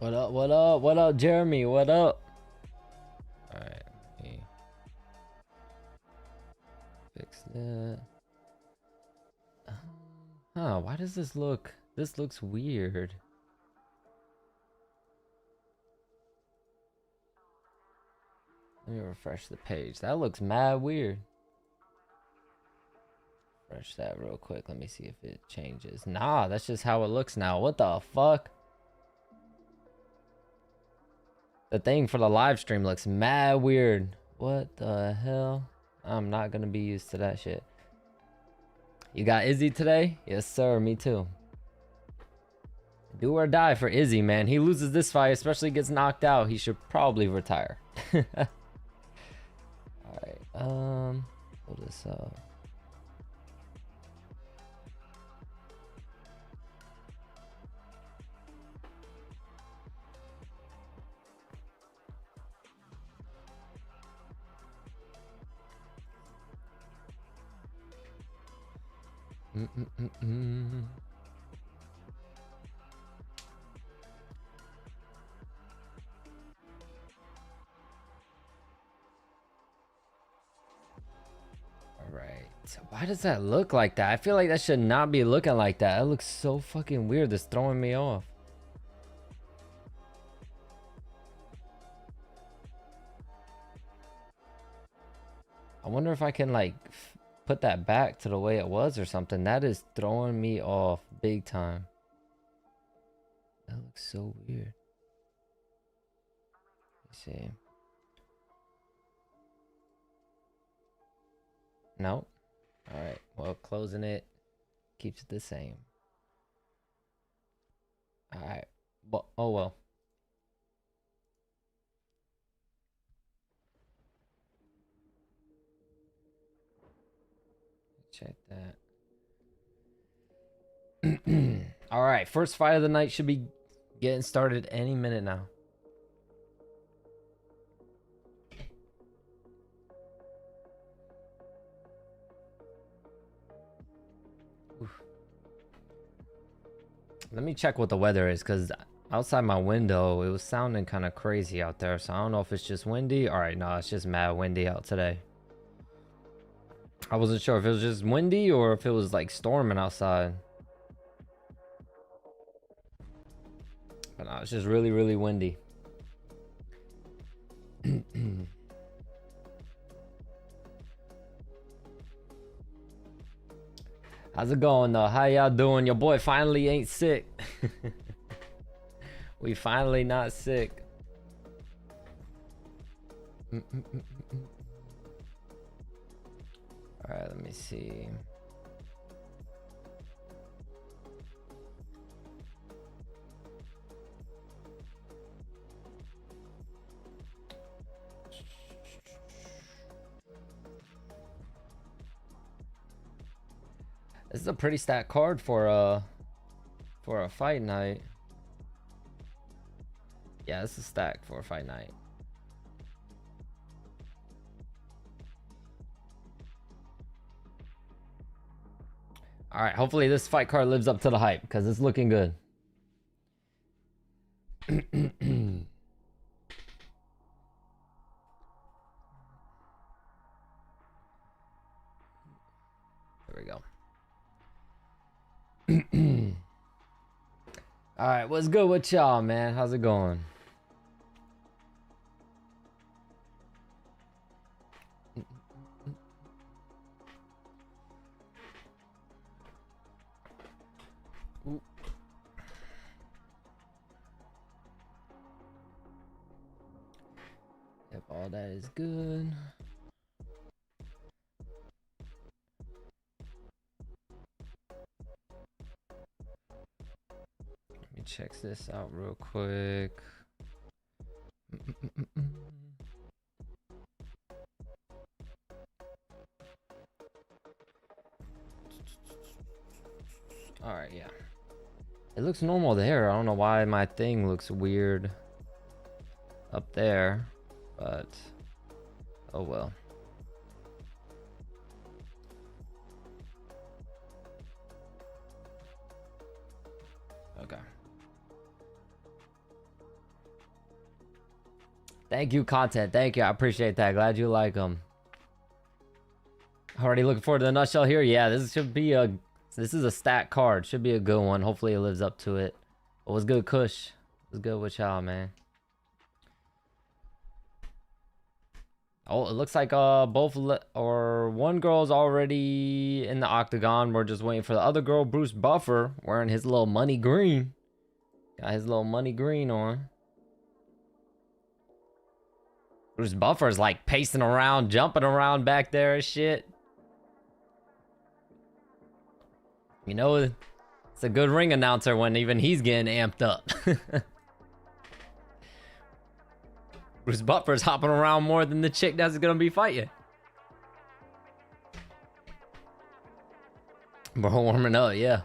What up? What up? What up, Jeremy? What up? All right, let me fix that. Huh? Why does this look? This looks weird. Let me refresh the page. That looks mad weird. Refresh that real quick. Let me see if it changes. Nah, that's just how it looks now. What the fuck? The thing for the live stream looks mad weird. What the hell? I'm not gonna be used to that shit. You got Izzy today? Yes, sir. Me too. Do or die for Izzy, man. He loses this fight, especially gets knocked out. He should probably retire. Alright, pull this up. Alright, why does that look like that? I feel like that should not be looking like that. That looks so fucking weird. It's throwing me off. I wonder if I can like put that back to the way it was or something. That is throwing me off big time. That looks so weird. Let's see. Nope. Alright, well, closing it keeps it the same. Alright, well, oh well. Check that. Alright, first fight of the night should be getting started any minute now. Let me check what the weather is, because outside my window, it was sounding kind of crazy out there. So I don't know if it's just windy. All right, no, it's just mad windy out today. I wasn't sure if it was just windy or if it was like storming outside. But no, it's just really, really windy. How's it going though? How y'all doing? Your boy finally ain't sick. We finally not sick. Alright, let me see. This is a pretty stacked card for a fight night. Yeah, this is stacked for a fight night. All right, hopefully this fight card lives up to the hype because it's looking good. There we go. All right, what's good with y'all, man? How's it going? Ooh. Yep, all that is good. Let me check this out real quick. All right, yeah. It looks normal there. I don't know why my thing looks weird up there, but oh well. Okay. Thank you, content. Thank you. I appreciate that. Glad you like them. Already looking forward to the nutshell here. Yeah, this is a stat card. Should be a good one. Hopefully it lives up to it. What was good, Kush? What's good with y'all, man? Oh, it looks like one girl's already in the octagon. We're just waiting for the other girl, Bruce Buffer, wearing his little money green. Got his little money green on. Bruce Buffer's like pacing around, jumping around back there and shit. You know, it's a good ring announcer when even he's getting amped up. Bruce Buffer's hopping around more than the chick that's gonna be fighting. We're warming up, yeah.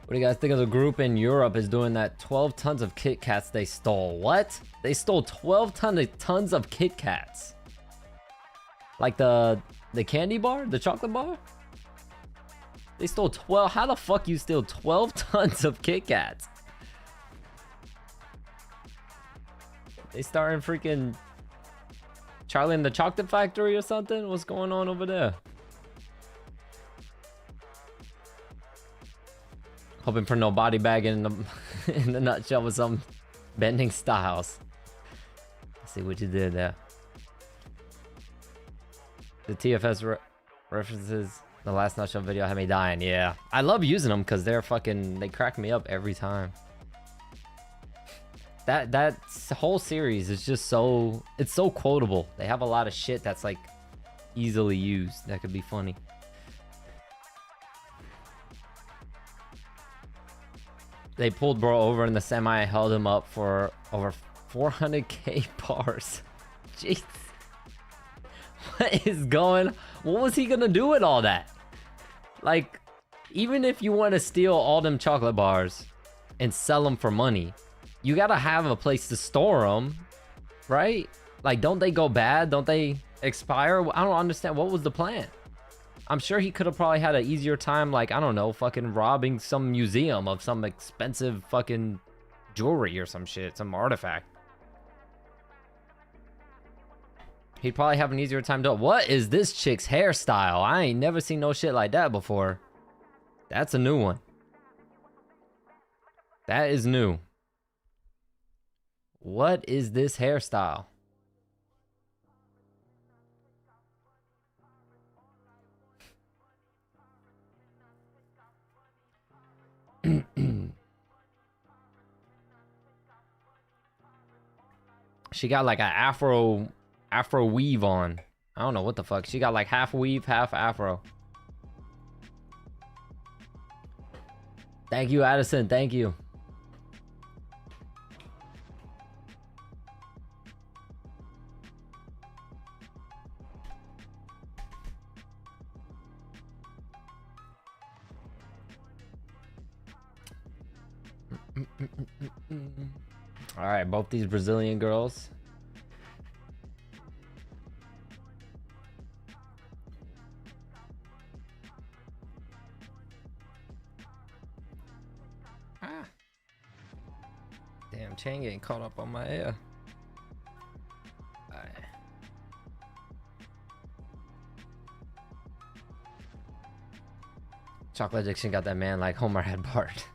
What do you guys think of the group in Europe is doing that 12 tons of Kit Kats they stole? What? They stole 12 tons of Kit Kats. Like the candy bar? The chocolate bar? They stole 12. How the fuck you steal 12 tons of Kit Kats? They starting freaking Charlie and the Chocolate Factory or something? What's going on over there? Hoping for no body bag in the nutshell with some bending styles. Let's see what you did there. The TFS references the last nutshell video had me dying. Yeah, I love using them because they crack me up every time. That whole series is just it's so quotable. They have a lot of shit that's like easily used that could be funny. They pulled bro over in the semi, held him up for over 400k bars. Jeez. What is going? What was he gonna do with all that? Like, even if you want to steal all them chocolate bars and sell them for money, you gotta have a place to store them, right? Like, don't they go bad? Don't they expire? I don't understand. What was the plan? I'm sure he could have probably had an easier time, like, I don't know, fucking robbing some museum of some expensive fucking jewelry or some shit, some artifact. He'd probably have an easier time doing. What is this chick's hairstyle? I ain't never seen no shit like that before. That's a new one. That is new. What is this hairstyle? She got like an afro weave on. I don't know what the fuck. She got like half weave, half afro. Thank you, Addison. Thank you. All right, both these Brazilian girls. Damn, chain getting caught up on my hair. All right. Chocolate addiction got that man like Homer had Bart.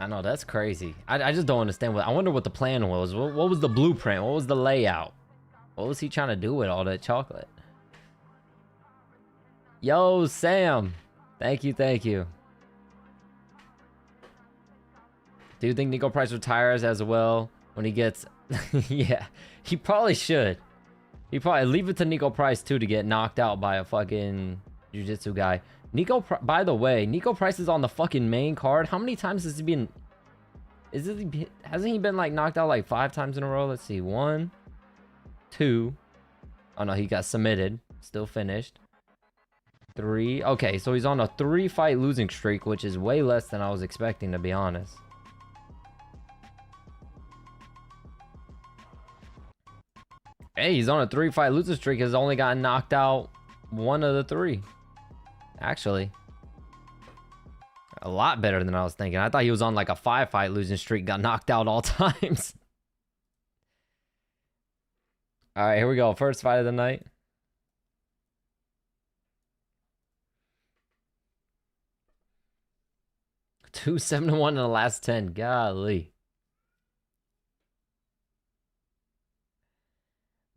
I know, that's crazy. I just don't understand I wonder what the plan was. What was the blueprint? What was the layout? What was he trying to do with all that chocolate? Yo, Sam. Thank you, thank you. Do you think Nico Price retires as well when he gets... Yeah, he probably should. He probably leave it to Nico Price too to get knocked out by a fucking jiu-jitsu guy. By the way, Nico Price is on the fucking main card. How many times has he been... hasn't he been like knocked out like 5 times in a row? Let's see. 1, 2. Oh no, he got submitted. Still finished. 3. Okay, so he's on a 3-fight losing streak, which is way less than I was expecting, to be honest. Hey, he's on a 3-fight losing streak. Has only gotten knocked out one of the three. Actually. A lot better than I was thinking. I thought he was on like a 5-fight losing streak, got knocked out all times. All right, here we go. First fight of the night. Two 7-1 in the last 10. Golly.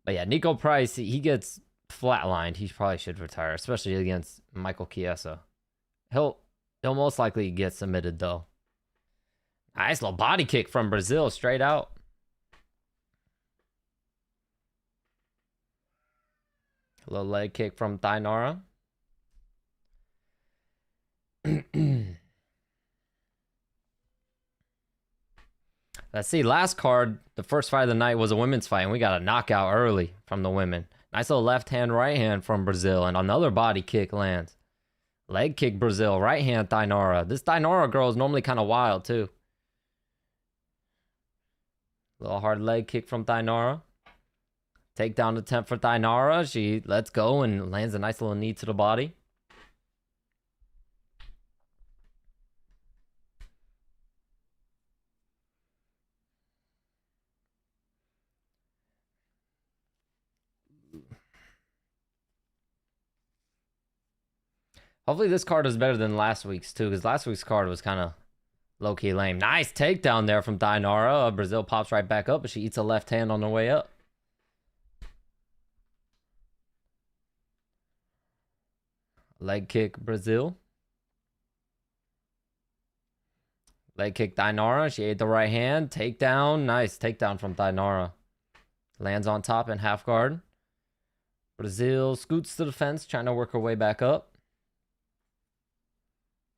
But yeah, Nico Price, he gets flatlined. He probably should retire, especially against Michael Chiesa. He'll most likely get submitted though. Nice little body kick from Brazil, straight out. A little leg kick from Thainara. Let's see, last card, the first fight of the night was a women's fight, and we got a knockout early from the women. Nice little left hand, right hand from Brazil, and another body kick lands. Leg kick Brazil, right hand Thainara. This Thainara girl is normally kind of wild too. Little hard leg kick from Thainara. Takedown attempt for Thainara. She lets go and lands a nice little knee to the body. Hopefully this card is better than last week's too, because last week's card was kind of low-key lame. Nice takedown there from Thainara. Brazil pops right back up, but she eats a left hand on the way up. Leg kick Brazil. Leg kick Thainara. She ate the right hand. Takedown. Nice takedown from Thainara. Lands on top in half guard. Brazil scoots to the fence, trying to work her way back up.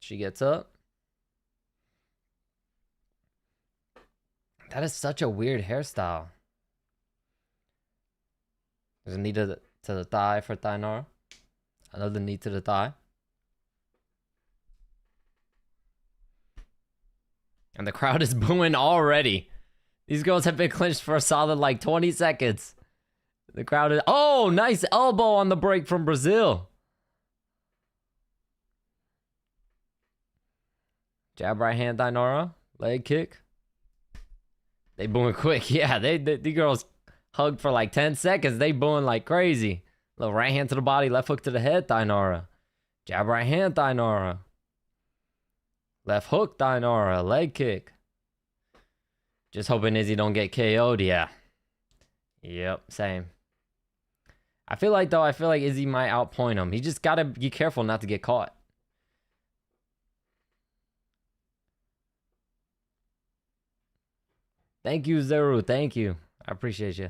She gets up. That is such a weird hairstyle. There's a knee to the thigh for Thainara. Another knee to the thigh. And the crowd is booing already. These girls have been clinched for a solid like 20 seconds. The crowd is... Oh, nice elbow on the break from Brazil. Jab right hand Thainara. Leg kick. They booing quick. Yeah, the girls hugged for like 10 seconds. They booing like crazy. Little right hand to the body, left hook to the head, Thainara. Jab right hand, Thainara. Left hook, Thainara. Leg kick. Just hoping Izzy don't get KO'd, yeah. Yep, same. I feel like Izzy might outpoint him. He just gotta be careful not to get caught. Thank you, Zeru. Thank you. I appreciate you.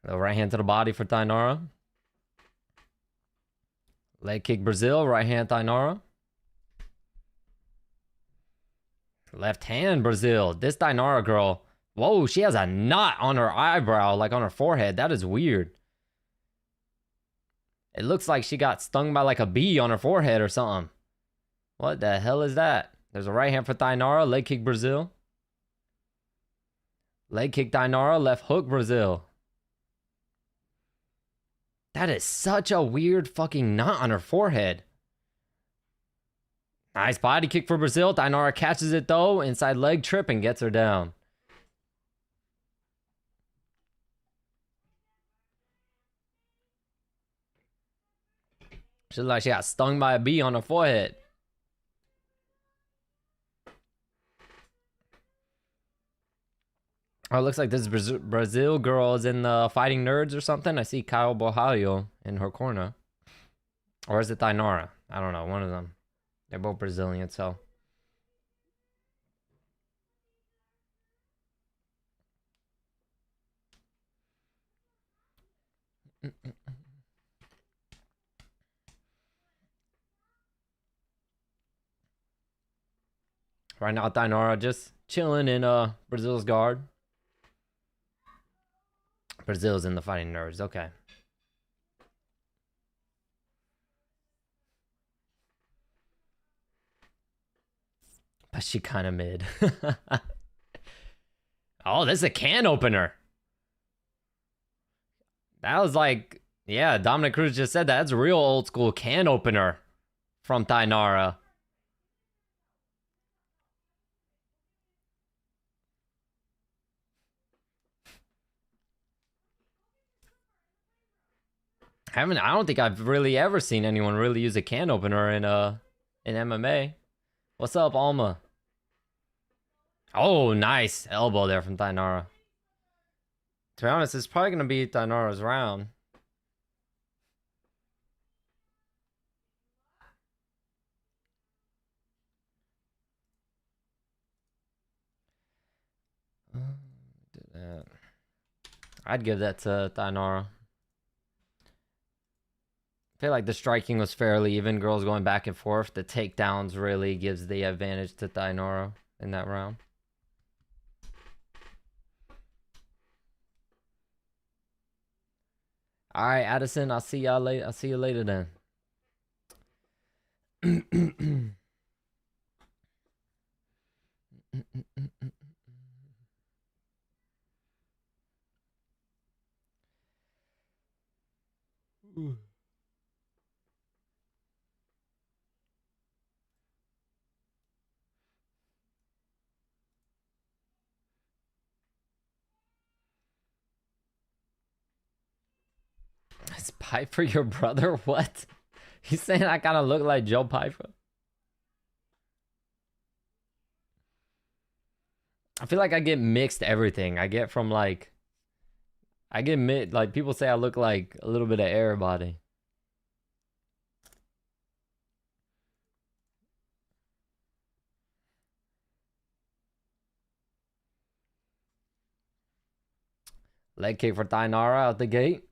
The right hand to the body for Thainara. Leg kick Brazil. Right hand Thainara. Left hand Brazil. This Thainara girl. Whoa, she has a knot on her eyebrow, like on her forehead. That is weird. It looks like she got stung by like a bee on her forehead or something. What the hell is that? There's a right hand for Thainara. Leg kick Brazil. Leg kick Thainara. Left hook Brazil. That is such a weird fucking knot on her forehead. Nice body kick for Brazil. Thainara catches it though. Inside leg trip and gets her down. She looked like she got stung by a bee on her forehead. Oh, it looks like this Brazil girl is in the Fighting Nerds or something. I see Kyle Bohalio in her corner. Or is it Thainara? I don't know. One of them. They're both Brazilian, so. Right now, Thainara just chilling in Brazil's guard. Brazil's in the Fighting Nerds. Okay. But she kind of mid. Oh, this is a can opener. That was like, yeah, Dominic Cruz just said that. That's a real old school can opener from Tainara. I don't think I've really ever seen anyone really use a can opener in MMA. What's up, Alma? Oh, nice elbow there from Tainara. To be honest, it's probably gonna be Tainara's round. I'd give that to Tainara. I feel like the striking was fairly even. Girls going back and forth. The takedowns really gives the advantage to Tainara in that round. All right, Addison. I'll see y'all later. I'll see you later then. Is Pyfer your brother? What? He's saying I kind of look like Joe Pyfer. I feel like I get mixed everything. I get from like, like people say I look like a little bit of everybody. Leg kick for Tainara out the gate.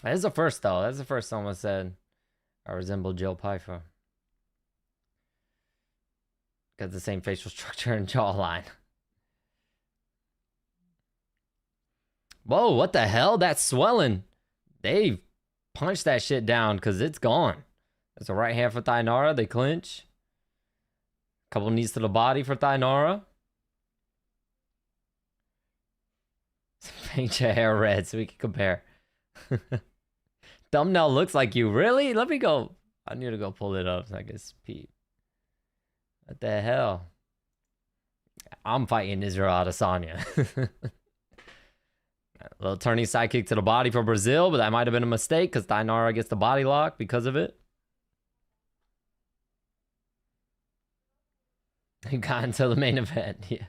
That's the first though. That's the first someone said I resemble Joe Pyfer. Got the same facial structure and jawline. Whoa, what the hell? That's swelling. They punched that shit down because it's gone. That's a right hand for Tainara. They clinch. Couple knees to the body for Tainara. Paint your hair red so we can compare. Thumbnail looks like you. Really? Let me go. I need to go pull it up so I can peep. What the hell? I'm fighting Israel Adesanya. A little turning side kick to the body for Brazil, but that might have been a mistake because Tainara gets the body lock because of it. He got into the main event, yeah.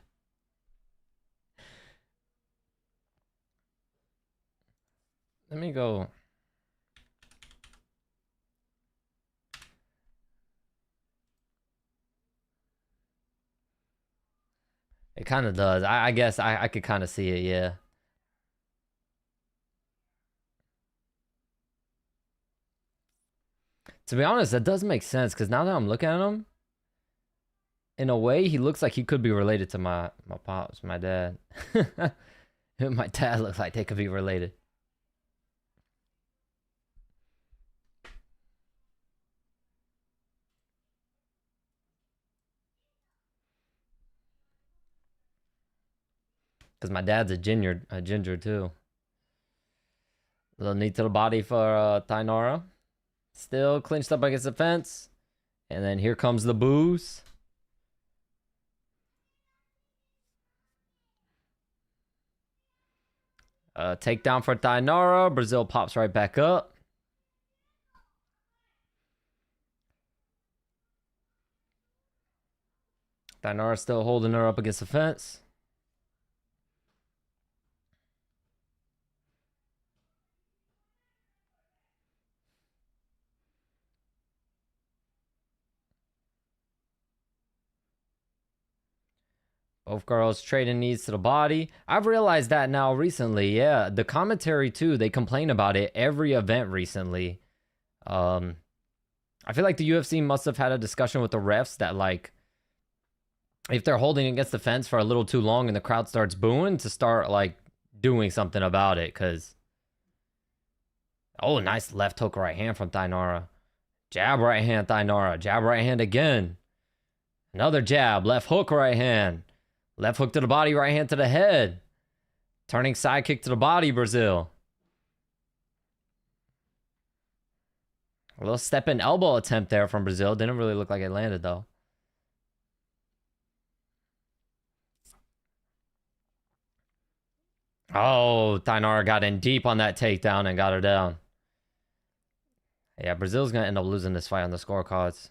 Let me go. It kind of does. I guess I could kind of see it, yeah. To be honest, that does make sense because now that I'm looking at him, in a way, he looks like he could be related to my pops, my dad. My dad looks like they could be related. Because my dad's a ginger too. Little knee to the body for Tainara. Still clinched up against the fence. And then here comes the boos. Takedown for Tainara. Brazil pops right back up. Tainara still holding her up against the fence. Both girls trading knees to the body. I've realized that now recently. Yeah, the commentary too, they complain about it every event recently. I feel like the UFC must have had a discussion with the refs that like if they're holding against the fence for a little too long and the crowd starts booing to start like doing something about it cuz oh, nice left hook right hand from Tainara. Jab right hand Tainara, jab right hand again. Another jab, left hook right hand. Left hook to the body, right hand to the head. Turning side kick to the body, Brazil. A little step in elbow attempt there from Brazil. Didn't really look like it landed though. Oh, Tainara got in deep on that takedown and got her down. Yeah, Brazil's going to end up losing this fight on the scorecards.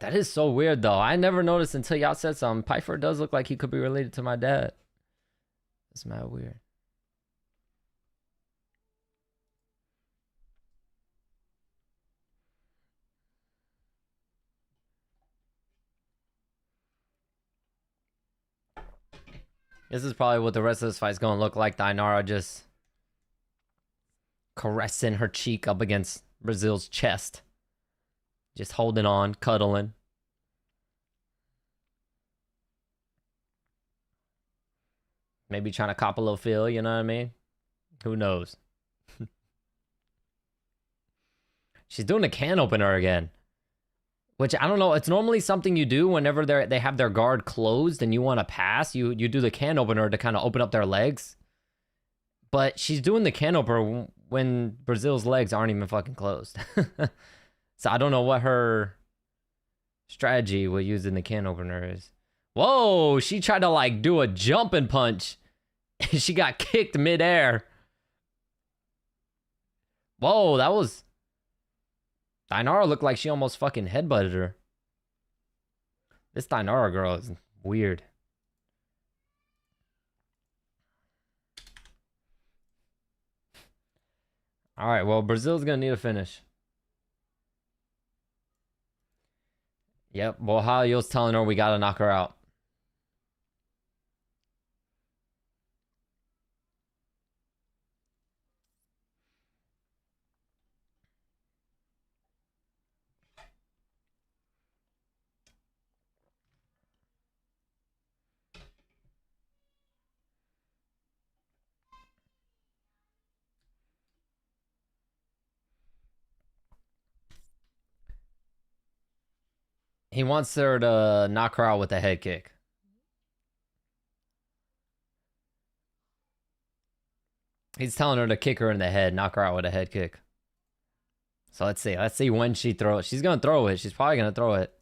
That is so weird, though. I never noticed until y'all said something. Pyfer does look like he could be related to my dad. That's mad weird. This is probably what the rest of this fight's going to look like. Tainara just caressing her cheek up against Brazil's chest. Just holding on, cuddling. Maybe trying to cop a little feel, you know what I mean? Who knows? She's doing a can opener again. Which, I don't know, it's normally something you do whenever they have their guard closed and you want to pass. You do the can opener to kind of open up their legs. But she's doing the can opener when Brazil's legs aren't even fucking closed. So I don't know what her strategy with using the can opener is. Whoa, she tried to like do a jumping punch. She got kicked midair. Whoa, that was... Tainara looked like she almost fucking headbutted her. This Tainara girl is weird. All right, well, Brazil's going to need a finish. Yep, Bohalio's telling her we got to knock her out. He wants her to knock her out with a head kick. He's telling her to kick her in the head, knock her out with a head kick. So let's see. Let's see when she throws. She's going to throw it. She's probably going to throw it.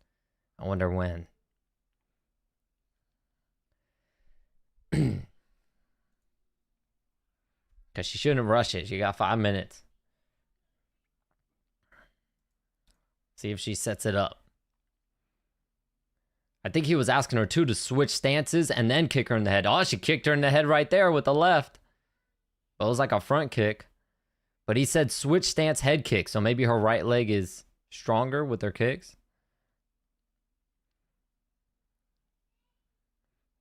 I wonder when. Because she shouldn't rush it. She got 5 minutes. See if she sets it up. I think he was asking her too to switch stances and then kick her in the head. Oh, she kicked her in the head right there with the left. Well, it was like a front kick. But he said switch stance head kick. So maybe her right leg is stronger with her kicks.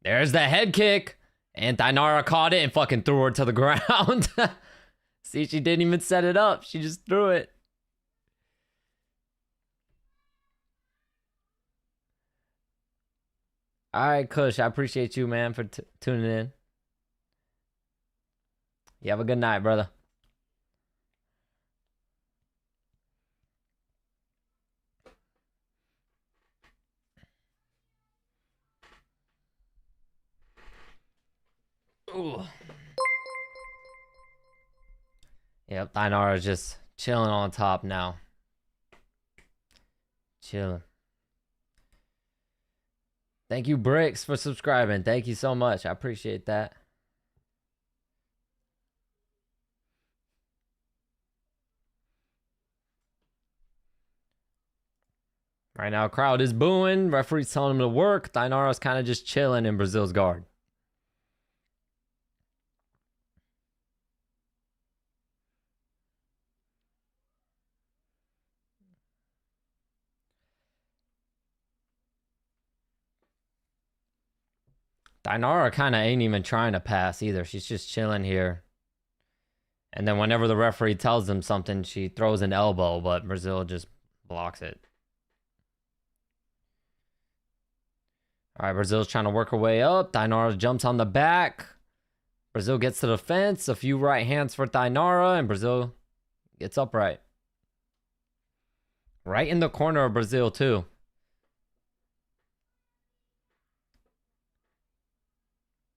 There's the head kick. And Tainara caught it and fucking threw her to the ground. See, she didn't even set it up. She just threw it. All right, Kush. I appreciate you, man, for tuning in. You have a good night, brother. Ooh. Yep, Tainara is just chilling on top now. Chilling. Thank you, Bricks, for subscribing. Thank you so much. I appreciate that. Right now, crowd is booing. Referee's telling him to work. Tainara's kind of just chilling in Brazil's guard. Tainara kind of ain't even trying to pass either. She's just chilling here. And then whenever the referee tells them something, she throws an elbow, but Brazil just blocks it. All right, Brazil's trying to work her way up. Tainara jumps on the back. Brazil gets to the fence. A few right hands for Tainara, and Brazil Gets upright. Right in the corner of Brazil, too.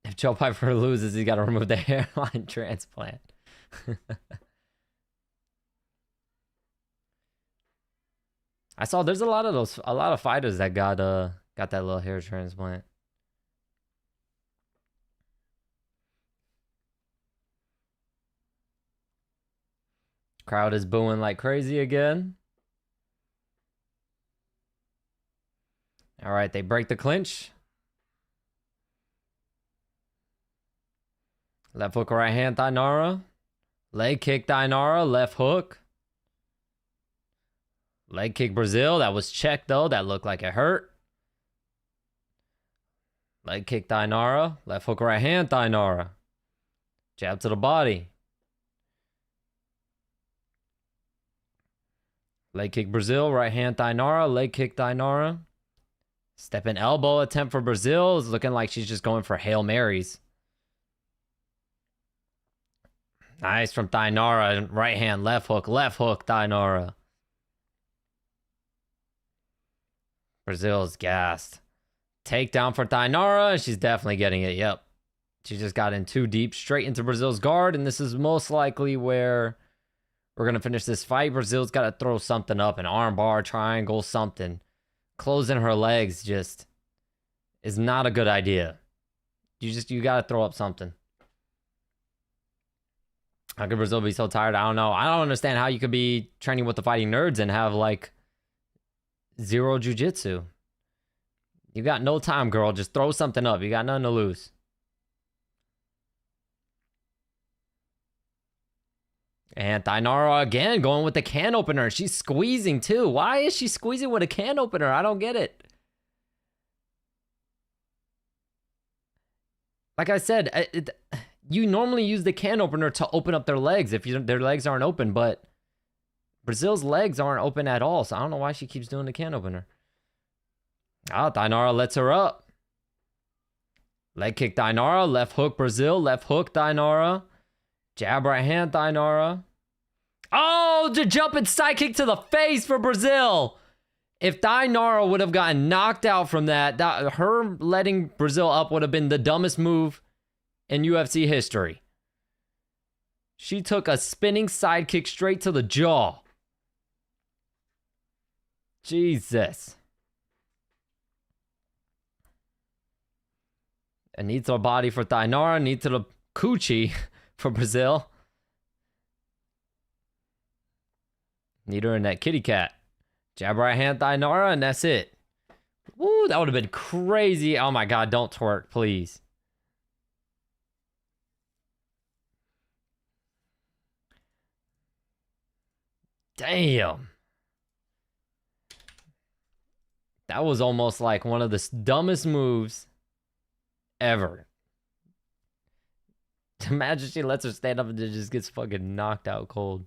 If Joe Pyfer loses, he got to remove the hairline transplant. I saw there's a lot of fighters that got that little hair transplant. Crowd is booing like crazy again. All right, they break the clinch. Left hook, right hand, Dainara. Leg kick, Dainara. Left hook. Leg kick, Brazil. That was checked, though. That looked like it hurt. Leg kick, Dainara. Left hook, right hand, Dainara. Jab to the body. Leg kick, Brazil. Right hand, Dainara. Leg kick, Dainara. Step in elbow attempt for Brazil. It's looking like she's just going for Hail Marys. Nice from Dainara. Right hand, left hook, Dainara. Brazil's gassed. Takedown for Dainara. She's definitely getting it. Yep. She just got in too deep, straight into Brazil's guard. And this is most likely where we're going to finish this fight. Brazil's got to throw something up. An arm bar, triangle, something. Closing her legs just is not a good idea. You got to throw up something. How could Brazil be so tired? I don't know. I don't understand how you could be training with the Fighting Nerds and have like zero jiu-jitsu. You got no time, girl. Just throw something up. You got nothing to lose. And Dainara again going with the can opener. She's squeezing too. Why is she squeezing with a can opener? I don't get it. Like I said, you normally use the can opener to open up their legs if their legs aren't open, but Brazil's legs aren't open at all, so I don't know why she keeps doing the can opener. Ah, Dainara lets her up. Leg kick Dainara, left hook Brazil, left hook Dainara. Jab right hand Dainara. Oh, the jumping side kick to the face for Brazil. If Dainara would have gotten knocked out from that, her letting Brazil up would have been the dumbest move in UFC history. She took a spinning side kick straight to the jaw. Jesus. And knee to the body for Dainara, knee to the coochie for Brazil. Need her in that kitty cat. Jab right hand Dainara, and that's it. Woo, that would have been crazy. Oh my God, don't twerk, please. Damn. That was almost like one of the dumbest moves ever. Imagine she lets her stand up and then just gets fucking knocked out cold.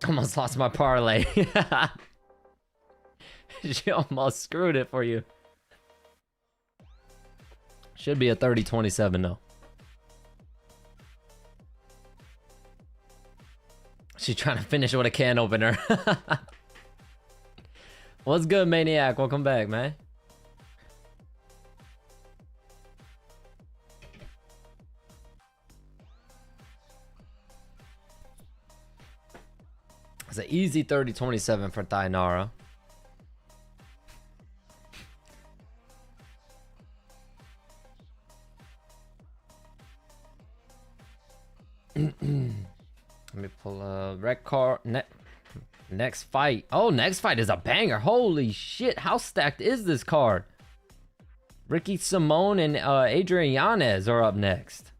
Almost lost my parlay. She almost screwed it for you. Should be a 30-27 though. She's trying to finish with a can opener. What's good, Maniac? Welcome back, man. It's an easy 30-27 for Dainara. Let me pull a red card. Next fight. Oh, next fight is a banger. Holy shit. How stacked is this card? Ricky Simone and Adrian Yanez are up next.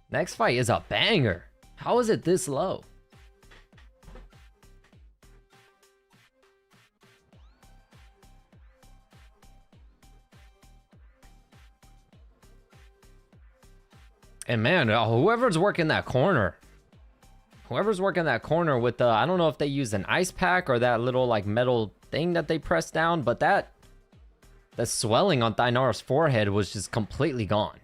Next fight is a banger. How is it this low? And man, whoever's working that corner with the, I don't know if they use an ice pack or that little like metal thing that they press down, but the swelling on Dainara's forehead was just completely gone.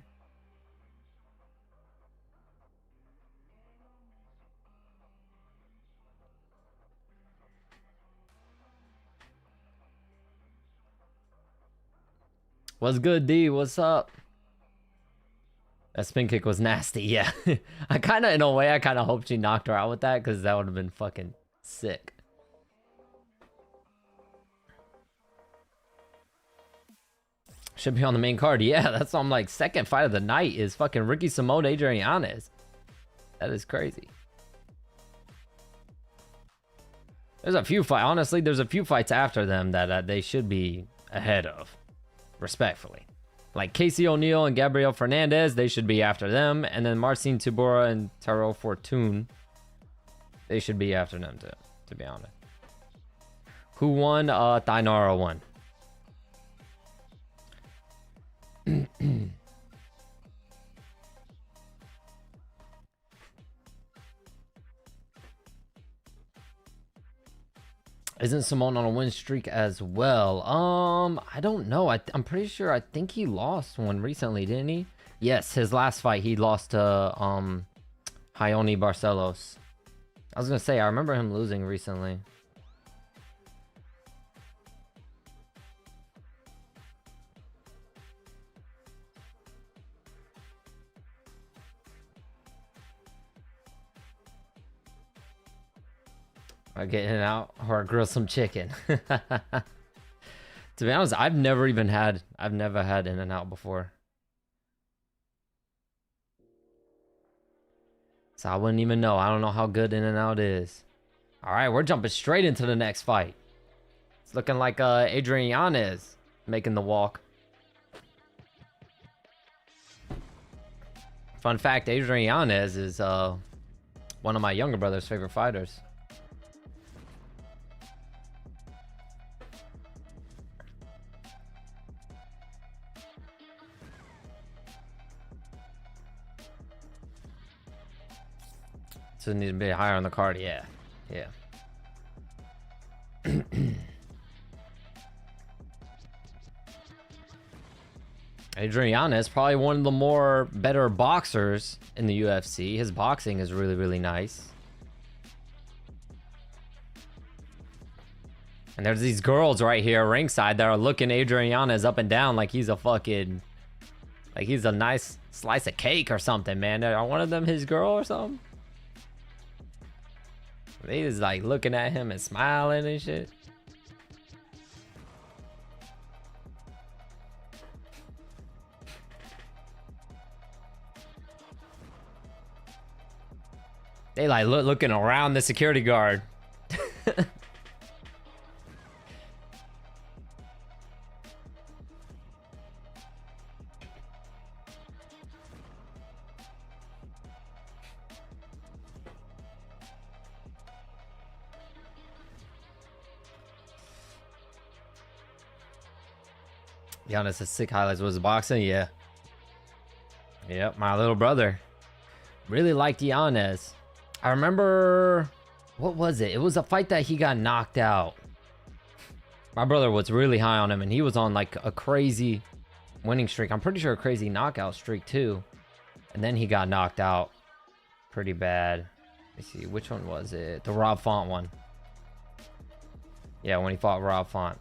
What's good, D? What's up? That spin kick was nasty, yeah. I kind of, in a way, I kind of hoped she knocked her out with that, because that would have been fucking sick. Should be on the main card. Yeah, that's on like second fight of the night is fucking Ricky Simone, Adrian Yanez. That is crazy. There's a few fights. Honestly, there's a few fights after them that they should be ahead of. Respectfully. Like Casey O'Neill and Gabriel Fernandez, they should be after them. And then Marcin Tybura and Taro Fortune, they should be after them too, to be honest. Who won? Thainara won. Isn't Simone on a win streak as well? I don't know. I'm pretty sure. I think he lost one recently, didn't he? Yes, his last fight he lost to Hayoni Barcelos. I was gonna say I remember him losing recently. I get in and out or grill some chicken. To be honest, I've never had In and Out before. So I wouldn't even know. I don't know how good In and Out is. All right, we're jumping straight into the next fight. It's looking like Adrian Yanez making the walk. Fun fact, Adrian Yanez is one of my younger brother's favorite fighters. So need to be higher on the card, yeah. Adrian Yanez, probably one of the more better boxers in the UFC. His boxing is really, really nice. And there's these girls right here ringside that are looking Adrian Yanez up and down like he's a fucking... like he's a nice slice of cake or something, man. Are one of them his girl or something? They just like looking at him and smiling and shit. They like looking around the security guard. Giannis has sick highlights. Was boxing? Yeah. Yep, my little brother. Really liked Yanez. I remember... what was it? It was a fight that he got knocked out. My brother was really high on him, and he was on like a crazy winning streak. I'm pretty sure a crazy knockout streak too. And then he got knocked out pretty bad. Let's see, which one was it? The Rob Font one. Yeah, when he fought Rob Font.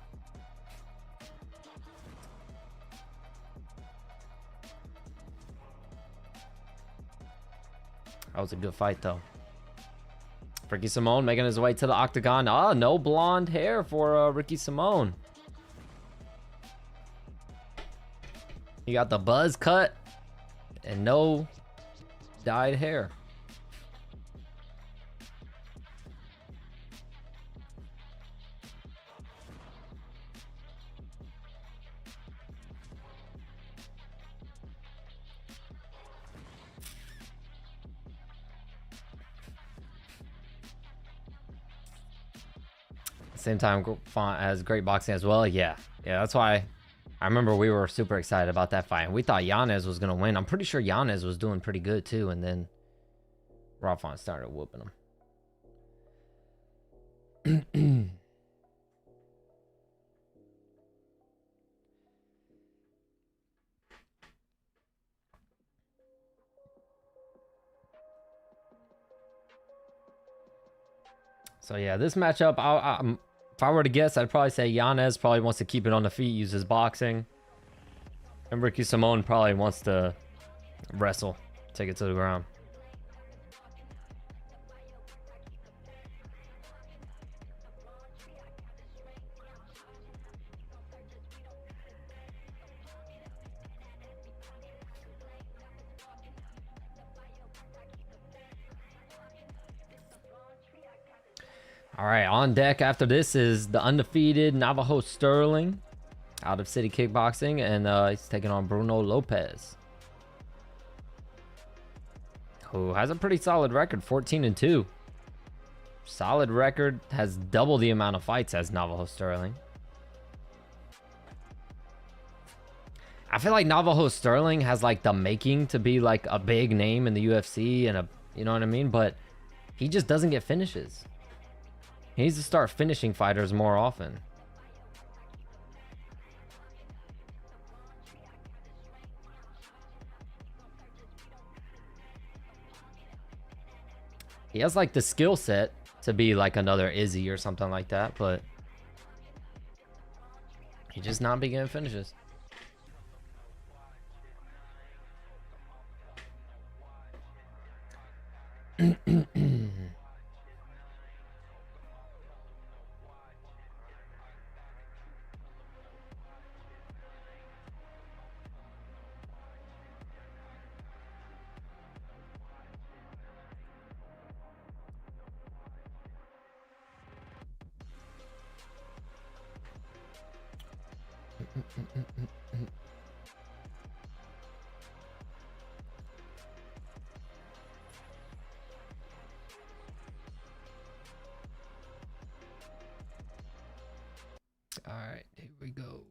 That was a good fight, though. Ricky Simone making his way to the octagon. Oh, no blonde hair for Ricky Simone. He got the buzz cut and no dyed hair. Same time, Font has great boxing as well. Yeah, that's why I remember we were super excited about that fight. And we thought Yanez was gonna win. I'm pretty sure Yanez was doing pretty good too, and then Rob Font started whooping him. So yeah, this matchup, if I were to guess, I'd probably say Yanez probably wants to keep it on the feet, use his boxing. And Ricky Simone probably wants to wrestle, take it to the ground. All right, on deck after this is the undefeated Navajo Sterling out of City Kickboxing, and he's taking on Bruno Lopez, who has a pretty solid record, 14-2. Solid record, has double the amount of fights as Navajo Sterling. I feel like Navajo Sterling has like the making to be like a big name in the UFC and you know what I mean? But he just doesn't get finishes. He needs to start finishing fighters more often. He has like the skill set to be like another Izzy or something like that, but he just not be getting finishes. All right, here we go.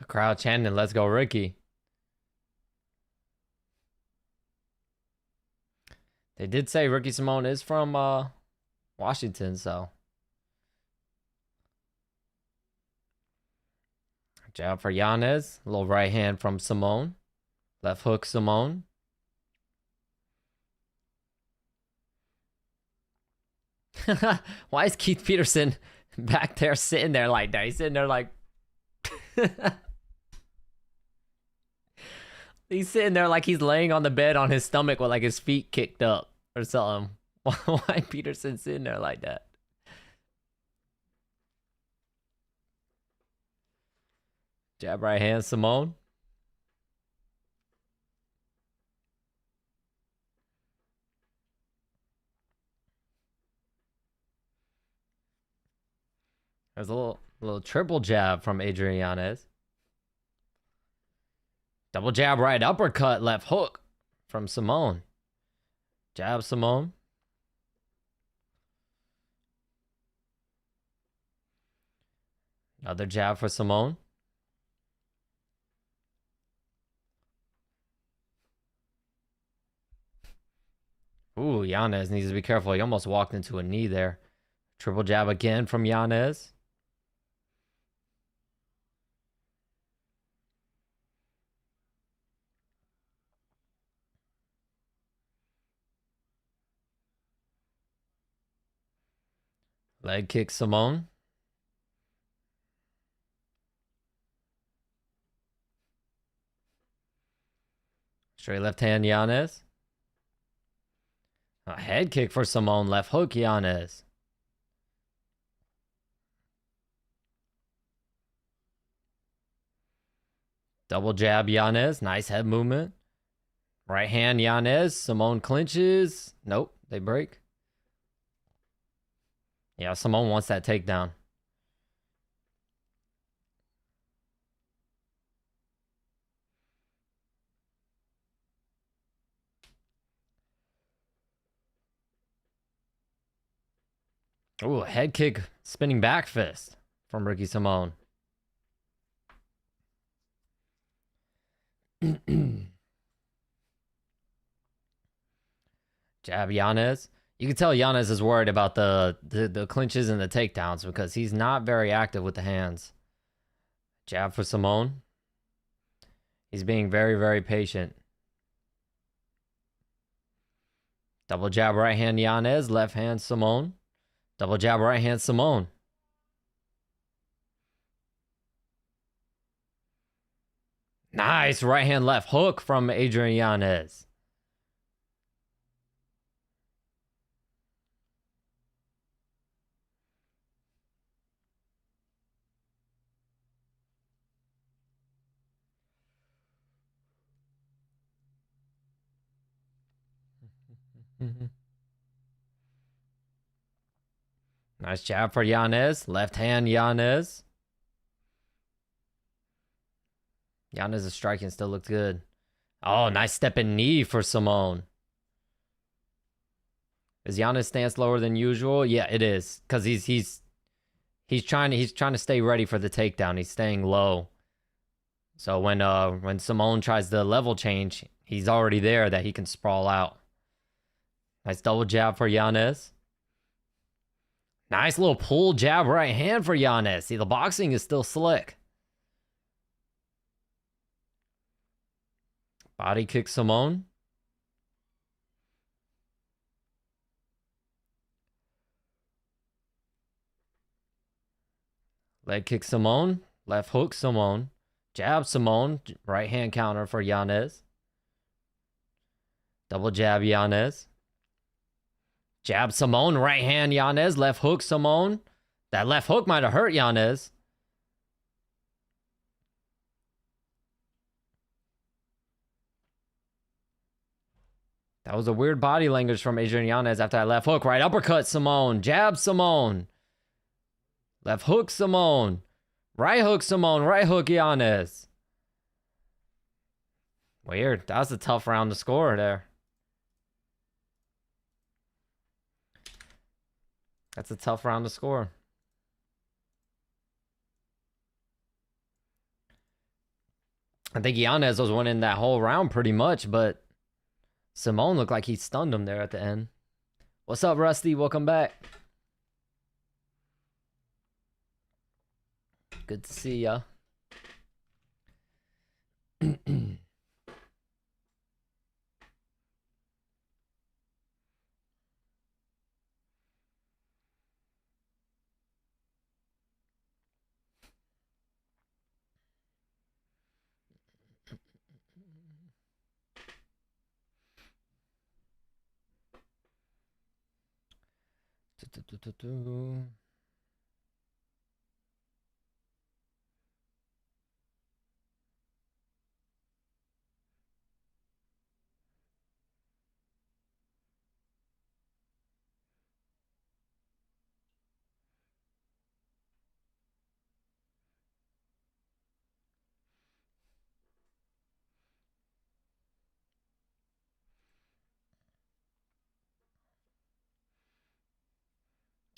A crowd chanting, "Let's go, Ricky." They did say Ricky Simone is from Washington, so. Jab for Yanez. A little right hand from Simone. Left hook, Simone. Why is Keith Peterson back there sitting there like that? He's sitting there like... He's sitting there like he's laying on the bed on his stomach with like his feet kicked up or something. Why Peterson sitting there like that? Jab right hand, Simone. There's a little triple jab from Adrian Yanez. Double jab right uppercut, left hook from Simone. Jab, Simone. Another jab for Simone. Ooh, Yanez needs to be careful. He almost walked into a knee there. Triple jab again from Yanez. Leg kick, Simone. Straight left hand, Yanez. A head kick for Simone. Left hook, Yanez. Double jab, Yanez. Nice head movement. Right hand, Yanez. Simone clinches. Nope, they break. Yeah, Simone wants that takedown. Ooh, head kick, spinning back fist from Ricky Simone. Jab Yanez. You can tell Yanez is worried about the clinches and the takedowns because he's not very active with the hands. Jab for Simone. He's being very, very patient. Double jab right hand Yanez, left hand Simone. Double jab right hand Simone. Nice right hand left hook from Adrian Yanez. Nice jab for Yanez. Left hand Yanez. Yanez's striking still looks good. Oh, nice stepping knee for Simone. Is Yanez stance lower than usual? Yeah, it is. Because he's trying to stay ready for the takedown. He's staying low. So when Simone tries the level change, he's already there that he can sprawl out. Nice double jab for Yanez. Nice little pull jab right hand for Yanez. See, the boxing is still slick. Body kick Simone. Leg kick Simone. Left hook Simone. Jab Simone. Right hand counter for Yanez. Double jab Yanez. Jab Simone. Right hand Yanez. Left hook Simone. That left hook might have hurt Yanez. That was a weird body language from Adrian Yanez after that left hook. Right uppercut Simone. Jab Simone. Left hook Simone. Right hook Simone. Right hook Yanez. Weird. That was a tough round to score there. That's a tough round to score. I think Yanez was winning that whole round pretty much, but Simone looked like he stunned him there at the end. What's up, Rusty? Welcome back. Good to see ya.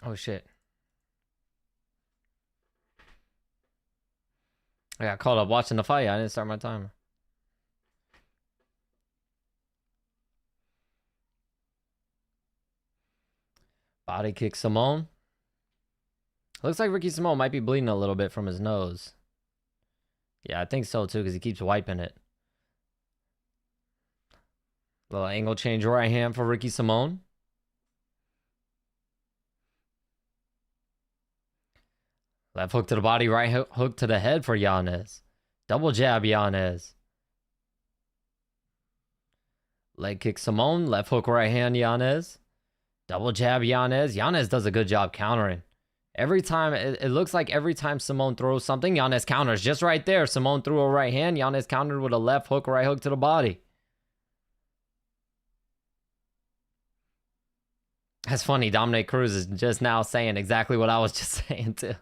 Oh shit. I got caught up watching the fight. I didn't start my timer. Body kick Simone. Looks like Ricky Simone might be bleeding a little bit from his nose. Yeah, I think so too, because he keeps wiping it. Little angle change right hand for Ricky Simone. Left hook to the body, right hook to the head for Yanez. Double jab Yanez. Leg kick Simone. Left hook right hand Yanez. Double jab Yanez. Yanez does a good job countering. Every time, it looks like every time Simone throws something, Yanez counters. Just right there, Simone threw a right hand. Yanez countered with a left hook, right hook to the body. That's funny. Dominic Cruz is just now saying exactly what I was just saying too.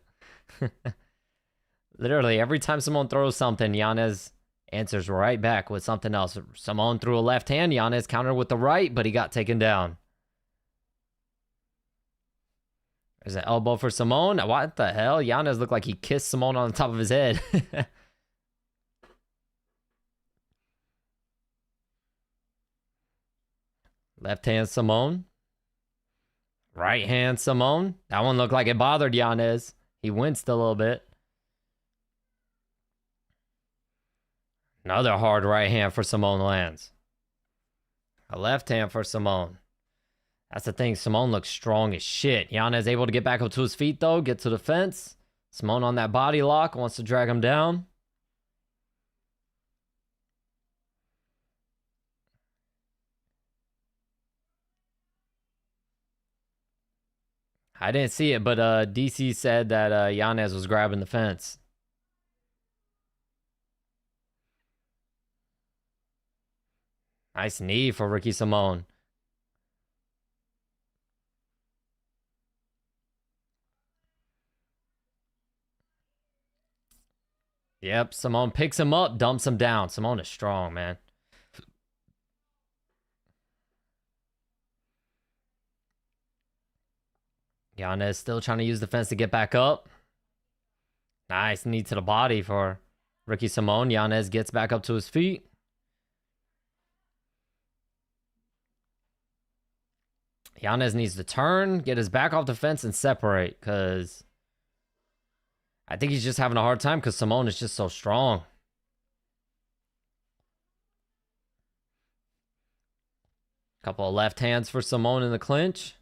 Literally, every time Simone throws something, Yanez answers right back with something else. Simone threw a left hand. Yanez countered with the right, but he got taken down. There's an elbow for Simone. What the hell? Yanez looked like he kissed Simone on the top of his head. Left hand Simone. Right hand Simone. That one looked like it bothered Yanez. He winced a little bit. Another hard right hand for Simone lands. A left hand for Simone. That's the thing. Simone looks strong as shit. Yanez able to get back up to his feet, though. Get to the fence. Simone on that body lock. Wants to drag him down. I didn't see it, but DC said that Yanez was grabbing the fence. Nice knee for Ricky Simone. Yep, Simone picks him up, dumps him down. Simone is strong, man. Yanez still trying to use the fence to get back up. Nice knee to the body for Ricky Simone. Yanez gets back up to his feet. Yanez needs to turn, get his back off the fence, and separate, because I think he's just having a hard time because Simone is just so strong. Couple of left hands for Simone in the clinch.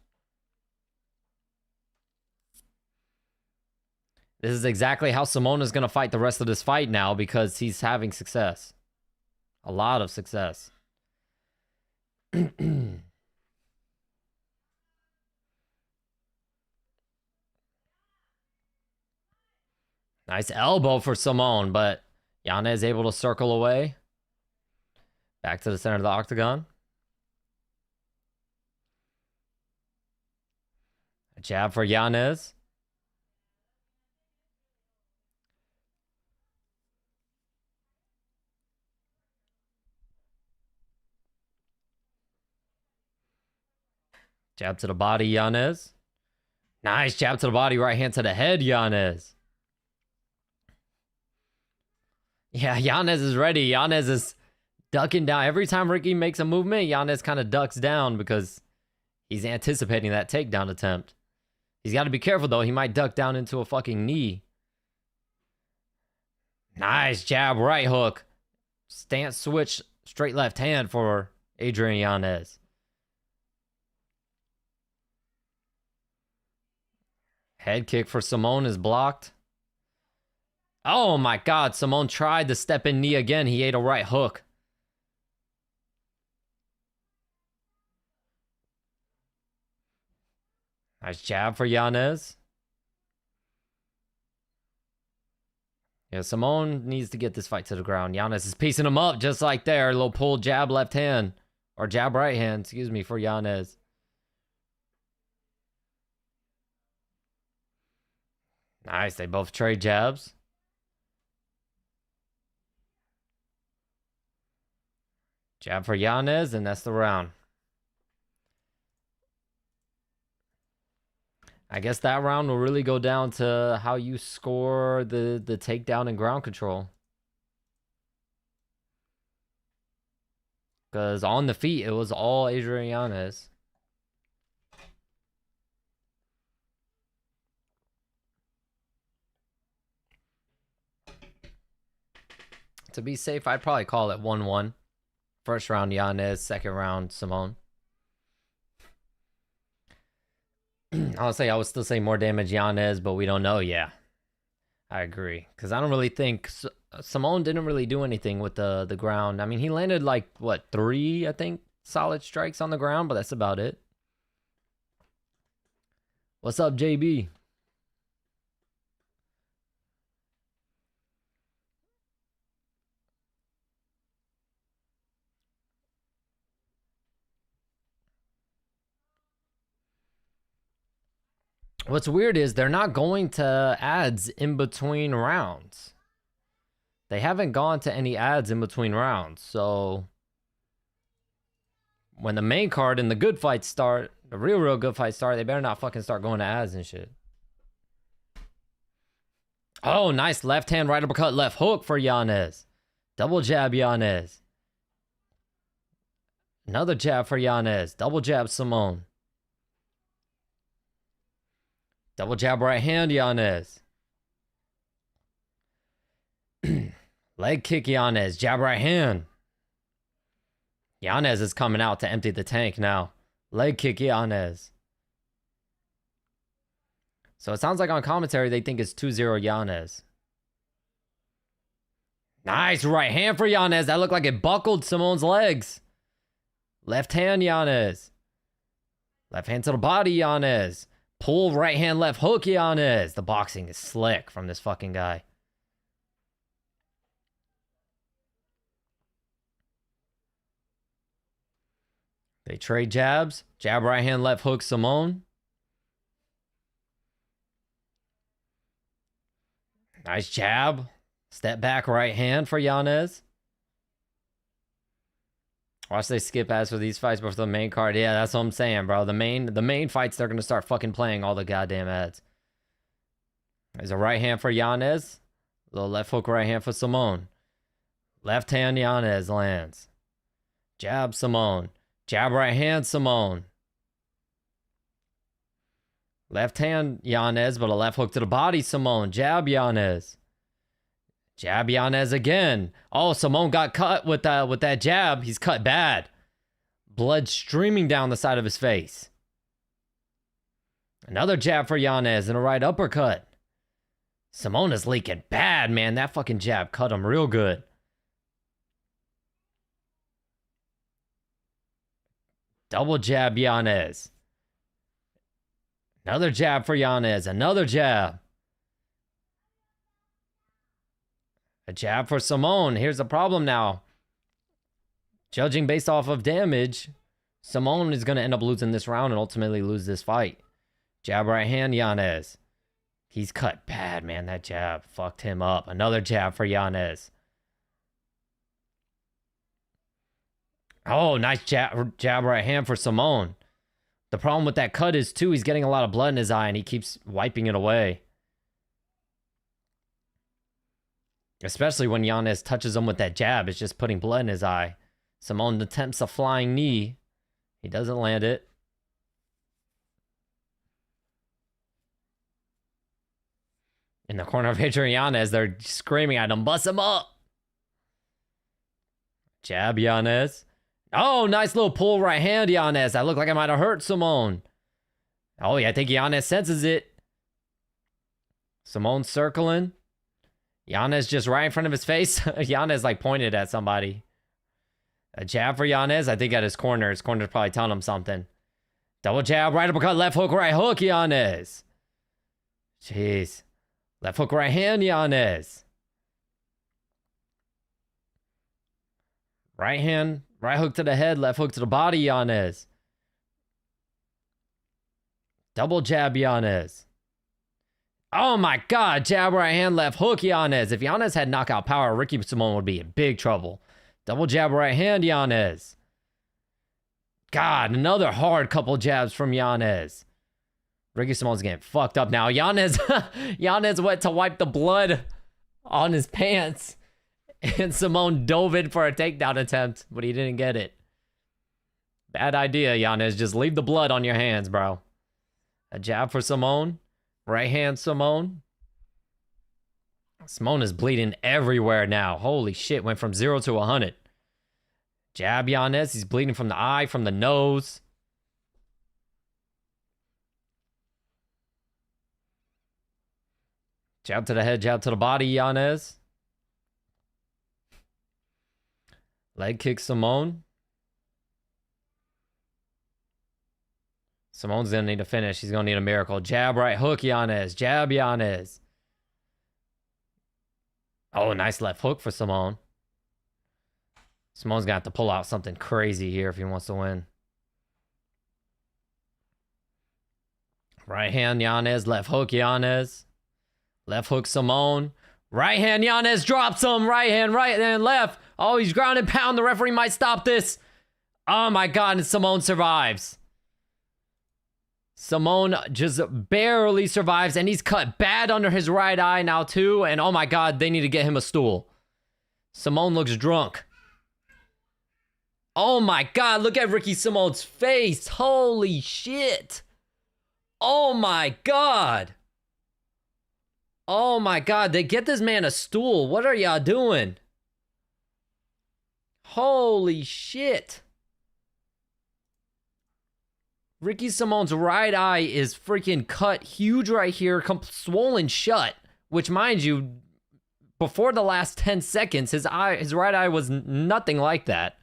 This is exactly how Simone is going to fight the rest of this fight now, because he's having success. A lot of success. Nice elbow for Simone, but Yanez able to circle away. Back to the center of the octagon. A jab for Yanez. Jab to the body, Yanez. Nice jab to the body, right hand to the head, Yanez. Yeah, Yanez is ready. Yanez is ducking down. Every time Ricky makes a movement, Yanez kind of ducks down because he's anticipating that takedown attempt. He's got to be careful, though. He might duck down into a fucking knee. Nice jab, right hook. Stance switch, straight left hand for Adrian Yanez. Head kick for Simone is blocked. Oh my God, Simone tried the step in knee again. He ate a right hook. Nice jab for Yanez. Yeah, Simone needs to get this fight to the ground. Yanez is piecing him up just like there. A little pull jab left hand. Or jab right hand, excuse me, for Yanez. Nice, they both trade jabs. Jab for Yanez, and that's the round. I guess that round will really go down to how you score the takedown and ground control. Because on the feet, it was all Adrian Yanez. To be safe, I'd probably call it 1-1. First round, Yanez. Second round, Simone. I'll say I would still say more damage Yanez, but we don't know. Yeah, I agree. Because I don't really think Simone didn't really do anything with the ground. I mean, he landed like, what, 3, I think, solid strikes on the ground, but that's about it. What's up, JB? What's weird is they're not going to ads in between rounds. They haven't gone to any ads in between rounds. So when the main card and the good fights start, The real good fight start. They better not fucking start going to ads and shit. Oh, nice left hand, right uppercut, left hook for Yanez. Double jab, Yanez. Another jab for Yanez. Double jab, Simone. Double jab, right hand, Yanez. Leg kick, Yanez. Jab, right hand. Yanez is coming out to empty the tank now. Leg kick, Yanez. So it sounds like on commentary they think it's 2-0 Yanez. Nice right hand for Yanez. That looked like it buckled Simone's legs. Left hand, Yanez. Left hand to the body, Yanez. Pull right hand, left hook, Yanez. The boxing is slick from this fucking guy. They trade jabs. Jab, right hand, left hook, Simone. Nice jab. Step back, right hand for Yanez. Watch they skip ads for these fights before the main card. Yeah, that's what I'm saying, bro. The main fights, they're going to start fucking playing all the goddamn ads. There's a right hand for Yanez. Little left hook, right hand for Simone. Left hand, Yanez lands. Jab, Simone. Jab, right hand, Simone. Left hand, Yanez, but a left hook to the body, Simone. Jab, Yanez. Jab, Yanez again. Oh, Simone got cut with that jab. He's cut bad. Blood streaming down the side of his face. Another jab for Yanez and a right uppercut. Simone is leaking bad, man. That fucking jab cut him real good. Double jab, Yanez. Another jab for Yanez. Another jab. A jab for Simone. Here's the problem now. Judging based off of damage, Simone is going to end up losing this round and ultimately lose this fight. Jab right hand, Yanez. He's cut bad, man. That jab fucked him up. Another jab for Yanez. Oh, nice jab right hand for Simone. The problem with that cut is, too, he's getting a lot of blood in his eye and he keeps wiping it away. Especially when Yanez touches him with that jab. It's just putting blood in his eye. Simone attempts a flying knee. He doesn't land it. In the corner of Adrian Yanez, they're screaming at him, bust him up. Jab, Yanez. Oh, nice little pull right hand, Yanez. That looked like it might have hurt Simone. Oh, yeah, I think Yanez senses it. Simone circling. Yanez just right in front of his face. Yanez like pointed at somebody. A jab for Yanez, I think at his corner. His corner's probably telling him something. Double jab, right uppercut, left hook, right hook, Yanez. Jeez. Left hook, right hand, Yanez. Right hand, right hook to the head, left hook to the body, Yanez. Double jab, Yanez. Oh my God, jab, right hand, left hook, Yanez. If Yanez had knockout power, Ricky Simone would be in big trouble. Double jab, right hand, Yanez. God, another hard couple jabs from Yanez. Ricky Simone's getting fucked up now. Yanez went to wipe the blood on his pants. And Simone dove in for a takedown attempt, but he didn't get it. Bad idea, Yanez. Just leave the blood on your hands, bro. A jab for Simone. Right hand, Simone. Simone is bleeding everywhere now. Holy shit, went from 0 to 100. Jab, Yanez. He's bleeding from the eye, from the nose. Jab to the head, jab to the body, Yanez. Leg kick, Simone. Simone's going to need a finish. He's going to need a miracle. Jab, right hook, Yanez. Jab, Yanez. Oh, nice left hook for Simone. Simone's going to have to pull out something crazy here if he wants to win. Right hand, Yanez. Left hook, Yanez. Left hook, Simone. Right hand, Yanez drops him. Right hand, left. Oh, he's ground and pound. The referee might stop this. Oh, my God. And Simone survives. Simone just barely survives, and he's cut bad under his right eye now too. And oh my God, they need to get him a stool. Simone looks drunk. Oh my God, look at Ricky Simone's face. Holy shit. Oh my God. Oh my God, they get this man a stool. What are y'all doing? Holy shit. Ricky Simone's right eye is freaking cut huge right here, swollen shut, which mind you, before the last 10 seconds, his right eye was nothing like that.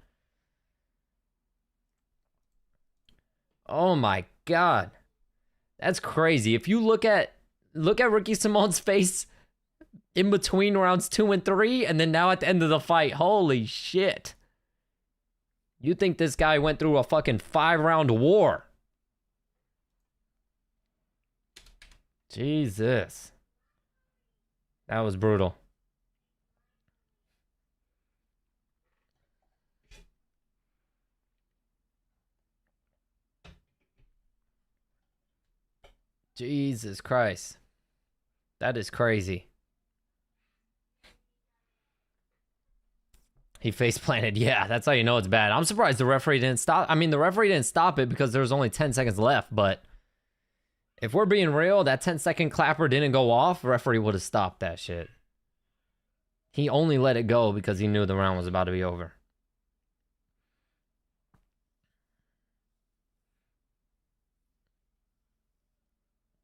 Oh my God. That's crazy. If you look at Ricky Simone's face in between rounds 2 and 3, and then now at the end of the fight, holy shit. You think this guy went through a fucking 5-round war. Jesus. That was brutal. Jesus Christ. That is crazy. He face planted. Yeah, that's how you know it's bad. I'm surprised the referee didn't stop. I mean, the referee didn't stop it because there was only 10 seconds left, but if we're being real, that 10-second clapper didn't go off, the referee would have stopped that shit. He only let it go because he knew the round was about to be over.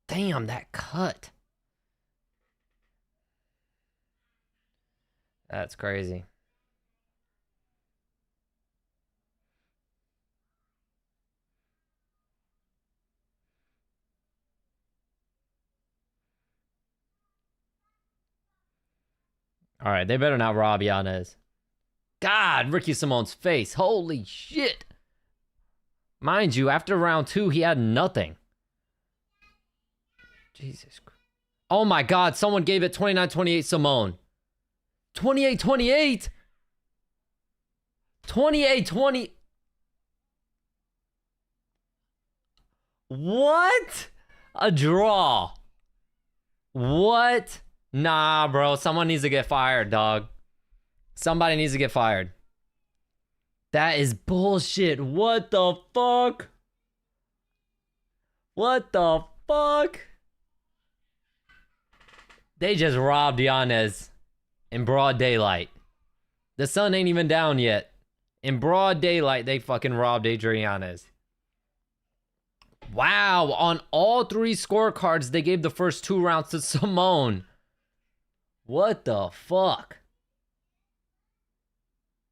Damn, that cut. That's crazy. All right, they better not rob Yanez. God, Ricky Simone's face. Holy shit. Mind you, after round 2, he had nothing. Jesus Christ. Oh my God, someone gave it 29-28 Simone. 28-28? 28-20. What? A draw. What? Nah, bro. Someone needs to get fired, dog. Somebody needs to get fired. That is bullshit. What the fuck? What the fuck? They just robbed Yanez in broad daylight. The sun ain't even down yet. In broad daylight, they fucking robbed Adrian Yanez. Wow. On all 3 scorecards, they gave the first 2 rounds to Simone. What the fuck?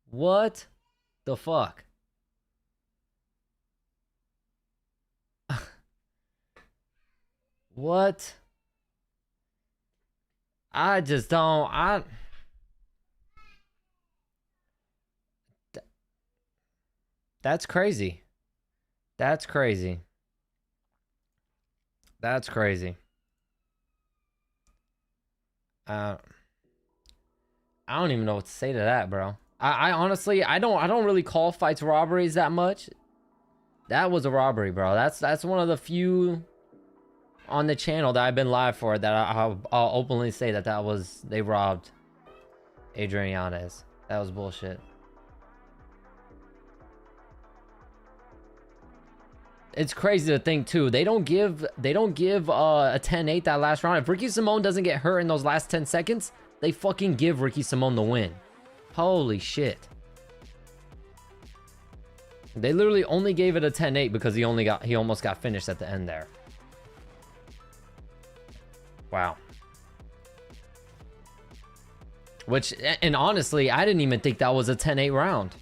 What the fuck? What? I just don't. That's crazy. That's crazy. That's crazy. I don't even know what to say to that, bro. I honestly, I don't really call fights robberies that much. That was a robbery, bro. That's one of the few on the channel that I've been live for that I'll openly say that they robbed Adrian Yanez. That was bullshit. It's crazy to think too. They don't give a 10-8 that last round. If Ricky Simone doesn't get hurt in those last 10 seconds, they fucking give Ricky Simone the win. Holy shit. They literally only gave it a 10-8 because he almost got finished at the end there. Wow. Which, and honestly, I didn't even think that was a 10-8 round.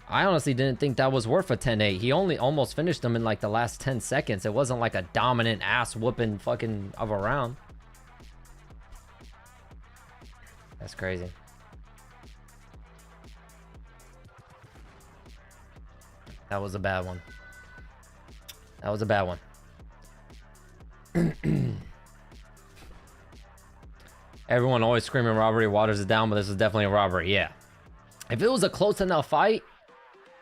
I honestly didn't think that was worth a 10-8. He only almost finished them in like the last 10 seconds. It wasn't like a dominant ass whooping fucking of a round. That's crazy. That was a bad one. That was a bad one. Everyone always screaming robbery waters it down, but this is definitely a robbery. Yeah. If it was a close enough fight,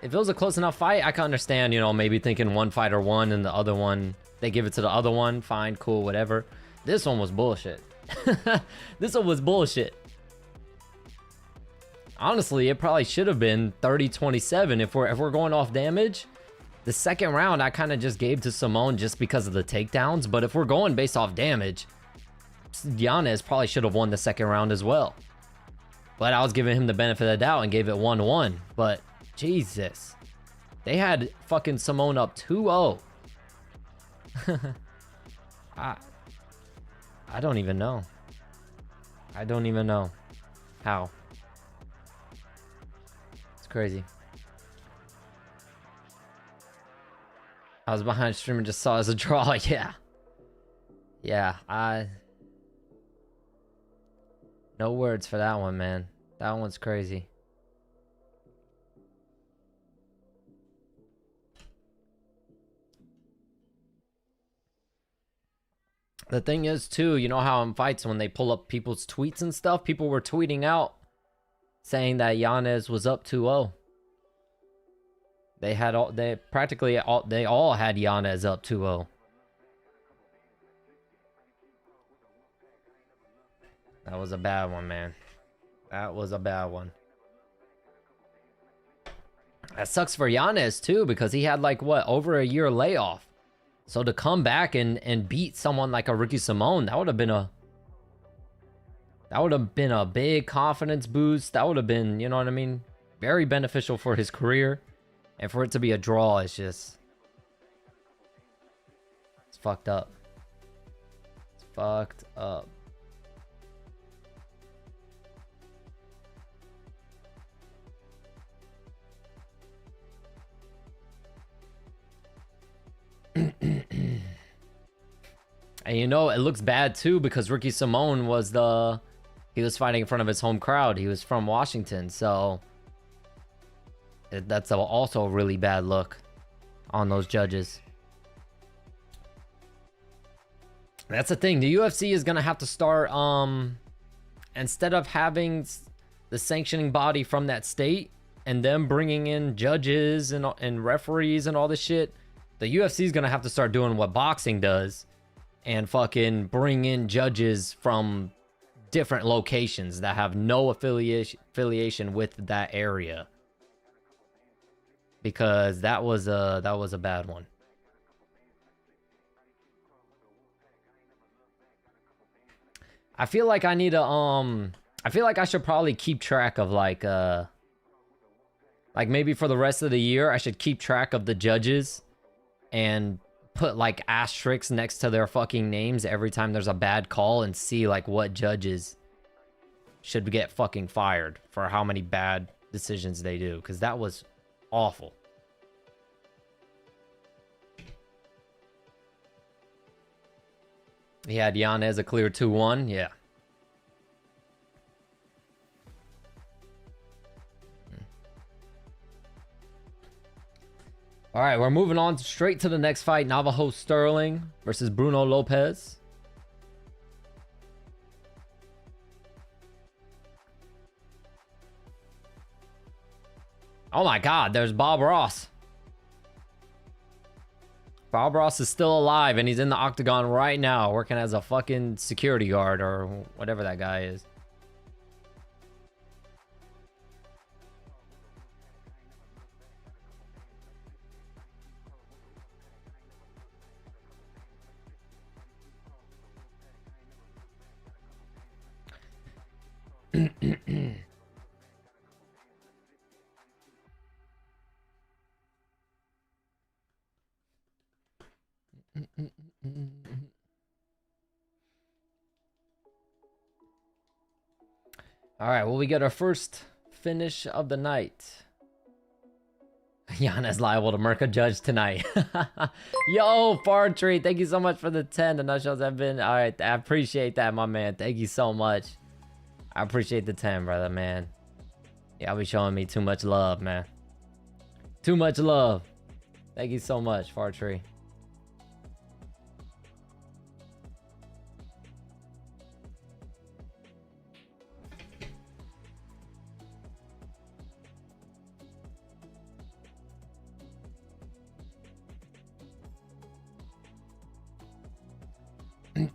I can understand, you know, maybe thinking one fighter won and the other one They give it to the other one. Fine, cool, whatever. This one was bullshit. This one was bullshit. Honestly, it probably should have been 30-27 if we're going off damage. The second round, I kind of just gave to Simone just because of the takedowns. But if we're going based off damage, Yanez probably should have won the second round as well. But I was giving him the benefit of the doubt and gave it 1-1. But Jesus, they had fucking Simone up 2-0. I don't even know. I don't even know how. It's crazy. I was behind stream and just saw it as a draw. Yeah, no words for that one, man. That one's crazy. The thing is, too, you know how in fights when they pull up people's tweets and stuff, people were tweeting out saying that Yanez was up 2-0. They all had Yanez up 2-0. That was a bad one, man. That was a bad one. That sucks for Yanez too, because he had like what, over a year layoff. So to come back and beat someone like a Ricky Simone, that would have been a big confidence boost. That would have been, you know what I mean, very beneficial for his career. And for it to be a draw, it's fucked up. It's fucked up. And you know, it looks bad too because Ricky Simone he was fighting in front of his home crowd. He was from Washington, so that's also a really bad look on those judges. That's the thing. The UFC is gonna have to start instead of having the sanctioning body from that state and them bringing in judges and referees and all this shit. The UFC is gonna have to start doing what boxing does and fucking bring in judges from different locations that have no affiliation with that area. Because that was a bad one. I feel like I need to I feel like I should probably keep track of like maybe for the rest of the year I should keep track of the judges and put like asterisks next to their fucking names every time there's a bad call and see like what judges should get fucking fired for how many bad decisions they do, because that was awful. He had Yanez a clear 2-1. Yeah. All right, we're moving on straight to the next fight. Navajo Sterling versus Bruno Lopez. Oh my God, there's Bob Ross. Bob Ross is still alive and he's in the octagon right now working as a fucking security guard or whatever that guy is. All right, well, we get our first finish of the night. Yanez liable to murk a judge tonight. Yo, Far Tree, thank you so much for the 10. The nutshells have been. All right, I appreciate that, my man. Thank you so much. I appreciate the 10, brother, man. Y'all be showing me too much love, man. Too much love. Thank you so much, Far Tree. All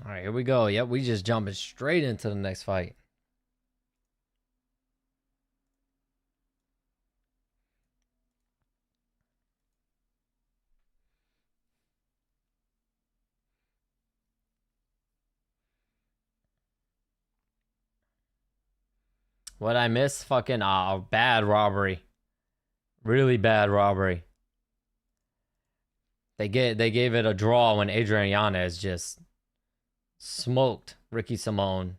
right, here we go. Yep, we just jumping straight into the next fight. What I miss? Fucking bad robbery. Really bad robbery. They gave it a draw when Adrian Yanez just smoked Ricky Simone.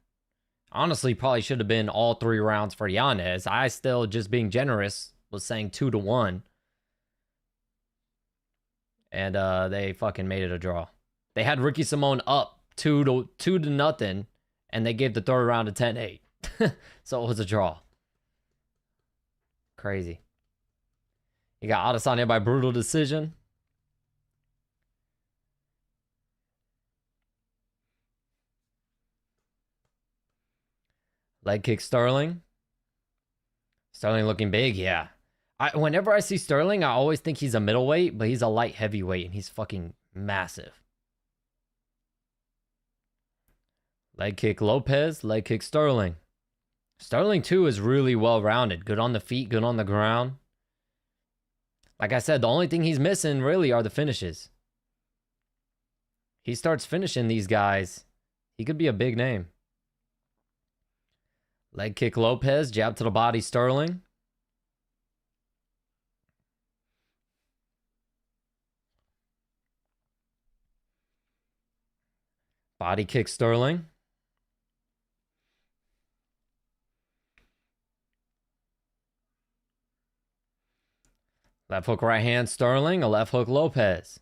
Honestly, probably should have been all 3 rounds for Yanez. I still, just being generous, was saying 2-1. And they fucking made it a draw. They had Ricky Simone up 2-0, and they gave the 3rd round a 10-8. So it was a draw. Crazy. You got Adesanya by brutal decision. Leg kick Sterling. Sterling looking big, yeah. Whenever I see Sterling, I always think he's a middleweight, but he's a light heavyweight, and he's fucking massive. Leg kick Lopez, leg kick Sterling. Sterling, too, is really well-rounded. Good on the feet, good on the ground. Like I said, the only thing he's missing, really, are the finishes. He starts finishing these guys, he could be a big name. Leg kick Lopez, jab to the body Sterling. Body kick Sterling. Left hook right hand Sterling, a left hook Lopez.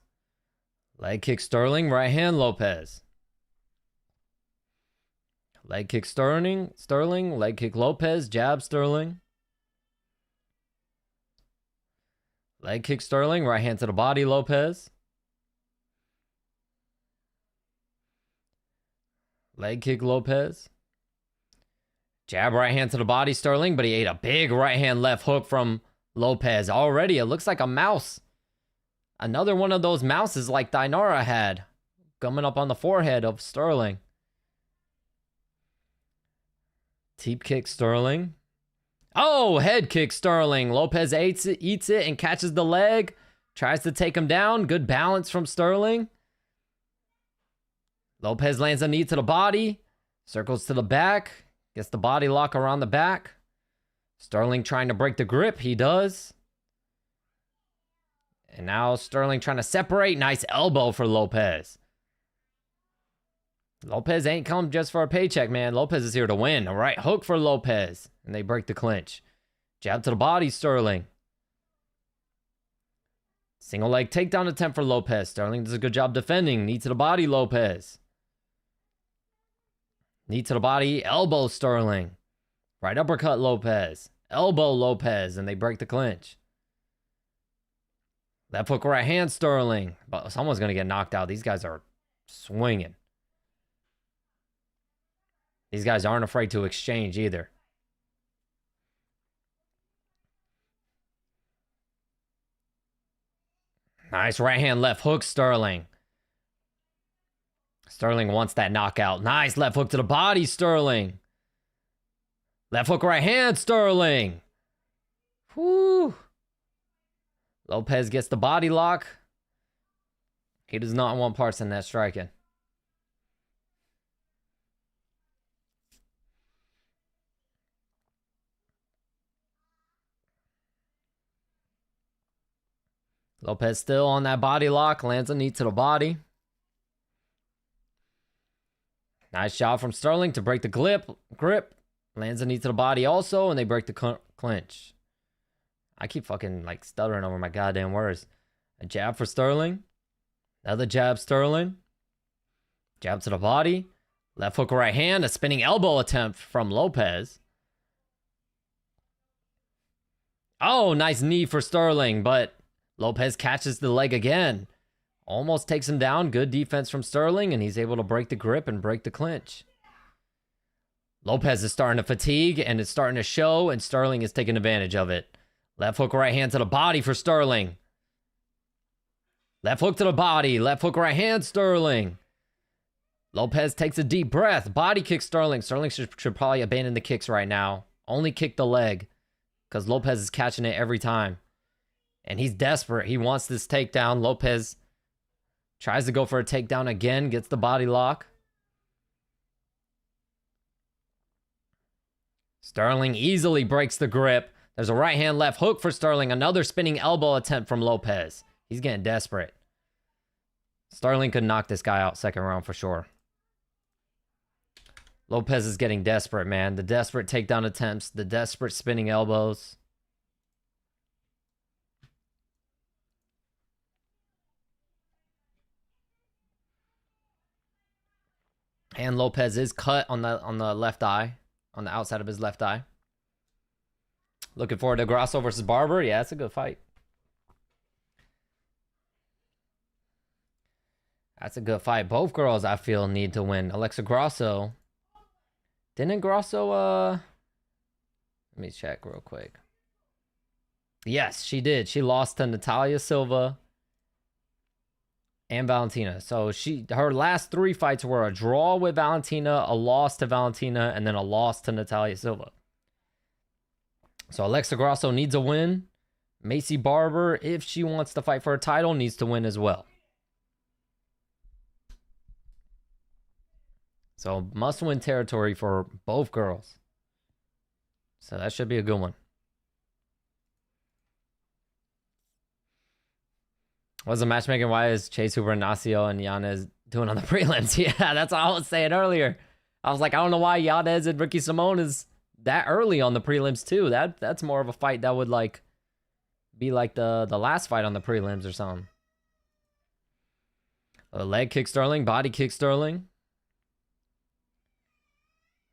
Leg kick Sterling, right hand Lopez. Leg kick Sterling, leg kick Lopez, jab Sterling. Leg kick Sterling, right hand to the body Lopez. Leg kick Lopez. Jab right hand to the body Sterling, but he ate a big right hand left hook from Lopez. Already, it looks like a mouse. Another one of those mouses like Dinara had coming up on the forehead of Sterling. Teep kick Sterling. Oh, head kick Sterling. Lopez eats it and catches the leg. Tries to take him down. Good balance from Sterling. Lopez lands a knee to the body. Circles to the back. Gets the body lock around the back. Sterling trying to break the grip. He does. And now Sterling trying to separate. Nice elbow for Lopez. Lopez ain't come just for a paycheck, man. Lopez is here to win. All right, hook for Lopez. And they break the clinch. Jab to the body, Sterling. Single leg takedown attempt for Lopez. Sterling does a good job defending. Knee to the body, Lopez. Knee to the body, elbow Sterling. Right uppercut Lopez. Elbow Lopez, and they break the clinch. Left hook right hand Sterling. But someone's going to get knocked out. These guys are swinging. These guys aren't afraid to exchange either. Nice right hand left hook Sterling. Sterling wants that knockout. Nice left hook to the body Sterling. Left hook right hand Sterling. Whoo. Lopez gets the body lock. He does not want parts in that striking. Lopez still on that body lock. Lands a knee to the body. Nice shot from Sterling to break the grip. Lands a knee to the body also, and they break the clinch. I keep fucking like stuttering over my goddamn words. A jab for Sterling. Another jab Sterling. Jab to the body. Left hook right hand. A spinning elbow attempt from Lopez. Oh, nice knee for Sterling, but Lopez catches the leg again. Almost takes him down. Good defense from Sterling, and he's able to break the grip and break the clinch. Lopez is starting to fatigue, and it's starting to show, and Sterling is taking advantage of it. Left hook, right hand to the body for Sterling. Left hook to the body. Left hook, right hand, Sterling. Lopez takes a deep breath. Body kick Sterling. Sterling should probably abandon the kicks right now. Only kick the leg, because Lopez is catching it every time. And he's desperate. He wants this takedown. Lopez tries to go for a takedown again. Gets the body lock. Sterling easily breaks the grip. There's a right hand left hook for Sterling. Another spinning elbow attempt from Lopez. He's getting desperate. Sterling could knock this guy out second round for sure. Lopez is getting desperate, man. The desperate takedown attempts. The desperate spinning elbows. And Lopez is cut on the left eye. On the outside of his left eye. Looking forward to Grasso versus Barber. Yeah, it's a good fight. That's a good fight. Both girls, I feel, need to win. Alexa Grasso. Didn't Grasso, let me check real quick. Yes, she did. She lost to Natalia Silva and Valentina. So her last 3 fights were a draw with Valentina, a loss to Valentina, and then a loss to Natalia Silva. So Alexa Grasso needs a win. Macy Barber, if she wants to fight for a title, needs to win as well. So must-win territory for both girls. So that should be a good one. What's the matchmaking? Why is Chase Hoover, Ignacio, and Yanez doing on the prelims? Yeah, that's what I was saying earlier. I was like, I don't know why Yanez and Ricky Simone is that early on the prelims too. That's more of a fight that would like be like the last fight on the prelims or something. A leg kick Sterling, body kick Sterling.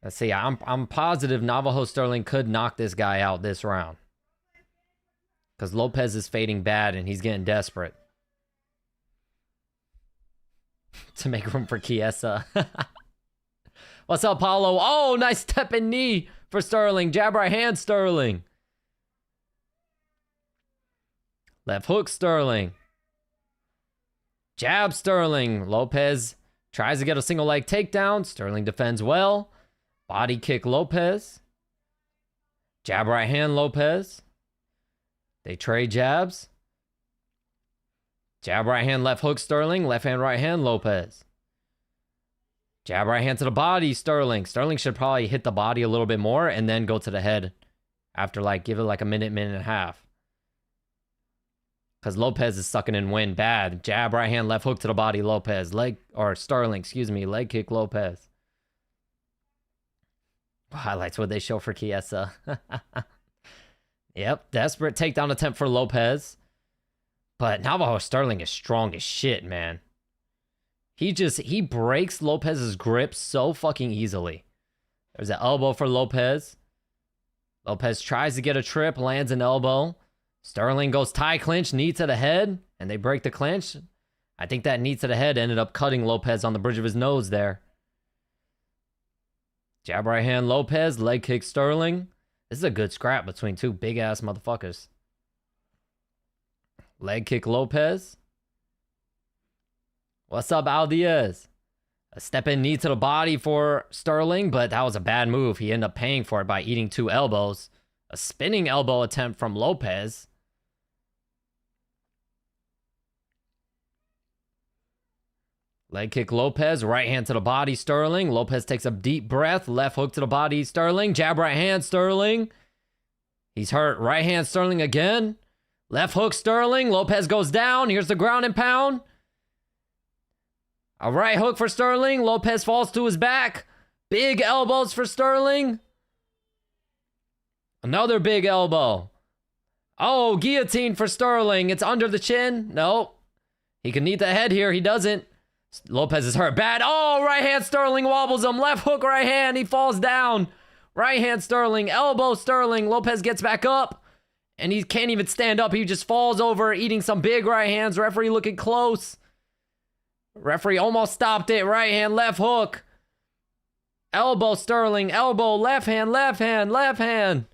Let's see. I'm positive Navajo Sterling could knock this guy out this round. Because Lopez is fading bad and he's getting desperate. To make room for Chiesa. What's up, Paulo? Oh, nice step and knee for Sterling. Jab right hand, Sterling. Left hook, Sterling. Jab, Sterling. Lopez tries to get a single leg takedown. Sterling defends well. Body kick, Lopez. Jab right hand, Lopez. They trade jabs. Jab right hand, left hook, Sterling. Left hand, right hand, Lopez. Jab right hand to the body, Sterling. Sterling should probably hit the body a little bit more and then go to the head after like give it like a minute and a half. Because Lopez is sucking in wind bad. Jab right hand, left hook to the body, Lopez. Sterling, excuse me. Leg kick, Lopez. Highlights what they show for Chiesa. Yep, desperate takedown attempt for Lopez. But Navajo Sterling is strong as shit, man. He breaks Lopez's grip so fucking easily. There's an elbow for Lopez. Lopez tries to get a trip, lands an elbow. Sterling goes tie clinch, knee to the head, and they break the clinch. I think that knee to the head ended up cutting Lopez on the bridge of his nose there. Jab right hand Lopez, leg kick Sterling. This is a good scrap between two big ass motherfuckers. Leg kick Lopez. What's up, Aldiaz? A step in knee to the body for Sterling, but that was a bad move. He ended up paying for it by eating 2 elbows. A spinning elbow attempt from Lopez. Leg kick Lopez, right hand to the body, Sterling. Lopez takes a deep breath, left hook to the body, Sterling. Jab right hand, Sterling. He's hurt. Right hand, Sterling again. Left hook, Sterling. Lopez goes down. Here's the ground and pound. A right hook for Sterling. Lopez falls to his back. Big elbows for Sterling. Another big elbow. Oh, guillotine for Sterling. It's under the chin. No. He can knee the head here. He doesn't. Lopez is hurt bad. Oh, right hand Sterling wobbles him. Left hook, right hand. He falls down. Right hand Sterling. Elbow Sterling. Lopez gets back up. And he can't even stand up. He just falls over, eating some big right hands. Referee looking close. Referee almost stopped it. Right hand, left hook. Elbow Sterling, elbow, left hand, left hand, left hand.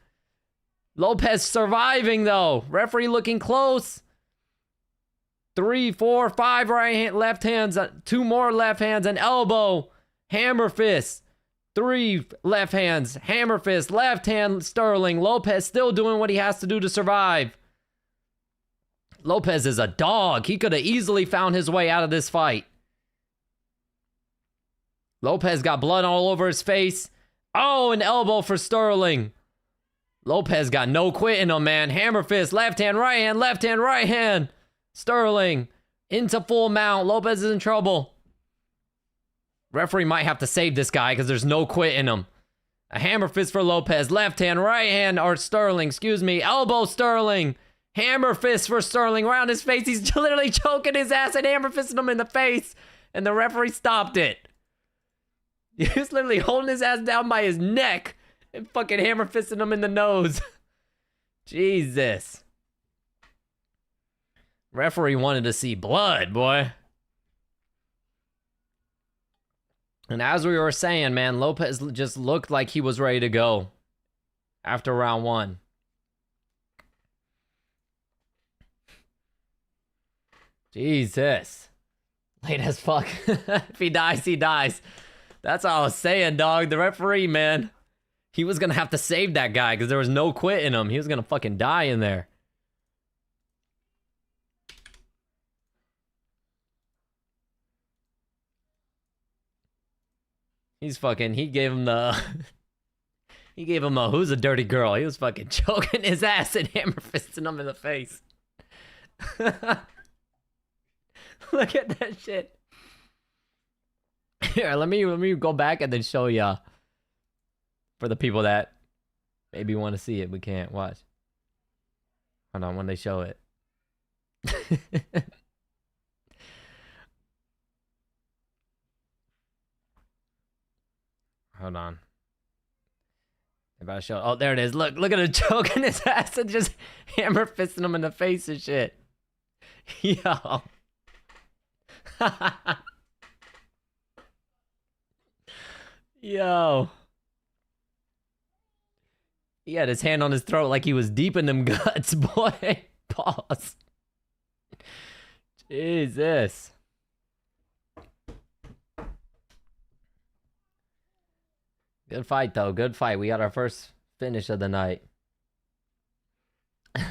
Lopez surviving though. Referee looking close. 3, 4, 5 right hand, left hands, 2 more left hands, an elbow, hammer fist. 3 left hands, hammer fist, left hand Sterling. Lopez still doing what he has to do to survive. Lopez is a dog. He could have easily found his way out of this fight. Lopez got blood all over his face. Oh, an elbow for Sterling. Lopez got no quit in him, man. Hammer fist, left hand, right hand, left hand, right hand. Sterling into full mount. Lopez is in trouble. Referee might have to save this guy because there's no quit in him. A hammer fist for Lopez. Left hand, right hand, or Sterling, excuse me. Elbow Sterling. Hammer fist for Sterling around his face. He's literally choking his ass and hammer fisting him in the face. And the referee stopped it. He was literally holding his ass down by his neck and fucking hammer fisting him in the nose. Jesus. Referee wanted to see blood, boy. And as we were saying, man, Lopez just looked like he was ready to go after round 1. Jesus. Late as fuck. If he dies, he dies. That's all I was saying, dog. The referee, man. He was going to have to save that guy because there was no quit in him. He was going to fucking die in there. He gave him the... he gave him a, who's a dirty girl? He was fucking choking his ass and hammer fisting him in the face. Look at that shit. Here, let me go back and then show ya. For the people that maybe want to see it, we can't watch. Hold on, when they show it. Hold on. If I show, oh, there it is. Look at him choking his ass and just hammer fisting him in the face and shit. Yo. Yo. He had his hand on his throat like he was deep in them guts, boy. Pause. Jesus. Good fight, though. Good fight. We got our first finish of the night.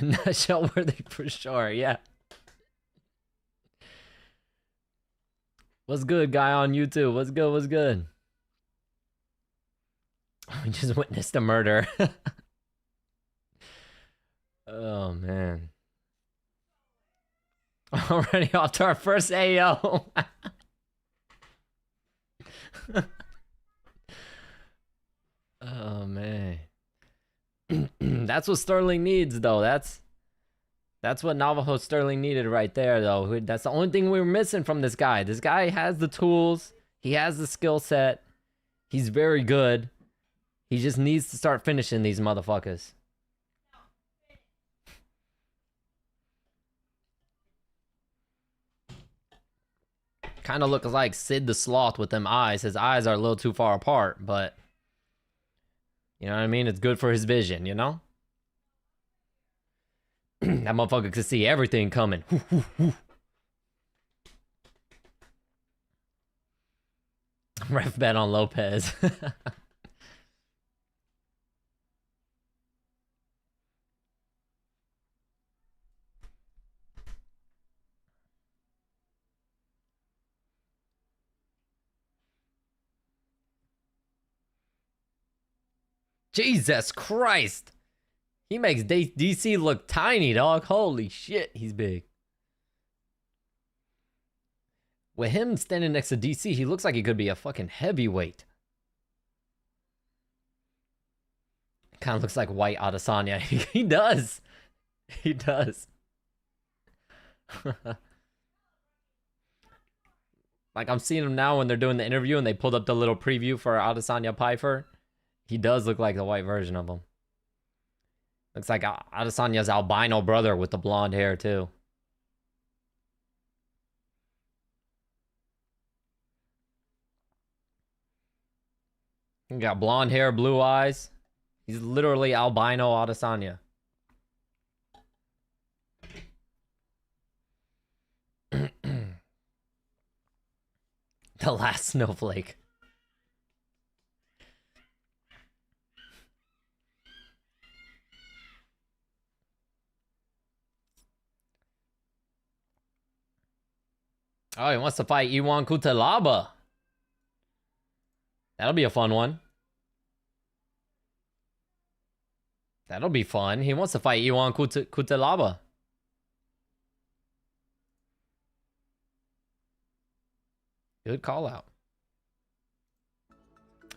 Not show worthy for sure, yeah. What's good, guy on YouTube? What's good? What's good? We just witnessed a murder. Oh, man. Already off to our first AO. Oh, man. That's what Sterling needs, though. That's what Navajo Sterling needed right there, though. That's the only thing we were missing from this guy. This guy has the tools. He has the skill set. He's very good. He just needs to start finishing these motherfuckers. Kind of looks like Sid the Sloth with them eyes. His eyes are a little too far apart, but... You know what I mean? It's good for his vision, you know? That motherfucker could see everything coming. Ref bet on Lopez. Jesus Christ. He makes DC look tiny, dog. Holy shit, he's big. With him standing next to DC, he looks like he could be a fucking heavyweight. Kind of looks like white Adesanya. He does. He does. Like, I'm seeing him now when they're doing the interview and they pulled up the little preview for Adesanya Pyfer. He does look like the white version of him. Looks like Adesanya's albino brother with the blonde hair, too. He got blonde hair, blue eyes. He's literally albino Adesanya. The last snowflake. Oh, he wants to fight Iwan Kutalaba. That'll be a fun one. That'll be fun. He wants to fight Iwan Kutalaba. Good call out.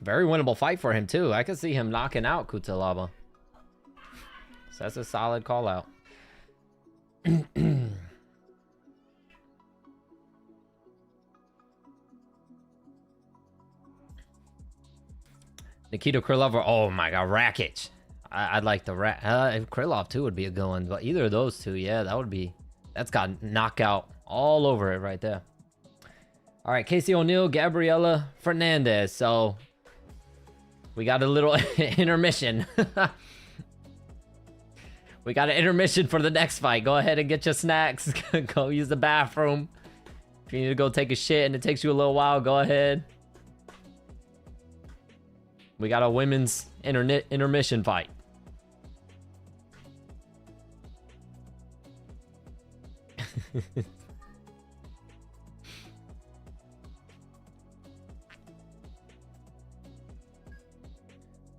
Very winnable fight for him, too. I could see him knocking out Kutalaba. So that's a solid call out. Nikita Krylov. Oh my god, Rakic. I'd like the Krylov too would be a good one, but either of those two, yeah, that would be. That's got knockout all over it right there. All right, Casey O'Neill, Gabriela Fernandez. So we got a little intermission. We got an intermission for the next fight. Go ahead and get your snacks. Go use the bathroom. If you need to go take a shit and it takes you a little while, go ahead. We got a women's intermission fight.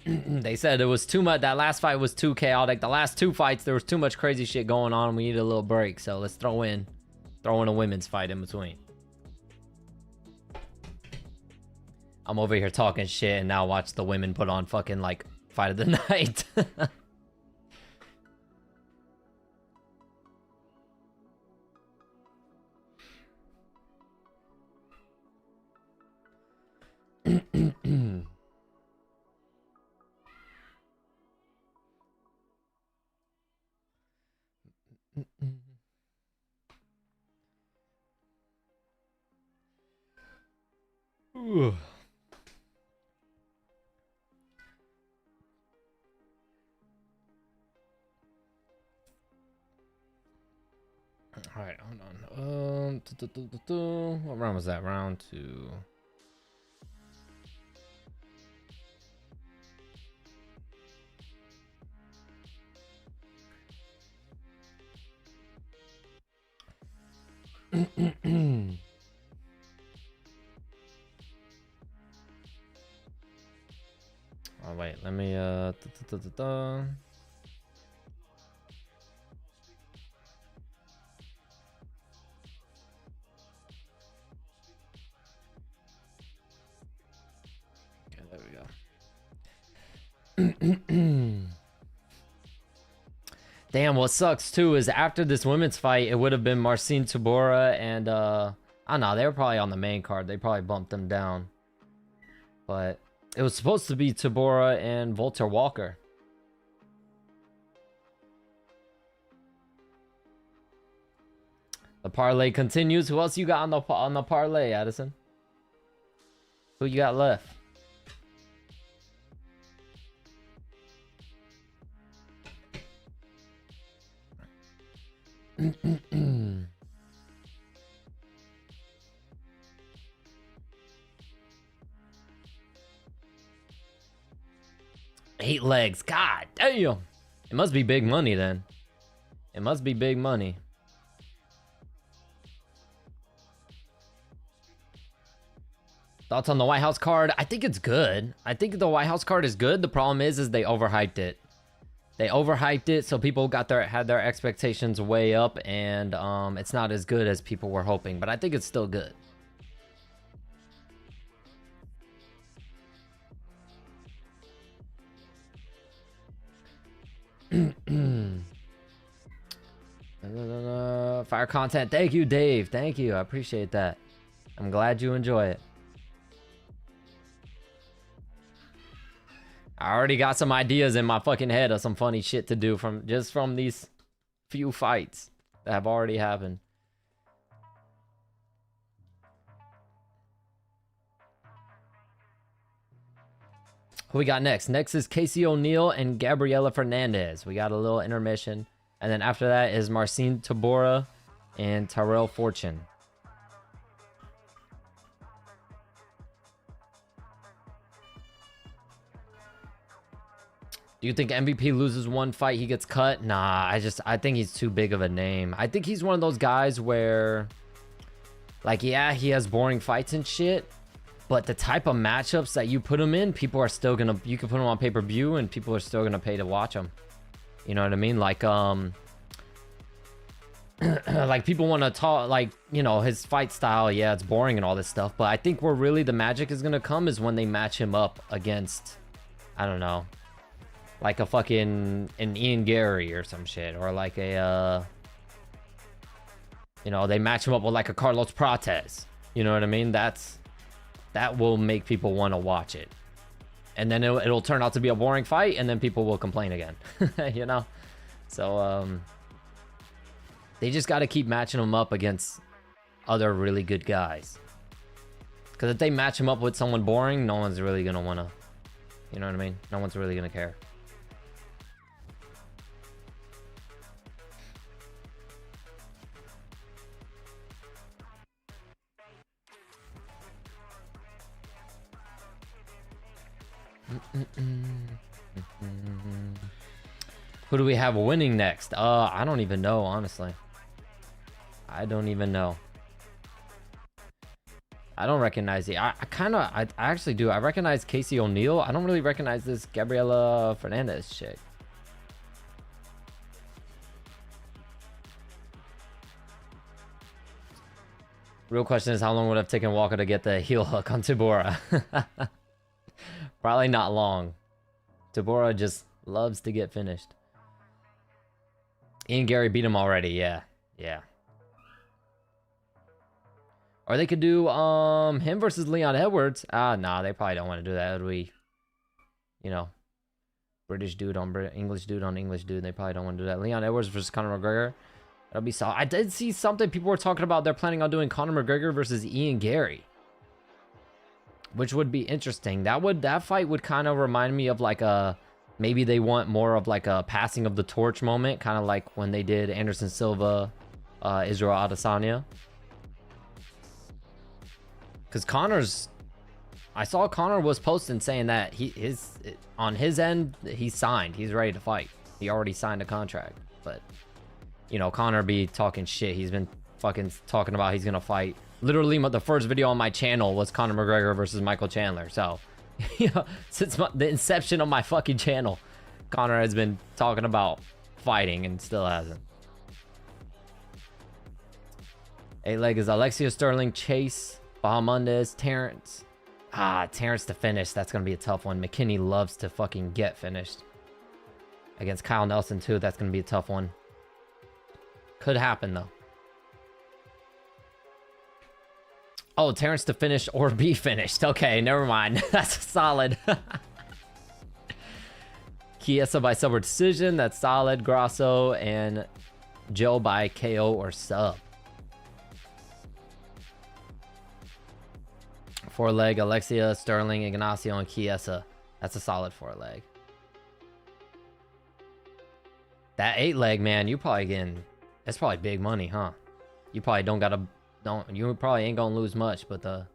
They said it was too much. That last fight was too chaotic. The last two fights, there was too much crazy shit going on. We need a little break. So let's throw in a women's fight in between. I'm over here talking shit and now watch the women put on fucking like fight of the night. Ooh. All right, hold on. What round was that? Round 2. Oh wait, let me Okay, there we go. Damn, what sucks too is after this women's fight, it would have been Marcin Tybura and I don't know, they were probably on the main card. They probably bumped them down. But it was supposed to be Tybura and Volter Walker. The parlay continues. Who else you got on the parlay, Addison? Who you got left? Eight legs. God damn. It must be big money then. It must be big money. Thoughts on the White House card? I think it's good. I think the White House card is good. The problem is they overhyped it. They overhyped it, so people had their expectations way up, and it's not as good as people were hoping. But I think it's still good. Fire content. Thank you, Dave. Thank you. I appreciate that. I'm glad you enjoy it. I already got some ideas in my fucking head of some funny shit to do from these few fights that have already happened. Who we got next? Next is Casey O'Neill and Gabriela Fernandez. We got a little intermission. And then after that is Marcin Tabora and Tyrell Fortune. Do you think MVP loses one fight, he gets cut? Nah, I think he's too big of a name. I think he's one of those guys where, like, yeah, he has boring fights and shit, but the type of matchups that you put him in, people are still gonna, you can put him on pay-per-view and people are still gonna pay to watch him. You know what I mean? Like, like people want to talk, like, you know, his fight style, yeah, it's boring and all this stuff, but I think where really the magic is gonna come is when they match him up against, I don't know, like a fucking an Ian Gary or some shit, or like a you know, they match him up with like a Carlos Prates. You know what I mean? That will make people want to watch it, and then it'll turn out to be a boring fight, and then people will complain again. You know, so they just got to keep matching him up against other really good guys, because if they match him up with someone boring, no one's really gonna want to, you know what I mean? No one's really gonna care. Who do we have winning next? I don't even know, honestly. I don't even know. I don't recognize the. I actually do. I recognize Casey O'Neill. I don't really recognize this Gabriela Fernandez chick. Real question is, how long would it have taken Walker to get the heel hook on Tabora? Probably not long. Tabora just loves to get finished. Ian Gary beat him already, yeah. Yeah. Or they could do him versus Leon Edwards. Nah, they probably don't want to do that. Would we, you know, British dude on English dude on English dude. They probably don't want to do that. Leon Edwards versus Conor McGregor. That'll be solid. I did see something people were talking about. They're planning on doing Conor McGregor versus Ian Gary, which would be interesting. That fight would kind of remind me of like a, maybe they want more of like a passing of the torch moment, kind of like when they did Anderson Silva, Israel Adesanya. Because Conor's, I saw Conor was posting saying that on his end, he's signed. He's ready to fight. He already signed a contract. But, you know, Conor be talking shit. He's been fucking talking about he's going to fight. Literally, the first video on my channel was Conor McGregor versus Michael Chandler. So, you know, since the inception of my fucking channel, Conor has been talking about fighting and still hasn't. 8 leg is Alexia Sterling, Chase, Bahamondes, Terrence. Terrence to finish. That's going to be a tough one. McKinney loves to fucking get finished. Against Kyle Nelson, too. That's going to be a tough one. Could happen, though. Oh, Terrence to finish or be finished. Okay, never mind. That's solid. Chiesa by sub or decision. That's solid. Grasso and Joe by KO or sub. 4 leg, Alexia, Sterling, Ignacio, and Chiesa. That's a solid 4 leg. That 8 leg, man, you probably getting, that's probably big money, huh? You probably you probably ain't gonna lose much, but the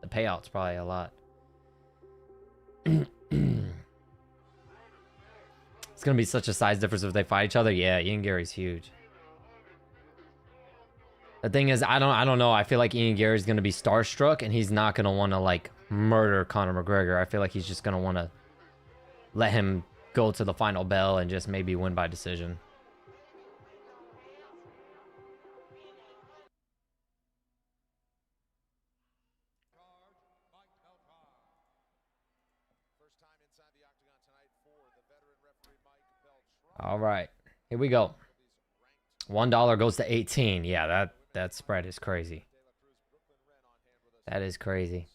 payout's probably a lot. It's gonna be such a size difference if they fight each other. Yeah, Ian Gary's huge. The thing is, I don't know. I feel like Ian Gary's gonna be starstruck, and he's not gonna want to like murder Conor McGregor. I feel like he's just gonna want to let him go to the final bell and just maybe win by decision. All right, here we go. $1 goes to 18. Yeah, that spread is crazy. That is crazy.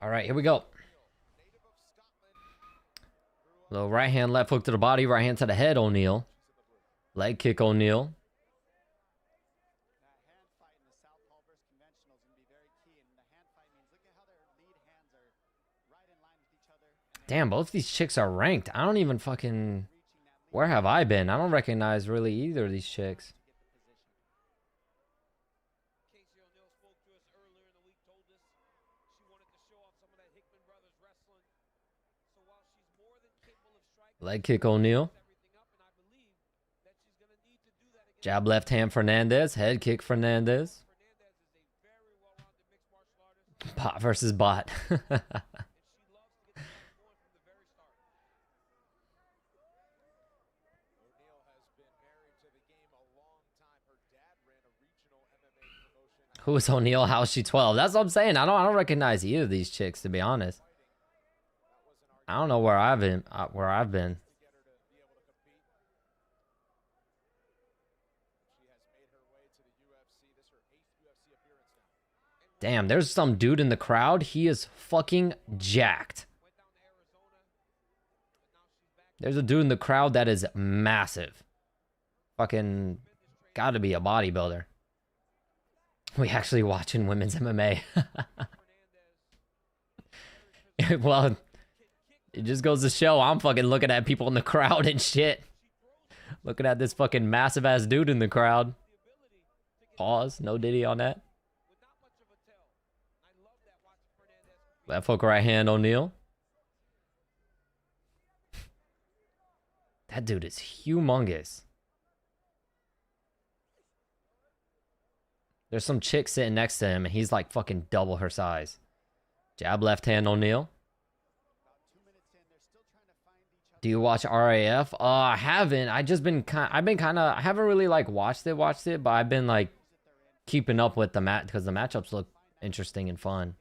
All right, here we go. Little right hand, left hook to the body, right hand to the head, O'Neal. Leg kick, O'Neal. Damn, both these chicks are ranked. I don't even fucking... Where have I been? I don't recognize really either of these chicks. Leg kick O'Neal. Jab left hand Fernandez. Head kick Fernandez. Bot versus bot. Who is O'Neal? How's she 12? That's what I'm saying. I don't recognize either of these chicks, to be honest. I don't know where I've been. Damn, there's some dude in the crowd. He is fucking jacked. There's a dude in the crowd that is massive. Fucking gotta be a bodybuilder. We actually watching women's MMA. Well, it just goes to show I'm fucking looking at people in the crowd and shit. Looking at this fucking massive ass dude in the crowd. Pause. No diddy on that. Left hook, right hand, O'Neal. That dude is humongous. There's some chick sitting next to him, and he's like fucking double her size. Jab left hand, O'Neal. Do you watch RAF? I haven't. I haven't really like watched it, but I've been like keeping up with the match because the matchups look interesting and fun.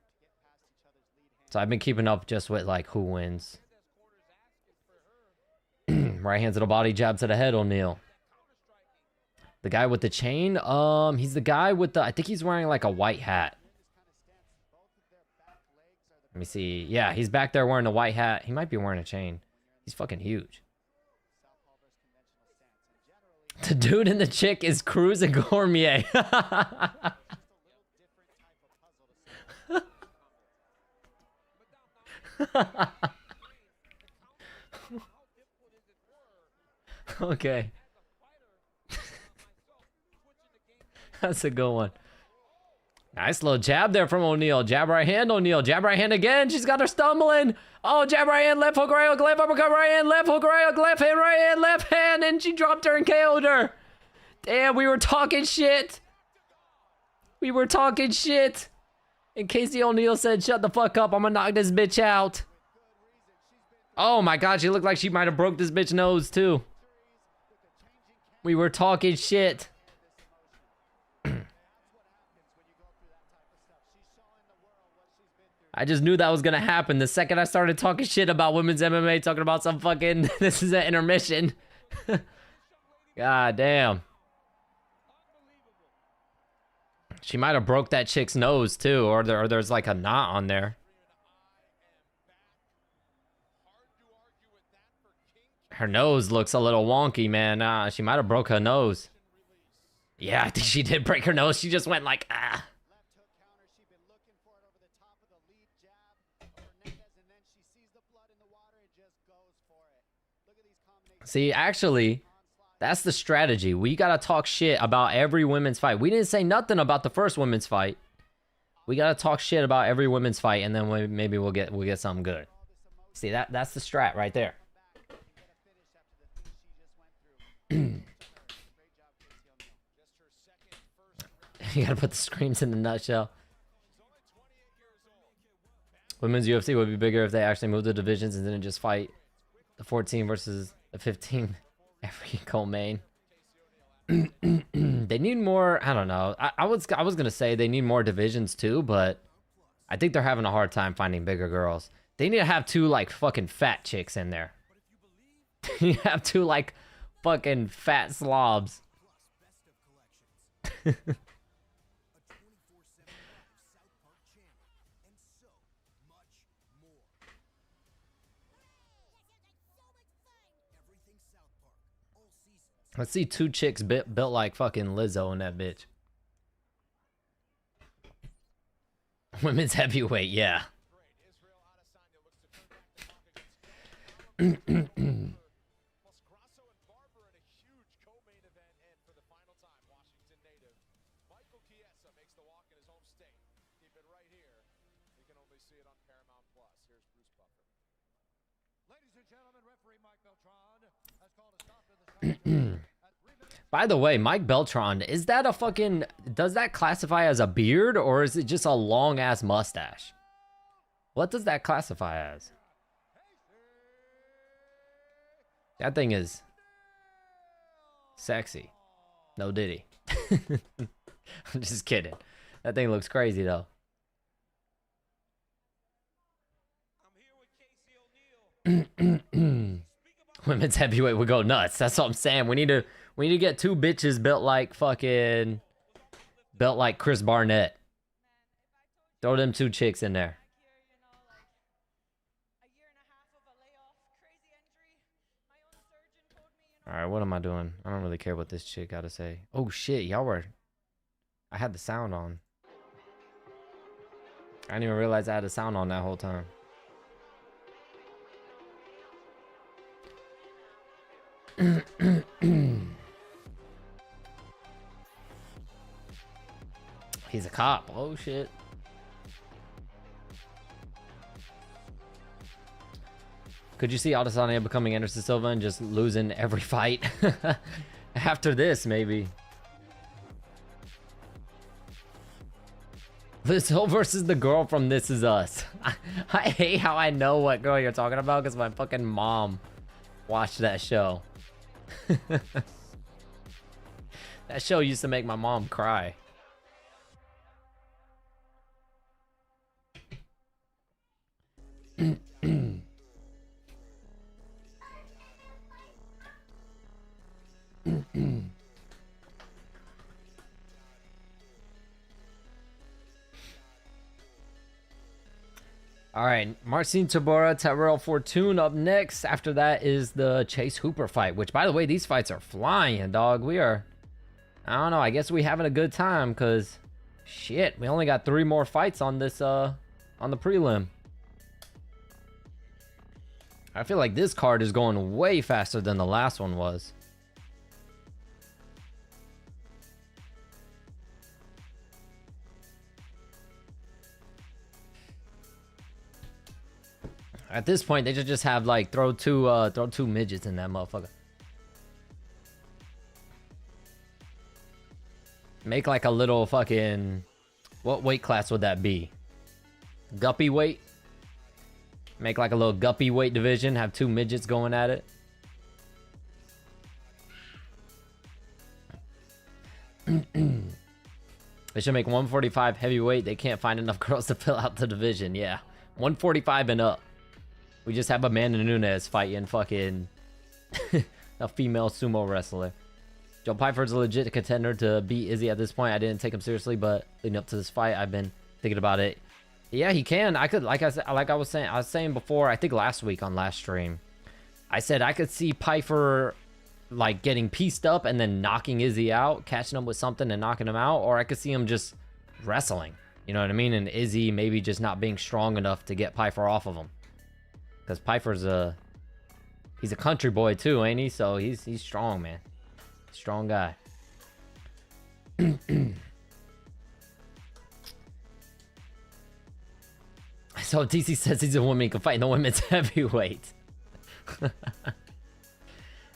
So I've been keeping up just with like who wins. Right hand to the body, jab to the head, O'Neal. The guy with the chain, he's the guy with the, I think he's wearing like a white hat. Let me see. Yeah, he's back there wearing a white hat. He might be wearing a chain. He's fucking huge. The dude and the chick is Cruz and Cormier. Okay. That's a good one. Nice little jab there from O'Neal. Jab right hand, O'Neal. Jab right hand again. She's got her stumbling. Oh, jab right hand, left hook, right hook, left uppercut, right hand, left hook, right hook, left hand, left hand. And she dropped her and KO'd her. Damn, we were talking shit. We were talking shit. And Casey O'Neal said, shut the fuck up. I'm gonna knock this bitch out. Oh my god, she looked like she might have broke this bitch nose too. We were talking shit. I just knew that was gonna happen the second I started talking shit about women's MMA, talking about some fucking, this is an intermission. God damn. She might have broke that chick's nose too, or there's like a knot on there. Her nose looks a little wonky, man. She might have broke her nose. Yeah, I think she did break her nose. She just went like, ah. See, actually, that's the strategy. We gotta talk shit about every women's fight. We didn't say nothing about the first women's fight. We gotta talk shit about every women's fight, and then maybe we'll get something good. See, that's the strat right there. You gotta put the screams in the nutshell. Women's UFC would be bigger if they actually moved the divisions and didn't just fight the 14 versus the 15 every co-main. They need more. I don't know. I was gonna say they need more divisions too, but I think they're having a hard time finding bigger girls. They need to have two like fucking fat chicks in there. You have two like fucking fat slobs. Let's see two chicks built like fucking Lizzo in that bitch. Women's heavyweight, yeah. By the way, Mike Beltran, is that a fucking... Does that classify as a beard, or is it just a long-ass mustache? What does that classify as? That thing is... sexy. No diddy. I'm just kidding. That thing looks crazy, though. Women's heavyweight would go nuts. That's what I'm saying. We need to get two bitches built like Chris Barnett. Throw them two chicks in there. All right, what am I doing? I don't really care what this chick got to say. Oh shit, y'all were... I had the sound on. I didn't even realize I had the sound on that whole time. He's a cop. Oh shit. Could you see Adesanya becoming Anderson Silva and just losing every fight? After this, maybe. This Hill versus the girl from This Is Us. I hate how I know what girl you're talking about because my fucking mom watched that show. That show used to make my mom cry. All right, Marcin Tabora, Tyrell Fortune up next. After that is the Chase Hooper fight, which, by the way, these fights are flying, dog. We are, I don't know, I guess we having a good time because, shit, we only got 3 more fights on this, on the prelim. I feel like this card is going way faster than the last one was. At this point, they should just have like throw two midgets in that motherfucker. Make like a little fucking, what weight class would that be? Guppy weight? Make like a little guppy weight division, have 2 midgets going at it. They should make 145 heavyweight. They can't find enough girls to fill out the division. Yeah, 145 and up. We just have Amanda Nunes fighting fucking a female sumo wrestler. Joe Pyfer's a legit contender to beat Izzy at this point. I didn't take him seriously, but leading up to this fight, I've been thinking about it. Yeah, he can. I could, like I was saying before, I think last week on last stream, I said I could see Pyfer like getting pieced up and then knocking Izzy out, catching him with something and knocking him out, or I could see him just wrestling. You know what I mean? And Izzy maybe just not being strong enough to get Pyfer off of him. Because Pyfer's he's a country boy too, ain't he? So he's strong, man. Strong guy. So TC says he's a woman, he can fight in the women's heavyweight.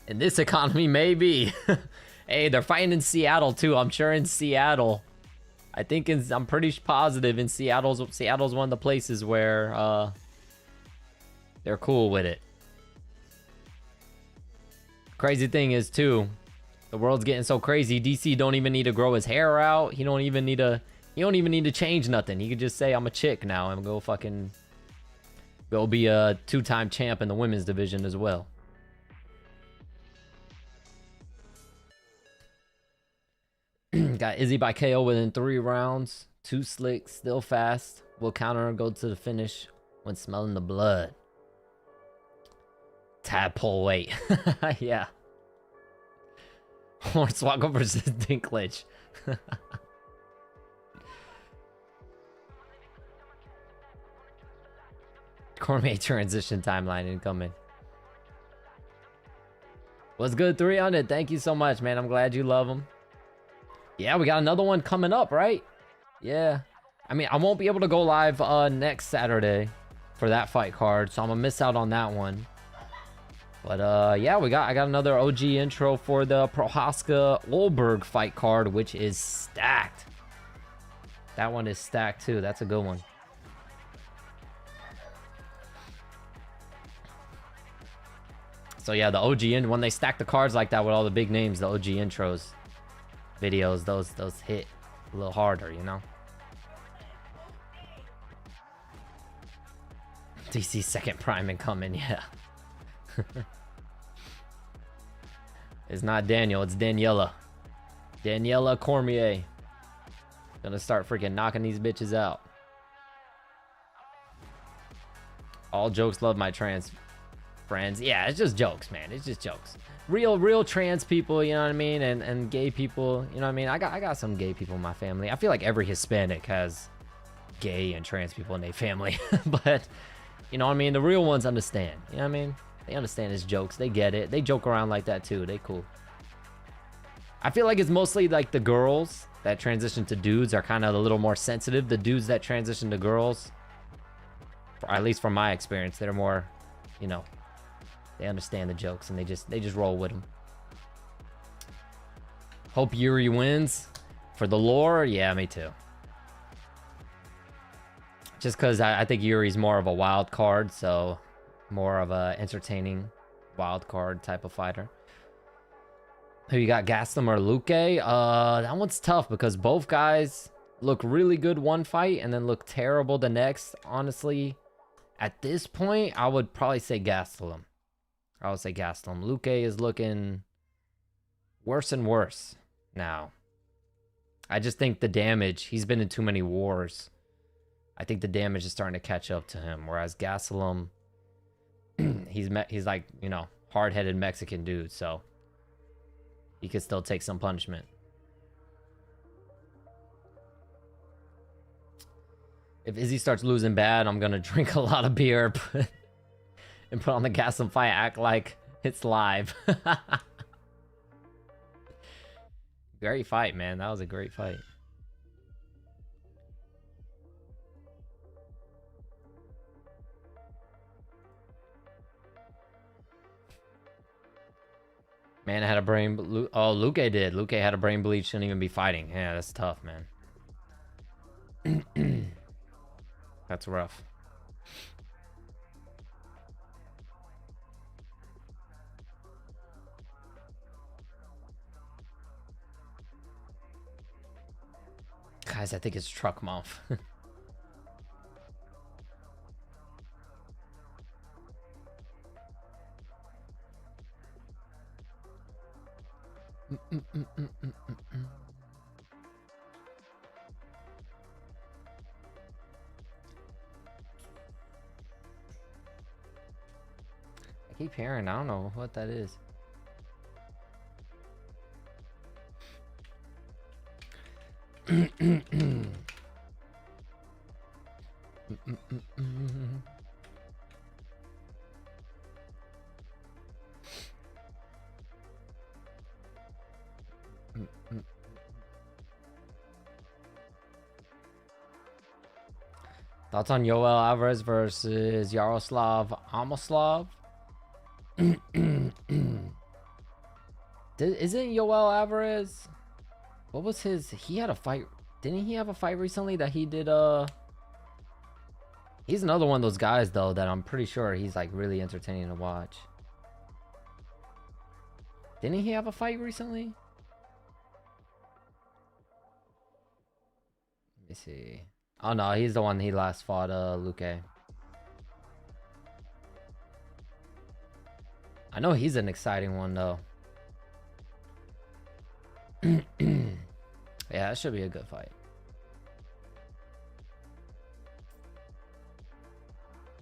In this economy, maybe. Hey, they're fighting in Seattle too. I'm sure in Seattle. I'm pretty positive in Seattle's one of the places where they're cool with it. Crazy thing is too, the world's getting so crazy. DC don't even need to grow his hair out. He don't even need to change nothing. He could just say I'm a chick now and go be a 2-time champ in the women's division as well. Got Izzy by KO within 3 rounds. Too slick, still fast. Will counter and go to the finish when smelling the blood. Tadpole weight. Yeah. Hornswoggle versus Dinklage. Cormier transition timeline incoming. What's good, 300? Thank you so much, man. I'm glad you love them. Yeah, we got another one coming up, right? Yeah. I mean, I won't be able to go live next Saturday for that fight card, so I'm gonna miss out on that one. But yeah, I got another OG intro for the Prohaska Olberg fight card, which is stacked. That one is stacked too. That's a good one. So yeah, the OG when they stack the cards like that with all the big names, the OG intros videos, those hit a little harder, you know. DC second prime incoming, yeah. It's not Daniel, it's Daniela. Daniela Cormier. Gonna start freaking knocking these bitches out. All jokes, love my trans friends. Yeah, it's just jokes, man. It's just jokes. Real trans people, you know what I mean? And gay people, you know what I mean? I got some gay people in my family. I feel like every Hispanic has gay and trans people in their family. But, you know what I mean? The real ones understand. You know what I mean? They understand it's jokes. They get it. They joke around like that too. They cool. I feel like it's mostly like the girls that transition to dudes are kind of a little more sensitive. The dudes that transition to girls, at least from my experience, they're more, you know, they understand the jokes and they just roll with them. Hope Yuri wins. For the lore, yeah, me too. Just because I think Yuri's more of a wild card, so more of a entertaining wild card type of fighter. Who you got, Gastelum or Luque? That one's tough because both guys look really good one fight and then look terrible the next. Honestly, at this point, I would probably say Gastelum. I would say Gastelum. Luque is looking worse and worse now. I just think the damage, he's been in too many wars. I think the damage is starting to catch up to him. Whereas Gastelum, he's like, you know, hard-headed Mexican dude, so he could still take some punishment. If Izzy starts losing bad, I'm gonna drink a lot of beer and put on the Gastelum fight, act like it's live. Great fight, man. That was a great fight. Man, I had a brain. Oh, Luque did. Luque had a brain bleed. Shouldn't even be fighting. Yeah, that's tough, man. That's rough. Guys, I think it's truck month. I keep hearing, I don't know what that is. Thoughts on Yoel Alvarez versus Yaroslav Amoslav? Isn't Yoel Alvarez? What was his? He had a fight. Didn't he have a fight recently that he did? He's another one of those guys though that I'm pretty sure he's like really entertaining to watch. Didn't he have a fight recently? Let me see. Oh no, he's the one he last fought, Luque. I know he's an exciting one though. Yeah, that should be a good fight.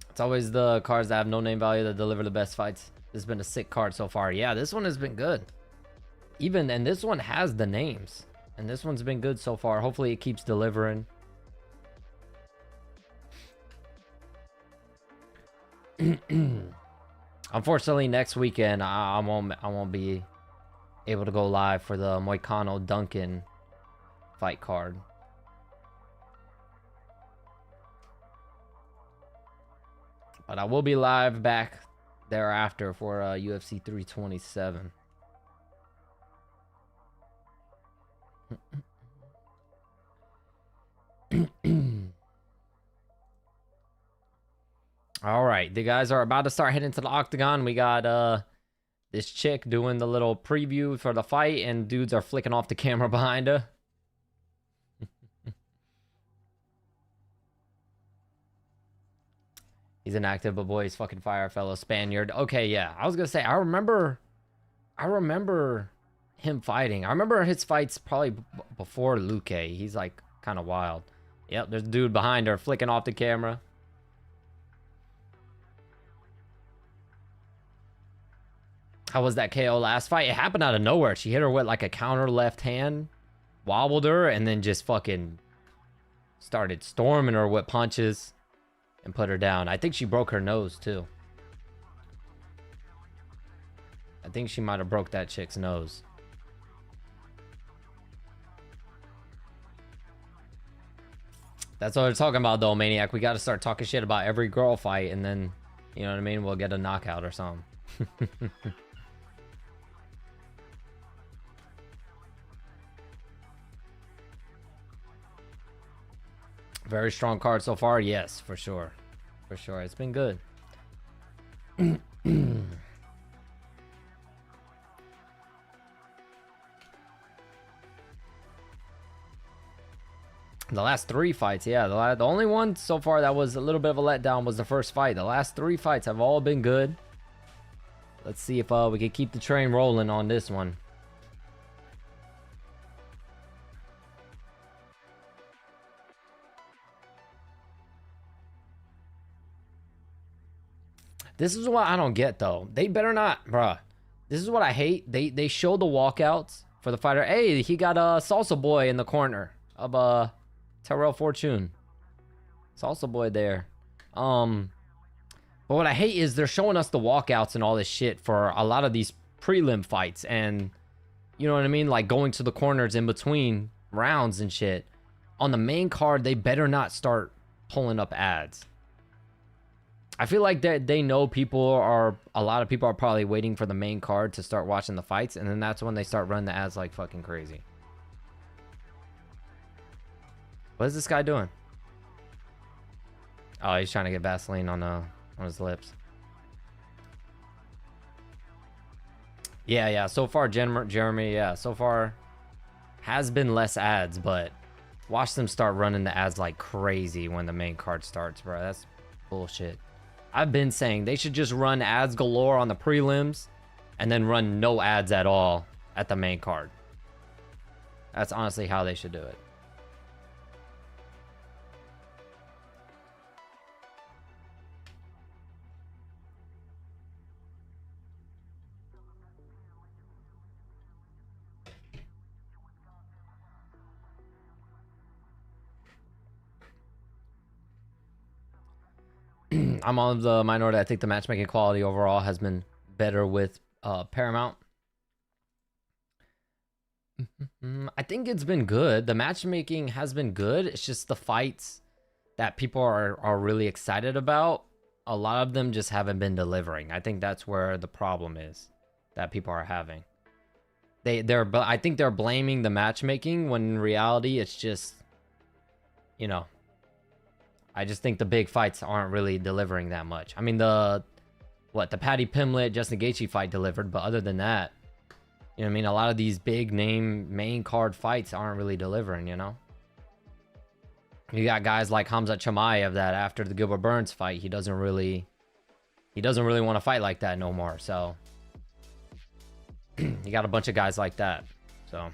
It's always the cards that have no name value that deliver the best fights. This has been a sick card so far. Yeah, this one has been good. And this one has the names. And this one's been good so far. Hopefully it keeps delivering. Unfortunately, next weekend I won't be able to go live for the Moicano Duncan fight card. But I will be live back thereafter for UFC 327. All right, the guys are about to start heading to the octagon. We got this chick doing the little preview for the fight, and dudes are flicking off the camera behind her. He's inactive, but boy, he's fucking fire, fellow Spaniard. Okay, yeah, I was gonna say I remember him fighting. I remember his fights probably before Luque. He's like kind of wild. Yep, there's a dude behind her flicking off the camera. How was that KO last fight? It happened out of nowhere. She hit her with like a counter left hand, wobbled her, and then just fucking started storming her with punches and put her down. I think she broke her nose too. I think she might have broke that chick's nose. That's what we're talking about though, Maniac. We got to start talking shit about every girl fight, and then, you know what I mean, we'll get a knockout or something. Very strong card so far. Yes, for sure. For sure. It's been good. The last 3 fights, yeah. The only one so far that was a little bit of a letdown was the first fight. The last 3 fights have all been good. Let's see if we can keep the train rolling on this one. This is what I don't get though. They better not, bruh. This is what I hate. They show the walkouts for the fighter. Hey, he got a Salsa Boy in the corner of Terrell Fortune. Salsa Boy there. But what I hate is they're showing us the walkouts and all this shit for a lot of these prelim fights, and you know what I mean, like going to the corners in between rounds and shit. On the main card, they better not start pulling up ads. I feel like they know a lot of people are probably waiting for the main card to start watching the fights, and then that's when they start running the ads like fucking crazy. What is this guy doing? Oh, he's trying to get Vaseline on his lips. Yeah. So far, Jeremy, yeah, so far has been less ads, but watch them start running the ads like crazy when the main card starts, bro. That's bullshit. I've been saying they should just run ads galore on the prelims and then run no ads at all at the main card. That's honestly how they should do it. I'm on the minority. I think the matchmaking quality overall has been better with Paramount. I think it's been good. The matchmaking has been good. It's just the fights that people are really excited about. A lot of them just haven't been delivering. I think that's where the problem is that people are having. I think they're blaming the matchmaking when in reality it's just, you know, I just think the big fights aren't really delivering that much. I mean, the Paddy Pimblett, Justin Gaethje fight delivered, but other than that, you know what I mean? A lot of these big name main card fights aren't really delivering, you know? You got guys like Khamzat Chimaev that after the Gilbert Burns fight, he doesn't really want to fight like that no more. So you got a bunch of guys like that. So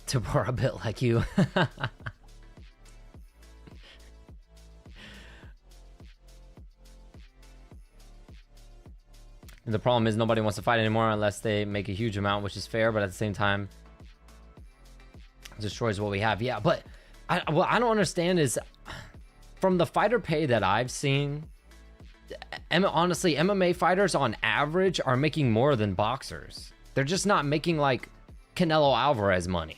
Tabora a bit like you. The problem is nobody wants to fight anymore unless they make a huge amount, which is fair, but at the same time, it destroys what we have. Yeah, but what I don't understand is from the fighter pay that I've seen, honestly, MMA fighters on average are making more than boxers. They're just not making like Canelo Alvarez money.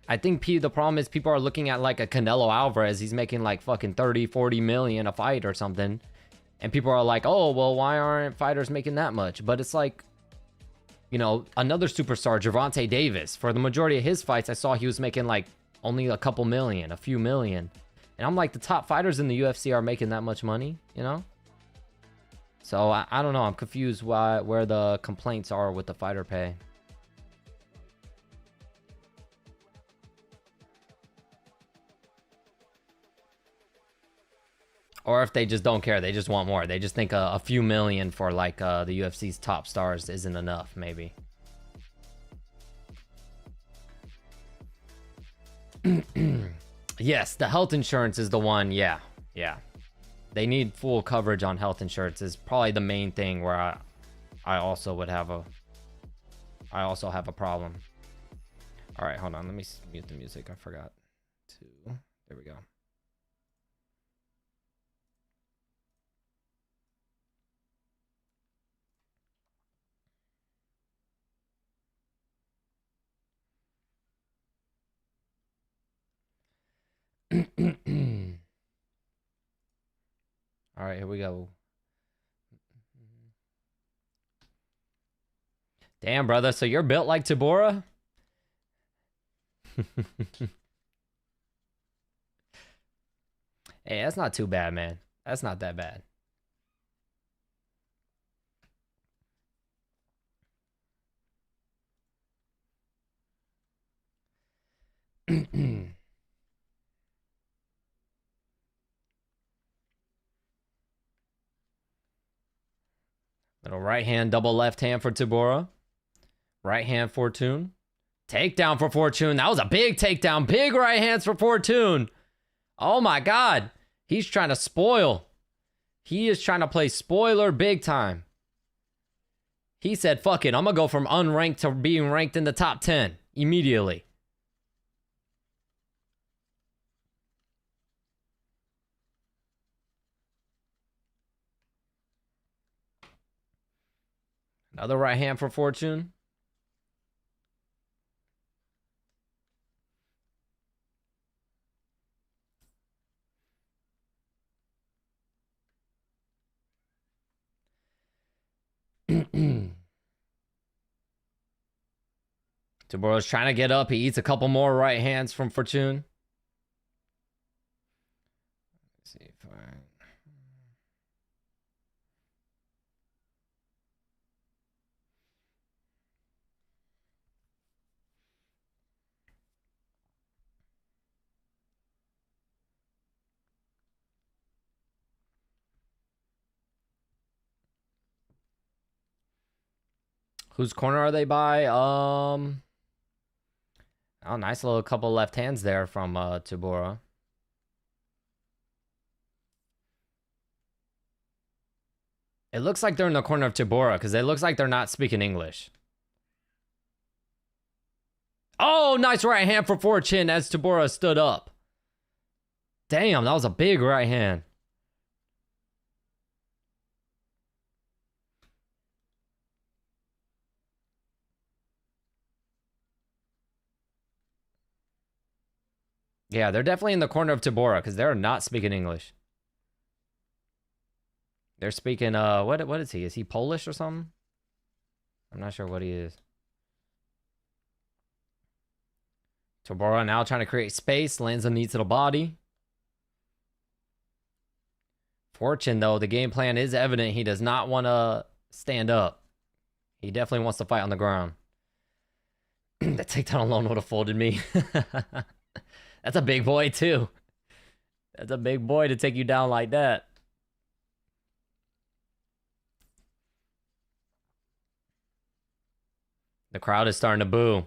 I think the problem is people are looking at like a Canelo Alvarez. He's making like fucking 30, 40 million a fight or something. And people are like, oh, well, why aren't fighters making that much? But it's like, you know, another superstar, Gervonta Davis, for the majority of his fights, I saw he was making like only a couple million, a few million. And I'm like, the top fighters in the UFC are making that much money, you know? So I don't know. I'm confused where the complaints are with the fighter pay. Or if they just don't care, they just want more. They just think a few million for like the UFC's top stars isn't enough, maybe. Yes, the health insurance is the one. Yeah. They need full coverage on health insurance is probably the main thing where I also would have a problem. All right, hold on. Let me mute the music. I forgot to. There we go. All right, here we go. Damn, brother. So you're built like Tabora? Hey, that's not too bad, man. That's not that bad. Little right hand, double left hand for Tabora. Right hand, Fortune. Takedown for Fortune. That was a big takedown. Big right hands for Fortune. Oh my God. He's trying to spoil. He is trying to play spoiler big time. He said, fuck it. I'm going to go from unranked to being ranked in the top 10 immediately. Another right hand for Fortune. Tabora's trying to get up. He eats a couple more right hands from Fortune. Let's see if I... Whose corner are they by? Oh, nice little couple left hands there from Tabora. It looks like they're in the corner of Tabora because it looks like they're not speaking English. Oh, nice right hand for Fortune as Tabora stood up. Damn, that was a big right hand. Yeah, they're definitely in the corner of Tabora because they're not speaking English. They're speaking, what is he? Is he Polish or something? I'm not sure what he is. Tabora now trying to create space, lands a knee to the body. Fortune, though, the game plan is evident. He does not want to stand up. He definitely wants to fight on the ground. That takedown alone would have folded me. That's a big boy, too. That's a big boy to take you down like that. The crowd is starting to boo.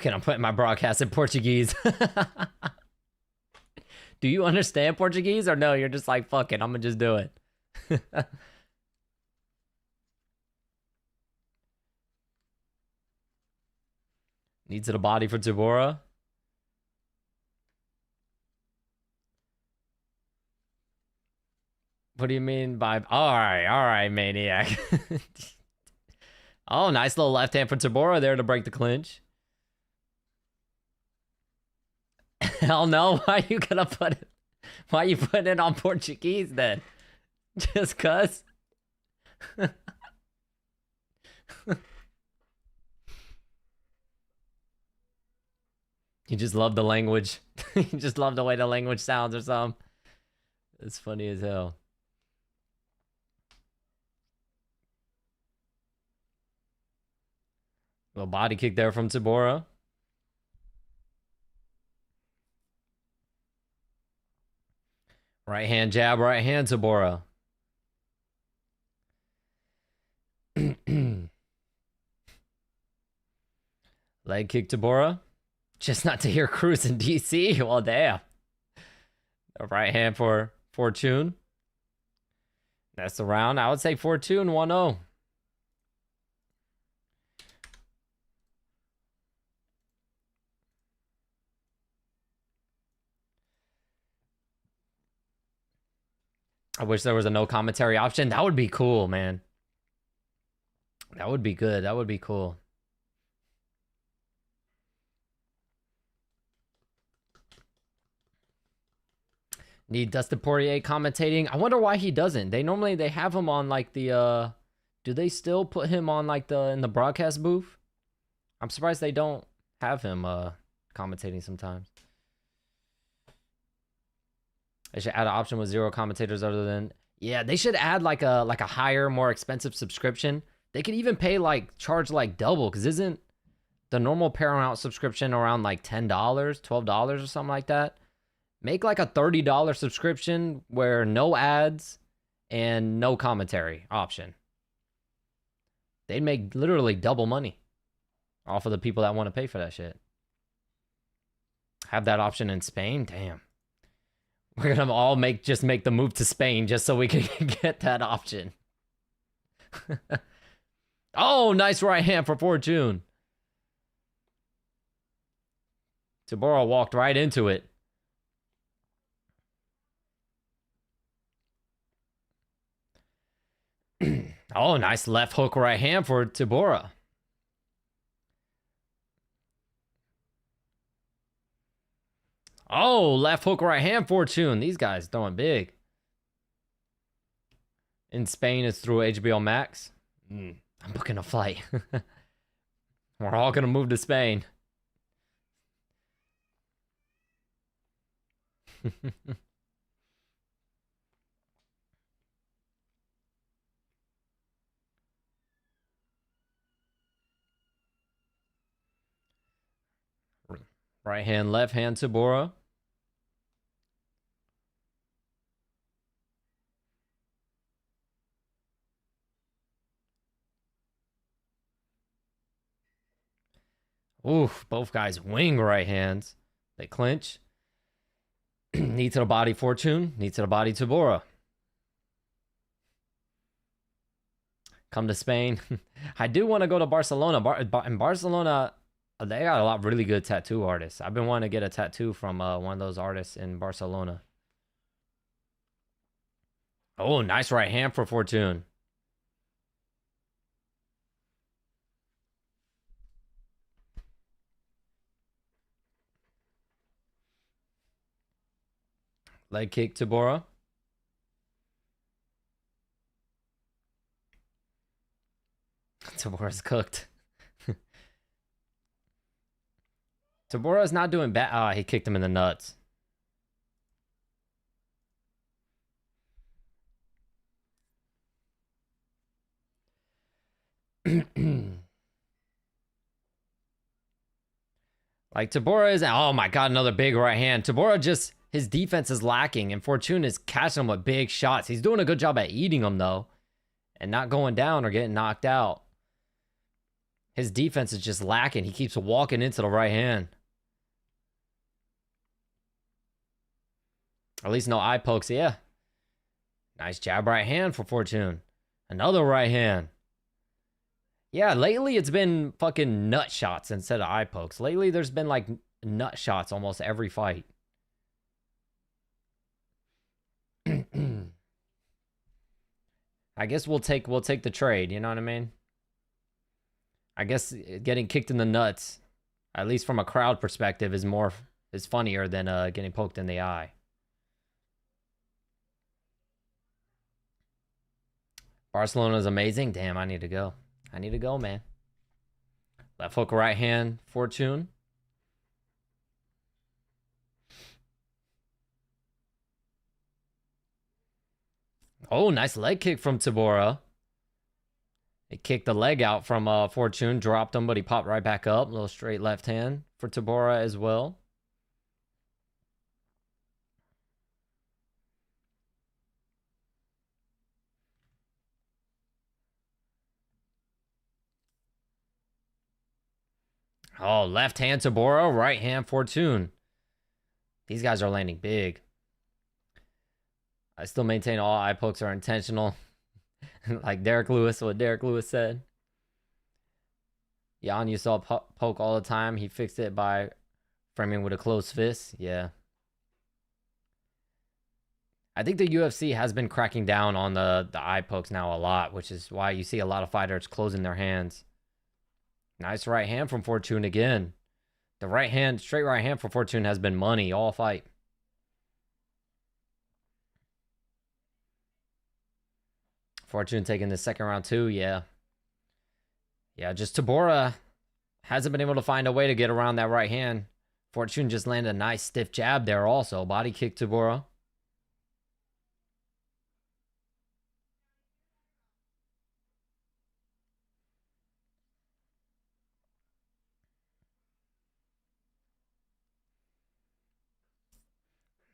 Fuck it, I'm putting my broadcast in Portuguese. Do you understand Portuguese or no? You're just like, fuck it, I'm gonna just do it. Needs to the body for Tabora. What do you mean by... All right, Maniac. Oh, nice little left hand for Tabora there to break the clinch. Hell no, why you gonna put it? Why you putting it on Portuguese then? Just cuz? You just love the language. You just love the way the language sounds or something. It's funny as hell. Little body kick there from Tabora. Right hand jab, right hand Tabora. Leg kick Tabora. Just not to hear Cruz in DC. Well, damn. A right hand for Fortune. That's the round. I would say Fortune 1-0. I wish there was a no commentary option. That would be cool, man. That would be good. That would be cool. Need Dustin Poirier commentating. I wonder why he doesn't. They have him on like the do they still put him on like in the broadcast booth? I'm surprised they don't have him commentating sometimes. They should add an option with 0 commentators other than... Yeah, they should add like a higher, more expensive subscription. They could even charge like double, because isn't the normal Paramount subscription around like $10, $12 or something like that? Make like a $30 subscription where no ads and no commentary option. They'd make literally double money off of the people that want to pay for that shit. Have that option in Spain? Damn. We're gonna all make the move to Spain just so we can get that option. Oh, nice right hand for Fortune. Tabora walked right into it. Oh, nice left hook right hand for Tabora. Oh, left hook right hand Fortune. These guys throwing big. In Spain, it's through HBO Max. I'm booking a flight. We're all going to move to Spain. Right hand, left hand Tabora. Oof, both guys wing right hands. They clinch. Knee to the body Fortune. Knee to the body Tabora. Come to Spain. I do want to go to Barcelona. In Barcelona, they got a lot of really good tattoo artists. I've been wanting to get a tattoo from one of those artists in Barcelona. Oh, nice right hand for Fortune. Leg kick Tabora. Tabora's cooked. Tabora's not doing bad. Ah, he kicked him in the nuts. Like Tabora is... Oh my god, another big right hand. Tabora just... His defense is lacking, and Fortune is catching him with big shots. He's doing a good job at eating them, though. And not going down or getting knocked out. His defense is just lacking. He keeps walking into the right hand. At least no eye pokes. Yeah. Nice jab right hand for Fortune. Another right hand. Yeah, lately it's been fucking nut shots instead of eye pokes. Lately there's been like nut shots almost every fight. I guess we'll take the trade, you know what I mean? I guess getting kicked in the nuts, at least from a crowd perspective, is funnier than getting poked in the eye. Barcelona's amazing. Damn, I need to go. I need to go, man. Left hook, right hand, Fortune. Oh, nice leg kick from Tabora. He kicked the leg out from Fortune, dropped him, but he popped right back up. A little straight left hand for Tabora as well. Oh, left hand Tabora, right hand Fortune. These guys are landing big. I still maintain all eye pokes are intentional. Like Derek Lewis, what Derek Lewis said. Jan, you saw poke all the time. He fixed it by framing with a closed fist. Yeah. I think the UFC has been cracking down on the eye pokes now a lot, which is why you see a lot of fighters closing their hands. Nice right hand from Fortune again. The right hand, straight right hand for Fortune has been money all fight. Fortune taking the second round too, yeah. Yeah, just Tabora hasn't been able to find a way to get around that right hand. Fortune just landed a nice stiff jab there also. Body kick Tabora.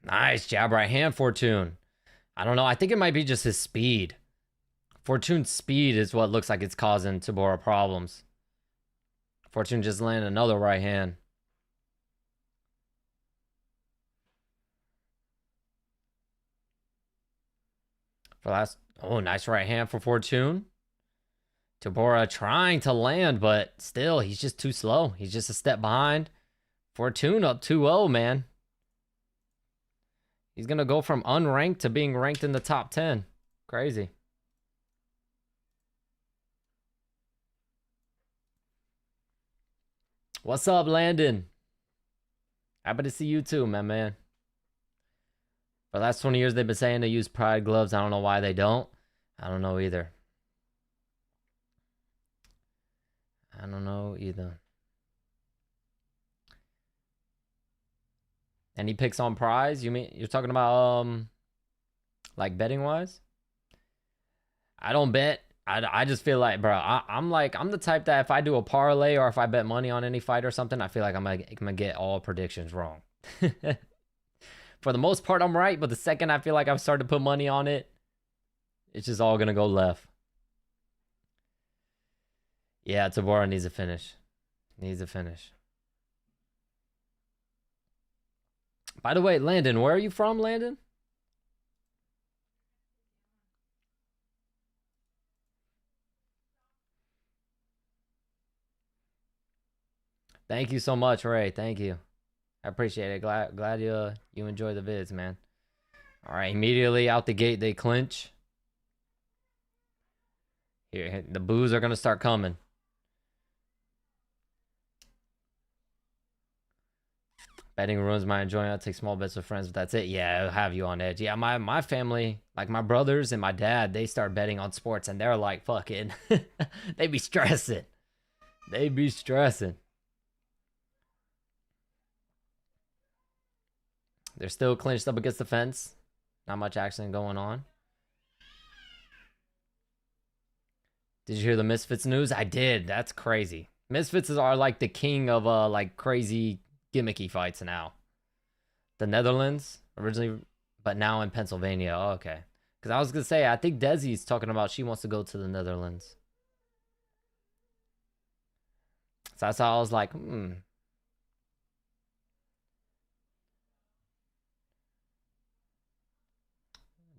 Nice jab right hand, Fortune. I don't know. I think it might be just his speed. Fortune's speed is what looks like it's causing Tabora problems. Fortune just landed another right hand. For last, oh, nice right hand for Fortune. Tabora trying to land, but still, he's just too slow. He's just a step behind. Fortune up 2-0, man. He's going to go from unranked to being ranked in the top 10. Crazy. What's up, Landon? Happy to see you too, my man. For the last 20 years, they've been saying to use Pride gloves. I don't know why they don't. I don't know either. I don't know either. Any picks on prize? You mean you're talking about like betting wise? I don't bet. I just feel like, bro, I'm the type that if I do a parlay or if I bet money on any fight or something, I feel like I'm gonna get all predictions wrong. For the most part, I'm right, but the second I feel like I've started to put money on it, it's just all gonna go left. Yeah, Tabora needs a finish. Needs a finish. By the way, Landon, where are you from, Landon? Thank you so much, Ray. Thank you. I appreciate it. Glad you enjoy the vids, man. All right, immediately out the gate, they clinch. Here, the boos are gonna start coming. Betting ruins my enjoyment. I take small bets with friends, but that's it. Yeah, it'll have you on edge. Yeah, my family, like my brothers and my dad, they start betting on sports and they're like fucking they be stressing. They be stressing. They're still clinched up against the fence. Not much action going on. Did you hear the Misfits news? I did. That's crazy. Misfits are like the king of like crazy gimmicky fights now. The Netherlands originally, but now in Pennsylvania. Oh, okay. Because I was gonna say, I think Desi's talking about she wants to go to the Netherlands. So that's how I was like,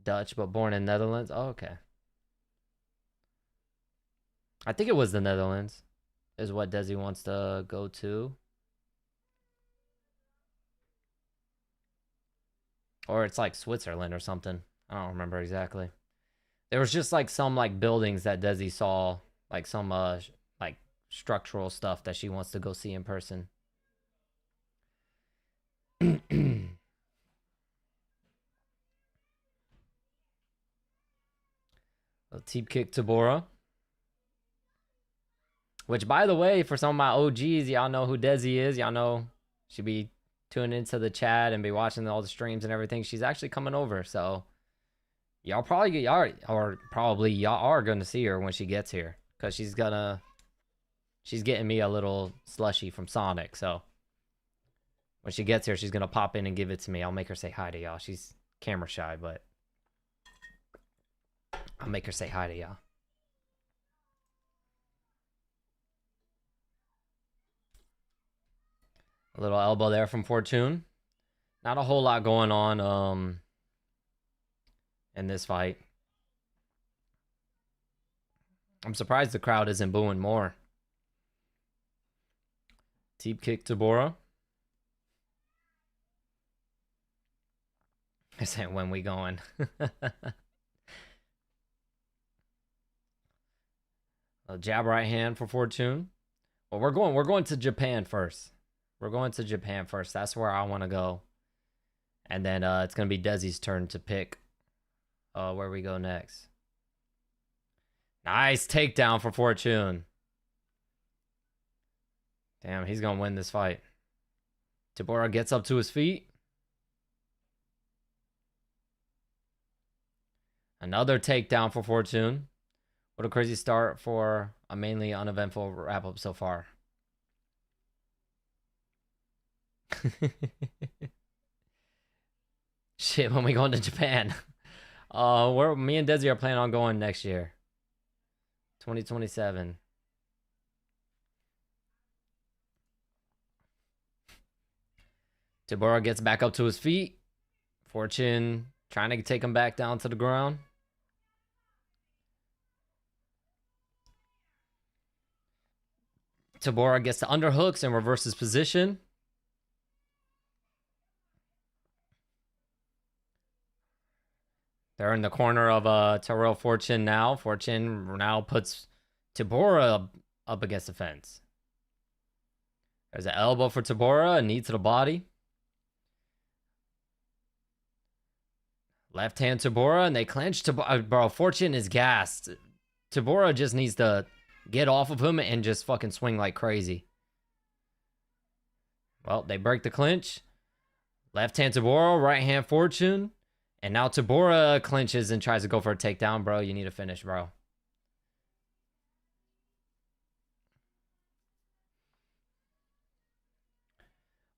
Dutch, but born in Netherlands. Oh, okay. I think it was the Netherlands is what Desi wants to go to. Or it's like Switzerland or something. I don't remember exactly. There was just like some like buildings that Desi saw, like some like structural stuff that she wants to go see in person. A teep kick to Bora. Which, by the way, for some of my OGs, y'all know who Desi is. Y'all know she'll be tuning into the chat and be watching all the streams and everything. She's actually coming over, so y'all probably y'all are gonna see her when she gets here, cause she's getting me a little slushy from Sonic. So when she gets here, she's gonna pop in and give it to me. I'll make her say hi to y'all. She's camera shy, but I'll make her say hi to y'all. A little elbow there from Fortune. Not a whole lot going on in this fight. I'm surprised the crowd isn't booing more. Teep kick to Bora. I said, when we going? A jab right hand for Fortune. Well, we're going to Japan first. We're going to Japan first. That's where I want to go. And then it's going to be Desi's turn to pick where we go next. Nice takedown for Fortune. Damn, he's going to win this fight. Tabora gets up to his feet. Another takedown for Fortune. What a crazy start for a mainly uneventful wrap-up so far. Shit, when we going to Japan. Where me and Desi are planning on going next year. 2027. Tabora gets back up to his feet. Fortune trying to take him back down to the ground. Tabora gets the underhooks and reverses position. They're in the corner of Terrell Fortune now. Fortune now puts Tabora up against the fence. There's an elbow for Tabora, a knee to the body. Left hand Tabora, and they clinch. Bro, Fortune is gassed. Tabora just needs to get off of him and just fucking swing like crazy. Well, they break the clinch. Left hand Tabora, right hand Fortune. And now Tabora clinches and tries to go for a takedown, bro. You need to finish, bro.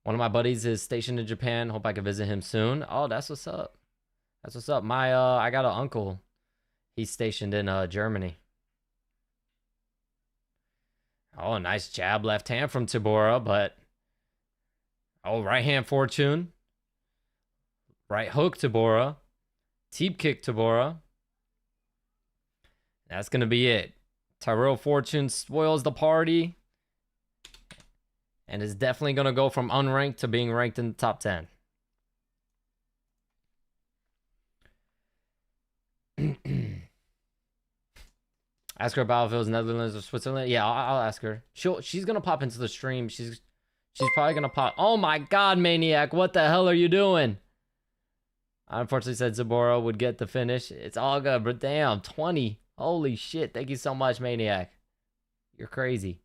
One of my buddies is stationed in Japan. Hope I can visit him soon. Oh, that's what's up. That's what's up. I got an uncle. He's stationed in Germany. Oh, nice jab left hand from Tabora, but oh, right hand Fortune. Right hook Tabora. Teep kick Tabora. That's going to be it. Tyrell Fortune spoils the party. And is definitely going to go from unranked to being ranked in the top 10. Ask her about if it was Netherlands or Switzerland. Yeah, I'll ask her. She's going to pop into the stream. She's probably going to pop. Oh my God, Maniac. What the hell are you doing? I unfortunately said Zabora would get the finish. It's all good, but damn, 20. Holy shit. Thank you so much, Maniac. You're crazy.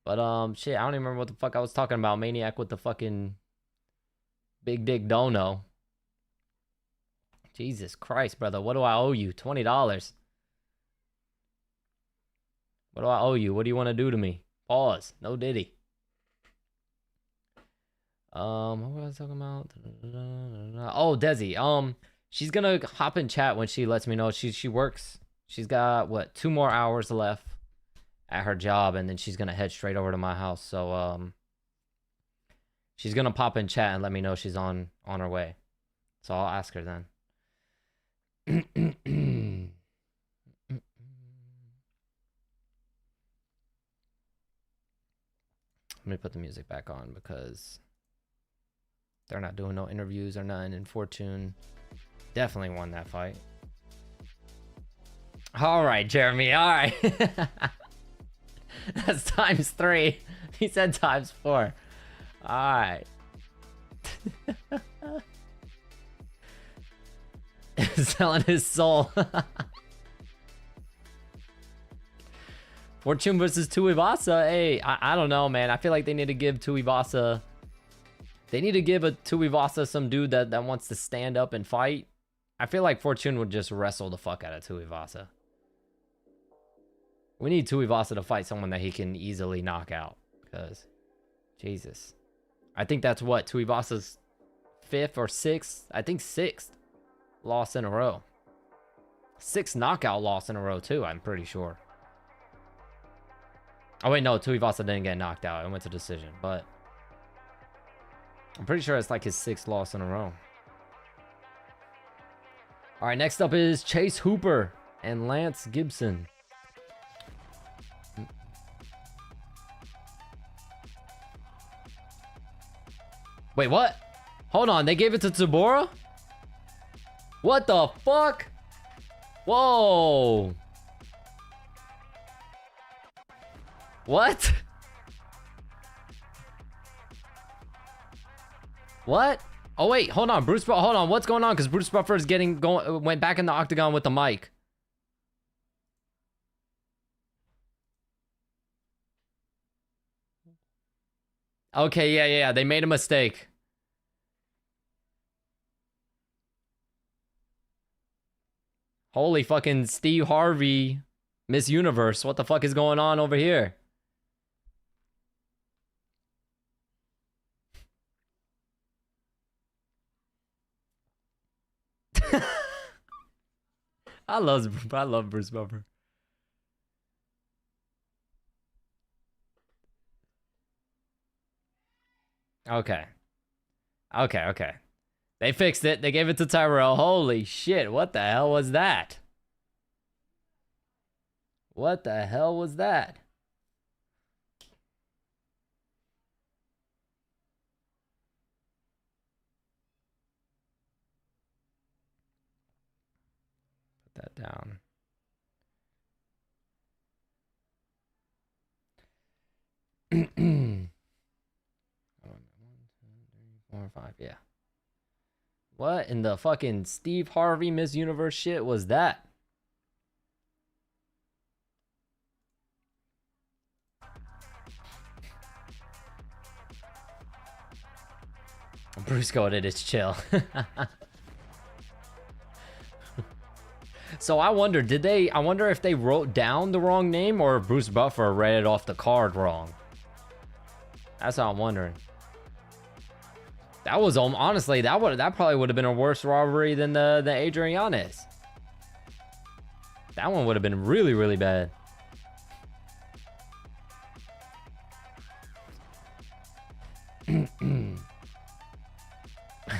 But, shit, I don't even remember what the fuck I was talking about. Maniac with the fucking big dick dono. Jesus Christ, brother. What do I owe you? $20. What do I owe you? What do you want to do to me? Pause. No diddy. What was I talking about? Oh, Desi. She's gonna hop in chat when she lets me know. She works. She's got what, 2 more hours left, at her job, and then she's gonna head straight over to my house. So she's gonna pop in chat and let me know she's on her way. So I'll ask her then. Let me put the music back on because they're not doing no interviews or nothing. And Fortune definitely won that fight. All right, Jeremy. All right. That's times 3. He said times 4. All right. Selling his soul. Fortune versus Tuivasa. Hey, I don't know, man. I feel like they need to give Tuivasa... They need to give a Tuivasa some dude that wants to stand up and fight. I feel like Fortune would just wrestle the fuck out of Tuivasa. We need Tuivasa to fight someone that he can easily knock out. Because, Jesus. I think that's what, Tuivasa's 5th or 6th? I think 6th loss in a row. 6th knockout loss in a row, too, I'm pretty sure. Oh, wait, no, Tuivasa didn't get knocked out. It went to decision, but... I'm pretty sure it's like his 6th loss in a row. All right, next up is Chase Hooper and Lance Gibson. Wait, what? Hold on, they gave it to Tabora? What the fuck? Whoa. What? What? Oh wait, hold on, hold on. What's going on? Because Bruce Buffer is went back in the octagon with the mic. Okay, yeah. They made a mistake. Holy fucking Steve Harvey, Miss Universe. What the fuck is going on over here? I love Bruce Buffer. Okay. They fixed it. They gave it to Tyrell. Holy shit. What the hell was that? What the hell was that? Put that down. One, 2, 3, 4, 5. Yeah. What in the fucking Steve Harvey Miss Universe shit was that? Bruce goated, it's chill. So I wonder, I wonder if they wrote down the wrong name or if Bruce Buffer read it off the card wrong. That's what I'm wondering. That was, honestly, that probably would have been a worse robbery than the Adrianes. That one would have been really, really bad. I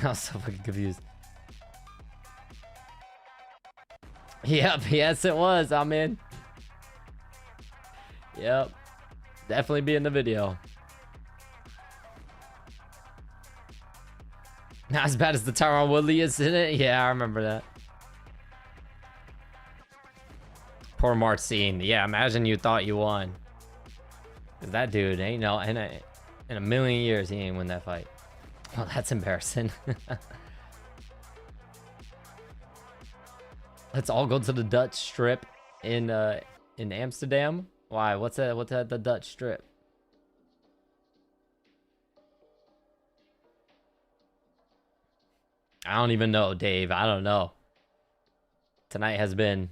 was so fucking confused. Yep, yes it was, I'm in. Yep. Definitely be in the video. Not as bad as the Tyron Woodley is in it. Yeah, I remember that. Poor Marcin. Yeah, imagine you thought you won. Cause that dude ain't no in a million years he ain't win that fight. Well, that's embarrassing. Let's all go to the Dutch Strip in Amsterdam. Why? What's that? What's at the Dutch Strip? I don't even know, Dave. I don't know. Tonight has been...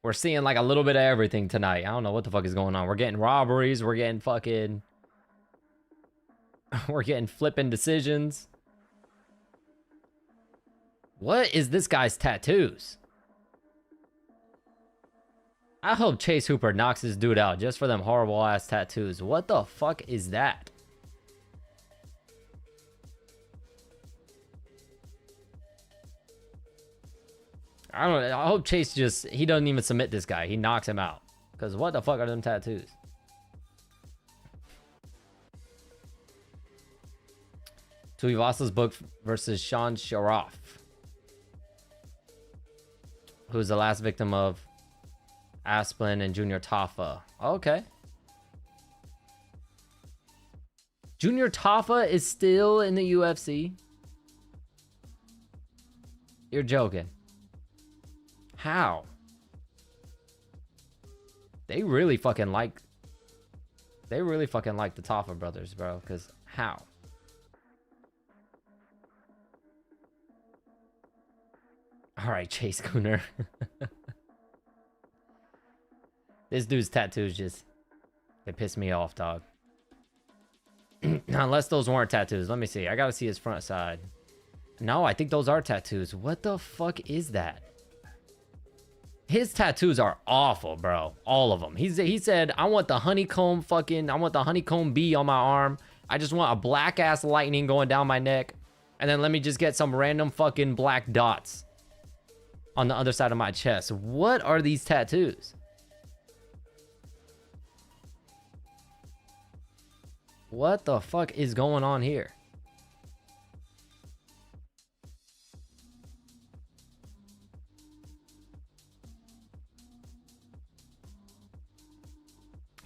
We're seeing like a little bit of everything tonight. I don't know what the fuck is going on. We're getting robberies. We're getting fucking... We're getting flipping decisions. What is this guy's tattoos? I hope Chase Hooper knocks this dude out just for them horrible ass tattoos. What the fuck is that? I don't know. I hope Chase he doesn't even submit this guy. He knocks him out. Because what the fuck are them tattoos? Tuivasa's book versus Sean Sharaf, who's the last victim of Asplin and Junior Tafa. Okay. Junior Tafa is still in the UFC? You're joking. How? They really fucking like the Tafa brothers, bro. Because how? All right, Chase Cooner. This dude's tattoos they piss me off, dog. Unless those weren't tattoos. Let me see. I gotta see his front side. No, I think those are tattoos. What the fuck is that? His tattoos are awful, bro. All of them. He said, I want the honeycomb bee on my arm. I just want a black ass lightning going down my neck. And then let me just get some random fucking black dots on the other side of my chest. What are these tattoos? What the fuck is going on here?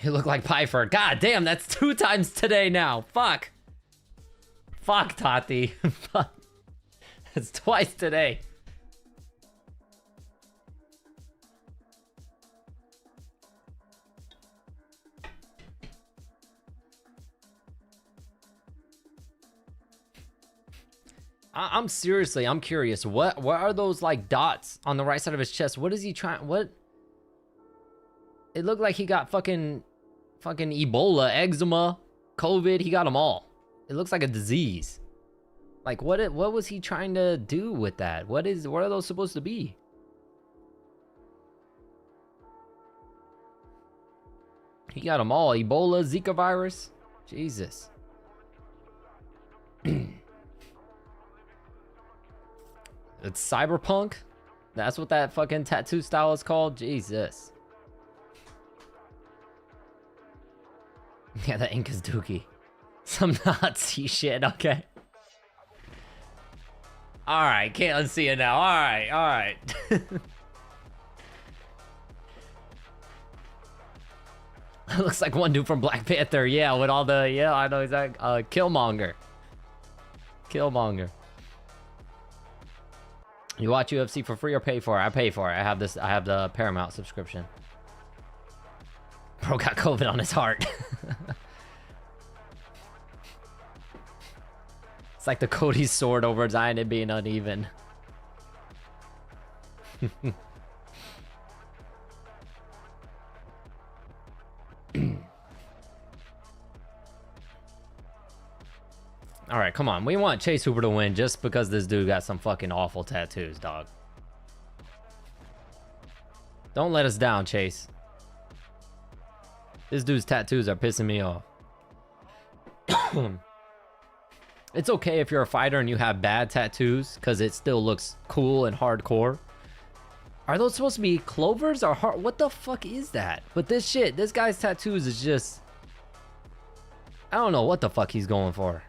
You look like Pyfer. God damn, that's 2 times today now. Fuck. Fuck, Tati. Fuck. It's twice today. I'm seriously, I'm curious. What are those like dots on the right side of his chest? What is he trying? What? It looked like he got fucking Ebola, eczema, COVID. He got them all. It looks like a disease. Like what was he trying to do with that? What are those supposed to be? He got them all. Ebola, Zika virus. Jesus. It's cyberpunk? That's what that fucking tattoo style is called? Jesus. Yeah, the ink is dookie. Some Nazi shit, okay. Alright, can't unsee it now. Alright. Looks like one dude from Black Panther, yeah, with all the, yeah, I know exactly. Killmonger. You watch UFC for free or pay for it? I pay for it. I have the Paramount subscription. Bro got COVID on his heart. It's like the Cody's sword over Zion it being uneven. Alright, come on. We want Chase Hooper to win just because this dude got some fucking awful tattoos, dog. Don't let us down, Chase. This dude's tattoos are pissing me off. It's okay if you're a fighter and you have bad tattoos, because it still looks cool and hardcore. Are those supposed to be clovers or heart? What the fuck is that? But this guy's tattoos is just... I don't know what the fuck he's going for.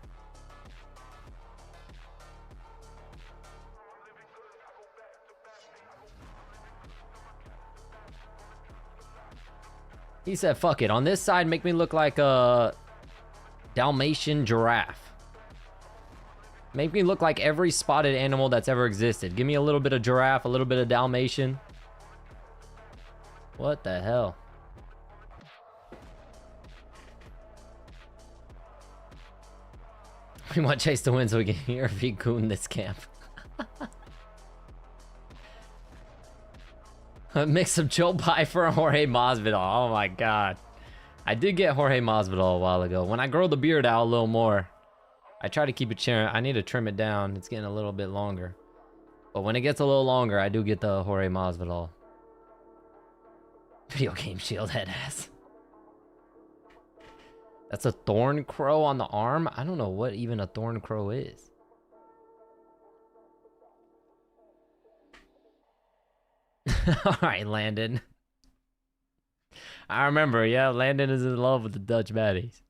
He said, fuck it. On this side, make me look like a Dalmatian giraffe. Make me look like every spotted animal that's ever existed. Give me a little bit of giraffe, a little bit of Dalmatian. What the hell? We want Chase to win so we can hear if he goon this camp. A mix of Joe Pyfer and Jorge Masvidal. Oh my god. I did get Jorge Masvidal a while ago. When I grow the beard out a little more, I try to keep it trim. I need to trim it down. It's getting a little bit longer. But when it gets a little longer, I do get the Jorge Masvidal. Video game shield head ass. That's a thorn crow on the arm? I don't know what even a thorn crow is. Alright, Landon. I remember, yeah, Landon is in love with the Dutch baddies.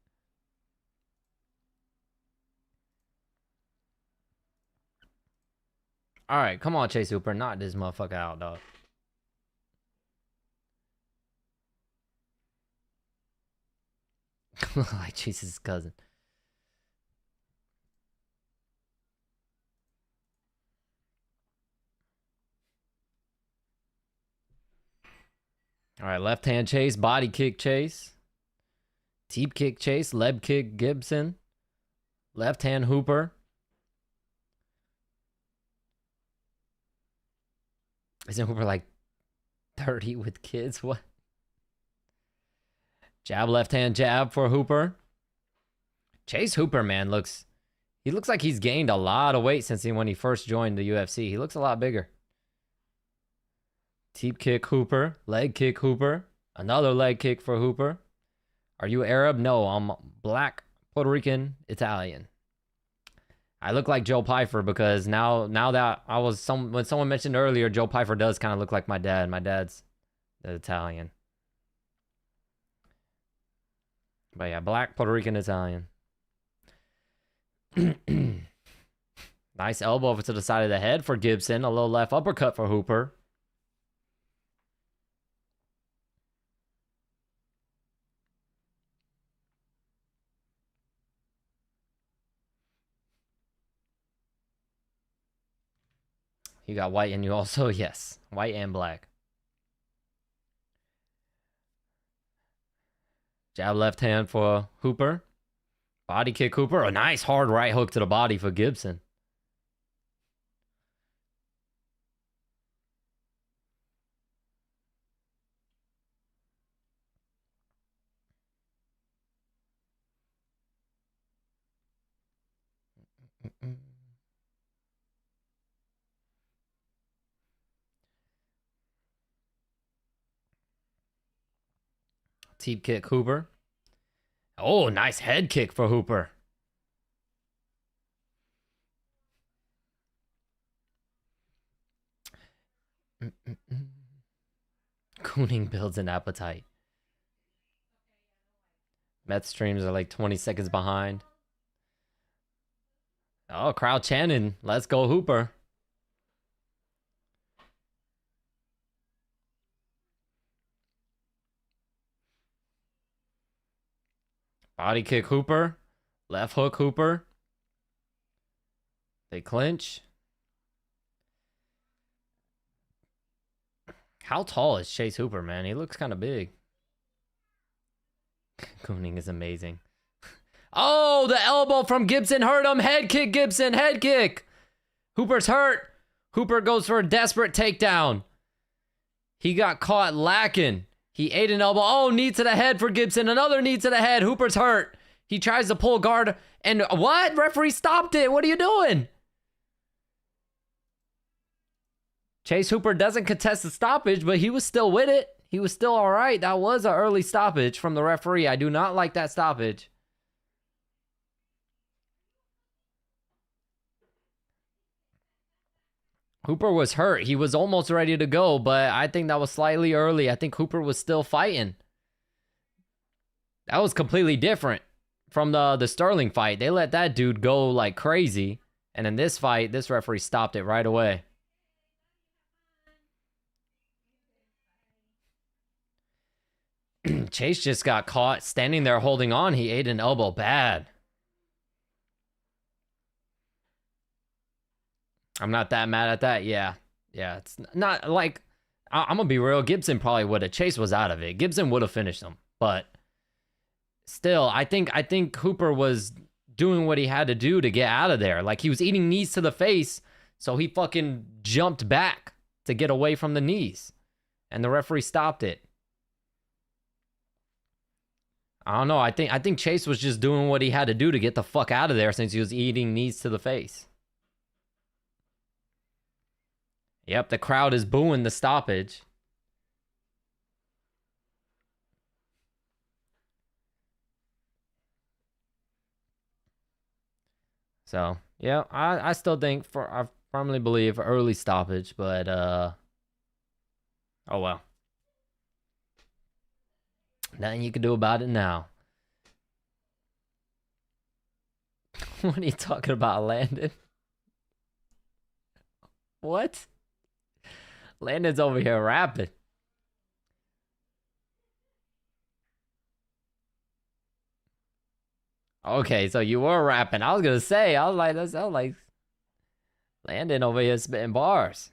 Alright, come on, Chase Hooper. Knock this motherfucker out, dog. Like Chase's cousin. Alright, left hand Chase, body kick Chase. Teep kick Chase, leg kick Gibson. Left hand Hooper. Isn't Hooper like 30 with kids? What? Jab, left hand jab for Hooper. Chase Hooper, man, he looks like he's gained a lot of weight since when he first joined the UFC. He looks a lot bigger. Teep kick Hooper, leg kick Hooper. Another leg kick for Hooper. Are you Arab? No, I'm black, Puerto Rican, Italian. I look like Joe Pyfer because now that when someone mentioned earlier, Joe Pyfer does kind of look like my dad. My dad's Italian. But yeah, black, Puerto Rican, Italian. Nice elbow over to the side of the head for Gibson. A little left uppercut for Hooper. You got white and you also, yes, white and black. Jab left hand for Hooper. Body kick Hooper. A nice hard right hook to the body for Gibson. Teep kick Hooper. Oh, nice head kick for Hooper. Cooning builds an appetite. Met streams are like 20 seconds behind. Oh, crowd chanting. Let's go, Hooper. Body kick Hooper. Left hook Hooper. They clinch. How tall is Chase Hooper, man? He looks kind of big. Cooning is amazing. Oh, the elbow from Gibson hurt him. Head kick, Gibson. Head kick. Hooper's hurt. Hooper goes for a desperate takedown. He got caught lacking. He ate an elbow. Oh, knee to the head for Gibson. Another knee to the head. Hooper's hurt. He tries to pull guard. And what? Referee stopped it. What are you doing? Chase Hooper doesn't contest the stoppage, but he was still with it. He was still all right. That was an early stoppage from the referee. I do not like that stoppage. Hooper was hurt. He was almost ready to go, but I think that was slightly early. I think Hooper was still fighting. That was completely different from the Sterling fight. They let that dude go like crazy. And in this fight, this referee stopped it right away. Chase just got caught standing there holding on. He ate an elbow bad. I'm not that mad at that. Yeah. Yeah, it's not like... I'm going to be real. Gibson probably would have. Chase was out of it. Gibson would have finished him. But still, I think Hooper was doing what he had to do to get out of there. Like, he was eating knees to the face, so he fucking jumped back to get away from the knees. And the referee stopped it. I don't know. I think Chase was just doing what he had to do to get the fuck out of there since he was eating knees to the face. Yep, the crowd is booing the stoppage. So yeah, I still think I firmly believe early stoppage, but oh well. Nothing you can do about it now. What are you talking about, Landon? What? Landon's over here rapping. Okay, so you were rapping. I was gonna say, I was like, that sounds like Landon over here spitting bars.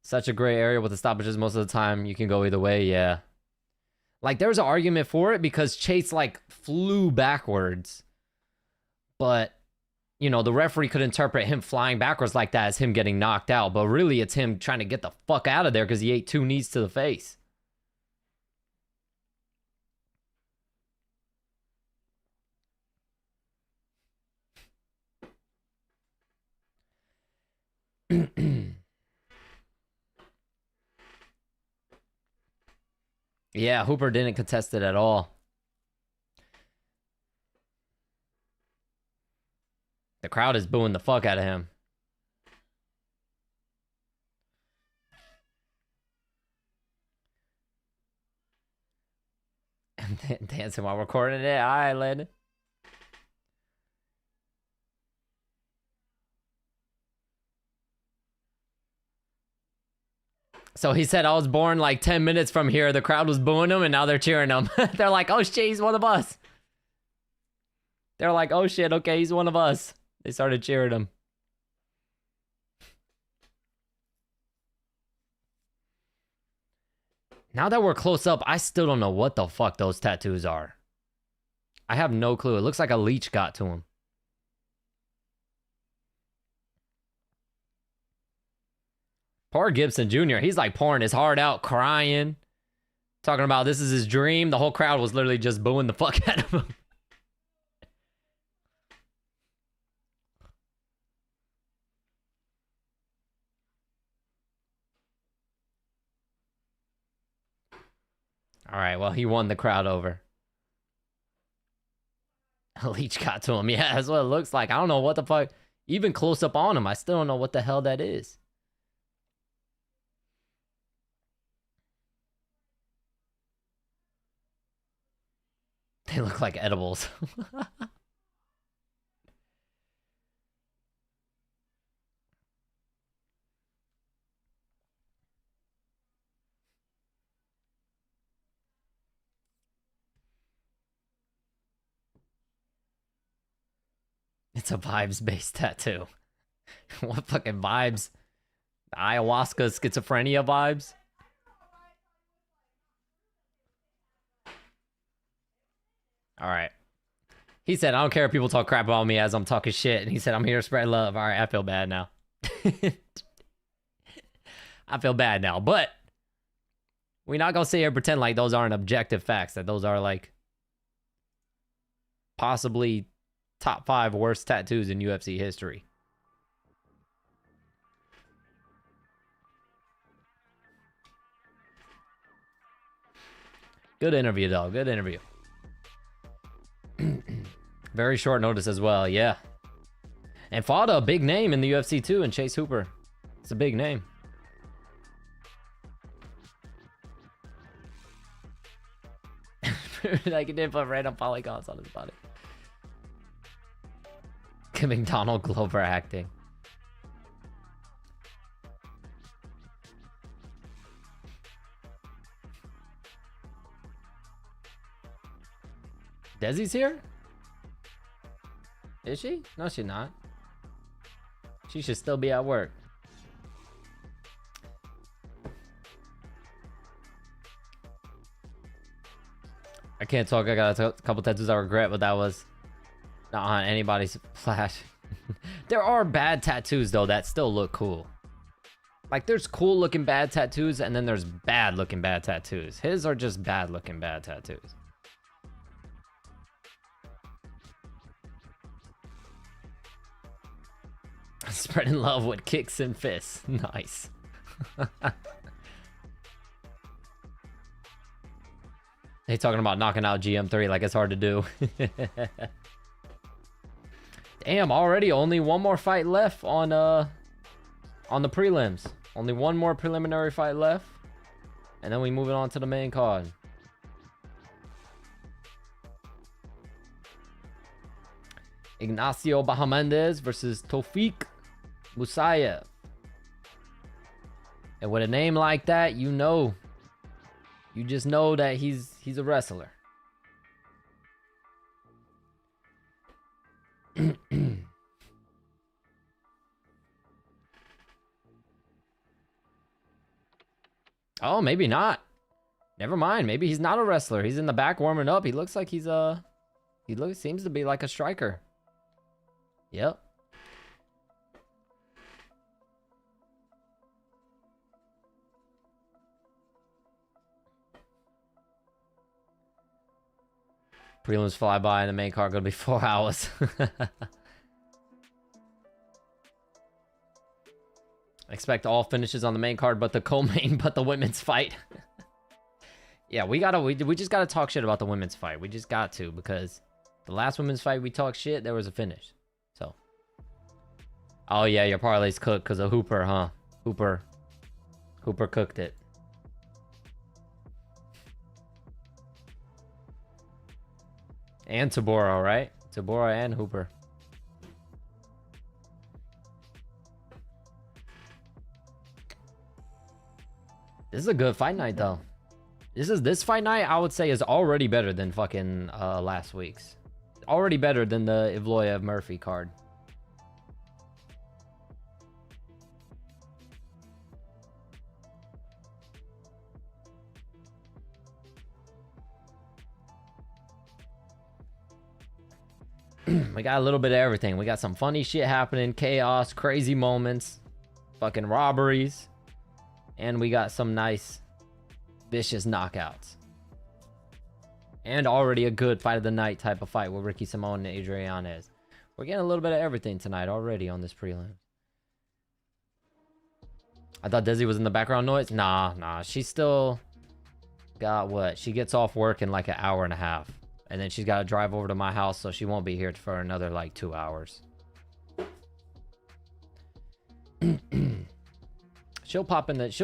Such a gray area with the stoppages. Most of the time, you can go either way. Yeah. Like, there's an argument for it because Chase, like, flew backwards. But, you know, the referee could interpret him flying backwards like that as him getting knocked out. But really, it's him trying to get the fuck out of there because he ate 2 knees to the face. Yeah, Hooper didn't contest it at all. The crowd is booing the fuck out of him. Dancing while recording it. All right, Landon. So he said, I was born like 10 minutes from here. The crowd was booing him, and now they're cheering him. They're like, oh shit, he's one of us. They're like, oh shit, okay, he's one of us. They started cheering him. Now that we're close up, I still don't know what the fuck those tattoos are. I have no clue. It looks like a leech got to him. Poor Gibson Jr. He's like pouring his heart out, crying. Talking about this is his dream. The whole crowd was literally just booing the fuck out of him. All right, well, he won the crowd over. Leech got to him. Yeah, that's what it looks like. I don't know what the fuck. Even close up on him, I still don't know what the hell that is. They look like edibles. It's a vibes-based tattoo. What fucking vibes? Ayahuasca schizophrenia vibes? All right. He said, I don't care if people talk crap about me as I'm talking shit. And he said, I'm here to spread love. All right, I feel bad now. I feel bad now. But we're not going to sit here and pretend like those aren't objective facts. That those are like possibly top 5 worst tattoos in UFC history. Good interview, though. Good interview. Very short notice as well, yeah. And fought a big name in the UFC too, and Chase Hooper. It's a big name. Like he did put random polygons on his body. Giving Donald Glover acting. Desi's here? Is she? No, she's not. She should still be at work. I can't talk. I got a couple tattoos I regret, but that was not on anybody's flash. There are bad tattoos, though, that still look cool. Like, there's cool looking bad tattoos, and then there's bad looking bad tattoos. His are just bad looking bad tattoos. Spreading love with kicks and fists. Nice. They talking about knocking out GM3 like it's hard to do. Damn, already only one more fight left on the prelims. Only one more preliminary fight left. And then we move it on to the main card. Ignacio Bahamondes versus Tofik Musayev. And with a name like that, you know. You just know that he's a wrestler. Oh, maybe not. Never mind. Maybe he's not a wrestler. He's in the back warming up. He looks like he seems to be like a striker. Yep. Prelims fly by and the main card gonna be 4 hours. Expect all finishes on the main card, but the co-main, but the women's fight. Yeah, we just gotta talk shit about the women's fight. We just got to, because the last women's fight we talked shit, there was a finish. So. Oh yeah, your parlay's cooked because of Hooper, huh? Hooper cooked it. And Tabora, right? Tabora and Hooper. This is a good fight night, though. This fight night, I would say, is already better than fucking last week's. Already better than the Evloev Murphy card. We got a little bit of everything. We got some funny shit happening, chaos, crazy moments, fucking robberies, and we got some nice, vicious knockouts. And already a good fight of the night type of fight with Ricky Simone and Adrianes. We're getting a little bit of everything tonight already on this prelim. I thought Desi was in the background noise. Nah. She still got what? She gets off work in like an hour and a half. And then she's got to drive over to my house, so she won't be here for another, like, 2 hours. She'll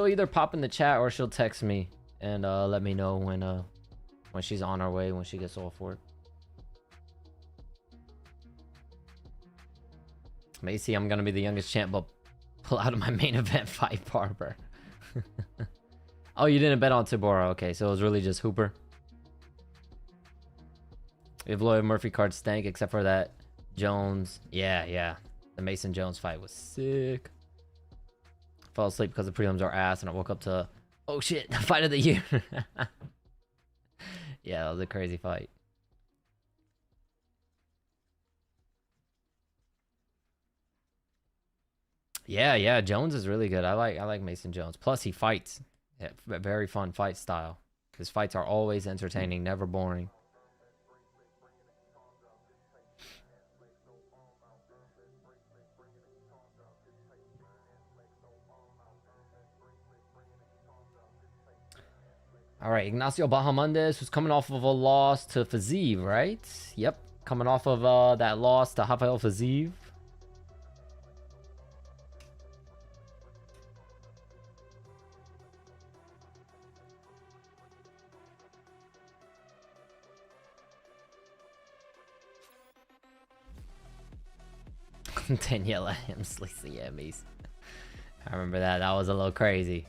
either pop in the chat or she'll text me and let me know when she's on her way, when she gets off work. Macy, I'm going to be the youngest champ, but pull out of my main event fight, Barber. Oh, you didn't bet on Tabora. Okay, so it was really just Hooper. Evloev Murphy card stank, except for that Jones. Yeah. The Mason Jones fight was sick. Fell asleep because the prelims are ass, and I woke up to, oh shit, the fight of the year. Yeah, that was a crazy fight. Yeah, Jones is really good. I like Mason Jones. Plus, he fights. Yeah, very fun fight style. His fights are always entertaining, never boring. All right, Ignacio Bahamondes, who's coming off of a loss to Fiziev, right? Yep, coming off of that loss to Rafael Fiziev. Daniela Hemsley Siamis. I remember that. That was a little crazy.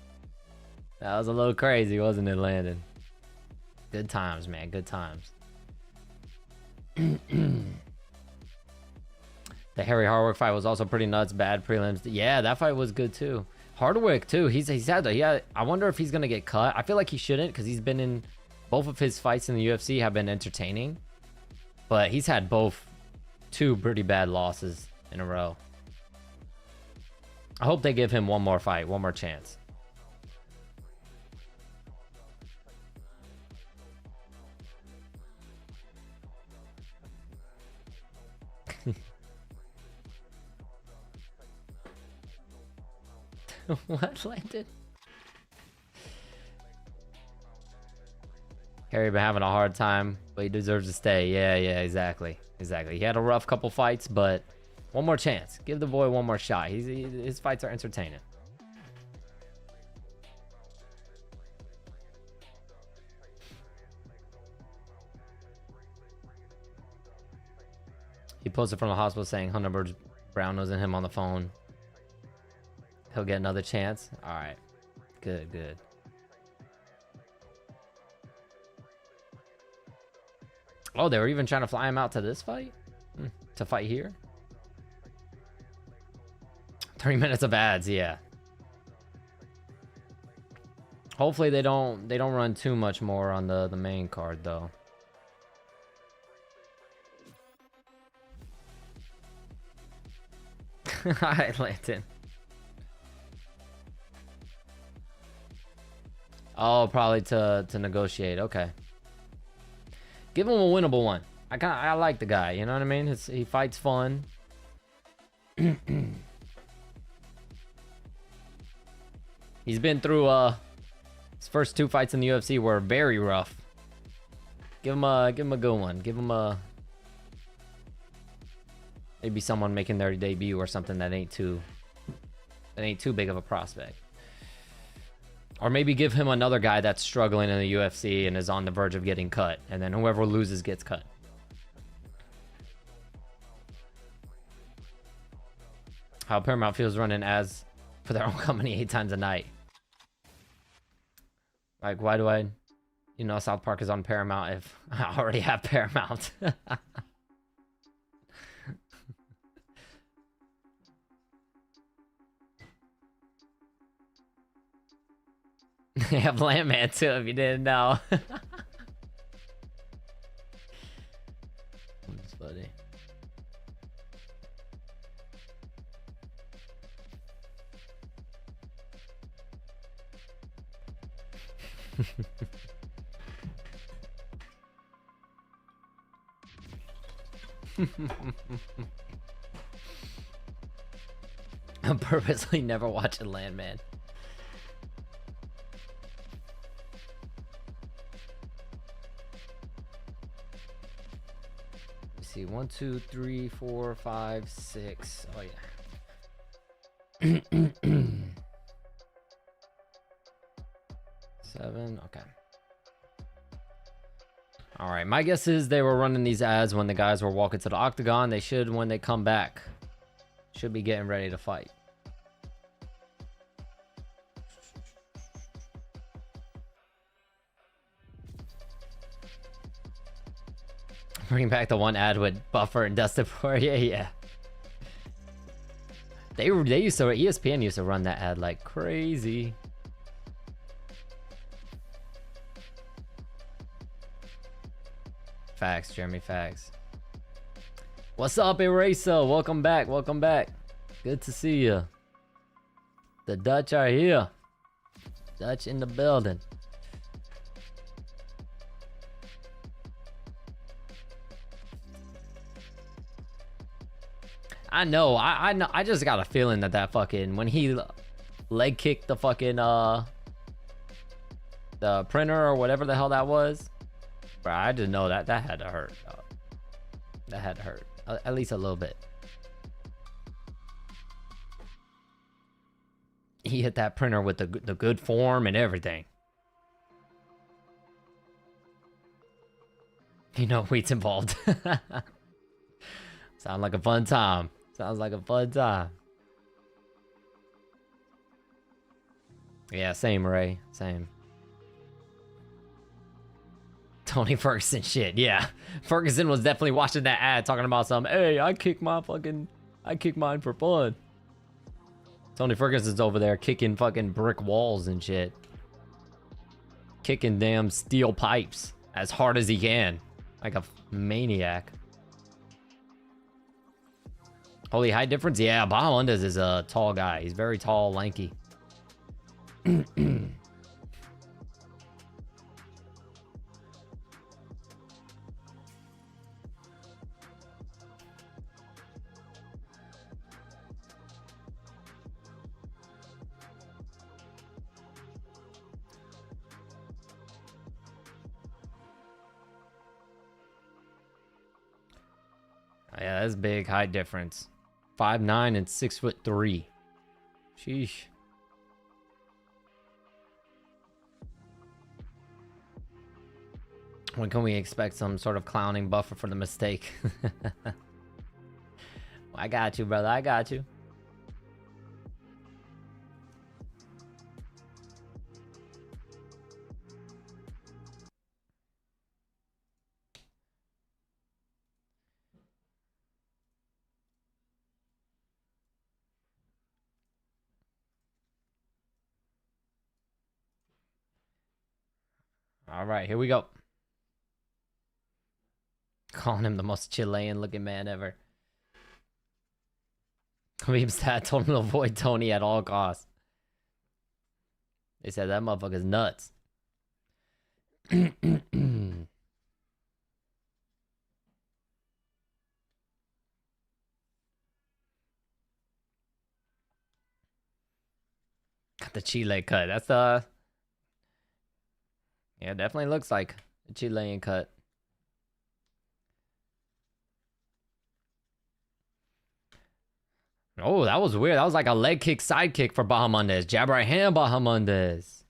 That was a little crazy, wasn't it, Landon? Good times, man. Good times. The Harry Hardwick fight was also pretty nuts. Bad prelims. Yeah, that fight was good too. Hardwick too. He's had. Yeah, I wonder if he's gonna get cut. I feel like he shouldn't, because he's been in both of his fights in the UFC have been entertaining, but he's had two pretty bad losses in a row. I hope they give him one more fight, one more chance. What, Landon? Harry been having a hard time, but he deserves to stay. Yeah, exactly. He had a rough couple fights, but one more chance. Give the boy one more shot. His fights are entertaining. He posted from the hospital saying Hunter Brown nosing him on the phone. He'll get another chance. All right. Good. Oh, they were even trying to fly him out to this fight? To fight here? 3 minutes of ads, yeah. Hopefully they don't run too much more on the main card though. Hi, Lanton. Oh, probably to negotiate. Okay. Give him a winnable one. I like the guy, you know what I mean? He fights fun. He's been through his first 2 fights in the UFC were very rough. Give him a good one. Give him a maybe someone making their debut or something that ain't too big of a prospect. Or maybe give him another guy that's struggling in the UFC and is on the verge of getting cut, and then whoever loses gets cut. How Paramount feels running ads for their own company 8 times a night. Like, why do I, South Park is on Paramount if I already have Paramount? They have Landman too, if you didn't know. That's funny. I'm purposely never watching Landman. Let's see, 1, 2, 3, 4, 5, 6. Oh yeah. 7. Okay. All right. My guess is they were running these ads when the guys were walking to the octagon. They should, when they come back, should be getting ready to fight. Bring back the one ad with Buffer and Dustin Poirier. Yeah. They used to, ESPN used to run that ad like crazy. Facts, Jeremy, facts. What's up, Eraser? Welcome back, welcome back. Good to see you. The Dutch are here. Dutch in the building. I know, I just got a feeling that fucking, when he leg kicked the fucking, the printer or whatever the hell that was, bro, I just know that had to hurt, dog. That had to hurt, at least a little bit. He hit that printer with the good form and everything. Wheat's involved. Sound like a fun time. Sounds like a fun time. Yeah, same, Ray. Same. Tony Ferguson shit. Yeah. Ferguson was definitely watching that ad talking about some, hey, I kick mine for fun. Tony Ferguson's over there kicking fucking brick walls and shit. Kicking damn steel pipes as hard as he can. Like a maniac. Holy height difference? Yeah, Bahamondes is a tall guy. He's very tall, lanky. Yeah, that's big height difference. 5'9" and 6'3". Sheesh. When can we expect some sort of clowning buffer for the mistake? I got you, brother. I got you. All right, here we go. Calling him the most Chilean looking man ever. Khabib's dad told him to avoid Tony at all costs. They said that motherfucker's nuts. Got the Chile cut. That's the... Yeah, definitely looks like a Chilean cut. Oh, that was weird. That was like a leg kick, side kick for Bahamondes. Jab right hand, Bahamondes.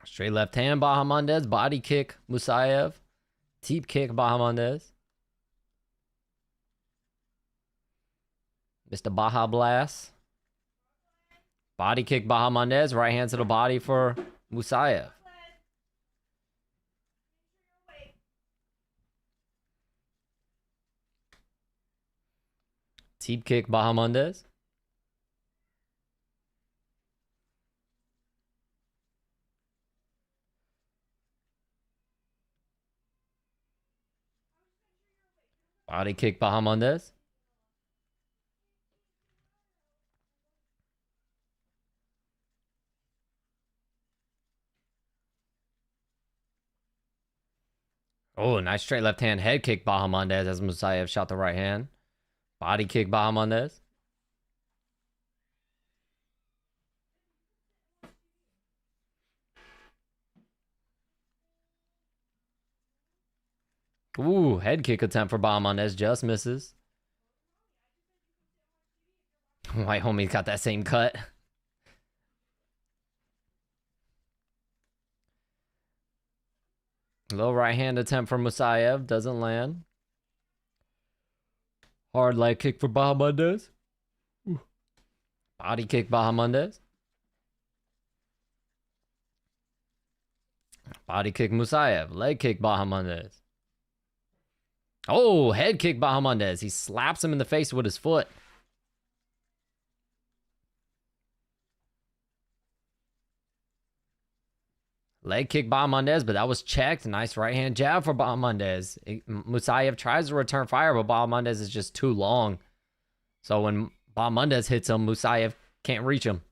Straight left hand, Bahamondes. Body kick, Musayev. Teep kick, Bahamondes. Mr. Baja Blast. Body kick, Bahamondes. Right hand to the body for Musayev. Teep kick, Bahamondes. Body kick, Bahamondes. Oh, nice straight left hand head kick, Bahamondes, as Musayev shot the right hand. Body kick, Bahamondes. Ooh, head kick attempt for Bahamondes, just misses. White homie's got that same cut. Low right hand attempt for Musayev, doesn't land. Hard leg kick for Bahamondes. Body kick, Bahamondes. Body kick, Musayev. Leg kick, Bahamondes. Oh, head kick, Bahamondes. He slaps him in the face with his foot. Leg kick, Bahamondes, but that was checked. Nice right hand jab for Bahamondes. Musayev tries to return fire, but Bahamondes is just too long. So when Bahamondes hits him, Musayev can't reach him.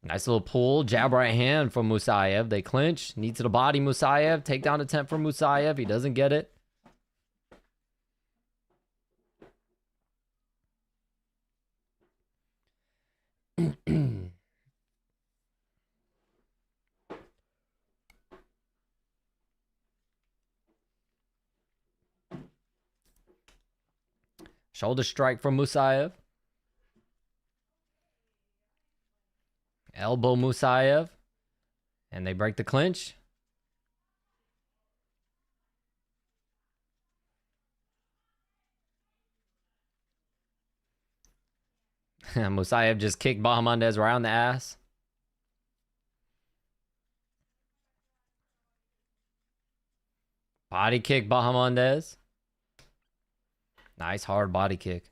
Nice little pull. Jab right hand from Musayev. They clinch. Knee to the body, Musayev. Takedown attempt from Musayev. He doesn't get it. Shoulder strike from Musayev. Elbow Musayev. And they break the clinch. Musayev just kicked Bahamondes right on the ass. Body kick Bahamondes. Nice hard body kick.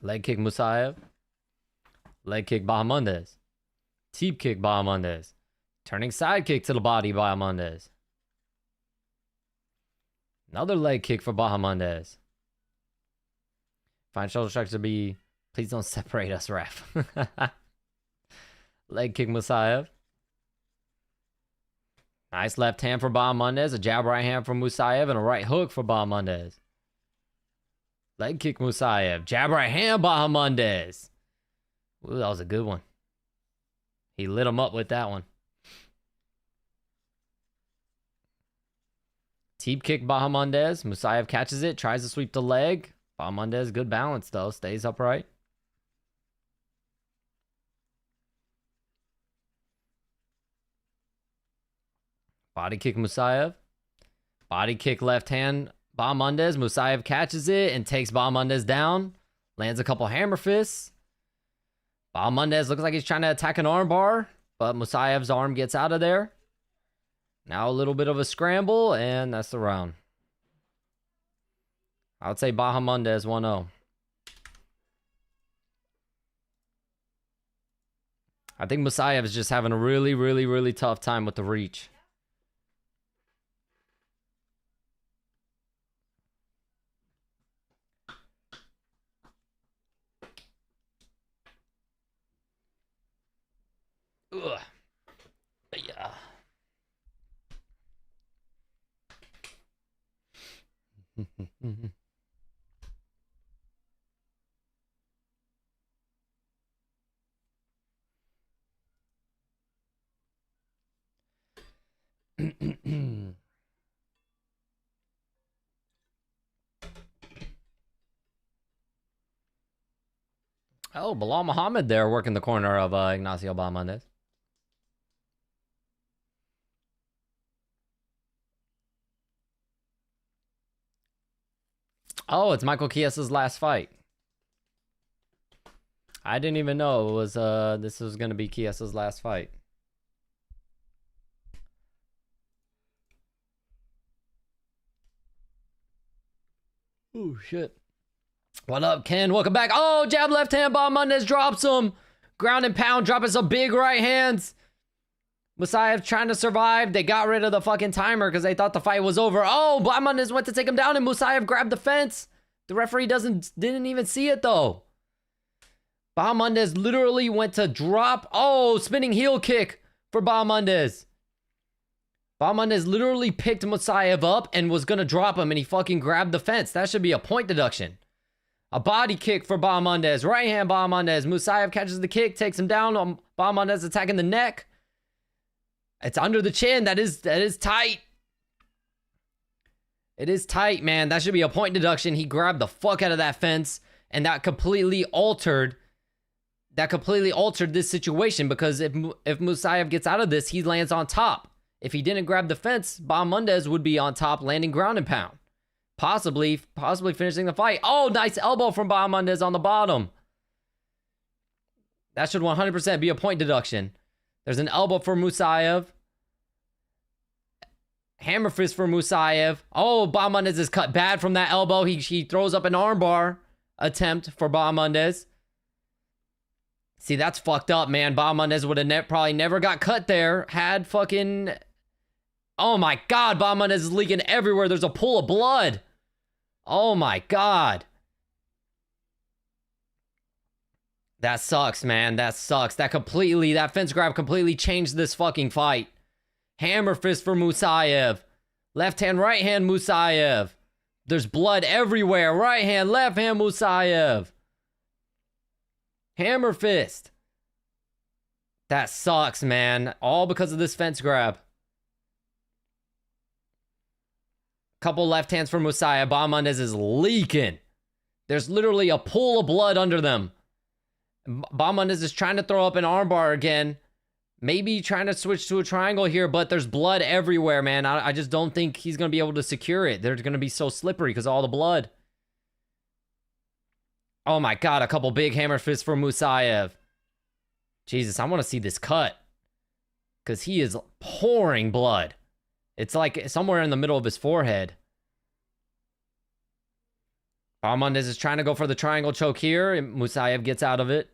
Leg kick Musayev. Leg kick Bahamondes. Teep kick Bahamondes. Turning side kick to the body Bahamondes. Another leg kick for Bahamondes. Find shoulder strikes to be... Please don't separate us, ref. Leg kick Musayev. Nice left hand for Bahamondes, a jab right hand from Musayev, and a right hook for Bahamondes. Leg kick Musayev, jab right hand Bahamondes. Ooh, that was a good one. He lit him up with that one. Teep kick Bahamondes. Musayev catches it, tries to sweep the leg. Bahamondes, good balance though, stays upright. Body kick Musayev. Body kick left hand Bahamondes. Musayev catches it and takes Bahamondes down. Lands a couple hammer fists. Bahamondes looks like he's trying to attack an armbar, but Musayev's arm gets out of there. Now a little bit of a scramble, and that's the round. I would say Bahamondes 1-0. I think Musayev is just having a really tough time with the reach. Ugh. Yeah. Oh, Bilal Muhammad there working the corner of Ignacio Bahamondes. Oh, it's Michael Chiesa's last fight. I didn't even know it was this was gonna be Chiesa's last fight. Oh shit. What up, Ken? Welcome back. Oh, jab left hand, Bahamondes drops him. Ground and pound, dropping some big right hands. Musayev trying to survive. They got rid of the fucking timer because they thought the fight was over. Oh, Bahamondes went to take him down and Musayev grabbed the fence. The referee didn't even see it though. Bahamondes literally went to drop. Oh, spinning heel kick for Bahamondes. Bahamondes literally picked Musayev up and was going to drop him and he fucking grabbed the fence. That should be a point deduction. A body kick for Bahamondes. Right hand Bahamondes. Musayev catches the kick, takes him down. Bahamondes attacking the neck. It's under the chin. That is tight. It is tight, man. That should be a point deduction. He grabbed the fuck out of that fence, and that completely altered this situation because if Musayev gets out of this, he lands on top. If he didn't grab the fence, Bahamondes would be on top, landing ground and pound. Possibly finishing the fight. Oh, nice elbow from Bahamondes on the bottom. That should 100% be a point deduction. There's an elbow for Musayev. Hammer fist for Musayev. Oh, Bahamondes is cut bad from that elbow. He throws up an armbar attempt for Bahamondes. See, that's fucked up, man. Bahamondes would have probably never got cut there. Had fucking... Oh my God, Bahamondes is leaking everywhere. There's a pool of blood. Oh my God. That sucks, man. That sucks. That fence grab completely changed this fucking fight. Hammer fist for Musayev. Left hand, right hand, Musayev. There's blood everywhere. Right hand, left hand, Musayev. Hammer fist. That sucks, man. All because of this fence grab. Couple left hands for Musayev. Bahamondes is leaking. There's literally a pool of blood under them. Bahamondes is trying to throw up an armbar again. Maybe trying to switch to a triangle here, but there's blood everywhere, man. I just don't think he's going to be able to secure it. They're going to be so slippery because of all the blood. Oh my God, a couple big hammer fists for Musayev. Jesus, I want to see this cut. Because he is pouring blood. It's like somewhere in the middle of his forehead. Bahamondes is trying to go for the triangle choke here. And Musayev gets out of it.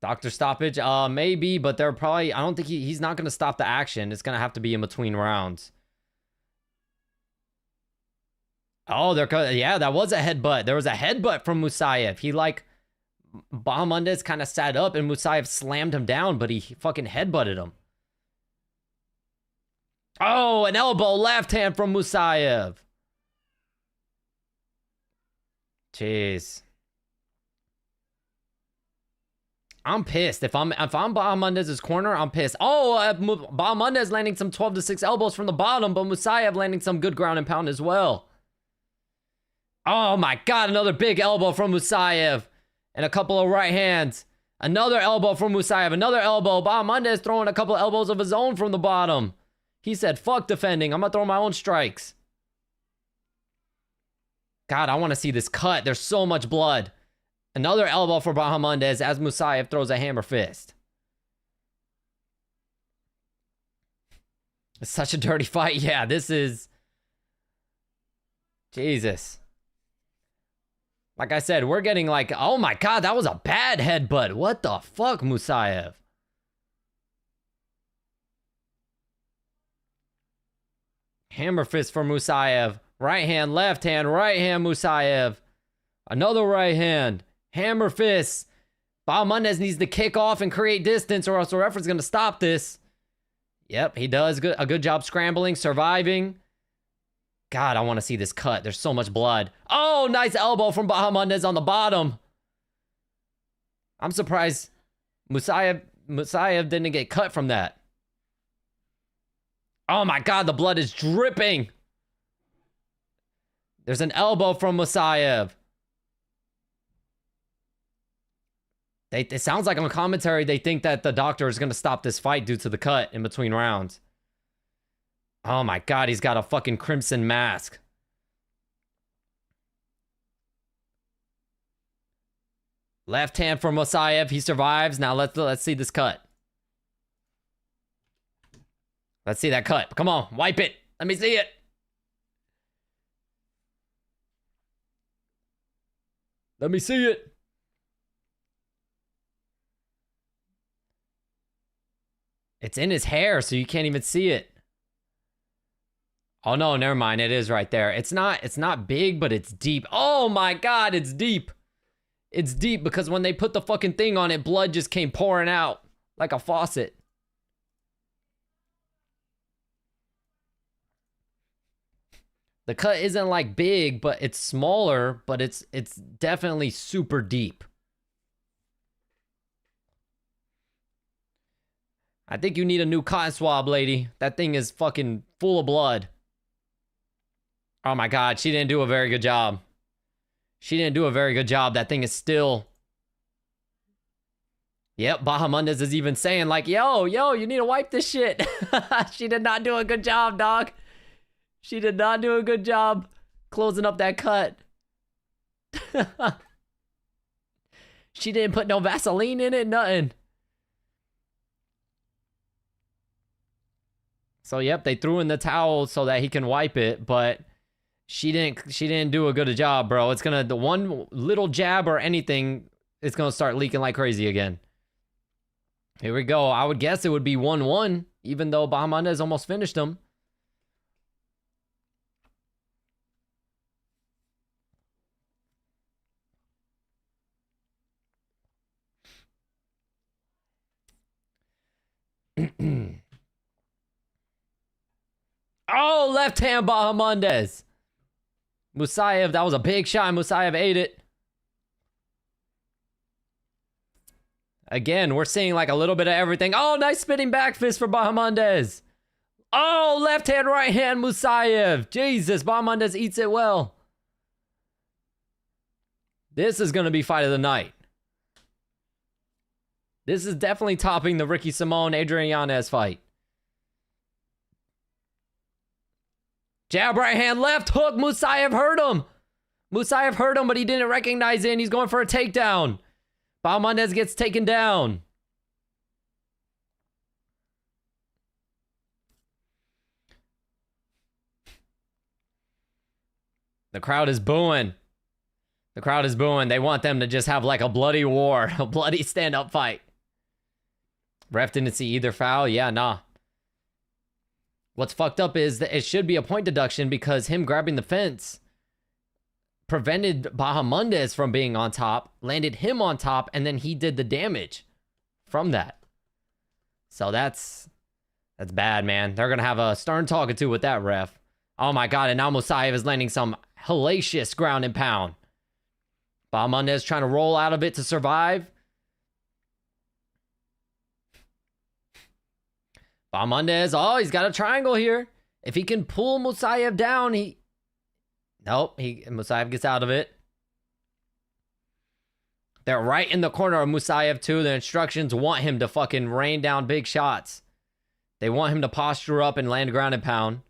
Doctor stoppage? Maybe, but they're probably... I don't think he's not going to stop the action. It's going to have to be in between rounds. Oh, yeah, that was a headbutt. There was a headbutt from Musayev. Bahamondes kind of sat up and Musayev slammed him down, but he fucking headbutted him. Oh, an elbow left hand from Musayev. Jeez. I'm pissed. If I'm Bahamondes' corner, I'm pissed. Oh, Bahamondes landing some 12-6 elbows from the bottom, but Musayev landing some good ground and pound as well. Oh my God, another big elbow from Musayev. And a couple of right hands. Another elbow from Musayev. Another elbow. Bahamondes throwing a couple elbows of his own from the bottom. He said, fuck defending. I'm going to throw my own strikes. God, I want to see this cut. There's so much blood. Another elbow for Bahamondes as Musayev throws a hammer fist. It's such a dirty fight. Yeah, this is... Jesus. Like I said, we're getting like... Oh my God, that was a bad headbutt. What the fuck, Musayev? Hammer fist for Musayev. Right hand, Musayev. Another right hand. Hammer fist. Bahamondes needs to kick off and create distance or else the referee's going to stop this. Yep, he does a good job scrambling, surviving. God, I want to see this cut. There's so much blood. Oh, nice elbow from Bahamondes on the bottom. I'm surprised Musayev didn't get cut from that. Oh my God, the blood is dripping. There's an elbow from Musayev. It sounds like on commentary they think that the doctor is going to stop this fight due to the cut in between rounds. Oh my God, he's got a fucking crimson mask. Left hand for Musayev. He survives. Now let's see this cut. Let's see that cut. Come on, wipe it. Let me see it. Let me see it. It's in his hair, so you can't even see it. Oh no, never mind. It is right there. It's not big, but it's deep. Oh my God, it's deep. It's deep because when they put the fucking thing on it, blood just came pouring out like a faucet. The cut isn't like big, but it's smaller, but it's definitely super deep. I think you need a new cotton swab, lady. That thing is fucking full of blood. Oh my God, she didn't do a very good job. She didn't do a very good job. That thing is still... Yep, Bahamondes is even saying like, yo, you need to wipe this shit. She did not do a good job, dog. She did not do a good job closing up that cut. She didn't put no Vaseline in it, nothing. So yep, they threw in the towel so that he can wipe it, but she didn't do a good job, bro. It's gonna, the one little jab or anything, it's gonna start leaking like crazy again. Here we go. I would guess it would be 1-1, even though Bahamondes almost finished him. Oh, left hand Bahamondes. Musayev, that was a big shot. Musayev ate it. Again, we're seeing like a little bit of everything. Oh, nice spinning back fist for Bahamondes. Oh, left hand, right hand Musayev. Jesus, Bahamondes eats it well. This is going to be fight of the night. This is definitely topping the Ricky Simon, Adrian Yanez fight. Jab, right hand, left hook. Musayev hurt him. Musayev hurt him, but he didn't recognize it, and he's going for a takedown. Bahamondes gets taken down. The crowd is booing. The crowd is booing. They want them to just have like a bloody war, a bloody stand-up fight. Ref didn't see either foul. Yeah, nah. What's fucked up is that it should be a point deduction because him grabbing the fence prevented Bahamondes from being on top, landed him on top, and then he did the damage from that. So that's bad, man. They're gonna have a stern talking to with that ref. Oh my god, and now Musayev is landing some hellacious ground and pound. Bahamondes trying to roll out of it to survive. Bahamondes, oh, he's got a triangle here. If he can pull Musayev down, nope, Musayev gets out of it. They're right in the corner of Musayev too. The instructions want him to fucking rain down big shots. They want him to posture up and land ground and pound.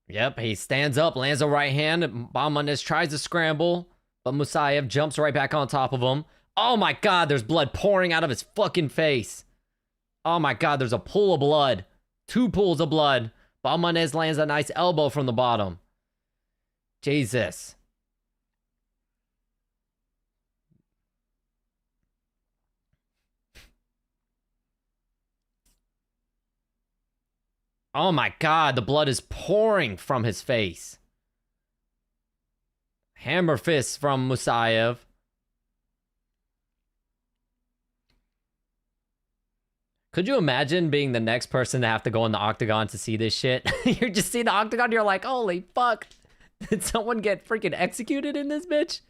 Yep, he stands up, lands a right hand. Bahamondes tries to scramble, but Musayev jumps right back on top of him. Oh my god, there's blood pouring out of his fucking face. Oh my god, there's a pool of blood. 2 pools of blood. Bahamondes lands a nice elbow from the bottom. Jesus. Oh my god, the blood is pouring from his face. Hammer fists from Musayev. Could you imagine being the next person to have to go in the octagon to see this shit? You're just seeing the octagon, you're like, holy fuck. Did someone get freaking executed in this bitch?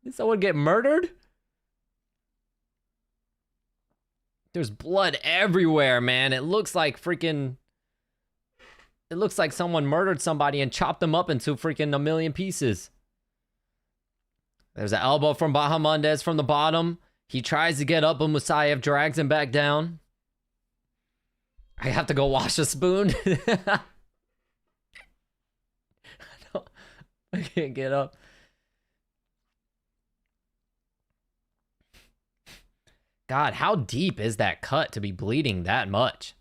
Did someone get murdered? There's blood everywhere, man. It looks like freaking... It looks like someone murdered somebody and chopped them up into freaking a million pieces. There's an elbow from Bahamondes from the bottom. He tries to get up, but Musayev drags him back down. I have to go wash a spoon. I can't get up. God, how deep is that cut to be bleeding that much?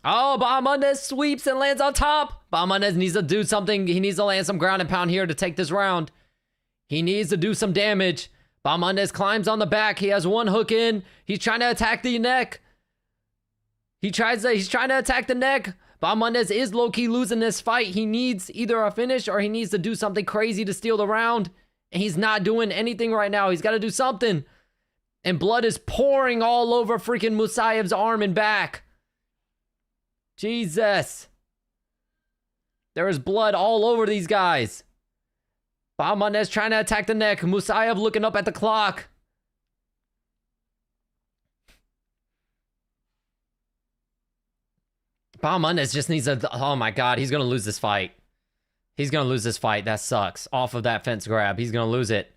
Oh, Bahamondes sweeps and lands on top. Bahamondes needs to do something. He needs to land some ground and pound here to take this round. He needs to do some damage. Bahamondes climbs on the back. He has 1 hook in. He's trying to attack the neck. He's trying to attack the neck. Bahamondes is low-key losing this fight. He needs either a finish or he needs to do something crazy to steal the round. And he's not doing anything right now. He's got to do something. And blood is pouring all over freaking Musayev's arm and back. Jesus. There is blood all over these guys. Bahamondes trying to attack the neck. Musayev looking up at the clock. Bahamondes just needs a... Oh my god, he's going to lose this fight. He's going to lose this fight. That sucks. Off of that fence grab. He's going to lose it.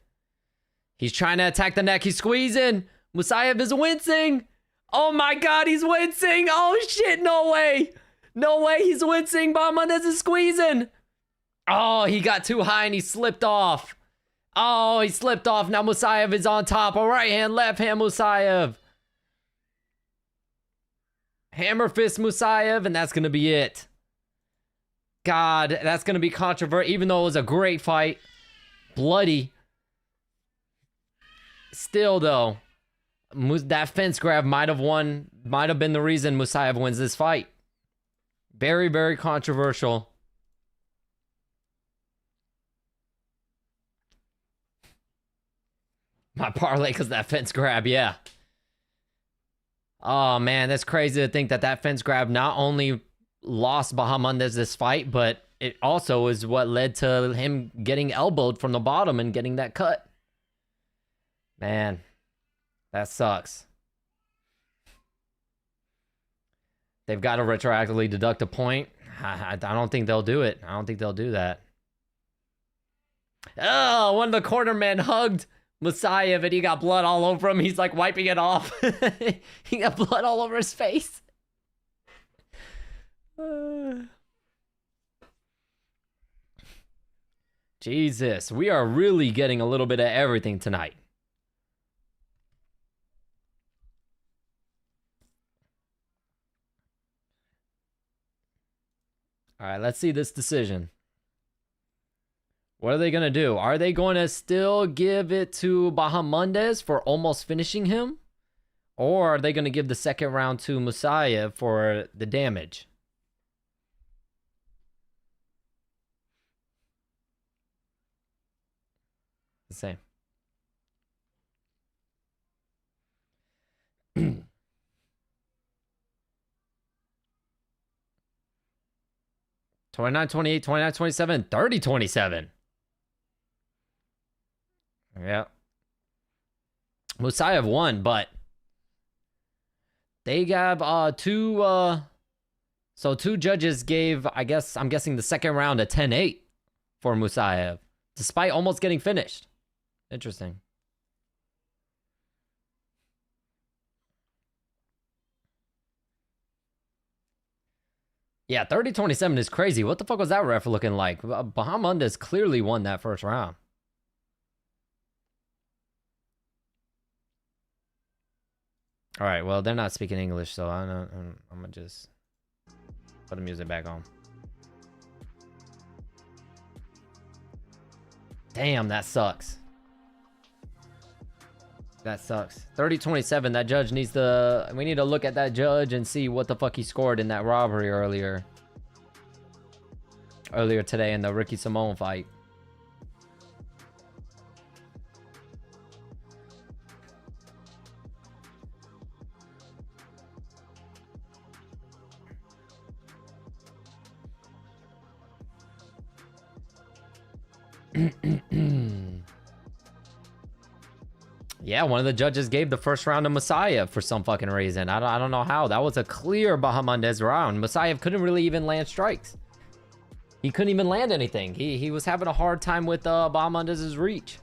He's trying to attack the neck. He's squeezing. Musayev is wincing. Oh my god, he's wincing. Oh shit, no way. No way, he's wincing. Bahamondes is squeezing. Oh, he got too high and he slipped off. Oh, he slipped off. Now Musayev is on top. A right hand, left hand Musayev. Hammer fist Musayev, and that's going to be it. God, that's going to be controversial. Even though it was a great fight. Bloody. Still, though, that fence grab might have been the reason Musayev wins this fight. Very, very controversial. My parlay because that fence grab, yeah. Oh, man, that's crazy to think that fence grab not only lost Bahamondes this fight, but it also is what led to him getting elbowed from the bottom and getting that cut. Man, that sucks. They've got to retroactively deduct a point. I don't think they'll do it. I don't think they'll do that. Oh, one of the corner men hugged Musayev and he got blood all over him. He's like wiping it off. He got blood all over his face. Jesus, we are really getting a little bit of everything tonight. All right, let's see this decision. What are they going to do? Are they going to still give it to Bahamondes for almost finishing him? Or are they going to give the second round to Musayev for the damage? The same. 29-28, 29-27, 30-27. Yeah. Musayev won, but they have two judges gave, I guess, I'm guessing the second round a 10-8 for Musayev, despite almost getting finished. Interesting. Yeah, 30-27 is crazy. What the fuck was that ref looking like? Bahamondes clearly won that first round. All right, well, they're not speaking English, so I'm gonna just put the music back on. Damn, that sucks. That sucks. 30-27, that judge needs to... We need to look at that judge and see what the fuck he scored in that robbery earlier. Earlier today in the Ricky Simone fight. Yeah, one of the judges gave the first round to Musayev for some fucking reason. I don't know how. That was a clear Bahamondes round. Musayev couldn't really even land strikes. He couldn't even land anything. He was having a hard time with Bahamondes' reach.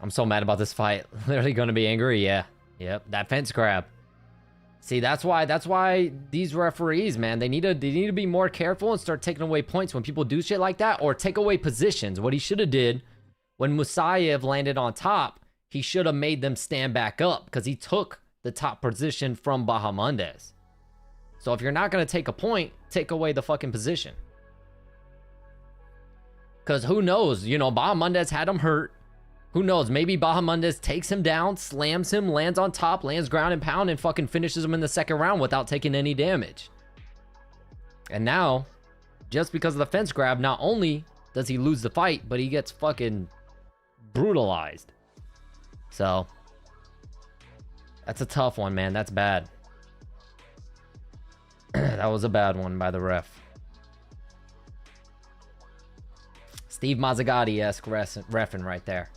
I'm so mad about this fight. Literally gonna be angry. Yeah. Yep. That fence grab. See, that's why these referees, man, they need to be more careful and start taking away points when people do shit like that, or take away positions. What he should have did when Musayev landed on top, he should have made them stand back up because he took the top position from Bahamondes. So if you're not going to take a point, take away the fucking position. Because who knows, you know, Bahamondes had him hurt. Who knows? Maybe Bahamondes takes him down, slams him, lands on top, lands ground and pound, and fucking finishes him in the second round without taking any damage. And now, just because of the fence grab, not only does he lose the fight, but he gets fucking brutalized. So, that's a tough one, man. That's bad. That was a bad one by the ref. Steve Mazzagatti-esque reffing right there.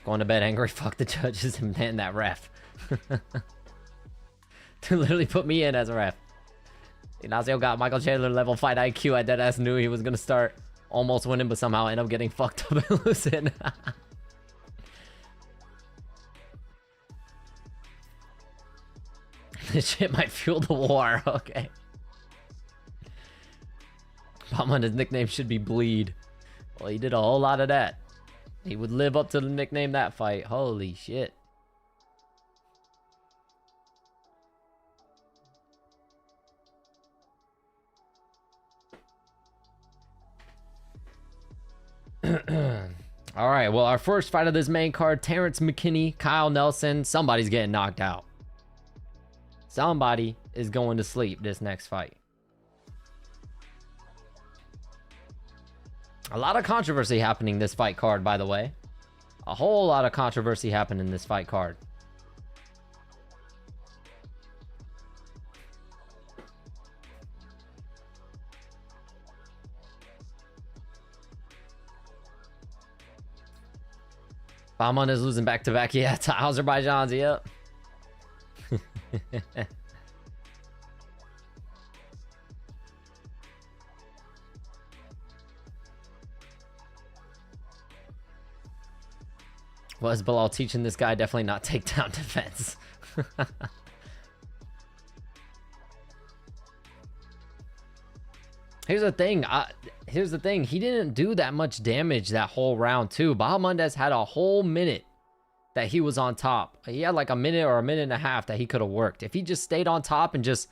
Going to bed angry, fuck the judges and man that ref. To literally put me in as a ref. Ignacio got Michael Chandler level fight IQ. I deadass knew he was gonna start almost winning, but somehow end up getting fucked up and losing. This shit might fuel the war. Okay. His nickname should be Bleed. Well, he did a whole lot of that. He would live up to the nickname that fight. Holy shit. All right, well, our first fight of this main card, Terrence McKinney, Kyle Nelson. Somebody's getting knocked out. Somebody is going to sleep this next fight. A lot of controversy happening this fight card, by the way. A whole lot of controversy happened in this fight card. Bahman is losing back-to-back. Yeah, to Azerbaijan's, yep. Was Bilal teaching this guy definitely not takedown defense? Here's the thing. He didn't do that much damage that whole round too. Bahamondes had a whole minute that he was on top. He had like a minute or a minute and a half that he could have worked. If he just stayed on top and just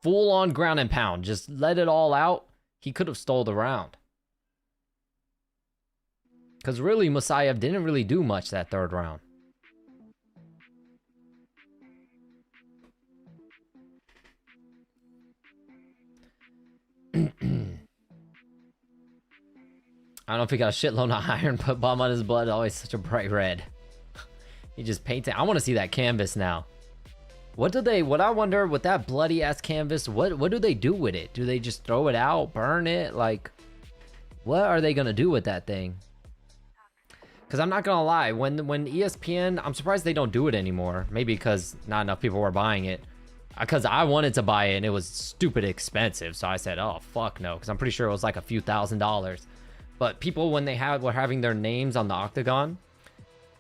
full on ground and pound, just let it all out, he could have stole the round. Because really, Musayev didn't really do much that third round. I don't know if he got a shitload of iron, but bomb on his blood always such a bright red. He just painted. I want to see that canvas now. What I wonder with that bloody ass canvas, what do they do with it? Do they just throw it out, burn it? Like, what are they gonna do with that thing? Because I'm not gonna lie, when ESPN, I'm surprised they don't do it anymore. Maybe because not enough people were buying it. Because I wanted to buy it and it was stupid expensive, so I said, oh fuck no, because I'm pretty sure it was like a few $1,000s. But people, when they were having their names on the octagon,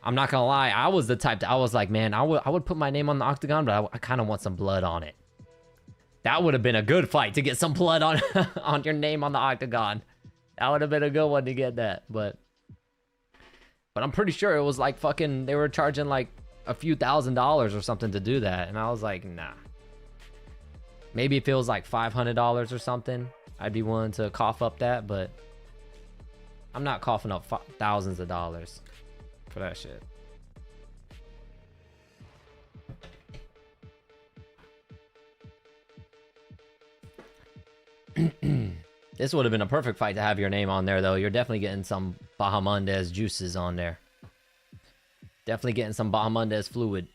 I'm not gonna lie, I was the type that I was like, man, I would put my name on the octagon, but I kind of want some blood on it. That would have been a good fight to get some blood on on your name on the octagon. That would have been a good one to get that, but I'm pretty sure it was like fucking, they were charging like a few $1,000s or something to do that, and I was like, nah. Maybe if it was like $500 or something, I'd be willing to cough up that, but I'm not coughing up thousands of dollars for that shit. This would have been a perfect fight to have your name on there, though. You're definitely getting some Bahamondes juices on there. Definitely getting some Bahamondes fluid.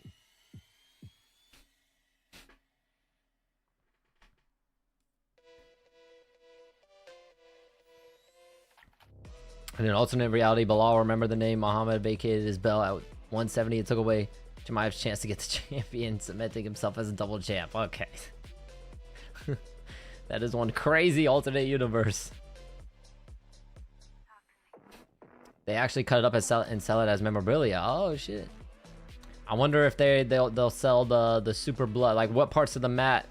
In an alternate reality, Bilal, remember the name, Muhammad vacated his belt at 170 and took away Chimaev's chance to get the champion, cementing himself as a double champ. Okay. That is one crazy alternate universe. They actually cut it up and sell it as memorabilia. Oh shit. I wonder if they'll sell the super blood. Like what parts of the mat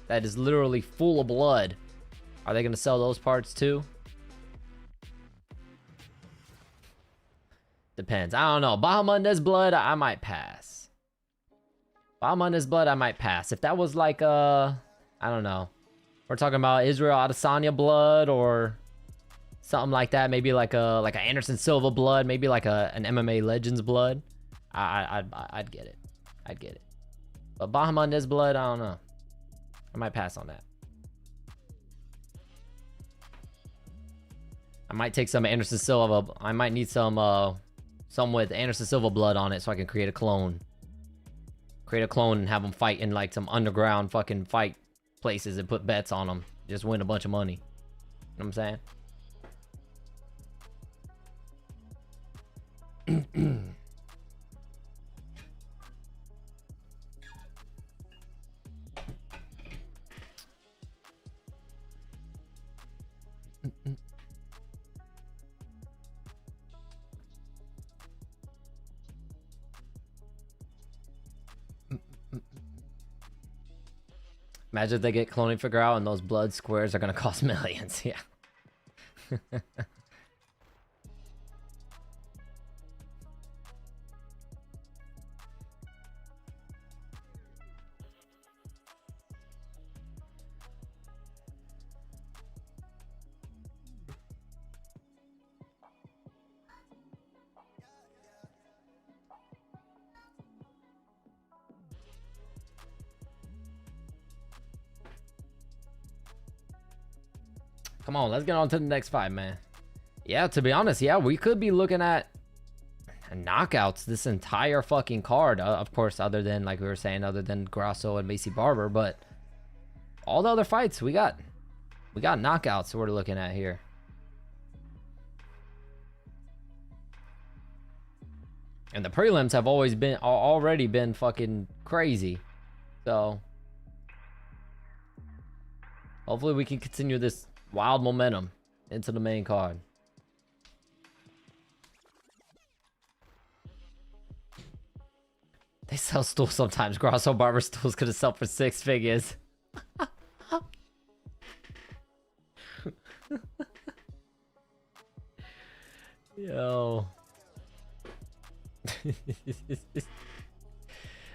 that is literally full of blood. Are they gonna sell those parts too? Depends. I don't know. Bahamondes blood, I might pass. Bahamondes blood, I might pass. If that was like I don't know. We're talking about Israel Adesanya blood or something like that. Maybe like a Anderson Silva blood. Maybe like an MMA Legends blood. I'd get it. I'd get it. But Bahamondes blood, I don't know. I might pass on that. I might take some Anderson Silva. I might need some with Anderson Silva blood on it so I can create a clone. Create a clone and have them fight in like some underground fucking fight places and put bets on them. Just win a bunch of money. You know what I'm saying? Imagine if they get cloning figure out and those blood squares are gonna cost millions. Yeah. Come on, let's get on to the next fight, man. Yeah, to be honest, yeah, we could be looking at knockouts this entire fucking card. Of course, other than, like we were saying, other than Grasso and Macy Barber, but all the other fights we got knockouts we're looking at here. And the prelims have already been fucking crazy. So hopefully we can continue this wild momentum into the main card. They sell stools sometimes. Grasso Barber stools could have sold for 6 figures. Yo.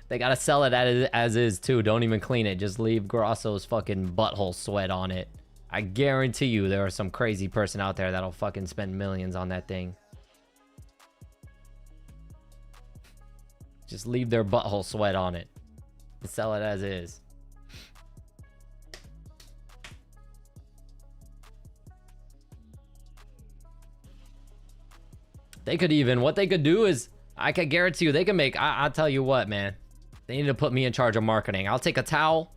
They gotta sell it as is too. Don't even clean it. Just leave Grasso's fucking butthole sweat on it. I guarantee you there are some crazy person out there that'll fucking spend millions on that thing. Just leave their butthole sweat on it. And sell it as is. They could even, what they could do is, I can guarantee you, they can make, I'll tell you what, man. They need to put me in charge of marketing. I'll take a towel.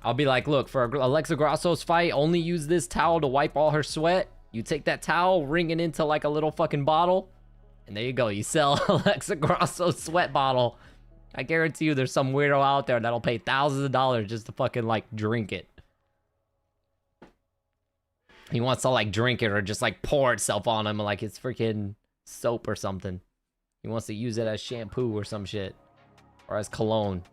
I'll be like, look, for Alexa Grasso's fight, only use this towel to wipe all her sweat. You take that towel, wring it into like a little fucking bottle, and there you go. You sell Alexa Grasso's sweat bottle. I guarantee you there's some weirdo out there that'll pay thousands of dollars just to fucking like drink it. He wants to like drink it or just like pour itself on him like it's freaking soap or something. He wants to use it as shampoo or some shit. Or as cologne. You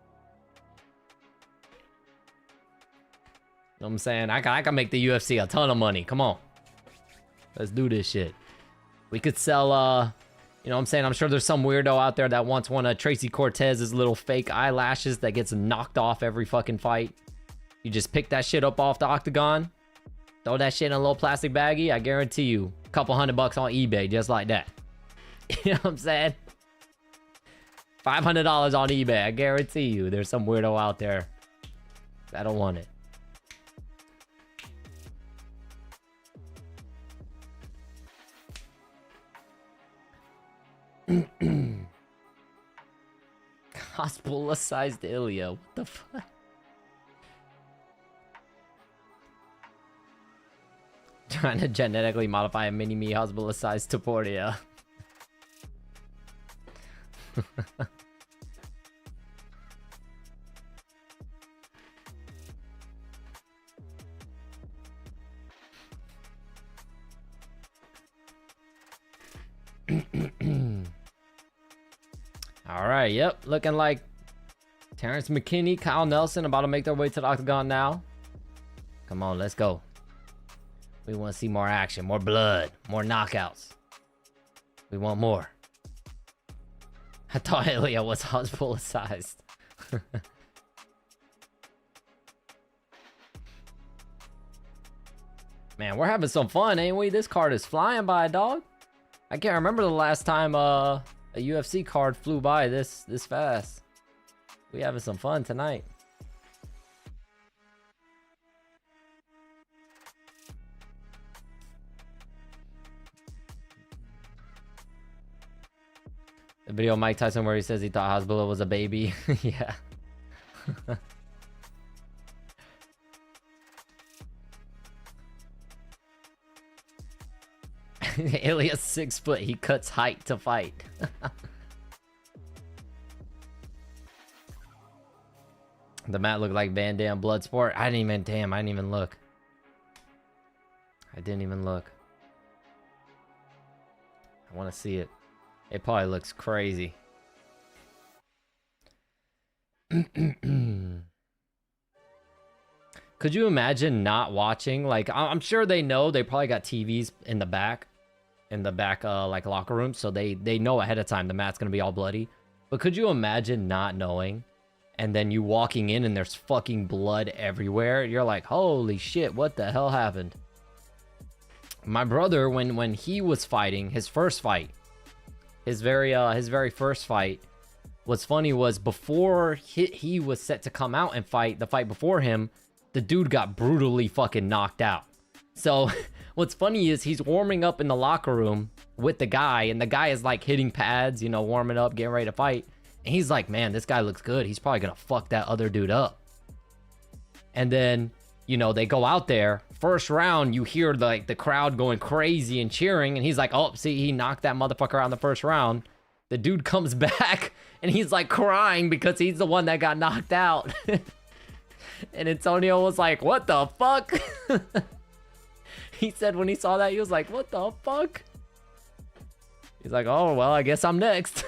know what I'm saying? I can make the UFC a ton of money. Come on. Let's do this shit. We could sell, you know what I'm saying? I'm sure there's some weirdo out there that wants one of Tracy Cortez's little fake eyelashes that gets knocked off every fucking fight. You just pick that shit up off the octagon. Throw that shit in a little plastic baggie. I guarantee you, a couple $100 on eBay just like that. You know what I'm saying? $500 on eBay. I guarantee you there's some weirdo out there that'll want it. Hospitalized Ilya. What the fuck? Trying to genetically modify a mini-me hospitalized Taporia. All right, yep, looking like Terrence McKinney, Kyle Nelson about to make their way to the octagon now. Come on, let's go. We want to see more action, more blood, more knockouts. We want more. I thought Ilya was hospitalized. Man, we're having some fun, ain't we? This card is flying by, dog. I can't remember the last time a UFC card flew by this fast. We having some fun tonight. The video of Mike Tyson where he says he thought Hasbulla was a baby. Yeah. Ilya's 6 foot. He cuts height to fight. The mat looked like Van Damme Bloodsport. I didn't even look. I didn't even look. I want to see it. It probably looks crazy. Could you imagine not watching? Like, I'm sure they know. They probably got TVs in the back. Like locker rooms, so they know ahead of time the mat's gonna be all bloody. But could you imagine not knowing, and then you walking in and there's fucking blood everywhere? You're like, holy shit, what the hell happened? My brother, when he was fighting his first fight, his very first fight, what's funny was before he was set to come out and fight, the fight before him, the dude got brutally fucking knocked out. So what's funny is he's warming up in the locker room with the guy, and the guy is like hitting pads, you know, warming up, getting ready to fight. And he's like, man, this guy looks good. He's probably gonna fuck that other dude up. And then, you know, they go out there. First round, you hear the crowd going crazy and cheering, and he's like, oh, see, he knocked that motherfucker out in the first round. The dude comes back, and he's like crying because he's the one that got knocked out. And Antonio was like, what the fuck? He said when he saw that, he was like, what the fuck? He's like, oh, well, I guess I'm next.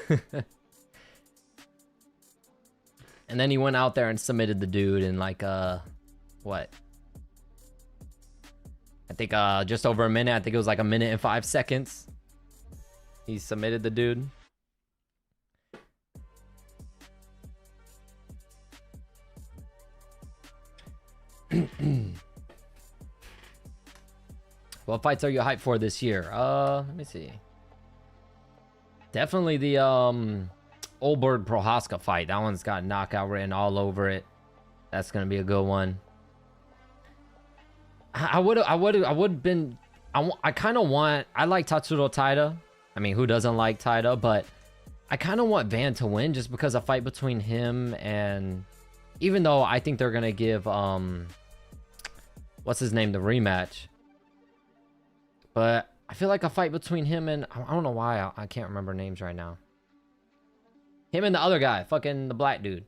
And then he went out there and submitted the dude in like, what? I think just over a minute. I think it was like 1 minute and 5 seconds. He submitted the dude. What fights are you hyped for this year? Let me see. Definitely the Olberg Prohaska fight. That one's got knockout written all over it. That's gonna be a good one. I kind of want. I like Tatsuro Taira. I mean, who doesn't like Taira? But I kind of want Van to win just because a fight between him and, even though I think they're gonna give what's his name the rematch, but I feel like a fight between him and, I don't know why I can't remember names right now. Him and the other guy, fucking the black dude.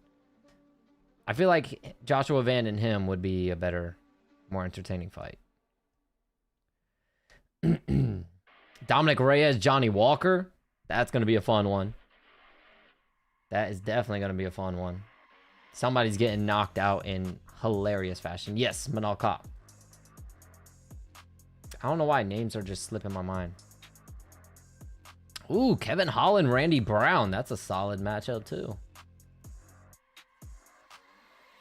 I feel like Joshua Van and him would be a better, more entertaining fight. Dominic Reyes, Johnny Walker. That's going to be a fun one. That is definitely going to be a fun one. Somebody's getting knocked out in hilarious fashion. Yes, Manal Cop. I don't know why names are just slipping my mind. Ooh, Kevin Holland, Randy Brown. That's a solid matchup too.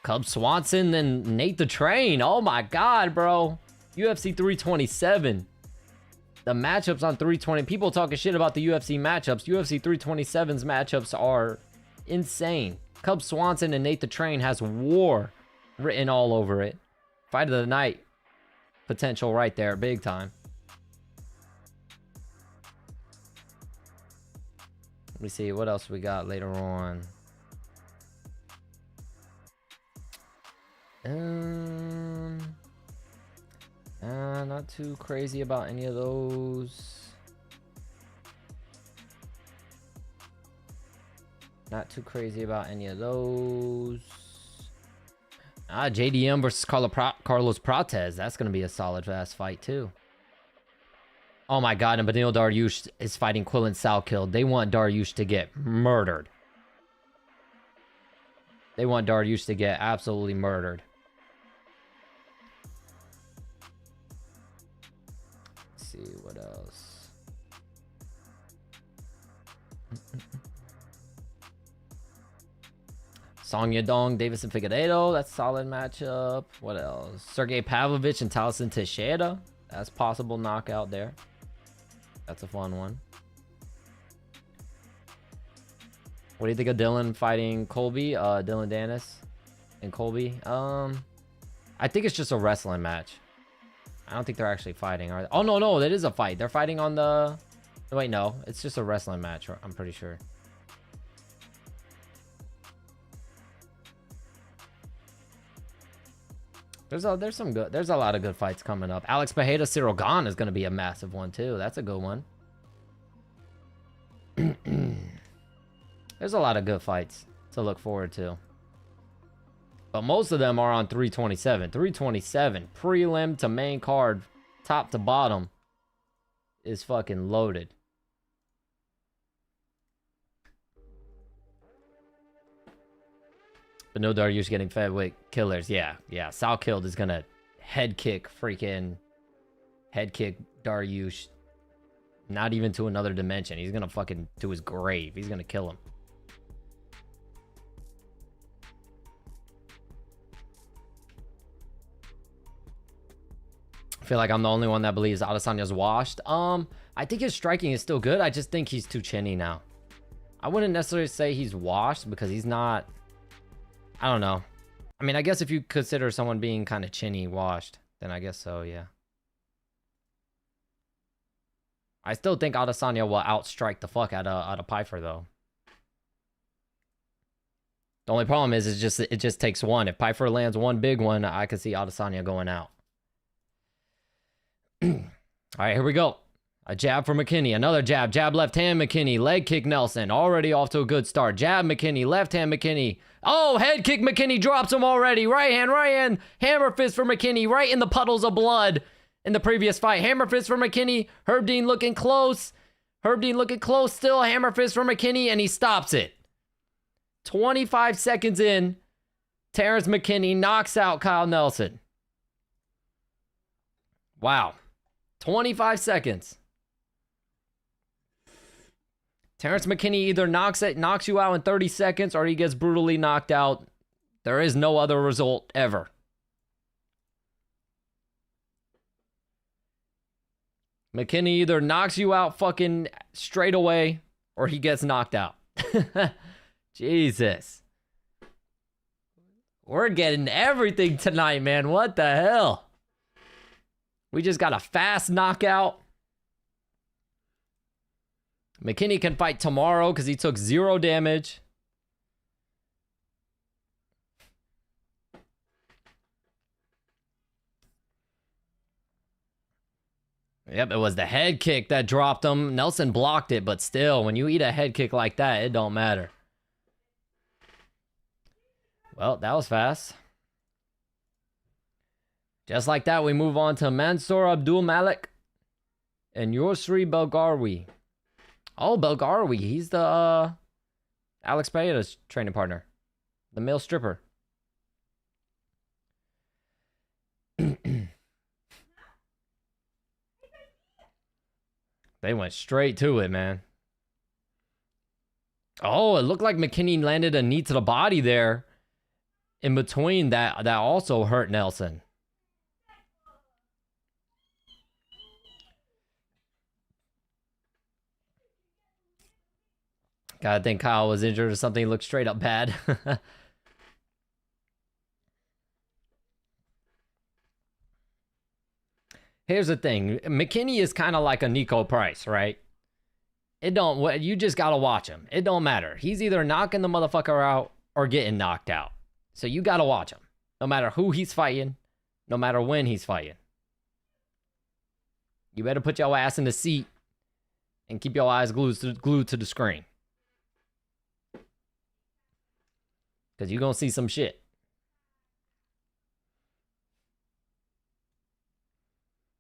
Cub Swanson and Nate the Train. Oh my God, bro. UFC 327. The matchups on 320. People talking shit about the UFC matchups. UFC 327's matchups are insane. Cub Swanson and Nate the Train has war written all over it. Fight of the night potential right there, big time. Let me see what else we got later on. Not too crazy about any of those. Not too crazy about any of those. JDM versus Carlos Prates. That's going to be a solid ass fight too. Oh my God, and Benil Dariush is fighting Quillen Salkill. They want Dariush to get murdered. They want Dariush to get absolutely murdered. Let's see what else. Song Yadong, Davison Figueiredo. That's a solid matchup. What else? Sergey Pavlovich and Taliesin Teixeira. That's possible knockout there. That's a fun one. What do you think of Dylan fighting Colby? Dylan Dennis and Colby? I think it's just a wrestling match. I don't think they're actually fighting, are they? Oh, no, that is a fight. They're fighting on the... Wait, no. It's just a wrestling match, I'm pretty sure. There's a lot of good fights coming up. Alex Pereira, Cyril Gahn is going to be a massive one too. That's a good one. There's a lot of good fights to look forward to. But most of them are on 327. 327, prelim to main card, top to bottom, is fucking loaded. But no Dariush getting fed with killers. Yeah. Sal Killed is gonna head kick Dariush. Not even to another dimension. He's gonna fucking to his grave. He's gonna kill him. I feel like I'm the only one that believes Adesanya's washed. I think his striking is still good. I just think he's too chinny now. I wouldn't necessarily say he's washed because he's not... I don't know. I mean, I guess if you consider someone being kind of chinny washed, then I guess so, yeah. I still think Adesanya will outstrike the fuck out of Pyfer, though. The only problem is it just takes one. If Pyfer lands one big one, I could see Adesanya going out. All right, here we go. A jab for McKinney. Another jab. Jab left hand McKinney. Leg kick Nelson. Already off to a good start. Jab McKinney. Left hand McKinney. Oh, head kick McKinney. Drops him already. Right hand. Hammer fist for McKinney. Right in the puddles of blood in the previous fight. Hammer fist for McKinney. Herb Dean looking close. Still. Hammer fist for McKinney. And he stops it. 25 seconds in. Terrence McKinney knocks out Kyle Nelson. Wow. 25 seconds. Terrence McKinney either knocks you out in 30 seconds or he gets brutally knocked out. There is no other result ever. McKinney either knocks you out fucking straight away or he gets knocked out. Jesus. We're getting everything tonight, man. What the hell? We just got a fast knockout. McKinney can fight tomorrow because he took 0 damage. Yep, it was the head kick that dropped him. Nelson blocked it, but still, when you eat a head kick like that, it don't matter. Well, that was fast. Just like that, we move on to Mansour Abdul Malik and Yusri Belgarwi. Oh, Belgarwi, he's the Alex Pereira's training partner. The male stripper. They went straight to it, man. Oh, it looked like McKinney landed a knee to the body there. In between that also hurt Nelson. God, I think Kyle was injured or something. He looked straight up bad. Here's the thing. McKinney is kind of like a Nico Price, right? You just got to watch him. It don't matter. He's either knocking the motherfucker out or getting knocked out. So you got to watch him. No matter who he's fighting, no matter when he's fighting. You better put your ass in the seat and keep your eyes glued to the screen. Because you're going to see some shit.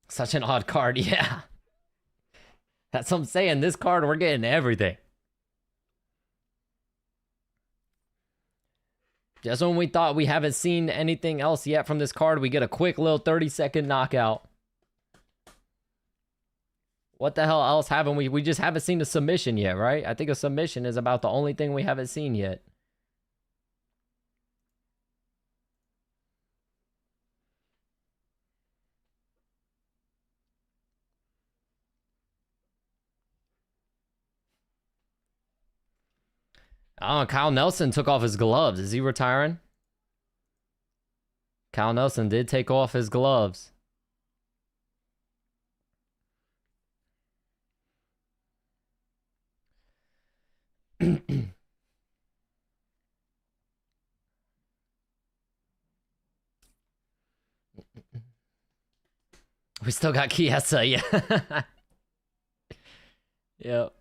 Such an odd card, yeah. That's what I'm saying. This card, we're getting everything. Just when we thought we haven't seen anything else yet from this card, we get a quick little 30-second knockout. What the hell else haven't we? We just haven't seen a submission yet, right? I think a submission is about the only thing we haven't seen yet. Oh, Kyle Nelson took off his gloves. Is he retiring? Kyle Nelson did take off his gloves. We still got Chiesa, yeah. Yep.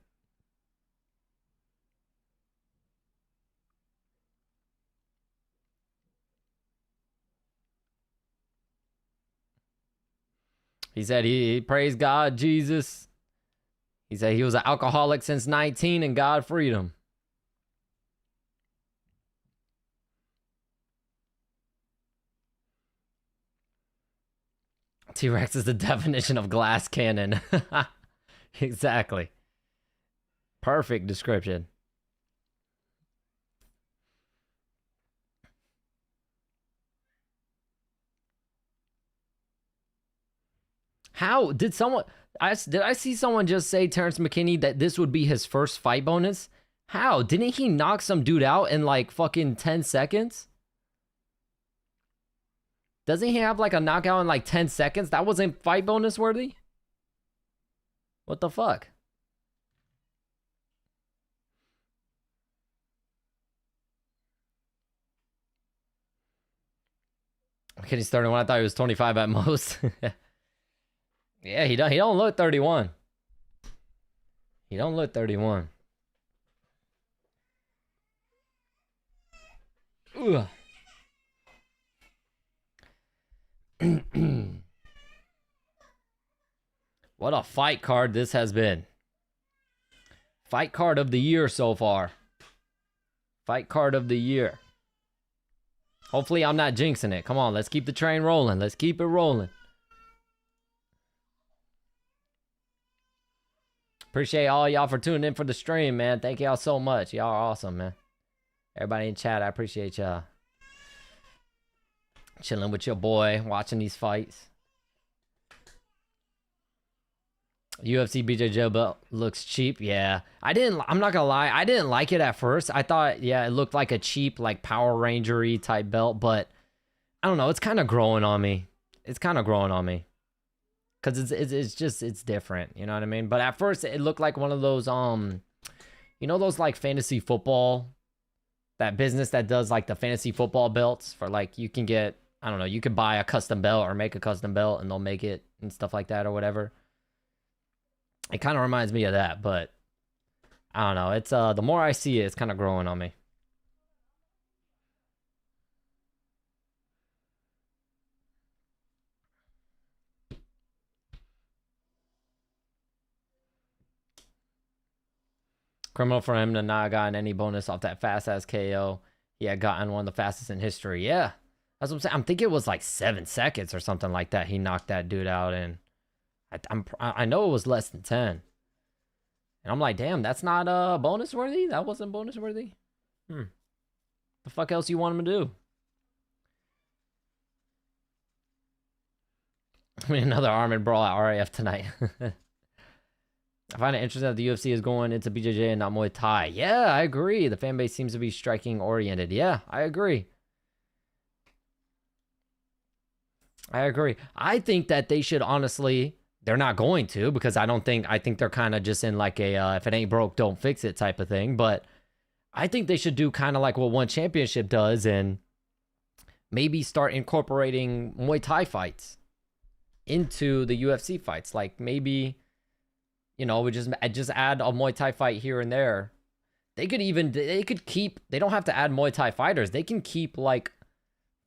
He said he praised God, Jesus. He said he was an alcoholic since 19 and God freed him. T-Rex is the definition of glass cannon. Exactly. Perfect description. How did someone? Did I see someone just say Terrence McKinney that this would be his first fight bonus? How didn't he knock some dude out in like fucking 10 seconds? Doesn't he have like a knockout in like 10 seconds? That wasn't fight bonus worthy? What the fuck? McKinney started when I thought he was 25 at most. Yeah, he don't look 31. He don't look 31. Ugh. What a fight card this has been. Fight card of the year so far. Fight card of the year. Hopefully I'm not jinxing it. Come on, let's keep the train rolling. Let's keep it rolling. Appreciate all y'all for tuning in for the stream, man. Thank y'all so much. Y'all are awesome, man. Everybody in chat, I appreciate y'all. Chilling with your boy, watching these fights. UFC BJJ belt looks cheap. Yeah, I'm not gonna lie. I didn't like it at first. I thought, yeah, it looked like a cheap, like Power Ranger-y type belt. But I don't know. It's kind of growing on me. It's kind of growing on me. Cause it's different. You know what I mean? But at first, it looked like one of those you know those like fantasy football, that business that does like the fantasy football belts for like you can get, I don't know, you could buy a custom belt or make a custom belt and they'll make it and stuff like that or whatever. It kind of reminds me of that, but I don't know. It's the more I see it, it's kind of growing on me. Criminal for him to not gotten any bonus off that fast ass KO. He had gotten one of the fastest in history. Yeah, that's what I'm saying. I'm thinking it was like 7 seconds or something like that. He knocked that dude out, and I know it was less than 10. And I'm like, damn, that's not bonus worthy. That wasn't bonus worthy. The fuck else you want him to do? I mean, another Armin brawl at RAF tonight. I find it interesting that the UFC is going into BJJ and not Muay Thai. Yeah, I agree. The fan base seems to be striking oriented. Yeah, I agree. I think that they should honestly, they're not going to, because I think they're kind of just in like a if it ain't broke, don't fix it type of thing. But I think they should do kind of like what One Championship does and maybe start incorporating Muay Thai fights into the UFC fights. Like maybe, you know, we just add a Muay Thai fight here and there. They could keep, they don't have to add Muay Thai fighters. They can keep like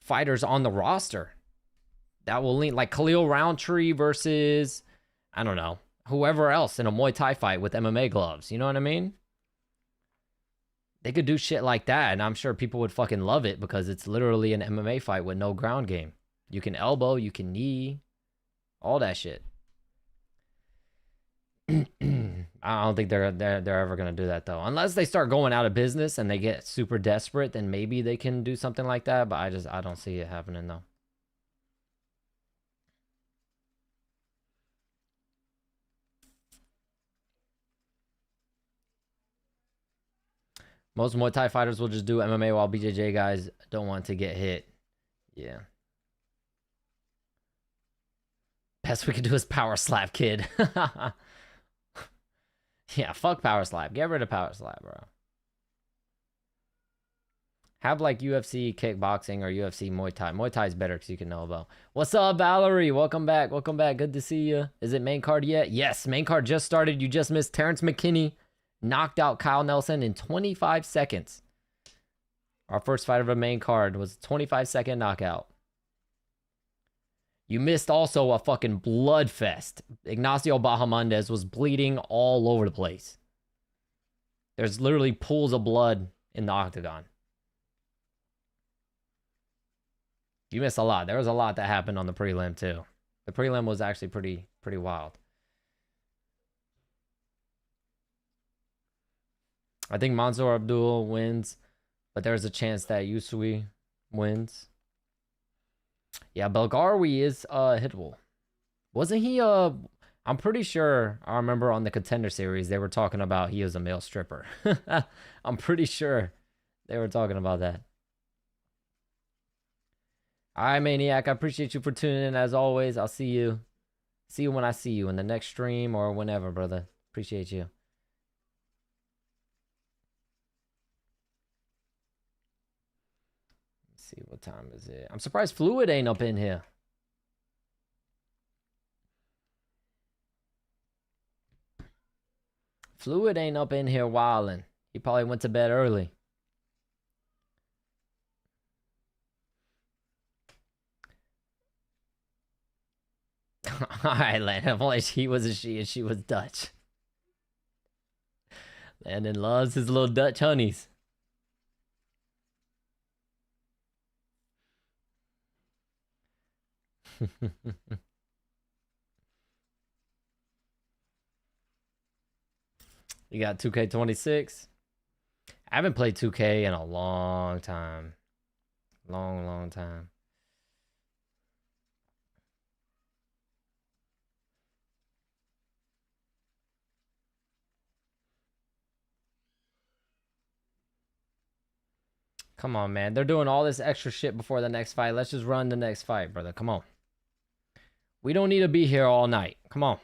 fighters on the roster that will lean, like Khalil Roundtree versus, I don't know, whoever else in a Muay Thai fight with MMA gloves. You know what I mean? They could do shit like that, and I'm sure people would fucking love it because it's literally an MMA fight with no ground game. You can elbow, you can knee, all that shit. I don't think they're ever gonna do that though, unless they start going out of business and they get super desperate. Then maybe they can do something like that. But I don't see it happening though. Most Muay Thai fighters will just do MMA while BJJ guys don't want to get hit. Yeah. Best we could do is power slap, kid. Yeah, fuck power slap. Get rid of power slap, bro. Have like UFC kickboxing or UFC Muay Thai. Muay Thai is better because you can elbow. What's up, Valerie? Welcome back. Welcome back. Good to see you. Is it main card yet? Yes, main card just started. You just missed Terrence McKinney knocked out Kyle Nelson in 25 seconds. Our first fight of a main card was a 25-second knockout. You missed also a fucking bloodfest. Ignacio Bahamondes was bleeding all over the place. There's literally pools of blood in the octagon. You missed a lot. There was a lot that happened on the prelim too. The prelim was actually pretty wild. I think Mansour Abdul wins, but there's a chance that Yusui wins. Yeah, Belgaroui is hittable. Wasn't he I'm pretty sure I remember on the Contender series they were talking about he was a male stripper. I'm pretty sure they were talking about that. All right, Maniac, I appreciate you for tuning in as always. I'll see you when I see you in the next stream or whenever, brother. Appreciate you. Let's see, what time is it? I'm surprised Fluid ain't up in here. Fluid ain't up in here wilding. He probably went to bed early. Alright, Landon. Only he was a she and she was Dutch. Landon loves his little Dutch honeys. You got 2K26. I haven't played 2K in a long time. Long time. Come on, man. They're doing all this extra shit before the next fight. Let's just run the next fight, brother. Come on. We don't need to be here all night. Come on.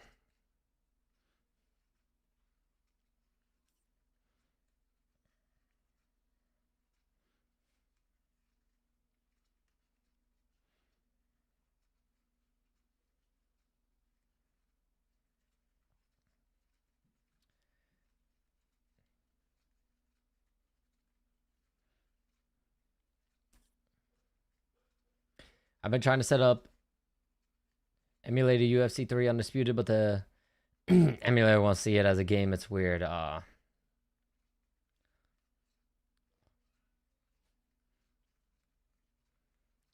I've been trying to set up emulated UFC 3 Undisputed, but the emulator won't see it as a game. It's weird.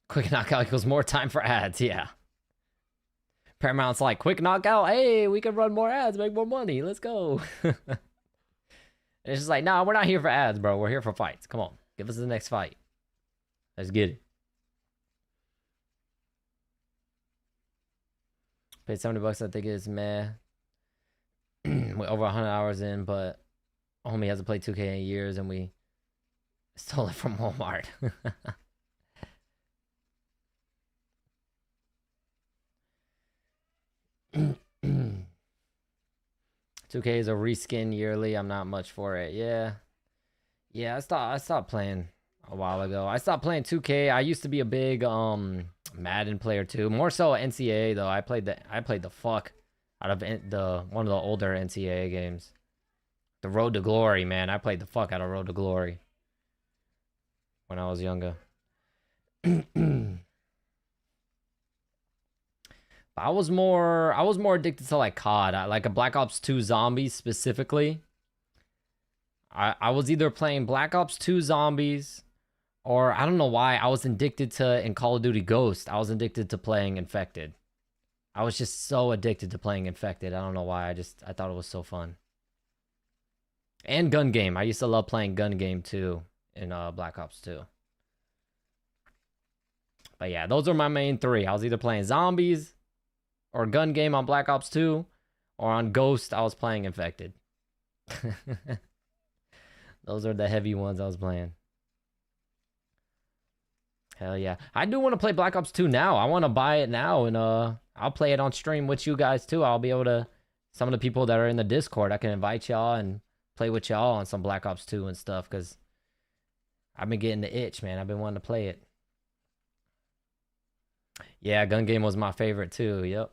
Quick knockout equals more time for ads. Yeah. Paramount's like, quick knockout. Hey, we can run more ads, make more money. Let's go. It's just like, nah, we're not here for ads, bro. We're here for fights. Come on. Give us the next fight. Let's get it. Paid $70, I think it's meh. We're over 100 hours in, but homie hasn't played 2K in years, and we stole it from Walmart. 2K is a reskin yearly. I'm not much for it. Yeah. Yeah, I stopped playing a while ago. I stopped playing 2K. I used to be a big Madden player too. More so NCAA though. I played the fuck out of one of the older NCAA games. The Road to Glory, man. I played the fuck out of Road to Glory when I was younger. I was more addicted to like COD, like a Black Ops 2 Zombies specifically. I was either playing Black Ops 2 Zombies, or I don't know why I was addicted to in Call of Duty Ghost. I was addicted to playing Infected. I was just so addicted to playing Infected. I don't know why. I thought it was so fun. And Gun Game. I used to love playing Gun Game too in Black Ops 2. But yeah, those are my main three. I was either playing Zombies or Gun Game on Black Ops 2, or on Ghost I was playing Infected. Those are the heavy ones I was playing. Hell yeah. I do want to play Black Ops 2 now. I want to buy it now, and I'll play it on stream with you guys too. I'll be able to, some of the people that are in the Discord, I can invite y'all and play with y'all on some Black Ops 2 and stuff, because I've been getting the itch, man. I've been wanting to play it. Yeah, Gun Game was my favorite too. Yep.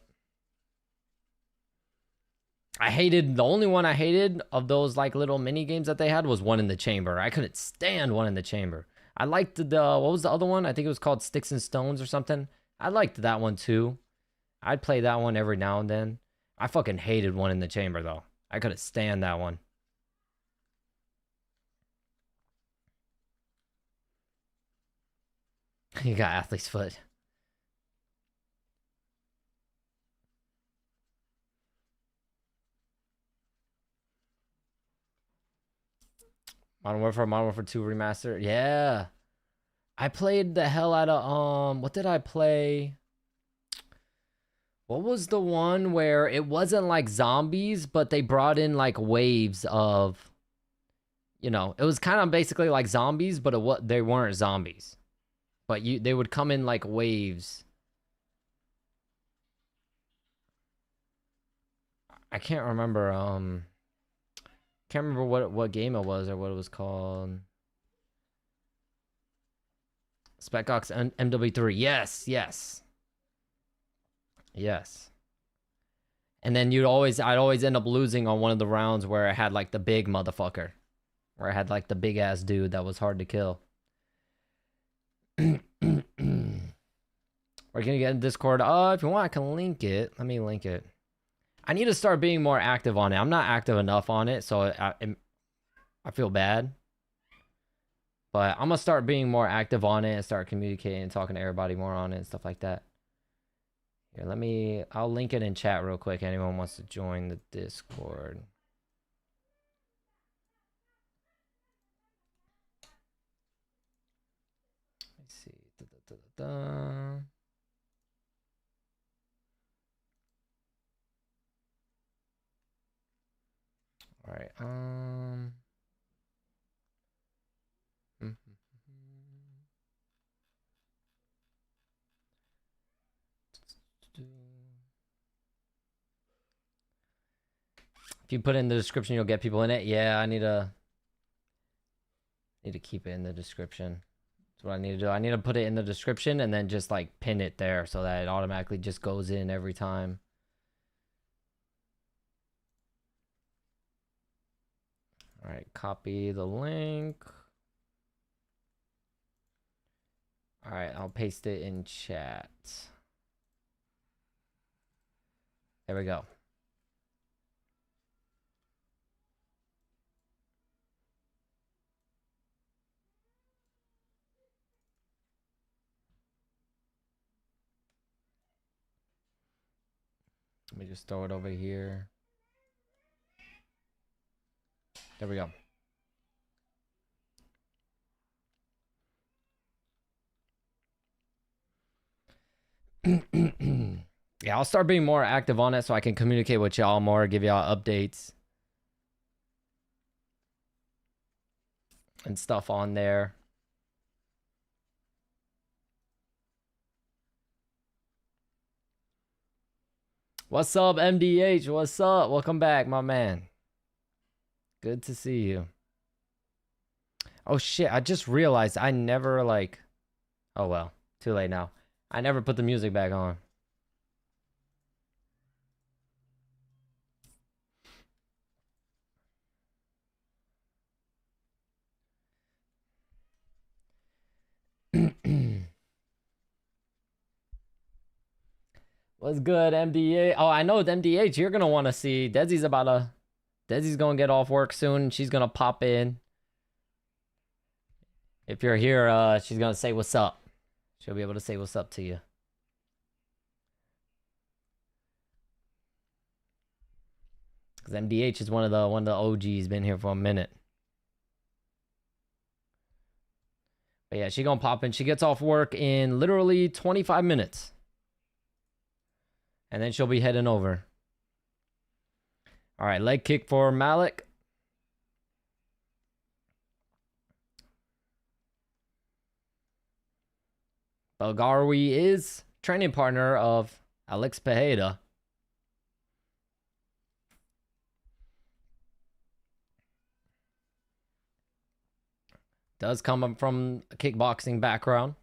The only one I hated of those like little mini games that they had was One in the Chamber. I couldn't stand One in the Chamber. I liked what was the other one? I think it was called Sticks and Stones or something. I liked that one too. I'd play that one every now and then. I fucking hated One in the Chamber though. I couldn't stand that one. You got athlete's foot. Modern Warfare 2 Remastered. Yeah. I played the hell out of, what did I play? What was the one where it wasn't like zombies, but they brought in like waves of, it was kind of basically like zombies, but they weren't zombies. But they would come in like waves. I can't remember, what game it was or what it was called. Spec Ops MW3. Yes. And then I'd always end up losing on one of the rounds where I had like the big motherfucker. Where I had like the big ass dude that was hard to kill. We're gonna get in Discord. If you want, I can link it. Let me link it. I need to start being more active on it. I'm not active enough on it, so I feel bad. But I'm gonna start being more active on it and start communicating and talking to everybody more on it and stuff like that. Here, I'll link it in chat real quick. Anyone wants to join the Discord. Let's see. All right. If you put it in the description, you'll get people in it. Yeah, I need to keep it in the description. That's what I need to do. I need to put it in the description and then just like pin it there so that it automatically just goes in every time. All right, copy the link. All right, I'll paste it in chat. There we go. Let me just throw it over here. There we go. Yeah, I'll start being more active on it so I can communicate with y'all more, give y'all updates and stuff on there. What's up, MDH? What's up? Welcome back, my man. Good to see you. Oh shit, I just realized I never like... Oh well, too late now. I never put the music back on. What's good, MDA? Oh, I know MDH, you're gonna want to see. Desi's gonna get off work soon. She's gonna pop in. If you're here, she's gonna say what's up. She'll be able to say what's up to you. Because MDH is one of the OGs, been here for a minute. But yeah, she gonna pop in. She gets off work in literally 25 minutes. And then she'll be heading over. All right, leg kick for Malik. Belgarwi is training partner of Alex Pereira. Does come from a kickboxing background.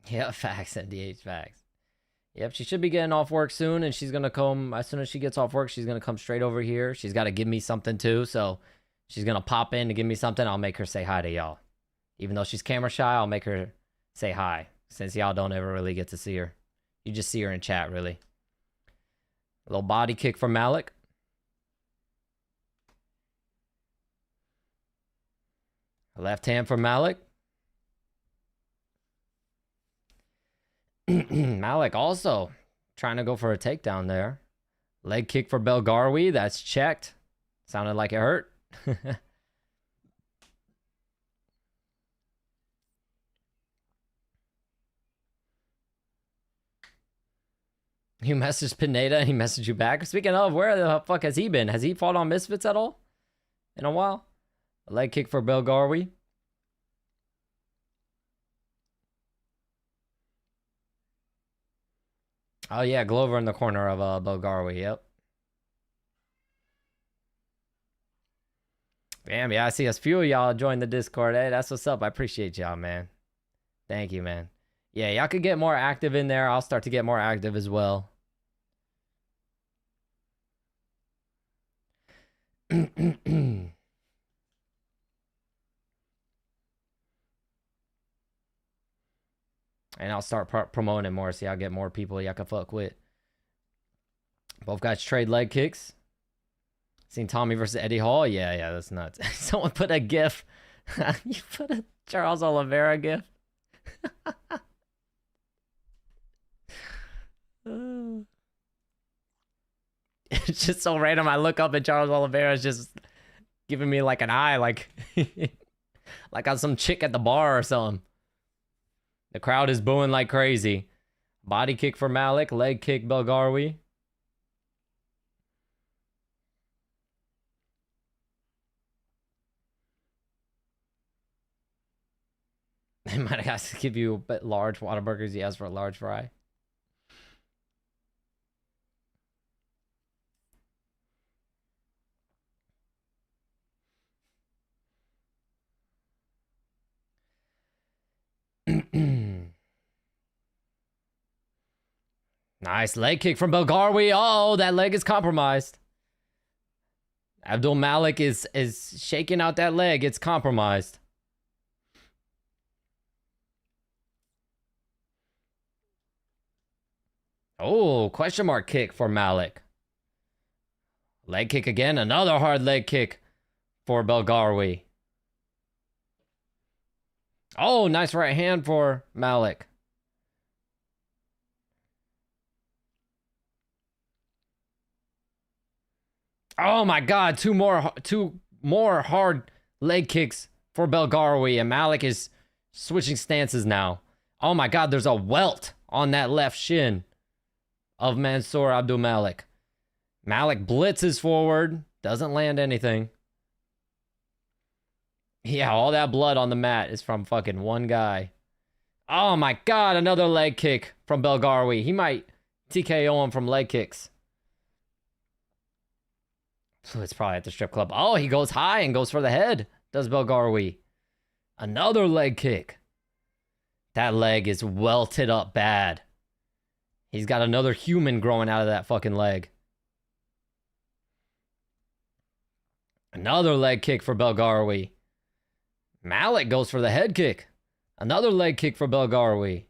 Yeah, facts, NDH, facts. Yep, she should be getting off work soon, and she's going to come, as soon as she gets off work, she's going to come straight over here. She's got to give me something too, so she's going to pop in to give me something. I'll make her say hi to y'all. Even though she's camera shy, I'll make her say hi, since y'all don't ever really get to see her. You just see her in chat, really. A little body kick from Malik. Left hand for Malik. Malik also trying to go for a takedown there. Leg kick for Belgarwi. That's checked. Sounded like it hurt. You messaged Pineda and he messaged you back. Speaking of, where the fuck has he been? Has he fought on Misfits at all? In a while? A leg kick for Belgarwi. Oh yeah, Glover in the corner of Belgarwi, yep. Damn, yeah, I see a few of y'all join the Discord. Hey, that's what's up. I appreciate y'all, man. Thank you, man. Yeah, y'all could get more active in there. I'll start to get more active as well. And I'll start promoting it more, so y'all get more people y'all can fuck with. Both guys trade leg kicks. Seen Tommy versus Eddie Hall? Yeah, that's nuts. Someone put a gif. You put a Charles Oliveira gif? It's just so random. I look up and Charles Oliveira is just giving me like an eye, like like on some chick at the bar or something. The crowd is booing like crazy. Body kick for Malik, leg kick Belgarwi. They might have asked to give you a bit large Whataburgers. He asked for a large fry. Nice leg kick from Belgarwi. Oh, that leg is compromised. Abdul Malik is shaking out that leg. It's compromised. Oh, question mark kick for Malik. Leg kick again. Another hard leg kick for Belgarwi. Oh, nice right hand for Malik. Oh my God, two more hard leg kicks for Belgarwi, and Malik is switching stances now. Oh my God, there's a welt on that left shin of Mansour Abdul Malik. Malik blitzes forward, doesn't land anything. Yeah, all that blood on the mat is from fucking one guy. Oh my God, another leg kick from Belgarwi. He might TKO him from leg kicks. It's probably at the strip club. Oh, he goes high and goes for the head. Does Belgarwi. Another leg kick. That leg is welted up bad. He's got another human growing out of that fucking leg. Another leg kick for Belgarwi. Malik goes for the head kick. Another leg kick for Belgarwi.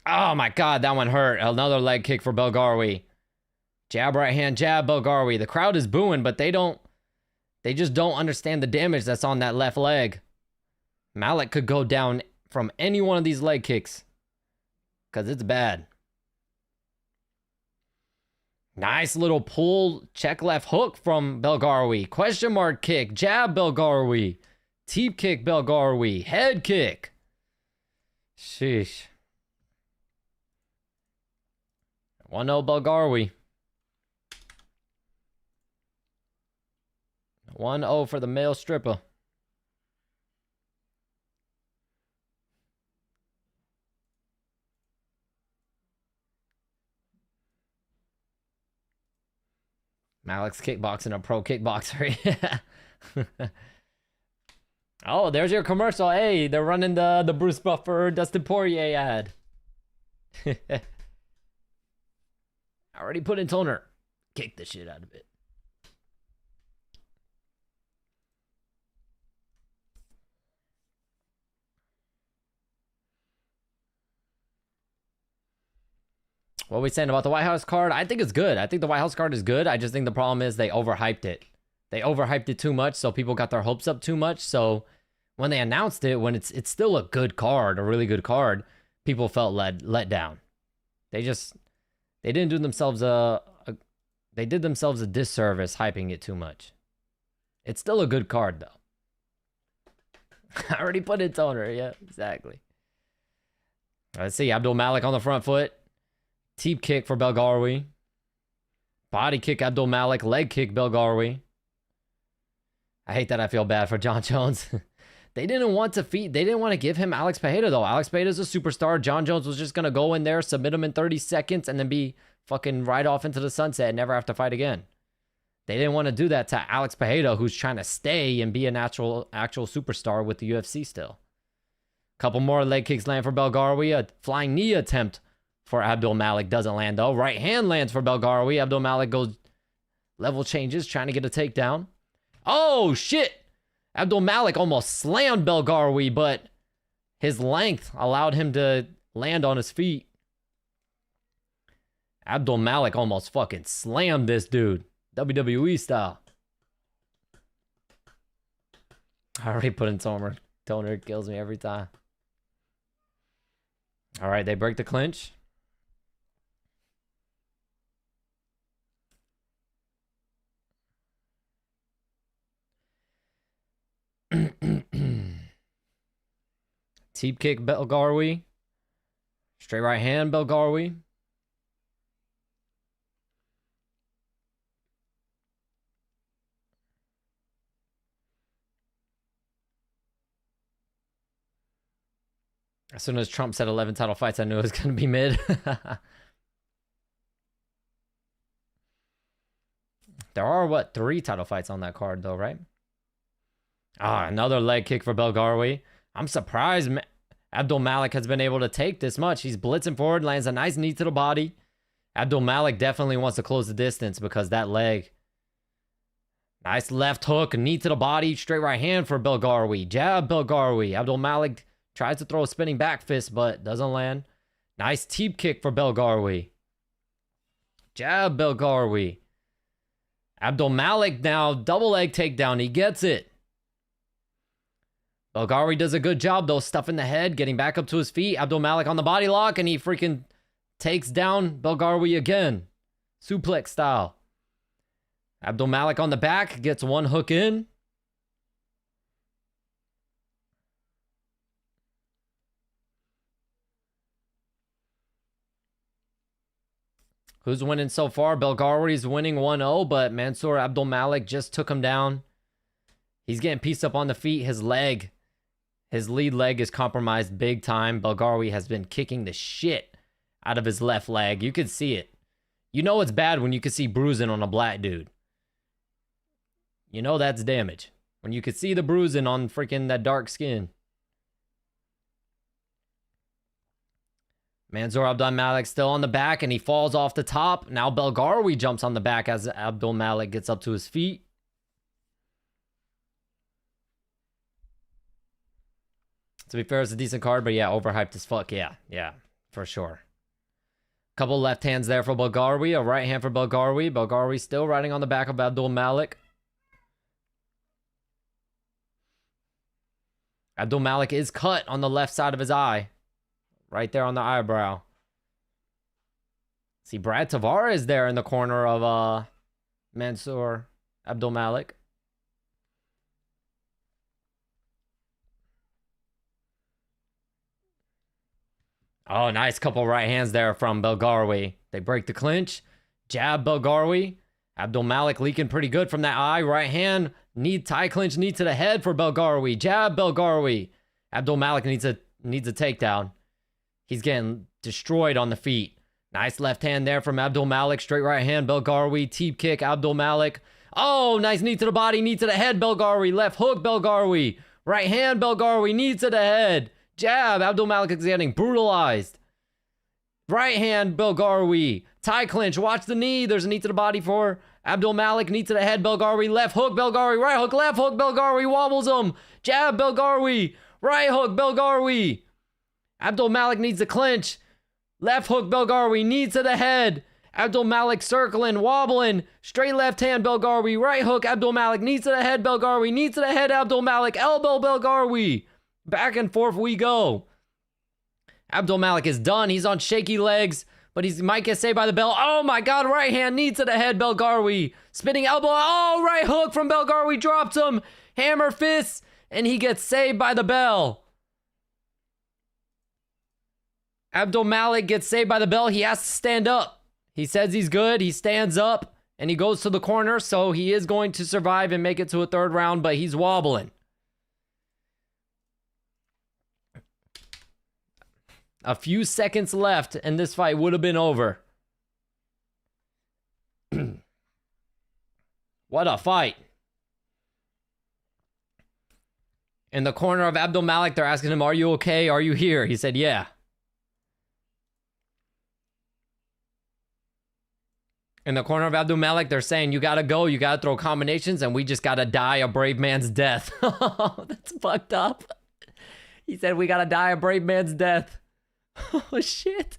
Oh my God, that one hurt. Another leg kick for Belgarwi. Jab, right hand, jab, Belgarwi. The crowd is booing, but they just don't understand the damage that's on that left leg. Malik could go down from any one of these leg kicks, because it's bad. Nice little pull, check left hook from Belgarwi. Question mark kick, jab Belgarwi. Teep kick Belgarwi. Head kick. Sheesh. 1-0 Belgarwi. 1-0 for the male stripper. Malik's kickboxing, a pro kickboxer. Yeah. Oh, there's your commercial. Hey, they're running the Bruce Buffer, Dustin Poirier ad. I already put in toner. Kick the shit out of it. What are we saying about the White House card? I think it's good. I think the White House card is good. I just think the problem is they overhyped it. They overhyped it too much, so people got their hopes up too much. So when they announced it, when it's still a good card, a really good card, people felt let down. They didn't do themselves they did themselves a disservice hyping it too much. It's still a good card though. I already put in toner. Yeah, exactly. Let's see. Abdul Malik on the front foot. Teep kick for Belgarwi. Body kick Abdul Malik. Leg kick Belgarwi. I hate that I feel bad for John Jones. They didn't want to give him Alex Pereira though. Alex Pereira is a superstar. John Jones was just going to go in there, submit him in 30 seconds, and then be fucking right off into the sunset and never have to fight again. They didn't want to do that to Alex Pereira, who's trying to stay and be an actual superstar with the UFC still. Couple more leg kicks land for Belgarwi. A flying knee attempt for Abdul Malik doesn't land though. Right hand lands for Belgarwi. Abdul Malik goes level changes, trying to get a takedown. Oh shit! Abdul Malik almost slammed Belgarwi, but his length allowed him to land on his feet. Abdul Malik almost fucking slammed this dude. WWE style. I already put in toner. Toner kills me every time. All right, they break the clinch. Teep kick Belgarwi. Straight right hand Belgarwi. As soon as Trump said 11 title fights, I knew it was going to be mid. There are, what, 3 title fights on that card, though, right? Ah, another leg kick for Belgarwi. I'm surprised Abdul Malik has been able to take this much. He's blitzing forward, lands a nice knee to the body. Abdul Malik definitely wants to close the distance because that leg. Nice left hook, knee to the body, straight right hand for Belgarwi. Jab Belgarwi. Abdul Malik tries to throw a spinning back fist, but doesn't land. Nice teep kick for Belgarwi. Jab Belgarwi. Abdul Malik now, double leg takedown. He gets it. Belgarwi does a good job, though, stuffing the head, getting back up to his feet. Abdul Malik on the body lock, and he freaking takes down Belgarwi again. Suplex style. Abdul Malik on the back, gets one hook in. Who's winning so far? Belgarwi's winning 1-0, but Mansoor Abdul Malik just took him down. He's getting pieced up on the feet. His leg, his lead leg is compromised big time. Belgarwi has been kicking the shit out of his left leg. You can see it. You know it's bad when you can see bruising on a black dude. You know that's damage. When you can see the bruising on freaking that dark skin. Mansoor Abdul Malik still on the back, and he falls off the top. Now Belgarwi jumps on the back as Abdul Malik gets up to his feet. To be fair, it's a decent card, but yeah, overhyped as fuck. Yeah, for sure. Couple left hands there for Belgarwi, a right hand for Belgarwi. Belgarwi still riding on the back of Abdul Malik. Abdul Malik is cut on the left side of his eye. Right there on the eyebrow. See, Brad Tavares there in the corner of Mansoor Abdul Malik. Oh, nice couple right hands there from Belgarwi. They break the clinch. Jab Belgarwi. Abdul Malik leaking pretty good from that eye. Right hand. Knee tie clinch, knee to the head for Belgarwi. Jab Belgarwi. Abdul Malik needs a takedown. He's getting destroyed on the feet. Nice left hand there from Abdul Malik. Straight right hand, Belgarwi. Teep kick, Abdul Malik. Oh, nice knee to the body, knee to the head, Belgarwi. Left hook, Belgarwi. Right hand, Belgarwi. Knee to the head. Jab, Abdul Malik is getting brutalized. Right hand, Belgarwi. Tie clinch, watch the knee. There's a knee to the body for Abdul Malik. Knee to the head, Belgarwi. Left hook, Belgarwi. Right hook, left hook, Belgarwi. Wobbles him. Jab, Belgarwi. Right hook, Belgarwi. Abdul Malik needs to clinch. Left hook, Belgarwi. Knee to the head. Abdul Malik circling, wobbling. Straight left hand, Belgarwi. Right hook, Abdul Malik. Knee to the head, Belgarwi. Knee to the head, Abdul Malik. Elbow, Belgarwi. Back and forth we go. Abdul Malik is done. He's on shaky legs, but he might get saved by the bell. Oh my God, right hand, knee to the head, Belgarwi. Spinning elbow. Oh, right hook from Belgarwi. Drops him. Hammer fists, and he gets saved by the bell. Abdul Malik gets saved by the bell. He has to stand up. He says he's good. He stands up, and he goes to the corner, so he is going to survive and make it to a third round, but he's wobbling. A few seconds left, and this fight would have been over. What a fight. In the corner of Abdul Malik, they're asking him, "Are you okay? Are you here?" He said, "Yeah." In the corner of Abdul Malik, they're saying, "You gotta go, you gotta throw combinations, and we just gotta die a brave man's death." That's fucked up. He said, "We gotta die a brave man's death." Oh, shit.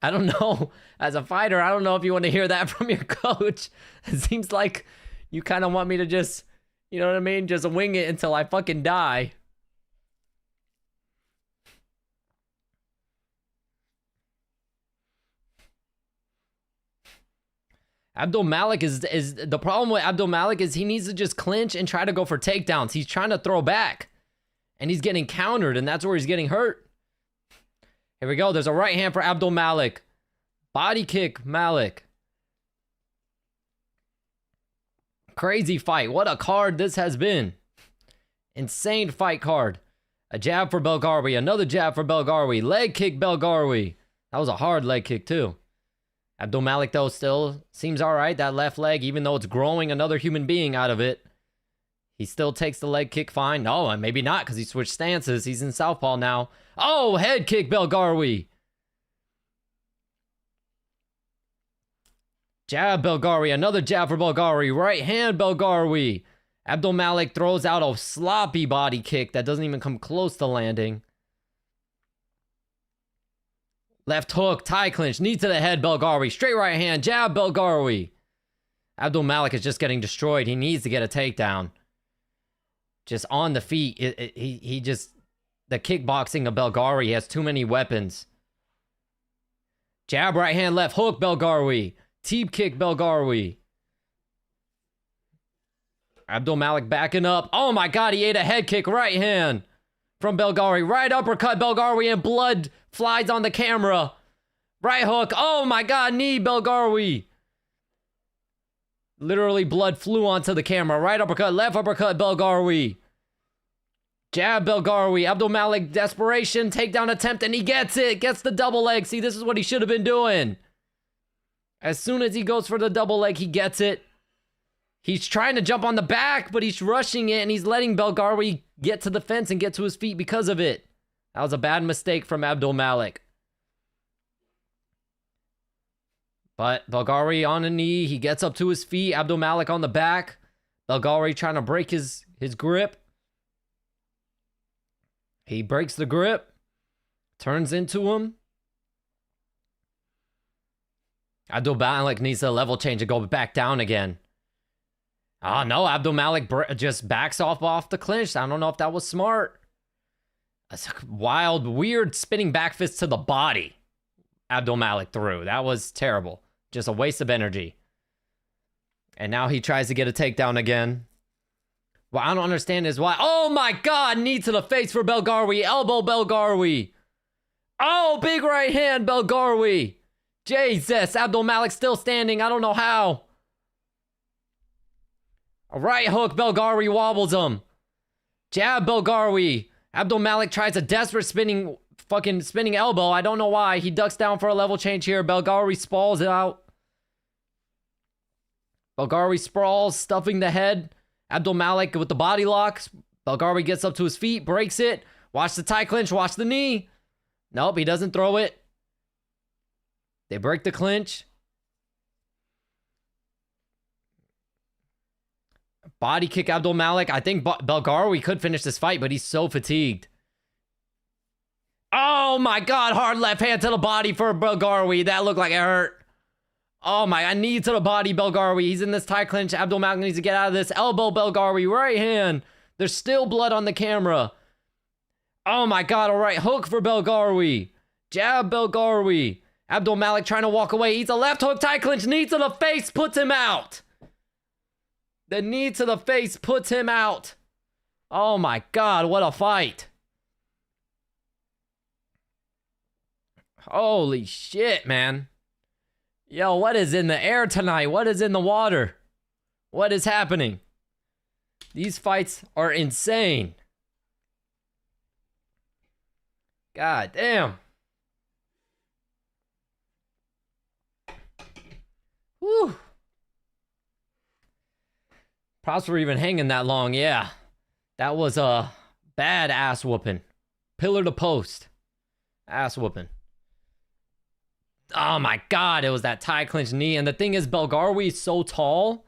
I don't know. As a fighter, I don't know if you want to hear that from your coach. It seems like you kind of want me to just, you know what I mean? Just wing it until I fucking die. Abdul Malik is the problem with Abdul Malik is he needs to just clinch and try to go for takedowns. He's trying to throw back, and he's getting countered, and that's where he's getting hurt. Here we go. There's a right hand for Abdul Malik. Body kick, Malik. Crazy fight. What a card this has been. Insane fight card. A jab for Belgarwi. Another jab for Belgarwi. Leg kick, Belgarwi. That was a hard leg kick, too. Abdul Malik, though, still seems all right. That left leg, even though it's growing another human being out of it. He still takes the leg kick fine. No, and maybe not because he switched stances. He's in southpaw now. Oh, head kick Belgarwi. Jab Belgarwi. Another jab for Belgarwi. Right hand Belgarwi. Abdulmalik throws out a sloppy body kick that doesn't even come close to landing. Left hook, tie clinch, knee to the head, Belgarwi. Straight right hand, jab, Belgarwi. Abdulmalik is just getting destroyed. He needs to get a takedown. Just on the feet. He just... The kickboxing of Belgarwi has too many weapons. Jab, right hand, left hook, Belgarwi. Teep kick, Belgarwi. Abdulmalik backing up. Oh my god, he ate a head kick, right hand from Belgarwi. Right uppercut, Belgarwi, and blood flies on the camera. Right hook. Oh my god, knee, Belgarwi. Literally blood flew onto the camera. Right uppercut, left uppercut, Belgarwi. Jab, Belgarwi. Abdulmalik, desperation, takedown attempt, and he gets it. Gets the double leg. See, this is what he should have been doing. As soon as he goes for the double leg, he gets it. He's trying to jump on the back, but he's rushing it, and he's letting Belgarwi get to the fence and get to his feet because of it. That was a bad mistake from Abdulmalik. But Belgarwi on a knee. He gets up to his feet. Abdulmalik on the back. Belgarwi trying to break his grip. He breaks the grip. Turns into him. Abdulmalik needs a level change and go back down again. Oh, no. Abdulmalik just backs off the clinch. I don't know if that was smart. That's a wild, weird spinning back fist to the body Abdulmalik threw. That was terrible. Just a waste of energy. And now he tries to get a takedown again. What I don't understand is why. Oh, my God. Knee to the face for Belgarwi. Elbow Belgarwi. Oh, big right hand Belgarwi. Jesus. Abdulmalik still standing. I don't know how. A right hook, Belgarwi wobbles him. Jab, Belgarwi. Abdulmalik tries a desperate spinning elbow. I don't know why. He ducks down for a level change here. Belgarwi sprawls it out. Belgarwi sprawls, stuffing the head. Abdulmalik with the body locks. Belgarwi gets up to his feet, breaks it. Watch the tie clinch, watch the knee. Nope, he doesn't throw it. They break the clinch. Body kick Abdulmalik. I think Belgarwi could finish this fight, but he's so fatigued. Oh my god, hard left hand to the body for Belgarwi. That looked like it hurt. Oh my god, knee to the body, Belgarwi. He's in this tie clinch. Abdulmalik needs to get out of this. Elbow, Belgarwi, right hand. There's still blood on the camera. Oh my god, all right, hook for Belgarwi. Jab, Belgarwi. Abdulmalik trying to walk away. Eats a left hook, tie clinch, knee to the face, puts him out. The knee to the face puts him out. Oh my god, what a fight. Holy shit, man. Yo, what is in the air tonight? What is in the water? What is happening? These fights are insane. God damn. Whew. Props for even hanging that long, yeah. That was a bad ass whooping. Pillar to post. Ass whooping. Oh my god, it was that tie clinch knee. And the thing is, Belgarwi is so tall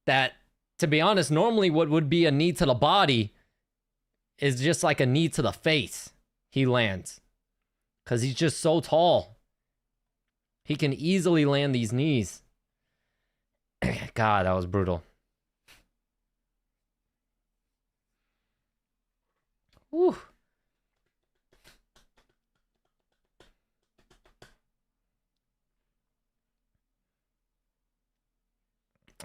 that, to be honest, normally what would be a knee to the body is just like a knee to the face he lands. Because he's just so tall. He can easily land these knees. God, that was brutal. Whew.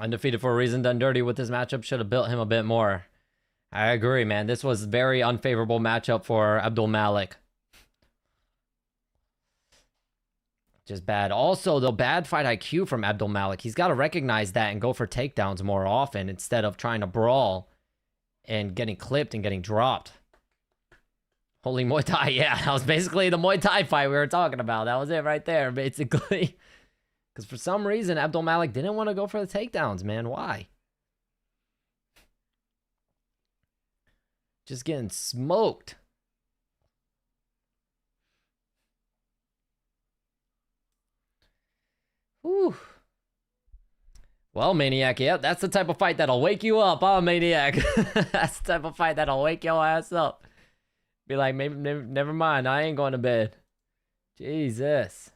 Undefeated for a reason, done dirty with this matchup. Should have built him a bit more. I agree, man. This was a very unfavorable matchup for Abdulmalik. Just bad. Also, the bad fight IQ from Abdulmalik. He's got to recognize that and go for takedowns more often instead of trying to brawl and getting clipped and getting dropped. Holy Muay Thai. Yeah, that was basically the Muay Thai fight we were talking about. That was it right there, basically. Because for some reason, Abdulmalik didn't want to go for the takedowns, man. Why? Just getting smoked. Whew. Well, Maniac, yep, that's the type of fight that'll wake you up, huh, Maniac? That's the type of fight that'll wake your ass up. Be like, maybe, never mind, I ain't going to bed. Jesus.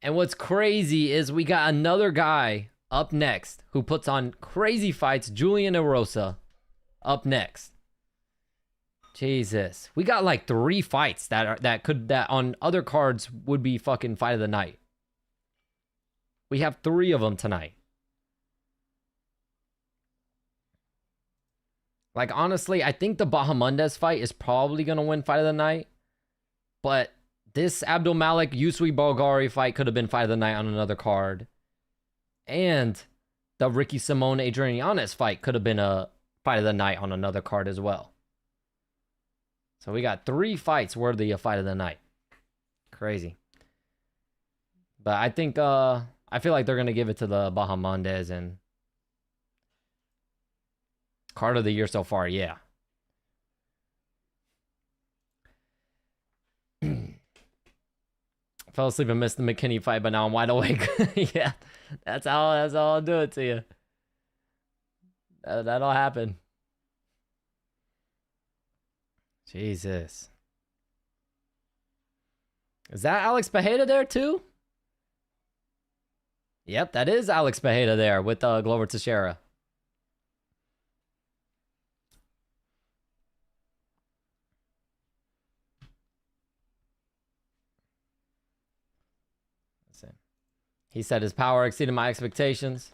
And what's crazy is we got another guy up next who puts on crazy fights, Julian Erosa, up next. Jesus. We got like 3 fights that on other cards would be fucking fight of the night. We have 3 of them tonight. Like, honestly, I think the Bahamondes fight is probably going to win fight of the night. But this Abdul Malik Yusui Bulgari fight could have been fight of the night on another card. And the Ricky Simone Adrian Yanez fight could have been a fight of the night on another card as well. So we got 3 fights worthy of fight of the night. Crazy. But I think I feel like they're going to give it to the Bahamondes and card of the year so far, yeah. Fell asleep and missed the McKinney fight, but now I'm wide awake. Yeah, that's how I'll do it to you. That'll happen. Jesus. Is that Alex Bejeda there too? Yep, that is Alex Bejeda there with Glover Teixeira. He said his power exceeded my expectations.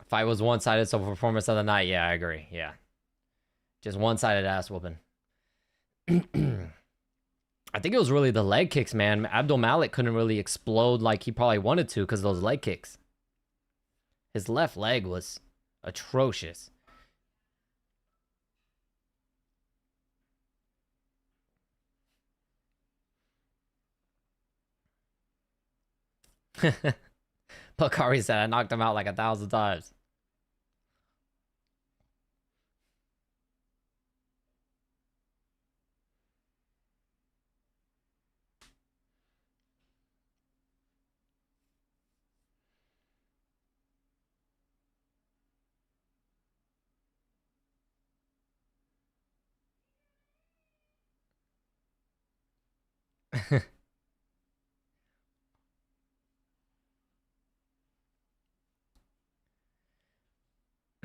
Fight was one-sided, so performance of the night. Yeah, I agree. Yeah. Just one-sided ass whooping. I think it was really the leg kicks, man. Abdul Malik couldn't really explode like he probably wanted to because of those leg kicks. His left leg was atrocious. Bakari said I knocked him out like 1,000 times.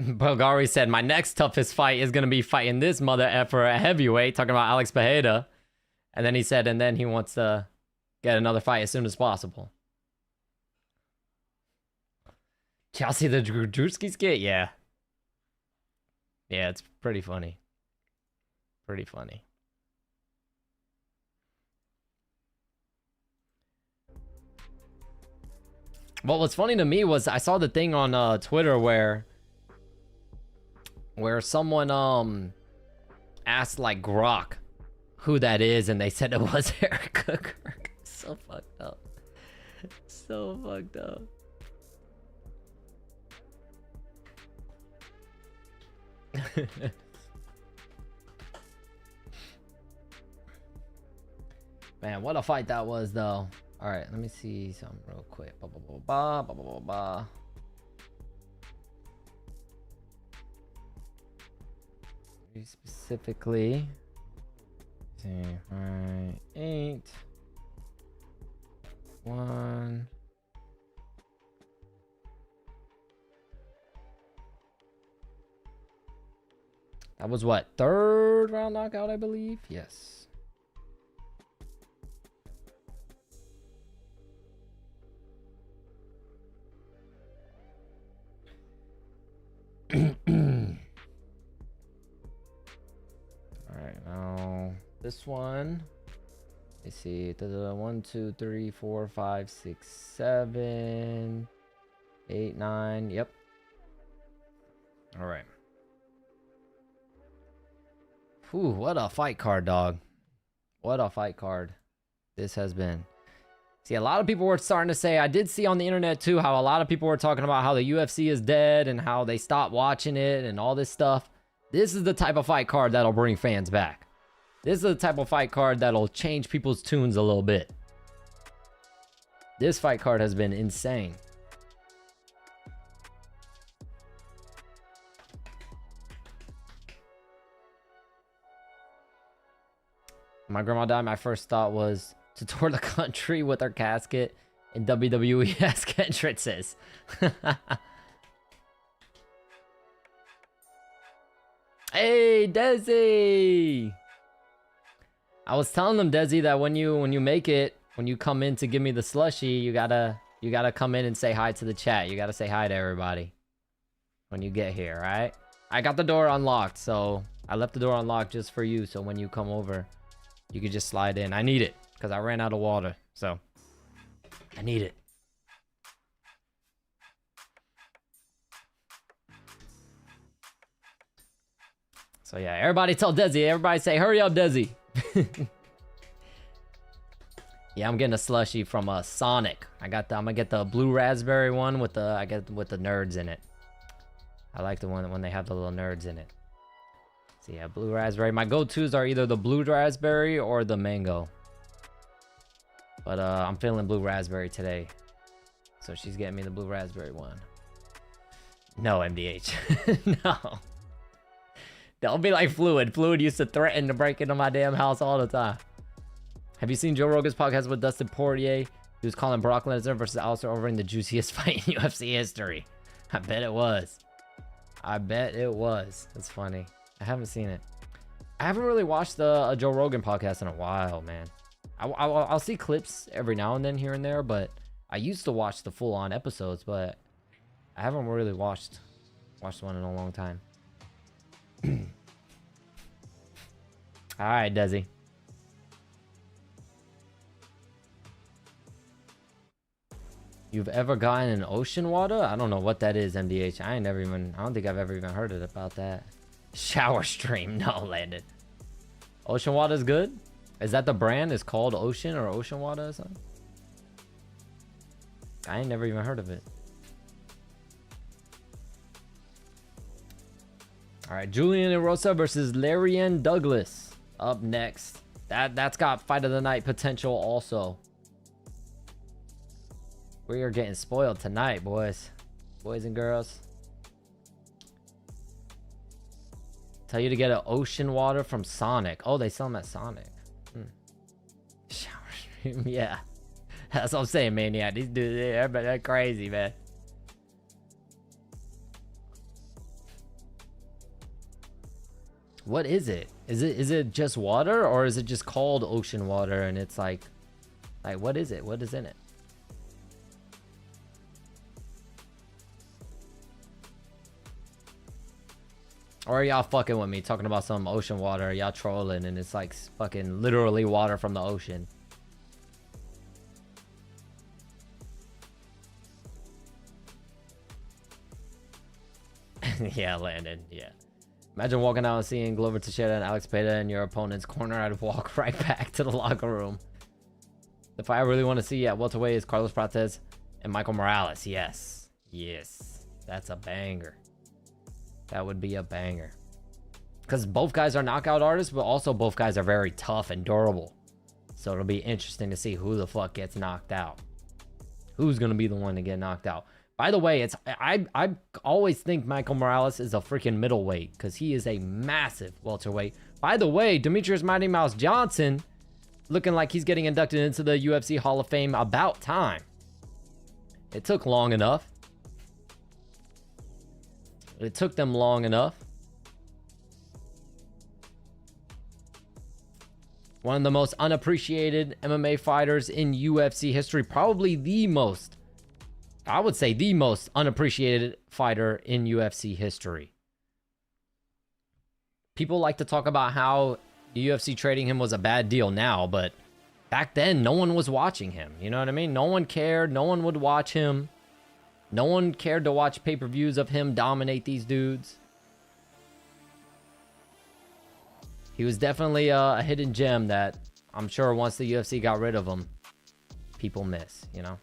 Bulgari said, my next toughest fight is going to be fighting this mother effer at heavyweight, talking about Alex Bejeda. And then he said, and then he wants to get another fight as soon as possible. Chelsea the Drewski skit? Yeah. Yeah, it's pretty funny. Pretty funny. What was funny to me was I saw the thing on Twitter where someone asked like Grok who that is, and they said it was Eric Kirk. So fucked up. So fucked up. Man, what a fight that was, though. All right, let me see something real quick. Specifically, see, all right, 8, 1. That was what, 3rd round knockout, I believe. Yes. Alright, now this one. Let's see. 1, 2, 3, 4, 5, 6, 7, 8, 9. Yep. Alright. Whew, what a fight card, dog. What a fight card this has been. See, a lot of people were starting to say, I did see on the internet too, how a lot of people were talking about how the UFC is dead and how they stopped watching it and all this stuff. This is the type of fight card that'll bring fans back. This is the type of fight card that'll change people's tunes a little bit. This fight card has been insane. My grandma died, my first thought was to tour the country with her casket in WWE-esque entrances. Hey, Desi! I was telling them, Desi, that when you make it, when you come in to give me the slushie, you gotta come in and say hi to the chat. You gotta say hi to everybody when you get here, right? I got the door unlocked, so I left the door unlocked just for you, so when you come over, you could just slide in. I need it, because I ran out of water, so I need it. So yeah, everybody tell Desi, everybody say, hurry up, Desi. Yeah, I'm getting a slushie from Sonic. I'm gonna get the blue raspberry one with the nerds in it. I like the one when they have the little nerds in it. So yeah, blue raspberry. My go-tos are either the blue raspberry or the mango. But I'm feeling blue raspberry today. So she's getting me the blue raspberry one. No, MDH. No. Don't be like Fluid. Fluid used to threaten to break into my damn house all the time. Have you seen Joe Rogan's podcast with Dustin Poirier? He was calling Brock Lesnar versus Alistair Overeem the juiciest fight in UFC history. I bet it was. I bet it was. That's funny. I haven't seen it. I haven't really watched the Joe Rogan podcast in a while, man. I'll see clips every now and then here and there, but I used to watch the full-on episodes, but I haven't really watched one in a long time. All right, Desi. You've ever gotten in ocean water? I don't know what that is, MDH. I don't think I've ever even heard it about that. Shower stream. No, Landon. Ocean water is good? Is that the brand? Is called Ocean or Ocean Water or something? I ain't never even heard of it. All right, Julian Erosa versus Larian Douglas up next. That's got fight of the night potential also. We are getting spoiled tonight, boys and girls. Tell you to get an ocean water from Sonic. Oh, they sell them at Sonic. Shower stream, yeah. That's what I'm saying, man. Yeah, these dudes, they're crazy, man. What is it? Is it just water, or is it just called ocean water and it's like what is it? What is in it? Or are y'all fucking with me talking about some ocean water? Y'all trolling and it's like fucking literally water from the ocean. Yeah, Landon. Yeah. Imagine walking out and seeing Glover Teixeira and Alex Pereira in your opponent's corner. I'd walk right back to the locker room. The fight I really want to see at welterweight is Carlos Prates and Michael Morales. Yes. Yes. That's a banger. That would be a banger. Because both guys are knockout artists, but also both guys are very tough and durable. So it'll be interesting to see who the fuck gets knocked out. Who's going to be the one to get knocked out? By the way, I always think Michael Morales is a freaking middleweight because he is a massive welterweight. By the way, Demetrius Mighty Mouse Johnson looking like he's getting inducted into the UFC Hall of Fame about time. It took long enough. It took them long enough. One of the most unappreciated MMA fighters in UFC history. Probably the most, I would say the most unappreciated fighter in UFC history. People like to talk about how the UFC trading him was a bad deal now, but back then, no one was watching him. You know what I mean? No one cared. No one would watch him. No one cared to watch pay-per-views of him dominate these dudes. He was definitely a hidden gem that I'm sure once the UFC got rid of him, people miss, you know?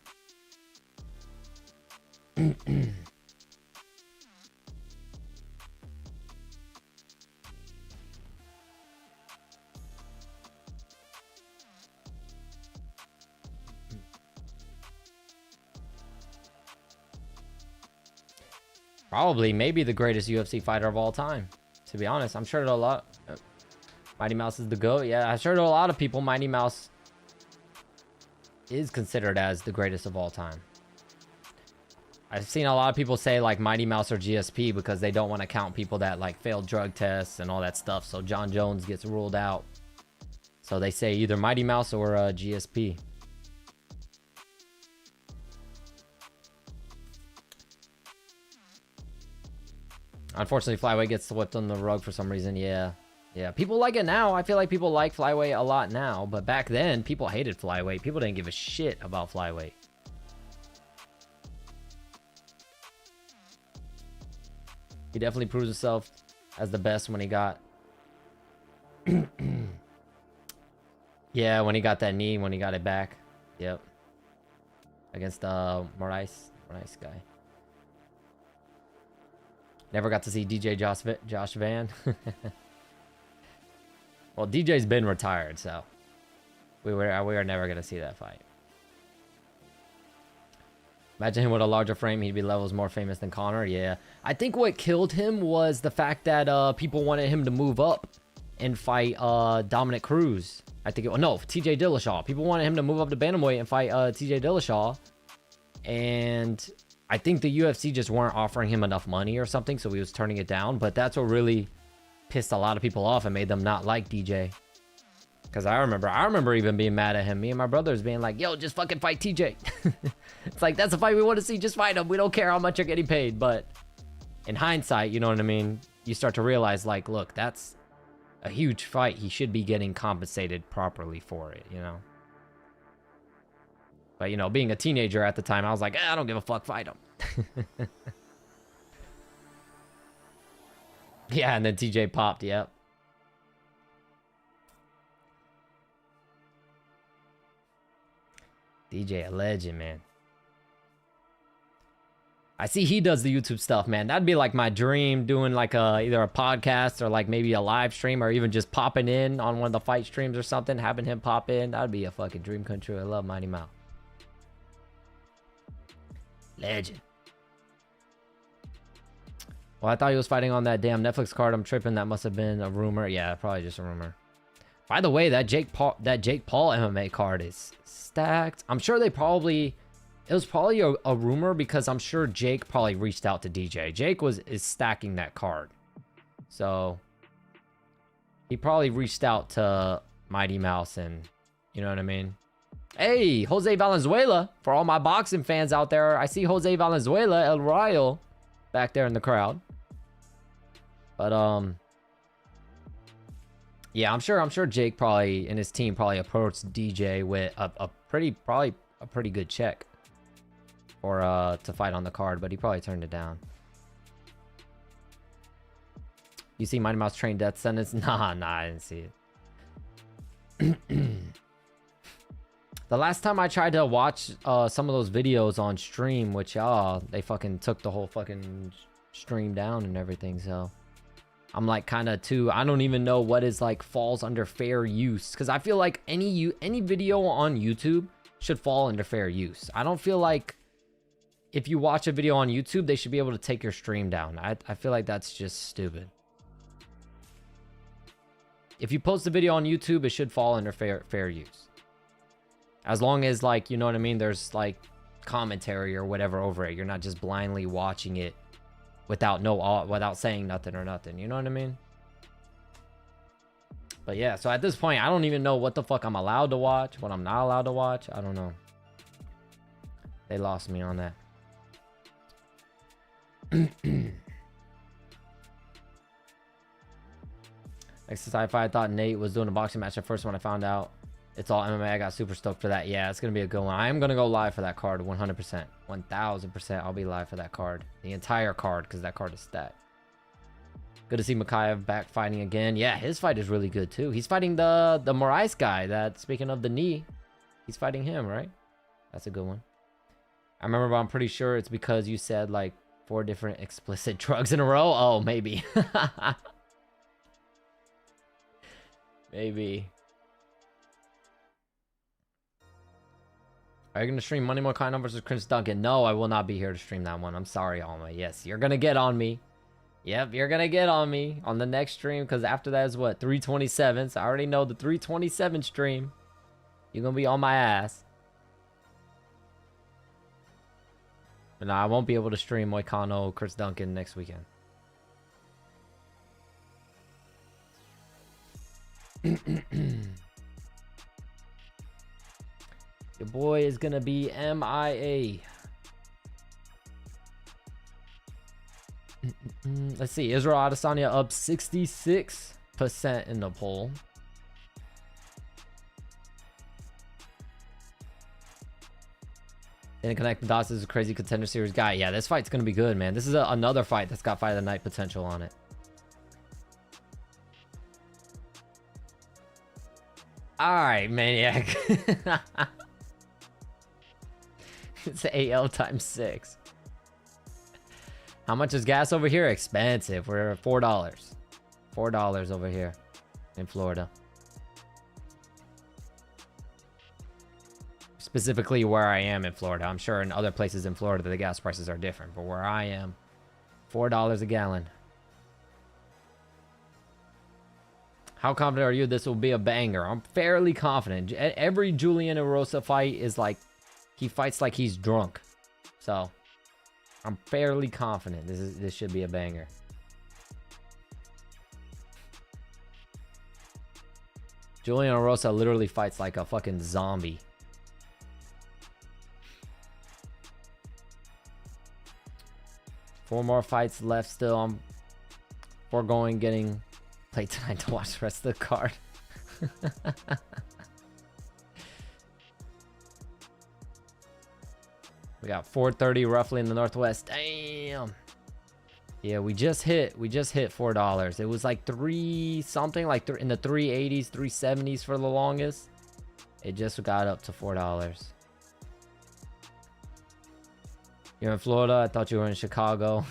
Probably, maybe the greatest UFC fighter of all time. To be honest, I'm sure that a lot... Mighty Mouse is the GOAT. Yeah, I'm sure to a lot of people, Mighty Mouse is considered as the greatest of all time. I've seen a lot of people say, like, Mighty Mouse or GSP because they don't want to count people that, like, failed drug tests and all that stuff. So John Jones gets ruled out. So they say either Mighty Mouse or GSP. Unfortunately, flyweight gets swept on the rug for some reason. Yeah. Yeah. People like it now. I feel like people like flyweight a lot now. But back then, people hated flyweight. People didn't give a shit about flyweight. He definitely proves himself as the best when he got... Yeah, when he got that knee, when he got it back. Yep. Against Moraes guy. Never got to see DJ Josh Van. Well, DJ's been retired, so we were never gonna see that fight. Imagine him with a larger frame, he'd be levels more famous than Conor. Yeah, I think what killed him was the fact that people wanted him to move up and fight Dominic Cruz. I think no, TJ Dillashaw. People wanted him to move up to bantamweight and fight TJ Dillashaw, and I think the UFC just weren't offering him enough money or something, so he was turning it down. But that's what really pissed a lot of people off and made them not like DJ. Because I remember even being mad at him. Me and my brothers being like, yo, just fucking fight TJ. It's like, that's a fight we want to see. Just fight him. We don't care how much you're getting paid. But in hindsight, you know what I mean? You start to realize, like, look, that's a huge fight. He should be getting compensated properly for it, you know? But, you know, being a teenager at the time, I was like, I don't give a fuck, fight him. Yeah, and then TJ popped, yep. DJ, a legend, man. I see he does the YouTube stuff, man. That'd be like my dream, doing like either a podcast or like maybe a live stream, or even just popping in on one of the fight streams or something, having him pop in. That'd be a fucking dream come true. I love Mighty Mouse. Legend. Well, I thought he was fighting on that damn Netflix card. I'm tripping. That must have been a rumor. Yeah, probably just a rumor. By the way, that Jake Paul MMA card is stacked. I'm sure they probably... It was probably a rumor because I'm sure Jake probably reached out to DJ. Jake is stacking that card. So he probably reached out to Mighty Mouse, and you know what I mean? Hey, Jose Valenzuela. For all my boxing fans out there, I see Jose Valenzuela, El Rayo, back there in the crowd. But yeah, I'm sure Jake probably and his team probably approached DJ with a pretty good check. Or to fight on the card, but he probably turned it down. You see Mighty Mouse train death sentence? Nah, I didn't see it. The last time I tried to watch some of those videos on stream, which they fucking took the whole fucking stream down and everything, so I'm like kind of too, I don't even know what is like falls under fair use, because I feel like any video on YouTube should fall under fair use. I don't feel like if you watch a video on YouTube, they should be able to take your stream down. I feel like that's just stupid. If you post a video on YouTube, it should fall under fair use. As long as, like, you know what I mean, there's like commentary or whatever over it. You're not just blindly watching it without saying nothing or nothing. You know what I mean? But yeah, so at this point, I don't even know what the fuck I'm allowed to watch, what I'm not allowed to watch. I don't know. They lost me on that. Exercise fight. I thought Nate was doing a boxing match at first when I found out it's all MMA. I got super stoked for that. Yeah, it's gonna be a good one. I am gonna go live for that card 100%. 1000%. I'll be live for that card, the entire card, because that card is stacked. Good to see Makayev back fighting again. Yeah, his fight is really good too. He's fighting the Moraes guy. That, speaking of the knee, he's fighting him, right? That's a good one. I remember, but I'm pretty sure it's because you said like 4 different explicit drugs in a row. Oh, maybe. Maybe. Are you going to stream Money Moicano versus Chris Duncan? No, I will not be here to stream that one. I'm sorry, Alma. Yes, you're going to get on me. Yep, you're going to get on me on the next stream, because after that is what? 327. So I already know the 327 stream. You're going to be on my ass. But no, I won't be able to stream Moicano, Chris Duncan next weekend. Your boy is gonna be MIA. Let's see. Israel Adesanya up 66% in the poll. Didn't connect the dots. This is a crazy contender series guy. Yeah, this fight's gonna be good, man. This is another fight that's got fight of the night potential on it. All right, Maniac. It's AL times 6. How much is gas over here? Expensive. We're at $4. $4 over here in Florida. Specifically where I am in Florida. I'm sure in other places in Florida the gas prices are different, but where I am, $4 a gallon. How confident are you this will be a banger? I'm fairly confident. Every Julian Erosa fight is like, he fights like he's drunk. So, I'm fairly confident this should be a banger. Julian Erosa literally fights like a fucking zombie. Four more fights left still. I'm foregoing getting played tonight to watch the rest of the card. We got 430 roughly in the Northwest. Damn. Yeah, we just hit $4. It was like 3 something, like in the 380s, 370s for the longest. It just got up to $4. You're in Florida? I thought you were in Chicago.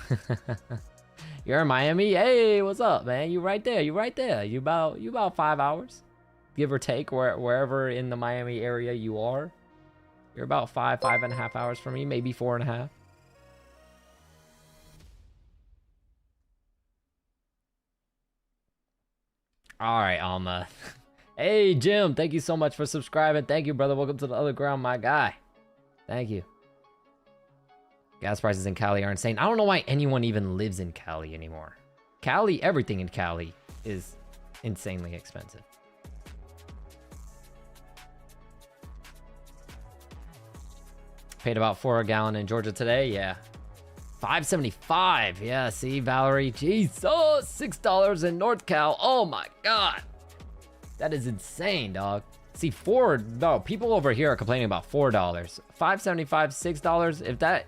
You're in Miami? Hey, what's up, man? You right there. You right there. You about 5 hours, give or take, wherever in the Miami area you are. You're about 5.5 hours from me, maybe 4.5. All right, Alma. Hey, Jim. Thank you so much for subscribing. Thank you, brother. Welcome to the other ground, my guy. Thank you. Gas prices in Cali are insane. I don't know why anyone even lives in Cali anymore. Cali, everything in Cali is insanely expensive. Paid about $4 a gallon in Georgia today. Yeah. $5.75. Yeah, see, Valerie. Jesus. $6 in North Cal. Oh my God. That is insane, dog. See, people over here are complaining about $4. $5.75, $6. If that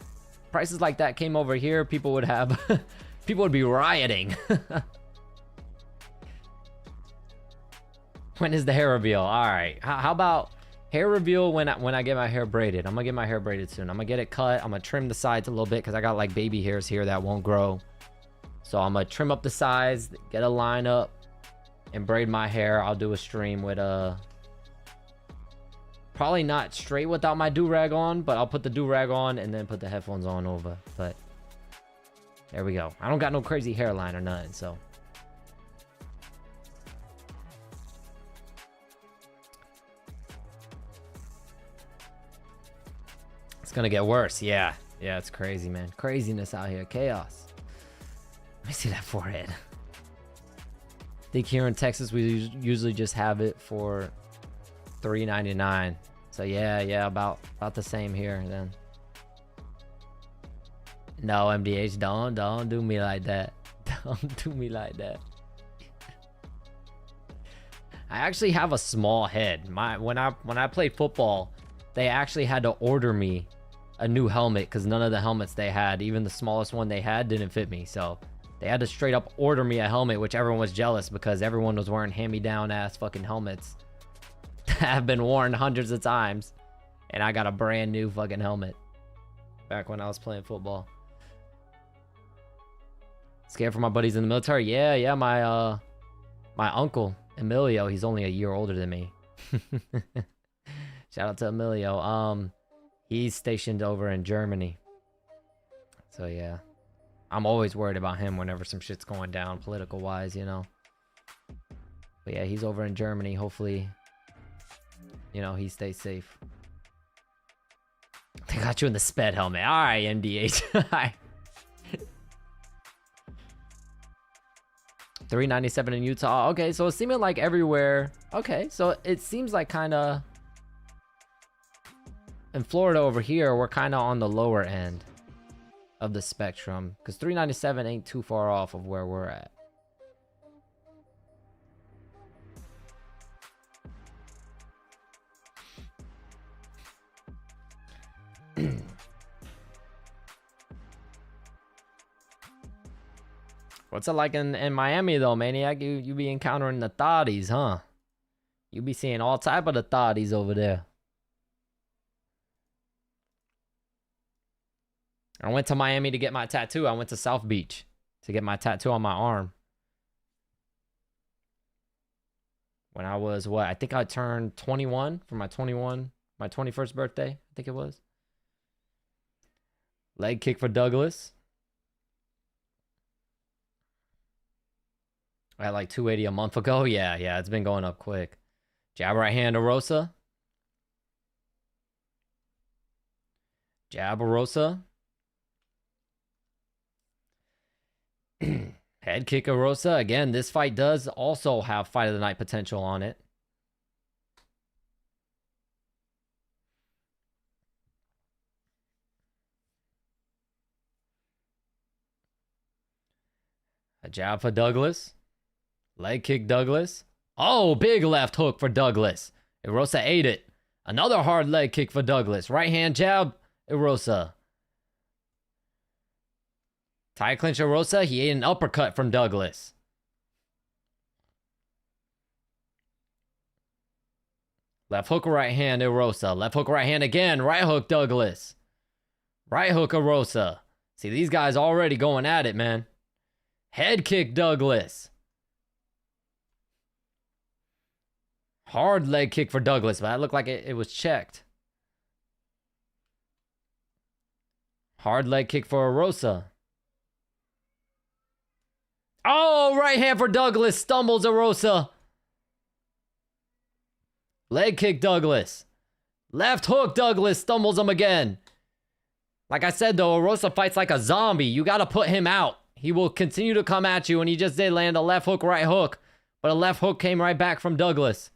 prices like that came over here, people would have people would be rioting. When is the hair reveal? All right. How about hair reveal when I get my hair braided? I'm gonna get my hair braided soon. I'm gonna get it cut. I'm gonna trim the sides a little bit because I got like baby hairs here that won't grow. So I'm gonna trim up the sides, get a line up, and braid my hair. I'll do a stream with probably not straight without my do-rag on, but I'll put the do-rag on and then put the headphones on over. But there we go. I don't got no crazy hairline or nothing, so. It's gonna get worse. Yeah, it's crazy, man. Craziness out here. Chaos. Let me see that forehead. I think here in Texas we usually just have it for $3.99. So yeah, about the same here then. No, MDH, don't do me like that. Don't do me like that. I actually have a small head. When I played football, they actually had to order me a new helmet because none of the helmets they had, even the smallest one they had, didn't fit me. So they had to straight up order me a helmet, which everyone was jealous because everyone was wearing hand-me-down ass fucking helmets that have been worn hundreds of times. And I got a brand new fucking helmet. Back when I was playing football. Scared for my buddies in the military? Yeah, my uncle, Emilio, he's only a year older than me. Shout out to Emilio. He's stationed over in Germany. So yeah. I'm always worried about him whenever some shit's going down political wise, you know. But yeah, he's over in Germany. Hopefully, you know, he stays safe. They got you in the sped helmet. All right, MDH. $397 in Utah. Okay, so it's seeming like everywhere. Okay, so it seems like kind of in Florida over here, we're kind of on the lower end of the spectrum, because $397 ain't too far off of where we're at. What's it like in Miami though, Maniac? You be encountering the thotties, huh? You be seeing all type of the thotties over there. I went to Miami to get my tattoo. I went to South Beach to get my tattoo on my arm. When I was, what? I think I turned 21 for my 21st birthday, I think it was. Leg kick for Douglas. I had like 280 a month ago. Yeah, it's been going up quick. Jab right hand to Rosa. Jab Rosa. Head kick of Rosa. Again, this fight does also have fight of the night potential on it. A jab for Douglas. Leg kick Douglas. Oh, big left hook for Douglas. Erosa ate it. Another hard leg kick for Douglas. Right hand jab, Erosa. Tie clinch Erosa. He ate an uppercut from Douglas. Left hook, right hand, Erosa. Left hook, right hand again. Right hook, Douglas. Right hook, Erosa. See, these guys already going at it, man. Head kick, Douglas. Hard leg kick for Douglas, but that looked like it was checked. Hard leg kick for Erosa. Oh, right hand for Douglas. Stumbles Erosa. Leg kick Douglas. Left hook Douglas. Stumbles him again. Like I said, though, Erosa fights like a zombie. You got to put him out. He will continue to come at you, and he just did land a left hook, right hook. But a left hook came right back from Douglas.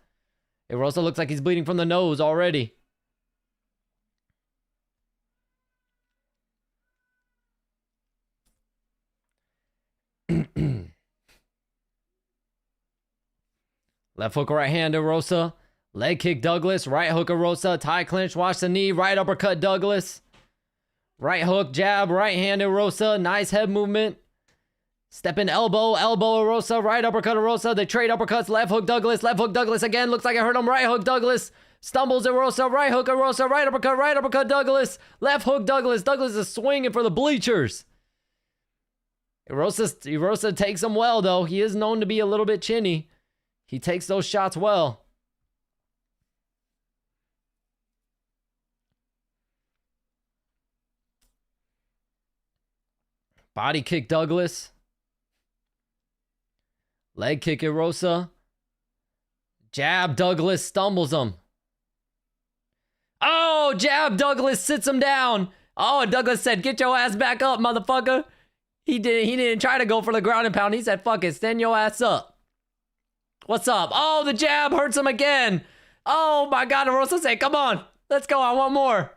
Erosa looks like he's bleeding from the nose already. Left hook, right hand, Erosa. Leg kick, Douglas. Right hook, Erosa. Tie clinch, watch the knee. Right uppercut, Douglas. Right hook, jab, right hand, Erosa. Nice head movement. Step in elbow, elbow, Erosa. Right uppercut, Erosa. They trade uppercuts. Left hook, Douglas. Left hook, Douglas again. Looks like I hurt him. Right hook, Douglas. Stumbles Erosa. Right hook, Erosa. Right uppercut, Douglas. Left hook, Douglas. Douglas is swinging for the bleachers. Erosa takes him well, though. He is known to be a little bit chinny. He takes those shots well. Body kick Douglas. Leg kick Erosa. Jab Douglas stumbles him. Oh, jab Douglas sits him down. Oh, and Douglas said, "Get your ass back up, motherfucker." He didn't try to go for the ground and pound. He said, "Fuck it, stand your ass up." What's up? Oh, the jab hurts him again. Oh my God, Erosa said, "Come on, let's go. I want more."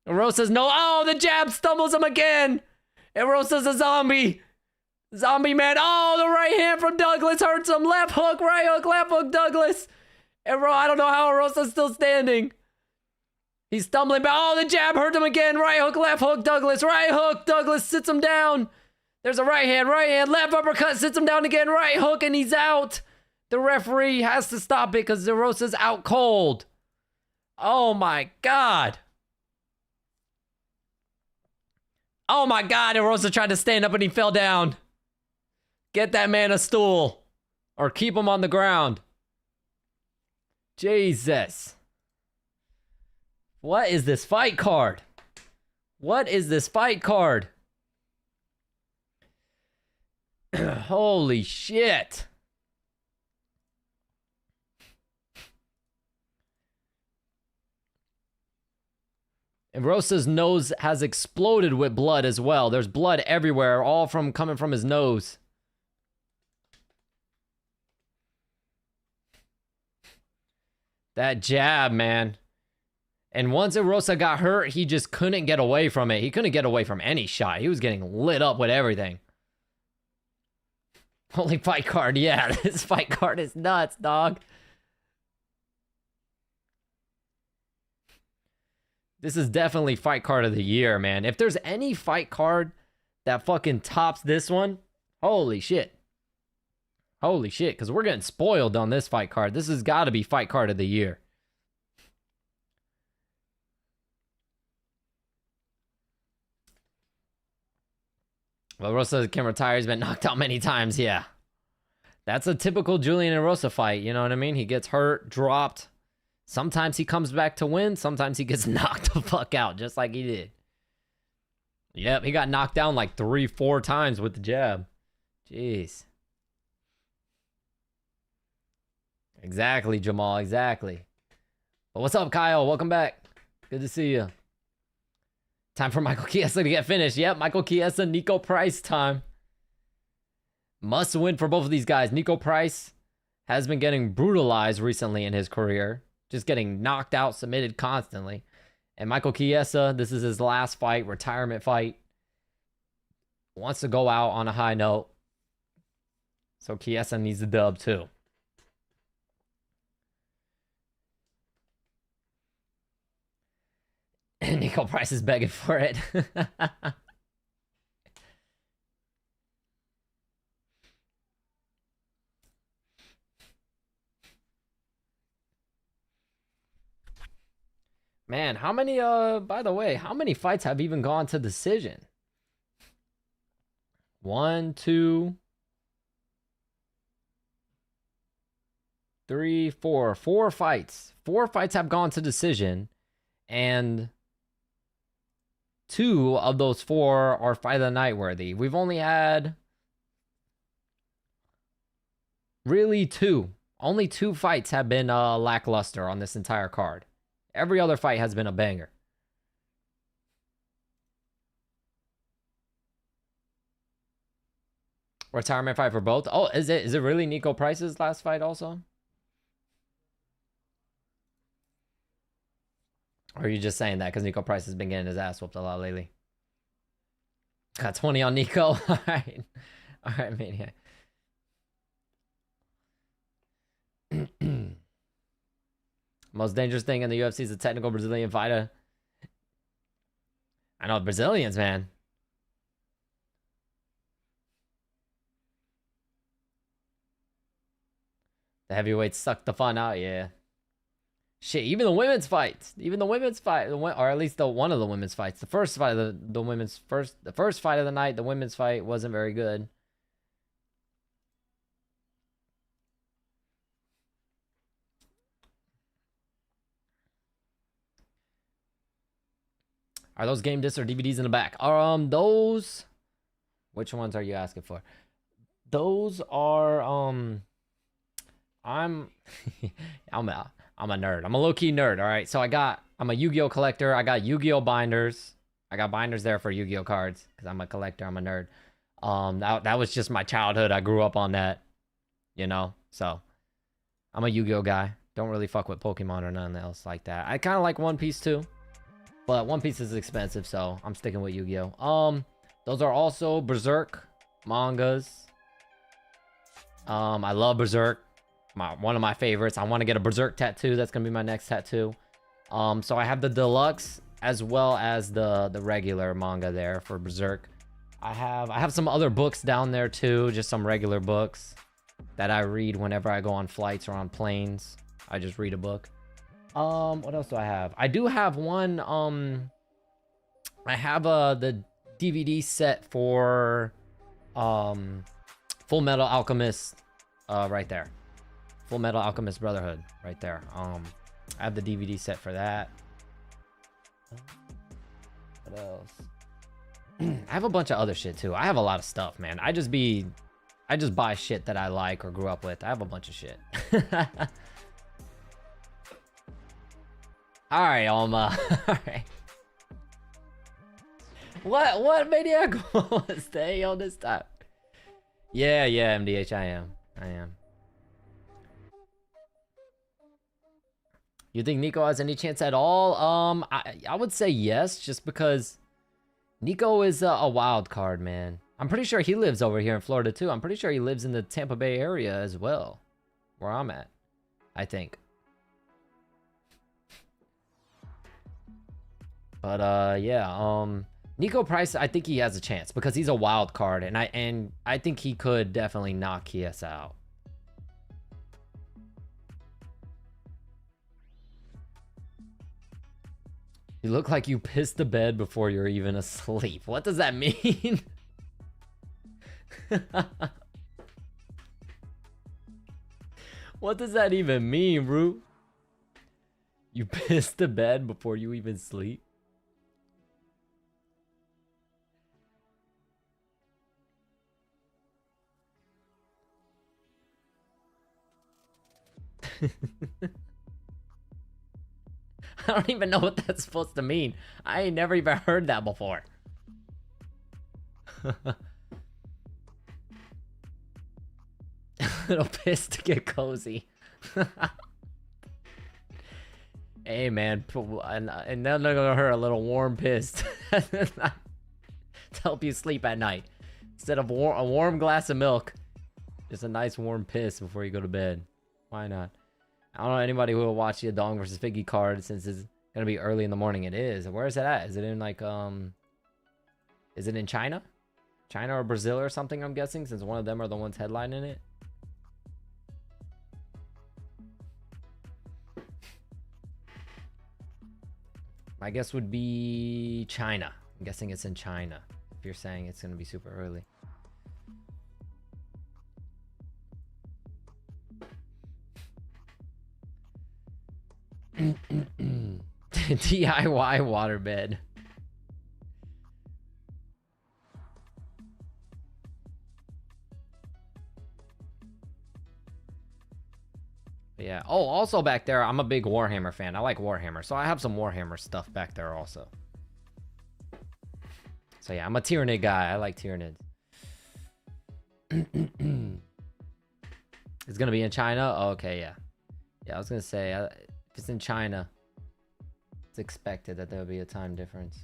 Erosa's no. Oh, the jab stumbles him again. Erosa's a zombie. Zombie man. Oh, the right hand from Douglas hurts him. Left hook, Douglas. I don't know how Erosa's still standing. He's stumbling back. Oh, the jab hurt him again. Right hook, Douglas. Right hook, Douglas sits him down. There's a right hand, left uppercut, sits him down again. Right hook, and he's out. The referee has to stop it because Erosa's out cold. Oh my god. Oh my god, and Rosa tried to stand up and he fell down. Get that man a stool. Or keep him on the ground. Jesus. What is this fight card? What is this fight card? Holy shit. And Rosa's nose has exploded with blood as well. There's blood everywhere, all from coming from his nose. That jab, man. And once Rosa got hurt, he just couldn't get away from it. He couldn't get away from any shot. He was getting lit up with everything. Holy fight card. Yeah, this fight card is nuts, dog. This is definitely fight card of the year, man. If there's any fight card that fucking tops this one, holy shit. Holy shit, because we're getting spoiled on this fight card. This has got to be fight card of the year. Well, Rosa can retire. He's been knocked out many times. Yeah. That's a typical Julian and Rosa fight. You know what I mean? He gets hurt, dropped. Sometimes he comes back to win. Sometimes he gets knocked the fuck out, just like he did. Yep, he got knocked down like 3-4 times with the jab. Jeez. Exactly, Jamal. Exactly. But what's up, Kyle? Welcome back. Good to see you. Time for Michael Chiesa to get finished. Yep, Michael Chiesa, Nico Price time. Must win for both of these guys. Nico Price has been getting brutalized recently in his career. Just getting knocked out, submitted constantly. And Michael Chiesa, this is his last fight, retirement fight. Wants to go out on a high note. So Chiesa needs a dub too. And Nico Price is begging for it. Man, how many, by the way, how many fights have even gone to decision? 1, 2, 3, 4. 4 fights. 4 fights have gone to decision. And 2 of those 4 are fight of the night worthy. We've only had really 2. Only 2 fights have been lackluster on this entire card. Every other fight has been a banger. Retirement fight for both. Oh, is it really Nico Price's last fight also? Or are you just saying that because Nico Price has been getting his ass whooped a lot lately? Got 20 on Nico. All right. All right, Maniac. Most dangerous thing in the UFC is a technical Brazilian fighter. I know, Brazilians, man. The heavyweights suck the fun out, yeah. Shit, even the women's fights. Even the women's fight, or at least one of the women's fights. The first fight of the women's the first fight of the night, the women's fight wasn't very good. Are those game discs or DVDs in the back? Those. Which ones are you asking for? Those are I'm I'm a nerd. I'm a low-key nerd, all right? So I'm a Yu-Gi-Oh collector. I got Yu-Gi-Oh binders. I got binders there for Yu-Gi-Oh cards because I'm a collector. I'm a nerd. That was just my childhood. I grew up on that, you know? So I'm a Yu-Gi-Oh guy. Don't really fuck with Pokemon or nothing else like that. I kind of like One Piece too. But One Piece is expensive, so I'm sticking with Yu-Gi-Oh. Those are also Berserk mangas. I love Berserk. One of my favorites. I want to get a Berserk tattoo. That's gonna be my next tattoo. So I have the deluxe as well as the regular manga there for Berserk. I have some other books down there too, just some regular books that I read whenever I go on flights or on planes. I just read a book. What else do I have? I do have one, I have the DVD set for Full Metal Alchemist right there. Full Metal Alchemist Brotherhood right there. I have the DVD set for that. What else? I have a bunch of other shit too. I have a lot of stuff, man. I just buy shit that I like or grew up with. I have a bunch of shit. All right, Alma. All right. What maniac was they on this time? Yeah, MDH, I am. You think Nico has any chance at all? I would say yes, just because Nico is a wild card, man. I'm pretty sure he lives over here in Florida too. I'm pretty sure he lives in the Tampa Bay area as well, where I'm at, I think. But yeah, Nico Price, I think he has a chance because he's a wild card, and I think he could definitely knock Kies out. You look like you pissed the bed before you're even asleep. What does that mean? What does that even mean, bro? You pissed the bed before you even sleep? I don't even know what that's supposed to mean. I ain't never even heard that before. Little piss to get cozy. Hey man, and then they're gonna hurt a little warm piss to help you sleep at night. Instead of a warm glass of milk, just a nice warm piss before you go to bed. Why not? I don't know anybody who will watch the Dong versus Figgy card since it's gonna be early in the morning. It is. Where is it at? Is it in like is it in China? China or Brazil or something, I'm guessing, since one of them are the ones headlining it. My guess would be China. I'm guessing it's in China. If you're saying it's gonna be super early. DIY waterbed. Yeah. Oh, also back there, I'm a big Warhammer fan. I like Warhammer, so I have some Warhammer stuff back there also. So yeah, I'm a Tyranid guy. I like Tyranids. It's gonna be in China? Oh, okay, yeah. Yeah, I was gonna say, if it's in China, it's expected that there'll be a time difference.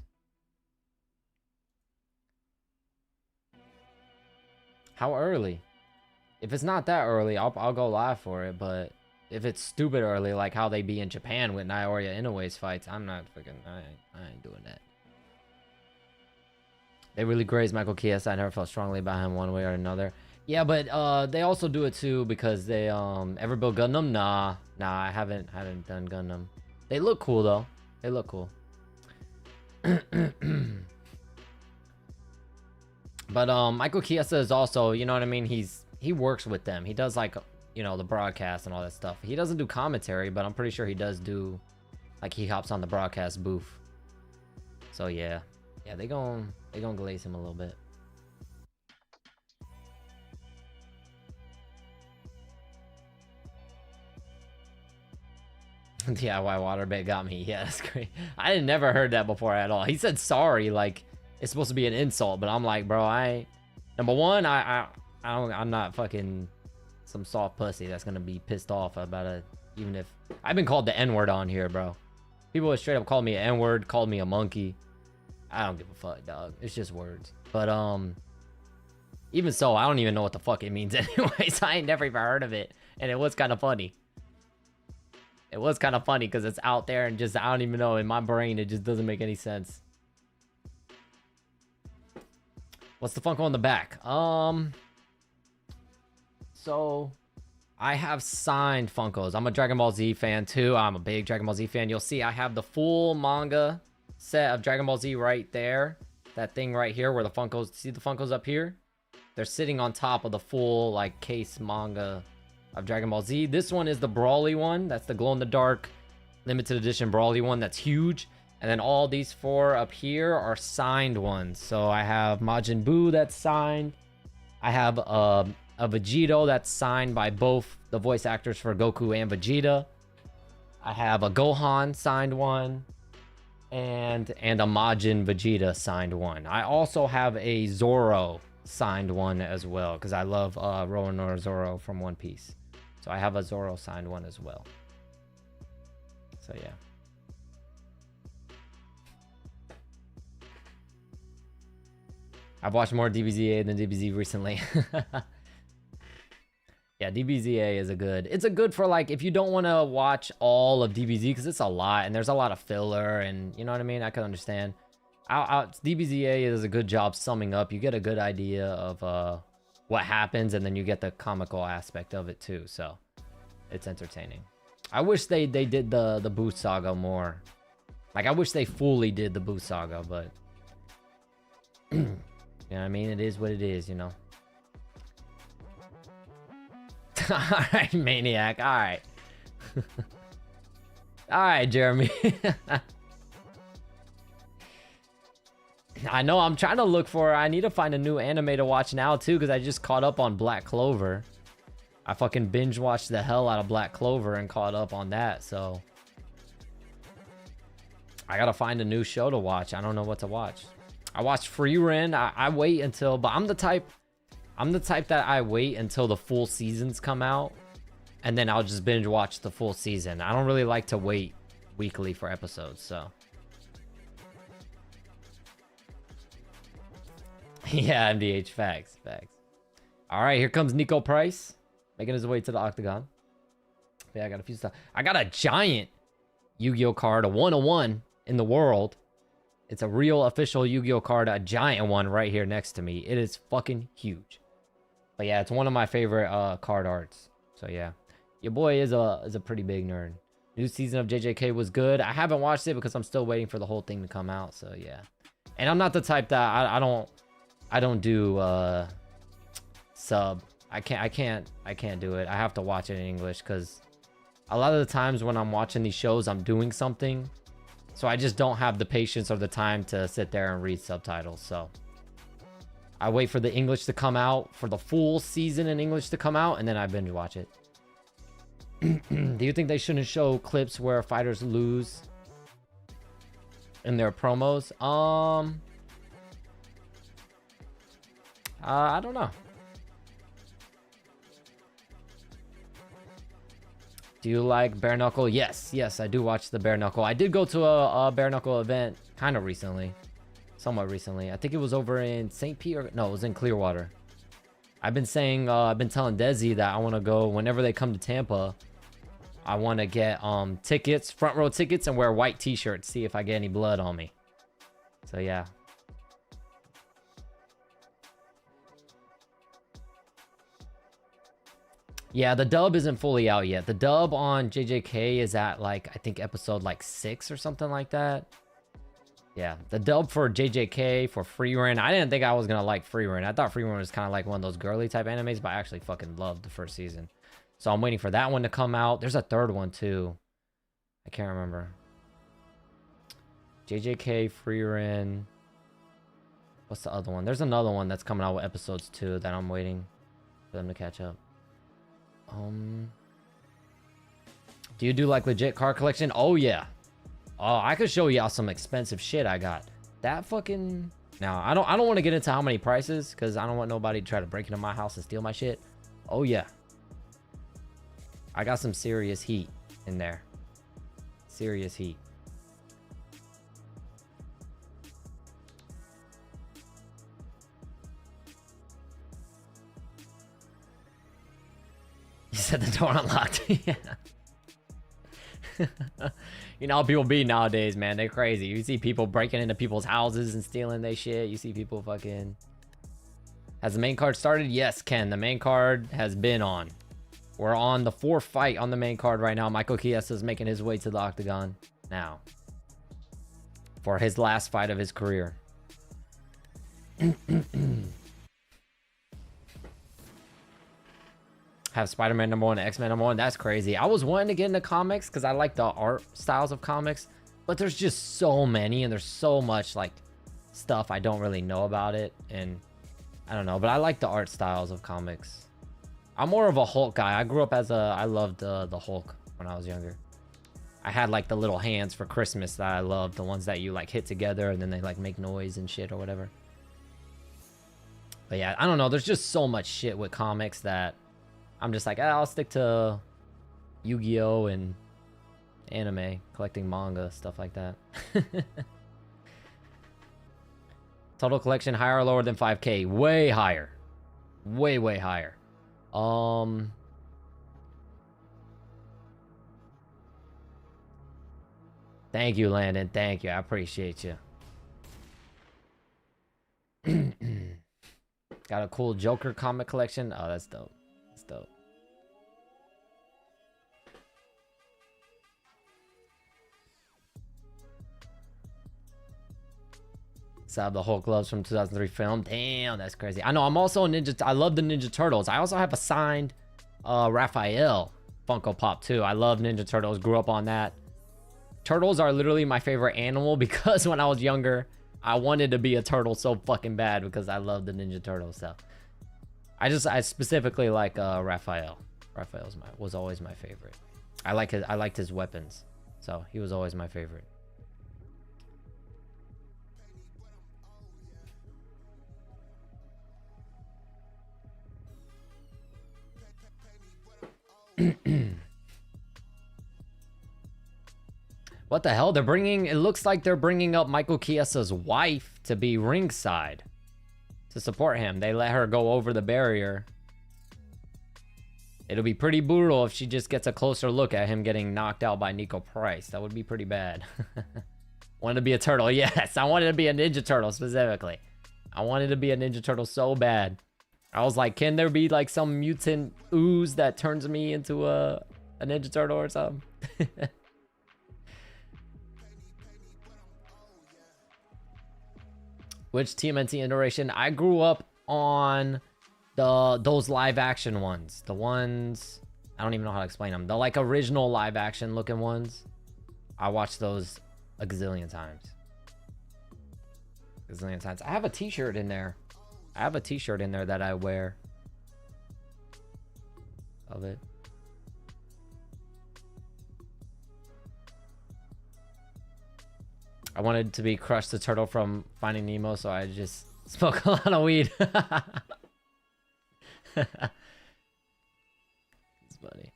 How early? If it's not that early, I'll go live for it, but if it's stupid early, like how they be in Japan with Naoya Inoue's fights, I'm not freaking, I ain't doing that. They really grazed Michael Kies. I never felt strongly about him one way or another. Yeah, but they also do it too because they ever build Gundam? Nah, I haven't done Gundam. They look cool though. They look cool. But Michael Kies is also, you know what I mean? He works with them. He does like, you know, the broadcast and all that stuff. He doesn't do commentary, but I'm pretty sure he does do, like, he hops on the broadcast booth. So yeah, they gon' glaze him a little bit. DIY waterbed got me. Yeah, that's great. I had never heard that before at all. He said sorry, like it's supposed to be an insult, but I'm like, bro, number one, I'm not fucking some soft pussy that's gonna be pissed off about it. Even if I've been called the N-word on here, bro. People would straight up call me an N-word, called me a monkey. I don't give a fuck, dog. It's just words. But even so, I don't even know what the fuck it means anyways. I ain't never even heard of it, and it was kind of funny. It was kind of funny because it's out there and just, I don't even know, in my brain, it just doesn't make any sense. What's the Funko on the back? So I have signed Funkos. I'm a Dragon Ball Z fan too. I'm a big Dragon Ball Z fan. You'll see I have the full manga set of Dragon Ball Z right there. That thing right here where the Funkos, see the Funkos up here? They're sitting on top of the full like case manga of Dragon Ball Z. This one is the Brawly one. That's the glow in the dark limited edition Brawly one. That's huge. And then all these 4 up here are signed ones. So I have Majin Buu that's signed. I have a Vegito that's signed by both the voice actors for Goku and Vegeta. I have a Gohan signed one. And a Majin Vegeta signed one. I also have a Zoro signed one as well. Because I love Roronoa Zoro from One Piece. So I have a Zoro signed one as well. So yeah. I've watched more DBZA than DBZ recently. Yeah, DBZA is it's a good for like if you don't want to watch all of DBZ because it's a lot and there's a lot of filler and you know what I mean. I can understand. DBZA is a good job summing up. You get a good idea of what happens and then you get the comical aspect of it too. So it's entertaining. I wish they did the Boo Saga more. Like I wish they fully did the Boo Saga, but you know what I mean. It is what it is, you know. Alright, Maniac. Alright. Alright, Jeremy. I know I'm trying to look for... I need to find a new anime to watch now, too, because I just caught up on Black Clover. I fucking binge-watched the hell out of Black Clover and caught up on that, so... I gotta find a new show to watch. I don't know what to watch. I watched Free Ren. I wait until... But I'm the type that I wait until the full seasons come out and then I'll just binge watch the full season. I don't really like to wait weekly for episodes, so. Yeah, MDH, facts. All right, here comes Nico Price making his way to the octagon. Yeah, I got a few stuff. I got a giant Yu-Gi-Oh card, a 1/1 in the world. It's a real official Yu-Gi-Oh card, a giant one right here next to me. It is fucking huge. But yeah, it's one of my favorite card arts. So yeah, your boy is a pretty big nerd. New season of JJK was good. I haven't watched it because I'm still waiting for the whole thing to come out. So yeah, and I'm not the type that I don't do sub. I can't do it. I have to watch it in English because a lot of the times when I'm watching these shows, I'm doing something. So I just don't have the patience or the time to sit there and read subtitles. So I wait for the English to come out, for the full season in English to come out, and then I binge watch it. Do you think they shouldn't show clips where fighters lose in their promos? I don't know. Do you like Bare Knuckle? Yes, I do watch the Bare Knuckle. I did go to a Bare Knuckle event kind of recently. Somewhat recently. I think it was over in St. Pete or... No, it was in Clearwater. I've been telling Desi that I want to go whenever they come to Tampa. I want to get tickets, front row tickets, and wear white t-shirts. See if I get any blood on me. So yeah. Yeah, the dub isn't fully out yet. The dub on JJK is at like, I think episode like 6 or something like that. Yeah, the dub for JJK, for Free Ren. I didn't think I was gonna like Free Ren. I thought Free Ren was kind of like one of those girly type animes, but I actually fucking loved the first season. So I'm waiting for that one to come out. There's a third one too. I can't remember. JJK, Free Ren. What's the other one? There's another one that's coming out with episodes 2 that I'm waiting for them to catch up. Do you do like legit card collection? Oh yeah. Oh, I could show y'all some expensive shit I got. That fucking... Now, I don't want to get into how many prices because I don't want nobody to try to break into my house and steal my shit. Oh yeah. I got some serious heat in there. Serious heat. You said the door unlocked. Yeah. You know how people be nowadays, man. They're crazy. You see people breaking into people's houses and stealing their shit. You see people fucking... Has the main card started? Yes, Ken. The main card has been on. We're on the 4th fight on the main card right now. Michael Chiesa is making his way to the octagon now for his last fight of his career. Have Spider-Man #1 and X-Men #1. That's crazy. I was wanting to get into comics because I like the art styles of comics, but there's just so many and there's so much like stuff I don't really know about it, and I don't know, but I like the art styles of comics. I'm more of a Hulk guy. I grew up as I loved the Hulk when I was younger. I had like the little hands for Christmas that I loved, the ones that you like hit together and then they like make noise and shit or whatever. But yeah, I don't know. There's just so much shit with comics that I'm just like, I'll stick to Yu-Gi-Oh! And anime, collecting manga, stuff like that. Total collection higher or lower than 5K? Way higher. Way, way higher. Thank you, Landon. Thank you. I appreciate you. Got a cool Joker comic collection. Oh, that's dope. That's dope. So I have the Hulk gloves from 2003 film. Damn, that's crazy. I know. I'm also a Ninja. I love the Ninja Turtles. I also have a signed Raphael Funko Pop too. I love Ninja Turtles. Grew up on that. Turtles are literally my favorite animal because when I was younger, I wanted to be a turtle so fucking bad because I love the Ninja Turtles. So I specifically like Raphael. Raphael was always my favorite. I liked his weapons, so he was always my favorite. What the hell? It looks like they're bringing up Michael Chiesa's wife to be ringside to support him. They let her go over the barrier. It'll be pretty brutal if she just gets a closer look at him getting knocked out by Nico Price. That would be pretty bad. Wanted to be a turtle. Yes, I wanted to be a Ninja Turtle specifically. I wanted to be a Ninja Turtle so bad. I was like, can there be like some mutant ooze that turns me into a Ninja Turtle or something? Which TMNT iteration? I grew up on those live action ones. The ones, I don't even know how to explain them. The like original live action looking ones. I watched those a gazillion times. I have a t-shirt in there. I have a t-shirt in there that I wear of it. I wanted to be Crush the Turtle from Finding Nemo, so I just smoked a lot of weed. It's funny.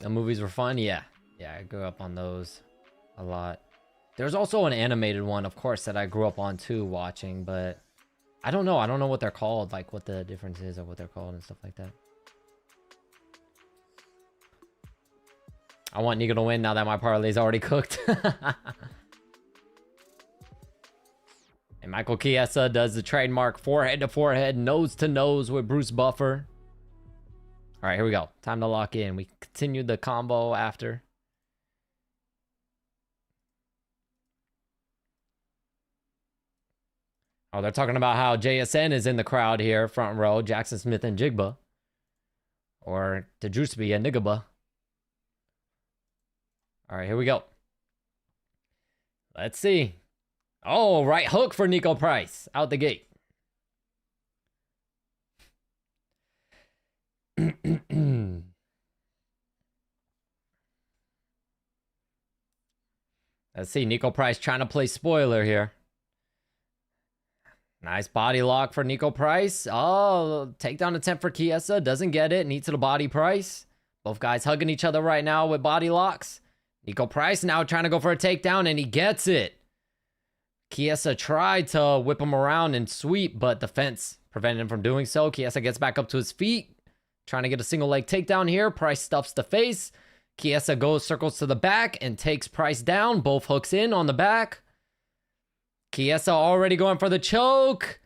The movies were fun. Yeah, I grew up on those a lot. There's also an animated one, of course, that I grew up on too, watching, but I don't know what they're called, like what the difference is or what they're called and stuff like that. I want Nico to win now that my parlay's already cooked. And Michael Chiesa does the trademark forehead to forehead, nose to nose with Bruce Buffer. All right, here we go. Time to lock in. We continued the combo after. Oh, they're talking about how JSN is in the crowd here, front row. Jackson Smith and Jigba. Or Tajusby and Nigaba. All right, here we go. Let's see. Oh, right hook for Nico Price. Out the gate. Let's see. Nico Price trying to play spoiler here. Nice body lock for Nico Price. Oh, takedown attempt for Chiesa. Doesn't get it. Knee to the body, Price. Both guys hugging each other right now with body locks. Nico Price now trying to go for a takedown, and he gets it. Chiesa tried to whip him around and sweep, but the fence prevented him from doing so. Chiesa gets back up to his feet, trying to get a single leg takedown here. Price stuffs the face. Chiesa goes, circles to the back, and takes Price down. Both hooks in on the back. Chiesa already going for the choke.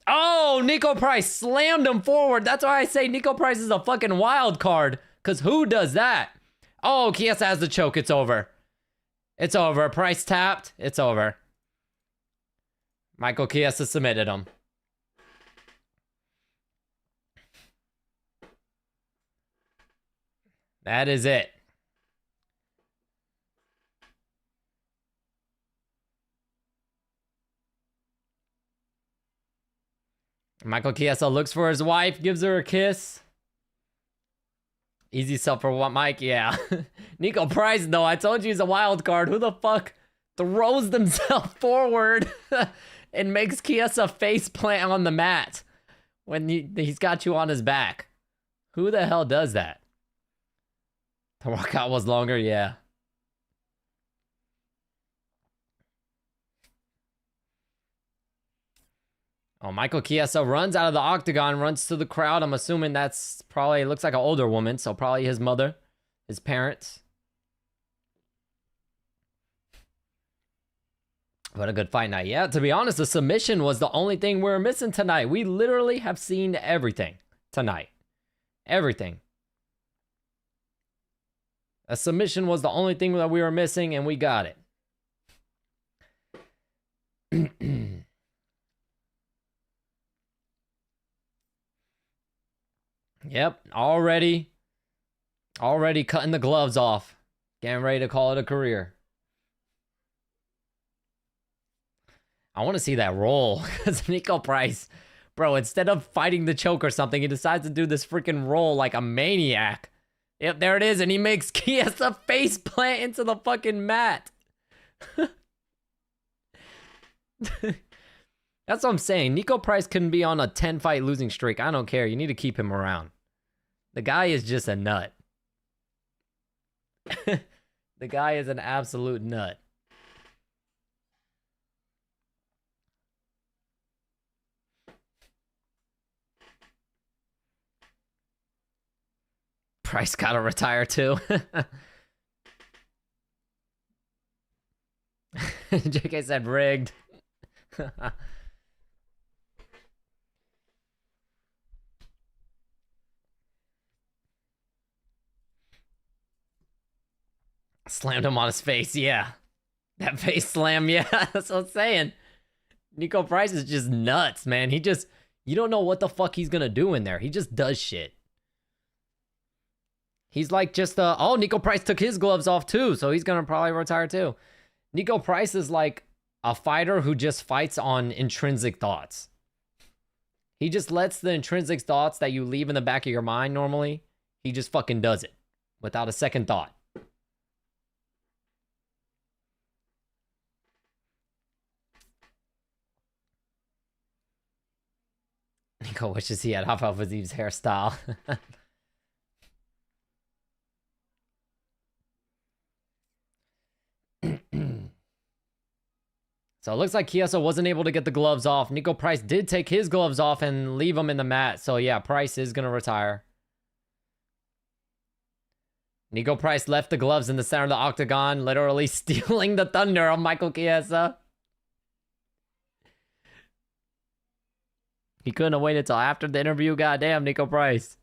Oh, Nico Price slammed him forward. That's why I say Nico Price is a fucking wild card. Because who does that? Oh, Chiesa has the choke. It's over. It's over. Price tapped. It's over. Michael Chiesa submitted him. That is it. Michael Chiesa looks for his wife, gives her a kiss. Easy sub for what, Mike? Yeah. Nico Price, though, I told you he's a wild card. Who the fuck throws themselves forward and makes Chiesa face plant on the mat when he's got you on his back? Who the hell does that? The workout was longer, yeah. Oh, Michael Chiesa runs out of the octagon, runs to the crowd. I'm assuming that's probably, looks like an older woman, so probably his mother, his parents. What a good fight night. Yeah, to be honest, the submission was the only thing we were missing tonight. We literally have seen everything tonight. Everything. A submission was the only thing that we were missing, and we got it. Yep, already cutting the gloves off. Getting ready to call it a career. I want to see that roll, because Nico Price, bro, instead of fighting the choke or something, he decides to do this freaking roll like a maniac. Yep, there it is, and he makes Chiesa face plant into the fucking mat. That's what I'm saying. Nico Price couldn't be on a 10-fight losing streak. I don't care. You need to keep him around. The guy is just a nut. The guy is an absolute nut. Price gotta retire too. JK said rigged. Slammed him on his face, yeah. That face slam, yeah, that's what I'm saying. Nico Price is just nuts, man. He just, you don't know what the fuck he's gonna do in there. He just does shit. He's like just, oh, Nico Price took his gloves off too, so he's gonna probably retire too. Nico Price is like a fighter who just fights on intrinsic thoughts. He just lets the intrinsic thoughts that you leave in the back of your mind normally, he just fucking does it without a second thought. Nico wishes he had Half Alpha Zeeb's hairstyle. So it looks like Chiesa wasn't able to get the gloves off. Nico Price did take his gloves off and leave them in the mat. So yeah, Price is going to retire. Nico Price left the gloves in the center of the octagon, literally stealing the thunder of Michael Chiesa. He couldn't have waited till after the interview. Goddamn, Nico Price.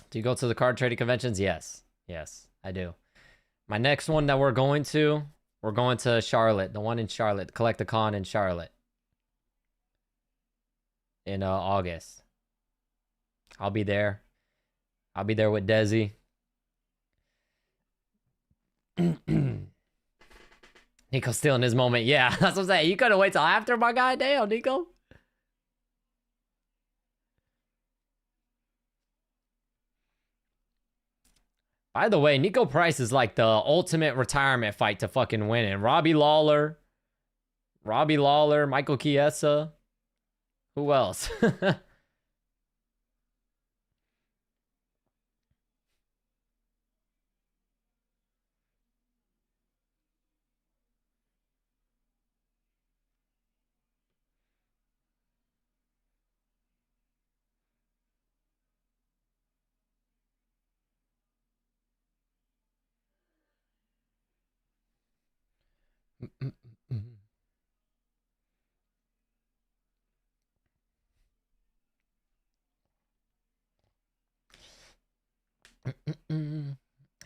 Do you go to the card trading conventions? Yes. Yes, I do. My next one that we're going to Charlotte. The one in Charlotte. Collect-a-Con in Charlotte. In August. I'll be there. I'll be there with Desi. Nico's still in his moment. Yeah, that's what I'm saying. You couldn't wait till after, my guy. Damn, Nico. By the way, Nico Price is like the ultimate retirement fight to fucking win. And Robbie Lawler, Michael Chiesa. Who else?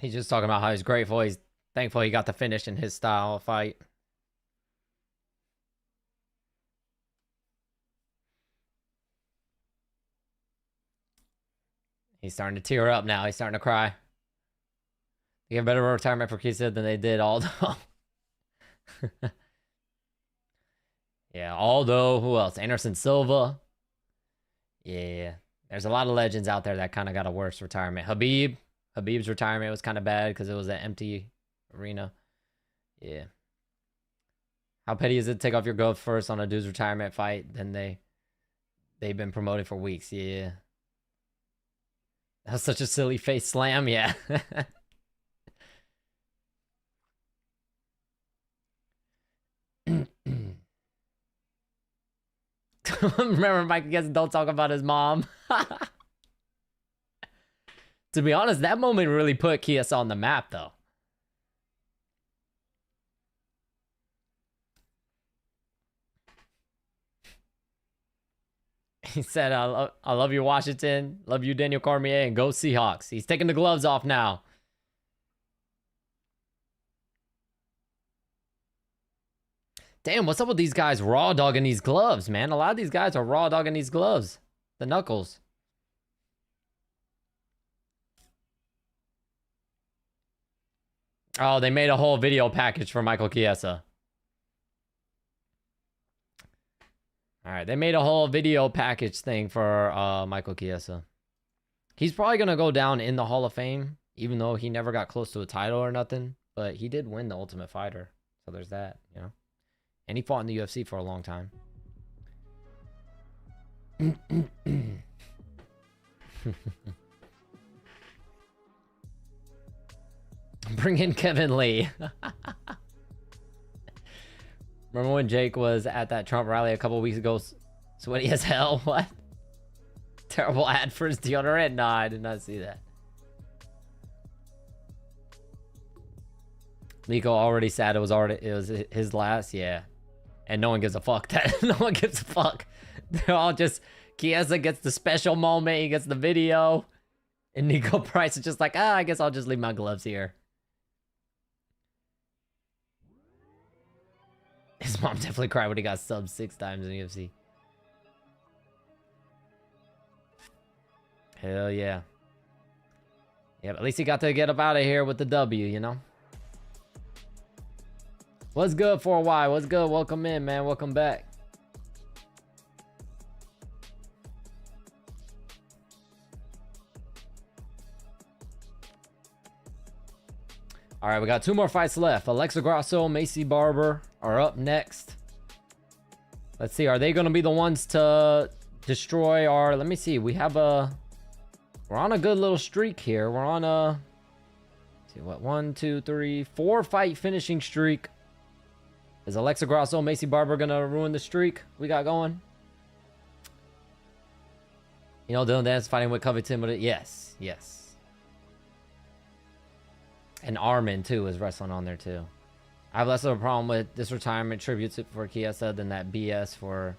He's just talking about how he's grateful. He's thankful he got to finish in his style fight. He's starting to tear up now. He's starting to cry. They get better retirement for Kisa than they did Aldo. Yeah, Aldo. Who else? Anderson Silva. Yeah. There's a lot of legends out there that kind of got a worse retirement. Habib's retirement was kind of bad because it was an empty arena. Yeah. How petty is it to take off your glove first on a dude's retirement fight? Then they've been promoted for weeks. Yeah. That was such a silly face slam. Yeah. Remember, Mike gets don't talk about his mom. To be honest, that moment really put Kiesa on the map, though. He said, I love you, Washington. Love you, Daniel Cormier, and go Seahawks. He's taking the gloves off now. Damn, what's up with these guys raw dogging these gloves, man? A lot of these guys are raw dogging these gloves. The knuckles. Oh, they made a whole video package for Michael Chiesa. Alright, they made a whole video package thing for Michael Chiesa. He's probably going to go down in the Hall of Fame, even though he never got close to a title or nothing. But he did win the Ultimate Fighter. So there's that, you know. And he fought in the UFC for a long time. Bring in Kevin Lee. Remember when Jake was at that Trump rally a couple weeks ago? Sweaty as hell? What? Terrible ad for his deodorant? Nah, I did not see that. Nico already said it was his last. Yeah. And no one gives a fuck. No one gives a fuck. They're all just, Chiesa gets the special moment. He gets the video. And Nico Price is just like, I guess I'll just leave my gloves here. His mom definitely cried when he got subbed 6 times in the UFC. Hell yeah. Yeah, but at least he got to get up out of here with the W, you know? What's good, 4Y? What's good? Welcome in, man. Welcome back. All right, we got 2 more fights left. Alexa Grasso, Macy Barber are up next. Let's see, are they going to be the ones to destroy our... Let me see, we have a... We're on a good little streak here. We're on a... Let's see, what? 1, 2, 3, 4 fight finishing streak. Is Alexa Grasso, Macy Barber going to ruin the streak we got going? You know, Dylan Dance fighting with Covington, but yes, yes. And Armin, too, is wrestling on there, too. I have less of a problem with this retirement tribute for Chiesa than that BS for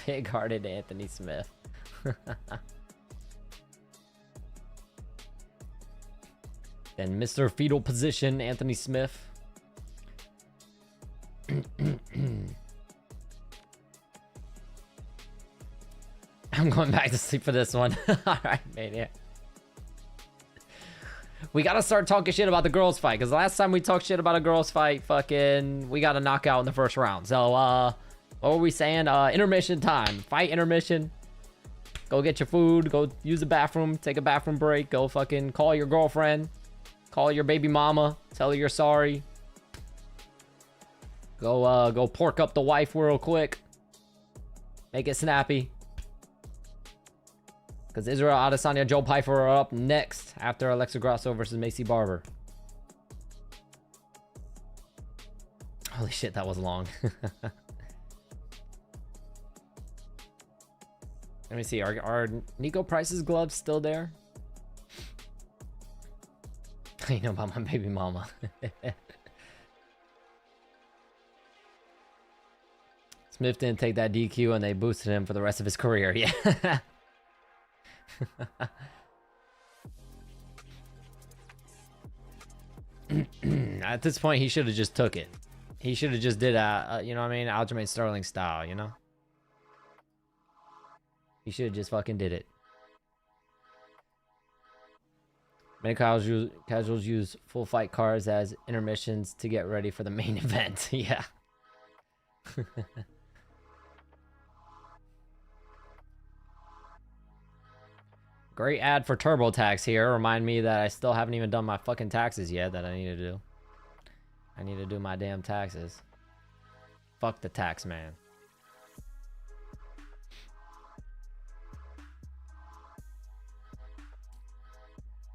big-hearted Anthony Smith. Then Mr. Fetal Position, Anthony Smith. I'm going back to sleep for this one. Alright, Maniac. We gotta start talking shit about the girls fight, because last time we talked shit about a girls fight, fucking, we got a knockout in the first round. So, what were we saying? Intermission time. Fight intermission. Go get your food. Go use the bathroom. Take a bathroom break. Go fucking call your girlfriend. Call your baby mama. Tell her you're sorry. Go pork up the wife real quick. Make it snappy. Because Israel Adesanya, Joe Pyfer are up next after Alexa Grasso versus Macy Barber. Holy shit, that was long. Let me see, are Nico Price's gloves still there? I know about my baby mama. Smith didn't take that DQ and they boosted him for the rest of his career. Yeah. At this point, he should have just took it. He should have just did you know what I mean, Aljamain Sterling style, you know? He should have just fucking did it. Many casuals use full fight cards as intermissions to get ready for the main event. Yeah. Great ad for TurboTax here. Remind me that I still haven't even done my fucking taxes yet that I need to do. I need to do my damn taxes. Fuck the tax man.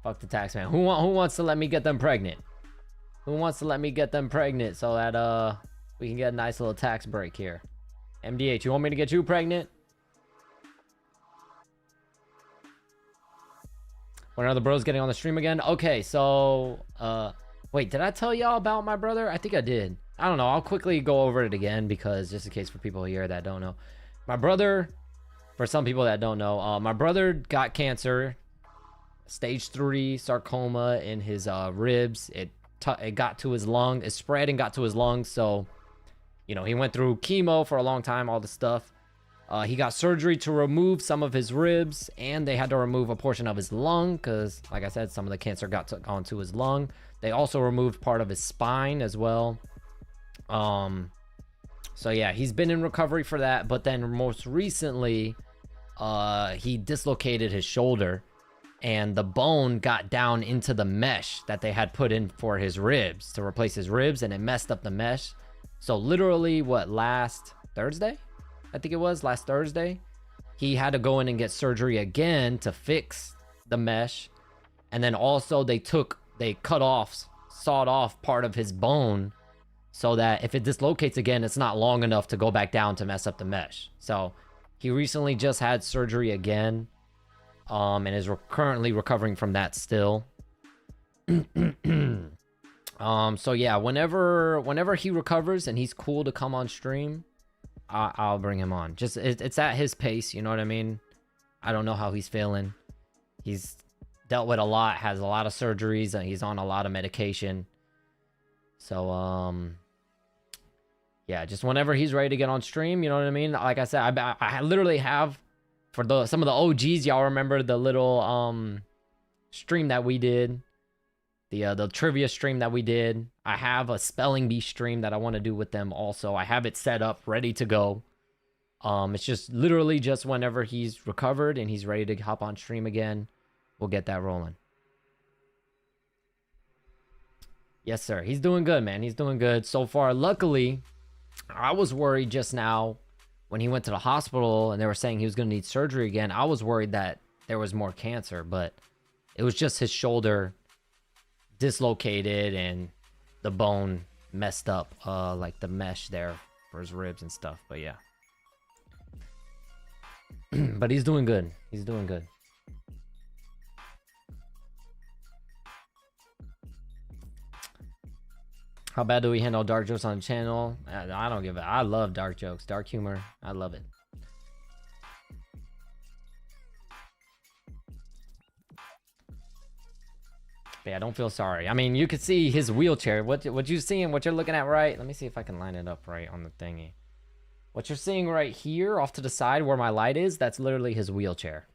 Fuck the tax man. Who wants to let me get them pregnant? Who wants to let me get them pregnant so that we can get a nice little tax break here? MDH, you want me to get you pregnant? When are the bros getting on the stream again? Okay, so wait, did I tell y'all about my brother? I think I did. I don't know. I'll quickly go over it again because just in case for people here that don't know. My brother, for some people that don't know, my brother got cancer. Stage 3 sarcoma in his ribs. It got to his lung. It spread and got to his lungs. So, you know, he went through chemo for a long time, all the stuff. He got surgery to remove some of his ribs, and they had to remove a portion of his lung because, like I said, some of the cancer got onto his lung. They also removed part of his spine as well. So yeah, he's been in recovery for that. But then most recently, he dislocated his shoulder. And the bone got down into the mesh that they had put in for his ribs to replace his ribs, and it messed up the mesh. So literally, last Thursday? I think it was last Thursday. He had to go in and get surgery again to fix the mesh. And then also they sawed off part of his bone so that if it dislocates again, it's not long enough to go back down to mess up the mesh. So he recently just had surgery again. And is currently recovering from that still. So yeah, whenever he recovers and he's cool to come on stream, I'll bring him on. Just it's at his pace, you know what I mean? I don't know how he's feeling. He's dealt with a lot, has a lot of surgeries, and he's on a lot of medication. So yeah, just whenever he's ready to get on stream, you know what I mean? Like I said, I literally have. For some of the OGs, y'all remember the little stream that we did, the trivia stream that we did. I have a spelling bee stream that I want to do with them also. I have it set up, ready to go. It's just literally just whenever he's recovered and he's ready to hop on stream again, we'll get that rolling. Yes, sir. He's doing good, man. He's doing good so far. Luckily, I was worried just now. When he went to the hospital and they were saying he was going to need surgery again, I was worried that there was more cancer, but it was just his shoulder dislocated and the bone messed up, like the mesh there for his ribs and stuff. But yeah. But he's doing good. He's doing good. How bad do we handle dark jokes on the channel? I don't give a... I love dark jokes. Dark humor. I love it. But yeah, don't feel sorry. I mean, you could see his wheelchair. What you seeing, what you're looking at right... Let me see if I can line it up right on the thingy. What you're seeing right here off to the side where my light is, that's literally his wheelchair.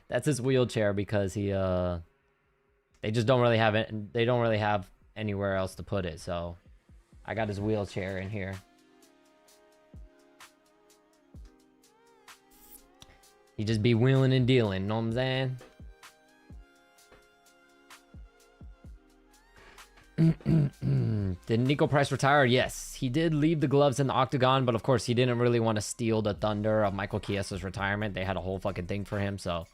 That's his wheelchair because he... They just don't really have it. They don't really have... anywhere else to put it, so I got his wheelchair in here. He just be wheeling and dealing, know what I'm saying? Did Nico Price retire? Yes, he did leave the gloves in the octagon, but of course he didn't really want to steal the thunder of Michael Chiesa's retirement. They had a whole fucking thing for him, so.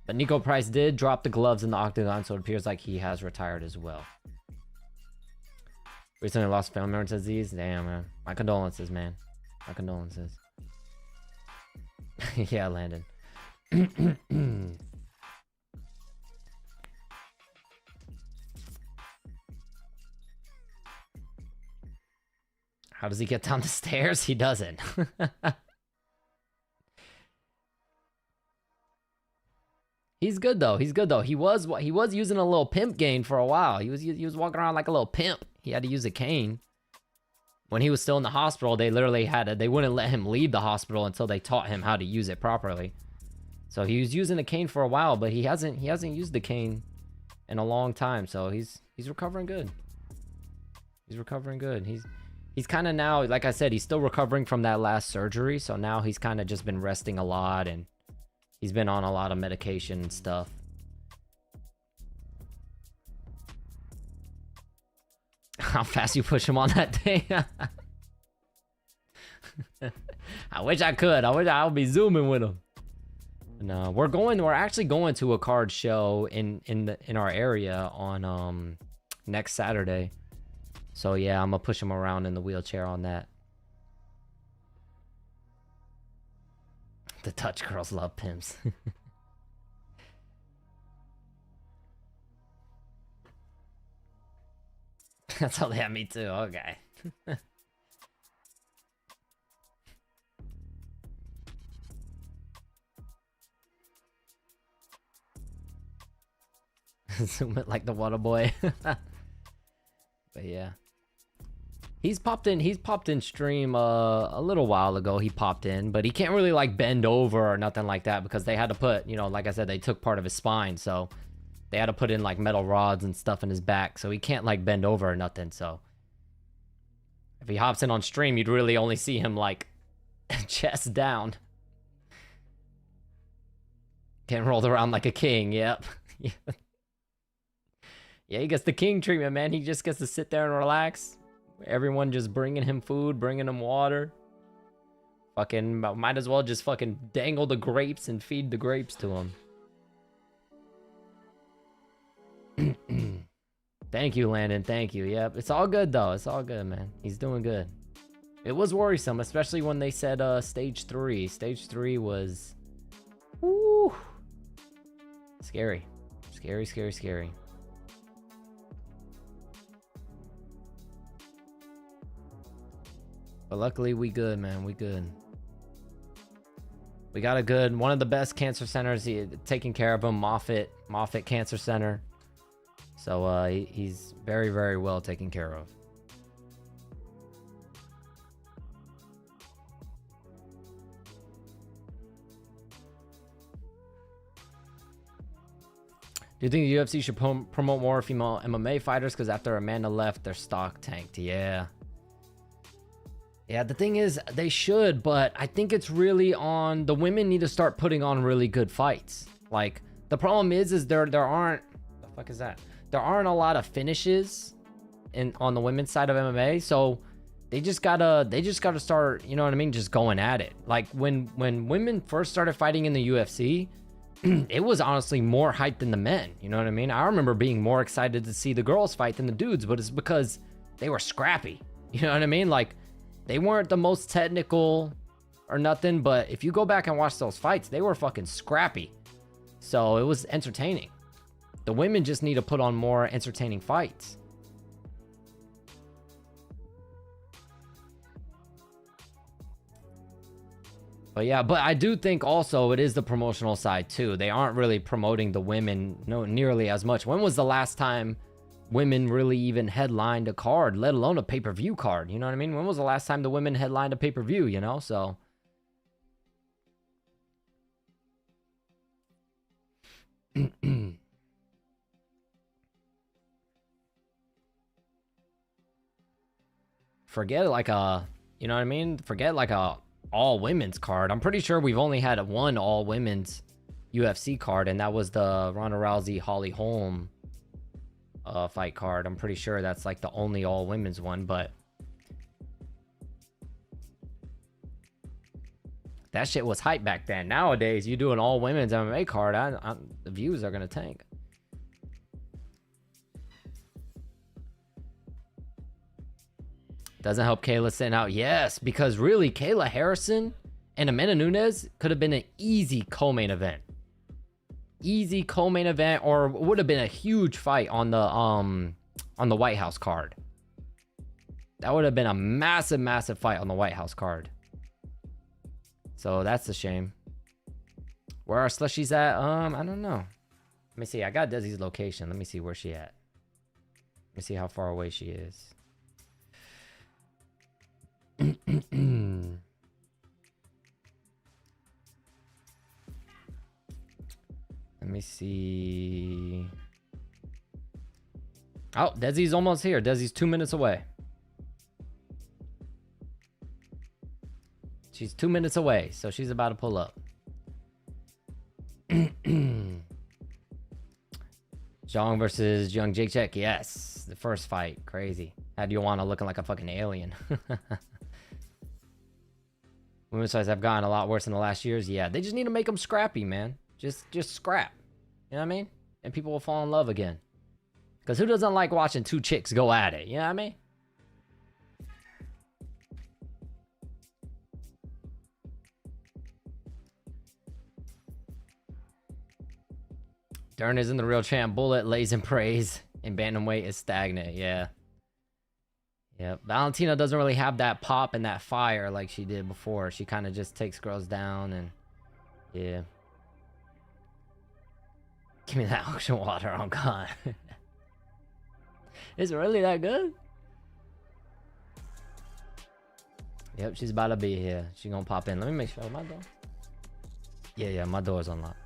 But Nico Price did drop the gloves in the octagon, so it appears like he has retired as well. Recently lost family member to disease. Damn, man. My condolences, man. My condolences. Yeah, Landon. How does he get down the stairs? He doesn't. He's good though. He's good though. He was using a little pimp cane for a while. He was walking around like a little pimp. He had to use a cane. When he was still in the hospital, they literally they wouldn't let him leave the hospital until they taught him how to use it properly. So he was using a cane for a while, but he hasn't used the cane in a long time. So he's recovering good. He's recovering good. He's kind of now, like I said, he's still recovering from that last surgery. So now he's kind of just been resting a lot, and he's been on a lot of medication and stuff. How fast you push him on that thing? I wish I could. I wish I would be zooming with him. No, we're actually going to a card show in our area on next Saturday. So yeah, I'm gonna push him around in the wheelchair on that. The Dutch girls love pimps. That's how they have me too. Okay. Zoom it like the water boy. But yeah. He's popped in stream a little while ago. He popped in, but he can't really like bend over or nothing like that because they had to put, you know, like I said, they took part of his spine, so they had to put in like metal rods and stuff in his back, so he can't like bend over or nothing. So if he hops in on stream, you'd really only see him like chest down. Getting rolled around like a king. Yep. Yeah, he gets the king treatment, man. He just gets to sit there and relax. Everyone just bringing him food, bringing him water. Fucking might as well just fucking dangle the grapes and feed the grapes to him. Thank you, Landon. Thank you. Yep, it's all good though. It's all good, man. He's doing good. It was worrisome, especially when they said stage 3. Stage 3 was woo, scary. Scary, scary, scary. But luckily we good, man. We good. We got a good, one of the best cancer centers taking care of him, Moffitt Cancer Center. So he's very, very well taken care of. Do you think the UFC should promote more female MMA fighters? Because after Amanda left, their stock tanked. Yeah. Yeah, the thing is, they should, but I think it's really on the women need to start putting on really good fights. Like, the problem is there aren't, the fuck is that? There aren't a lot of finishes on the women's side of MMA, so they just gotta start, you know what I mean, just going at it. Like when women first started fighting in the UFC, it was honestly more hype than the men, you know what I mean? I remember being more excited to see the girls fight than the dudes, but it's because they were scrappy, you know what I mean? Like, they weren't the most technical or nothing, but if you go back and watch those fights, they were fucking scrappy. So it was entertaining. The women just need to put on more entertaining fights. But yeah, but I do think also it is the promotional side too. They aren't really promoting the women nearly as much. When was the last time women really even headlined a card, let alone a pay-per-view card? You know what I mean? When was the last time the women headlined a pay-per-view, you know? So forget like a, you know what I mean? Forget like a all women's card. I'm pretty sure we've only had one all women's UFC card, and that was the Ronda Rousey Holly Holm fight card. I'm pretty sure that's like the only all women's one, but that shit was hype back then. Nowadays, you do an all women's MMA card, the views are gonna tank. Doesn't help Kayla sitting out. Yes, because really, Kayla Harrison and Amanda Nunes could have been an easy co-main event. Easy co-main event, or would have been a huge fight on the White House card. That would have been a massive, massive fight on the White House card. So that's a shame. Where are slushies at? I don't know. Let me see. I got Desi's location. Let me see where she at. Let me see how far away she is. Let me see. Oh, Desi's almost here. Desi's 2 minutes away. She's 2 minutes away, so she's about to pull up. Zhang versus Young Jake Check. Yes, the first fight. Crazy. Had Joanna looking like a fucking alien. Women's fights have gotten a lot worse in the last years. Yeah, they just need to make them scrappy, man. Just scrap. You know what I mean? And people will fall in love again. Because who doesn't like watching two chicks go at it? You know what I mean? Dern isn't the real champ. Bullet lays in praise. And bantamweight is stagnant. Yeah. Yeah. Valentina doesn't really have that pop and that fire like she did before. She kind of just takes girls down and... Yeah. Give me that ocean water. Oh, God. Is it really that good? Yep, she's about to be here. She gonna pop in. Let me make sure my door. Yeah, my door's unlocked.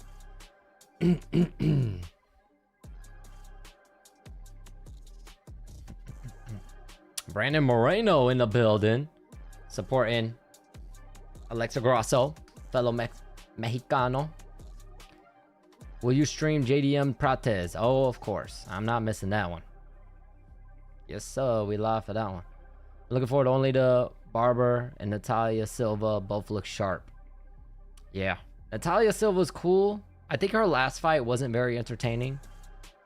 Brandon Moreno in the building, supporting Alexa Grasso, fellow Mexicano. Will you stream JDM Prates? Oh, of course. I'm not missing that one. Yes, sir. We live for that one. Looking forward only to Barber and Natalia Silva. Both look sharp. Yeah. Natalia Silva's cool. I think her last fight wasn't very entertaining.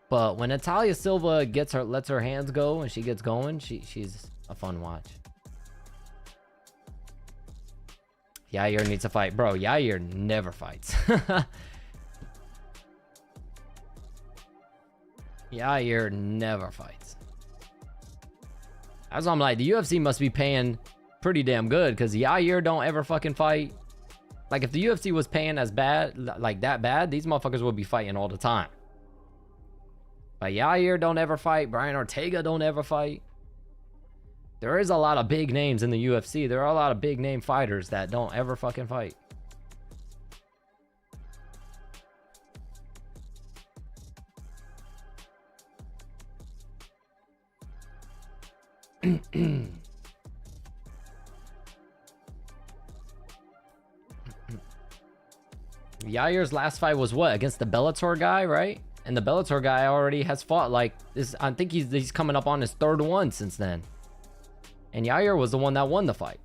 But when Natalia Silva lets her hands go and she gets going, she's a fun watch. Yair needs to fight. Bro, Yair never fights. Yair never fights. That's why I'm like, the UFC must be paying pretty damn good, because Yair don't ever fucking fight. Like, if the UFC was paying as bad, like that bad, these motherfuckers would be fighting all the time. But Yair don't ever fight. Brian Ortega don't ever fight. There is a lot of big names in the UFC. There are a lot of big name fighters that don't ever fucking fight. Yair's last fight was what? Against the Bellator guy, right? And the Bellator guy already has fought like this. I think he's coming up on his third one since then. And Yair was the one that won the fight.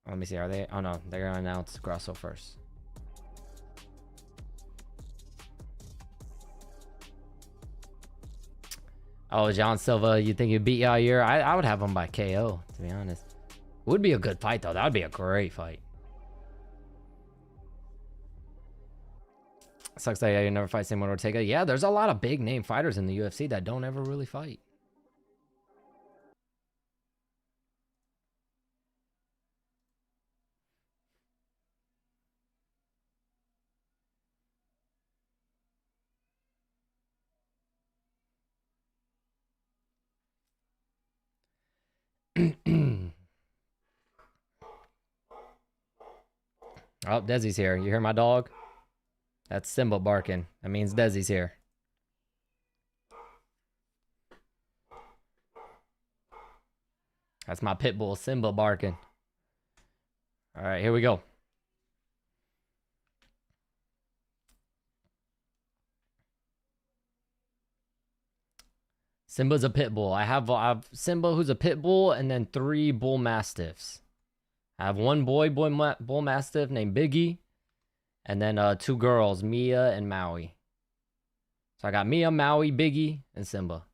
Let me see. Are they? Oh no, they're gonna announce Grasso first. Oh, John Silva, you think you beat Yair? I would have him by KO, to be honest. Would be a good fight, though. That would be a great fight. Sucks that Yair never fights anyone Ortega. Yeah, there's a lot of big name fighters in the UFC that don't ever really fight. Oh, Desi's here. You hear my dog? That's Simba barking. That means Desi's here. That's my pit bull, Simba barking. All right, here we go. Simba's a pit bull. I have Simba, who's a pit bull, and then 3 bull mastiffs. I have one bull mastiff named Biggie, and then 2 girls, Mia and Maui. So I got Mia, Maui, Biggie, and Simba.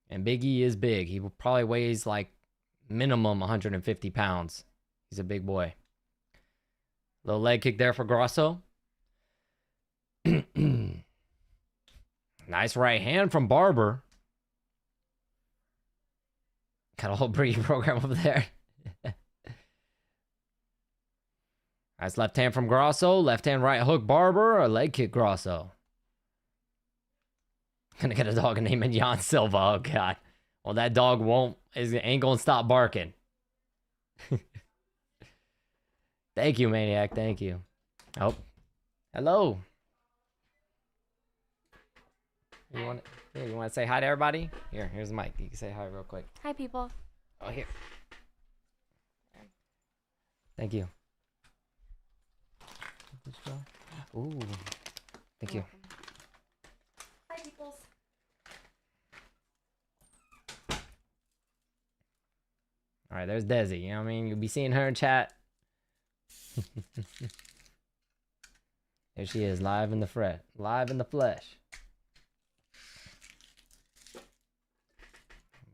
And Biggie is big. He probably weighs like minimum 150 pounds. He's a big boy. Little leg kick there for Grasso. Nice right hand from Barber. Got a whole breeding program over there. Nice left hand from Grosso. Left hand right hook Barber. A leg kick Grosso. Gonna get a dog named Jan Silva. Oh, God. Well, that dog ain't gonna stop barking. Thank you, Maniac. Thank you. Oh. Hello. You want to say hi to everybody? Here's the mic. You can say hi real quick. Hi, people. Oh, here. Thank you. Ooh. Thank you. Hi, peoples. All right, there's Desi. You know what I mean? You'll be seeing her in chat. There she is, live in the flesh.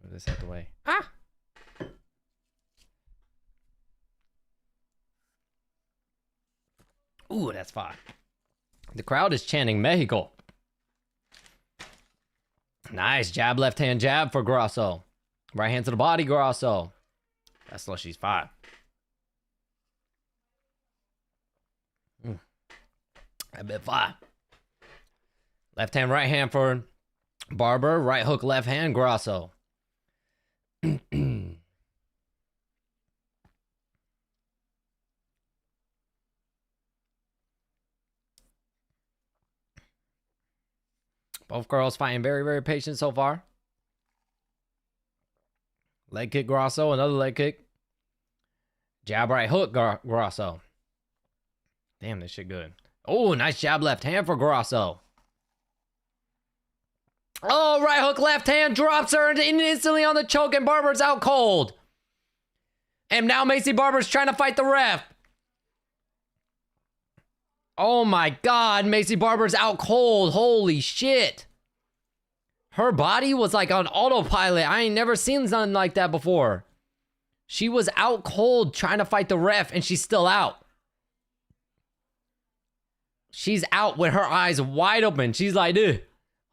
Move this out the way. Ah! Ooh, that's fine. The crowd is chanting Mexico. Nice jab, left hand jab for Grosso. Right hand to the body, Grosso. That's what she's fine. A bit fine. Left hand, right hand for Barber. Right hook, left hand, Grosso. Both girls fighting very, very patient so far. Leg kick, Grosso. Another leg kick. Jab, right hook, Grosso. Damn, this shit good. Oh, nice jab, left hand for Grosso. Oh, right hook, left hand drops her instantly on the choke, and Barber's out cold. And now Macy Barber's trying to fight the ref. Oh my God, Macy Barber's out cold. Holy shit. Her body was like on autopilot. I ain't never seen something like that before. She was out cold trying to fight the ref, and she's still out. She's out with her eyes wide open. She's like, dude,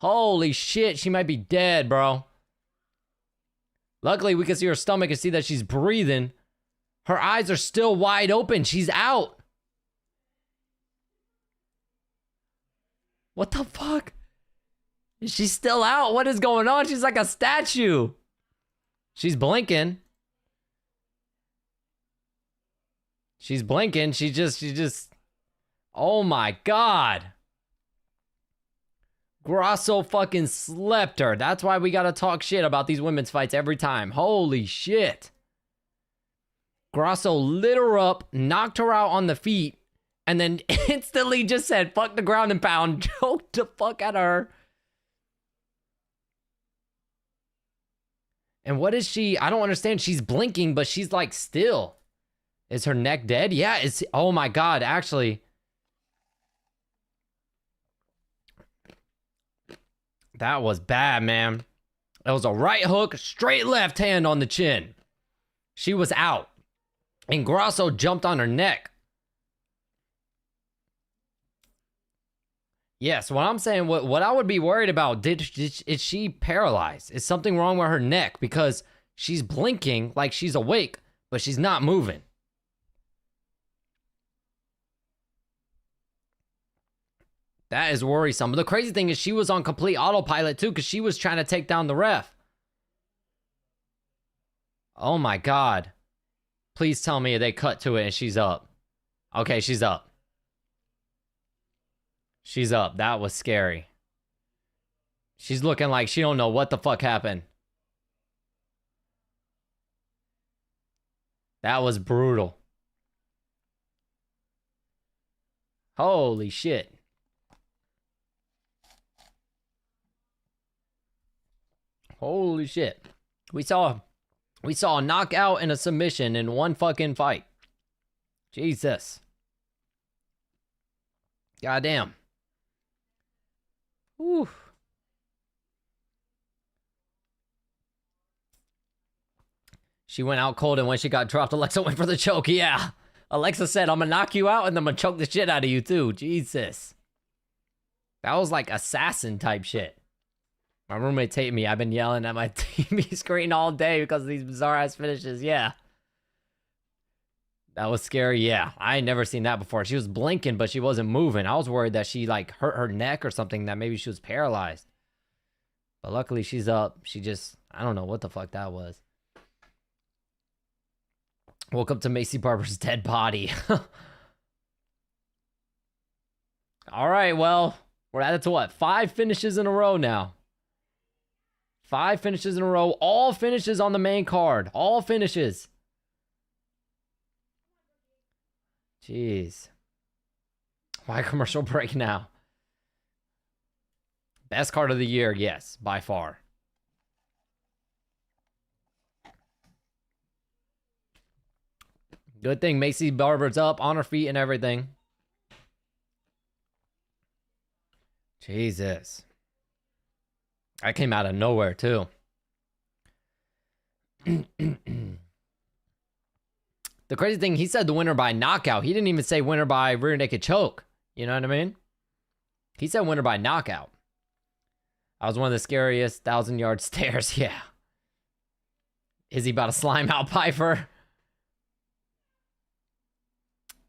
holy shit, she might be dead, bro. Luckily, we can see her stomach and see that she's breathing. Her eyes are still wide open. She's out. What the fuck? Is she still out? What is going on? She's like a statue. She's blinking. She's blinking. She just... Oh my God. Grosso fucking slept her. That's why we gotta talk shit about these women's fights every time. Holy shit. Grosso lit her up, knocked her out on the feet, and then instantly just said, fuck the ground and pound, choked the fuck out of her. And what is she? I don't understand. She's blinking, but she's like still. Is her neck dead? Yeah, it's, oh my God, actually. That was bad, man. That was a right hook, straight left hand on the chin. She was out. And Grosso jumped on her neck. Yes, what I'm saying, what I would be worried about, is she paralyzed? Is something wrong with her neck? Because she's blinking like she's awake, but she's not moving. That is worrisome. But the crazy thing is she was on complete autopilot too, because she was trying to take down the ref. Oh my God. Please tell me they cut to it and she's up. Okay, she's up. She's up. That was scary. She's looking like she don't know what the fuck happened. That was brutal. Holy shit. Holy shit. We saw a knockout and a submission in one fucking fight. Jesus. Goddamn. Whew. She went out cold, and when she got dropped, Alexa went for the choke. Yeah. Alexa said, I'm gonna knock you out and I'm gonna choke the shit out of you too. Jesus. That was like assassin type shit. My roommates hate me. I've been yelling at my TV screen all day because of these bizarre ass finishes. Yeah. That was scary. Yeah. I ain't never seen that before. She was blinking, but she wasn't moving. I was worried that she like hurt her neck or something, that maybe she was paralyzed. But luckily she's up. She just, I don't know what the fuck that was. Woke up to Macy Barber's dead body. All right, well, we're at it to what? 5 finishes in a row now. 5 finishes in a row. All finishes on the main card. All finishes. Jeez. Why commercial break now? Best card of the year, yes, by far. Good thing Macy Barber's up on her feet and everything. Jesus. That came out of nowhere, too. The crazy thing, he said the winner by knockout. He didn't even say winner by rear naked choke. You know what I mean? He said winner by knockout. That was one of the scariest 1,000-yard stares. Yeah. Is he about to slime out Pyfer?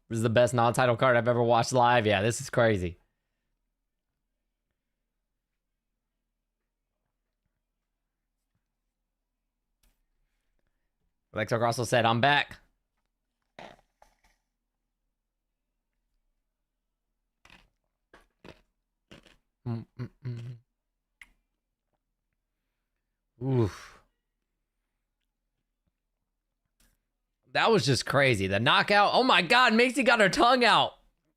This is the best non-title card I've ever watched live. Yeah, this is crazy. Alexa Grosso said, I'm back. Oof. That was just crazy. The knockout. Oh my God, Macy got her tongue out.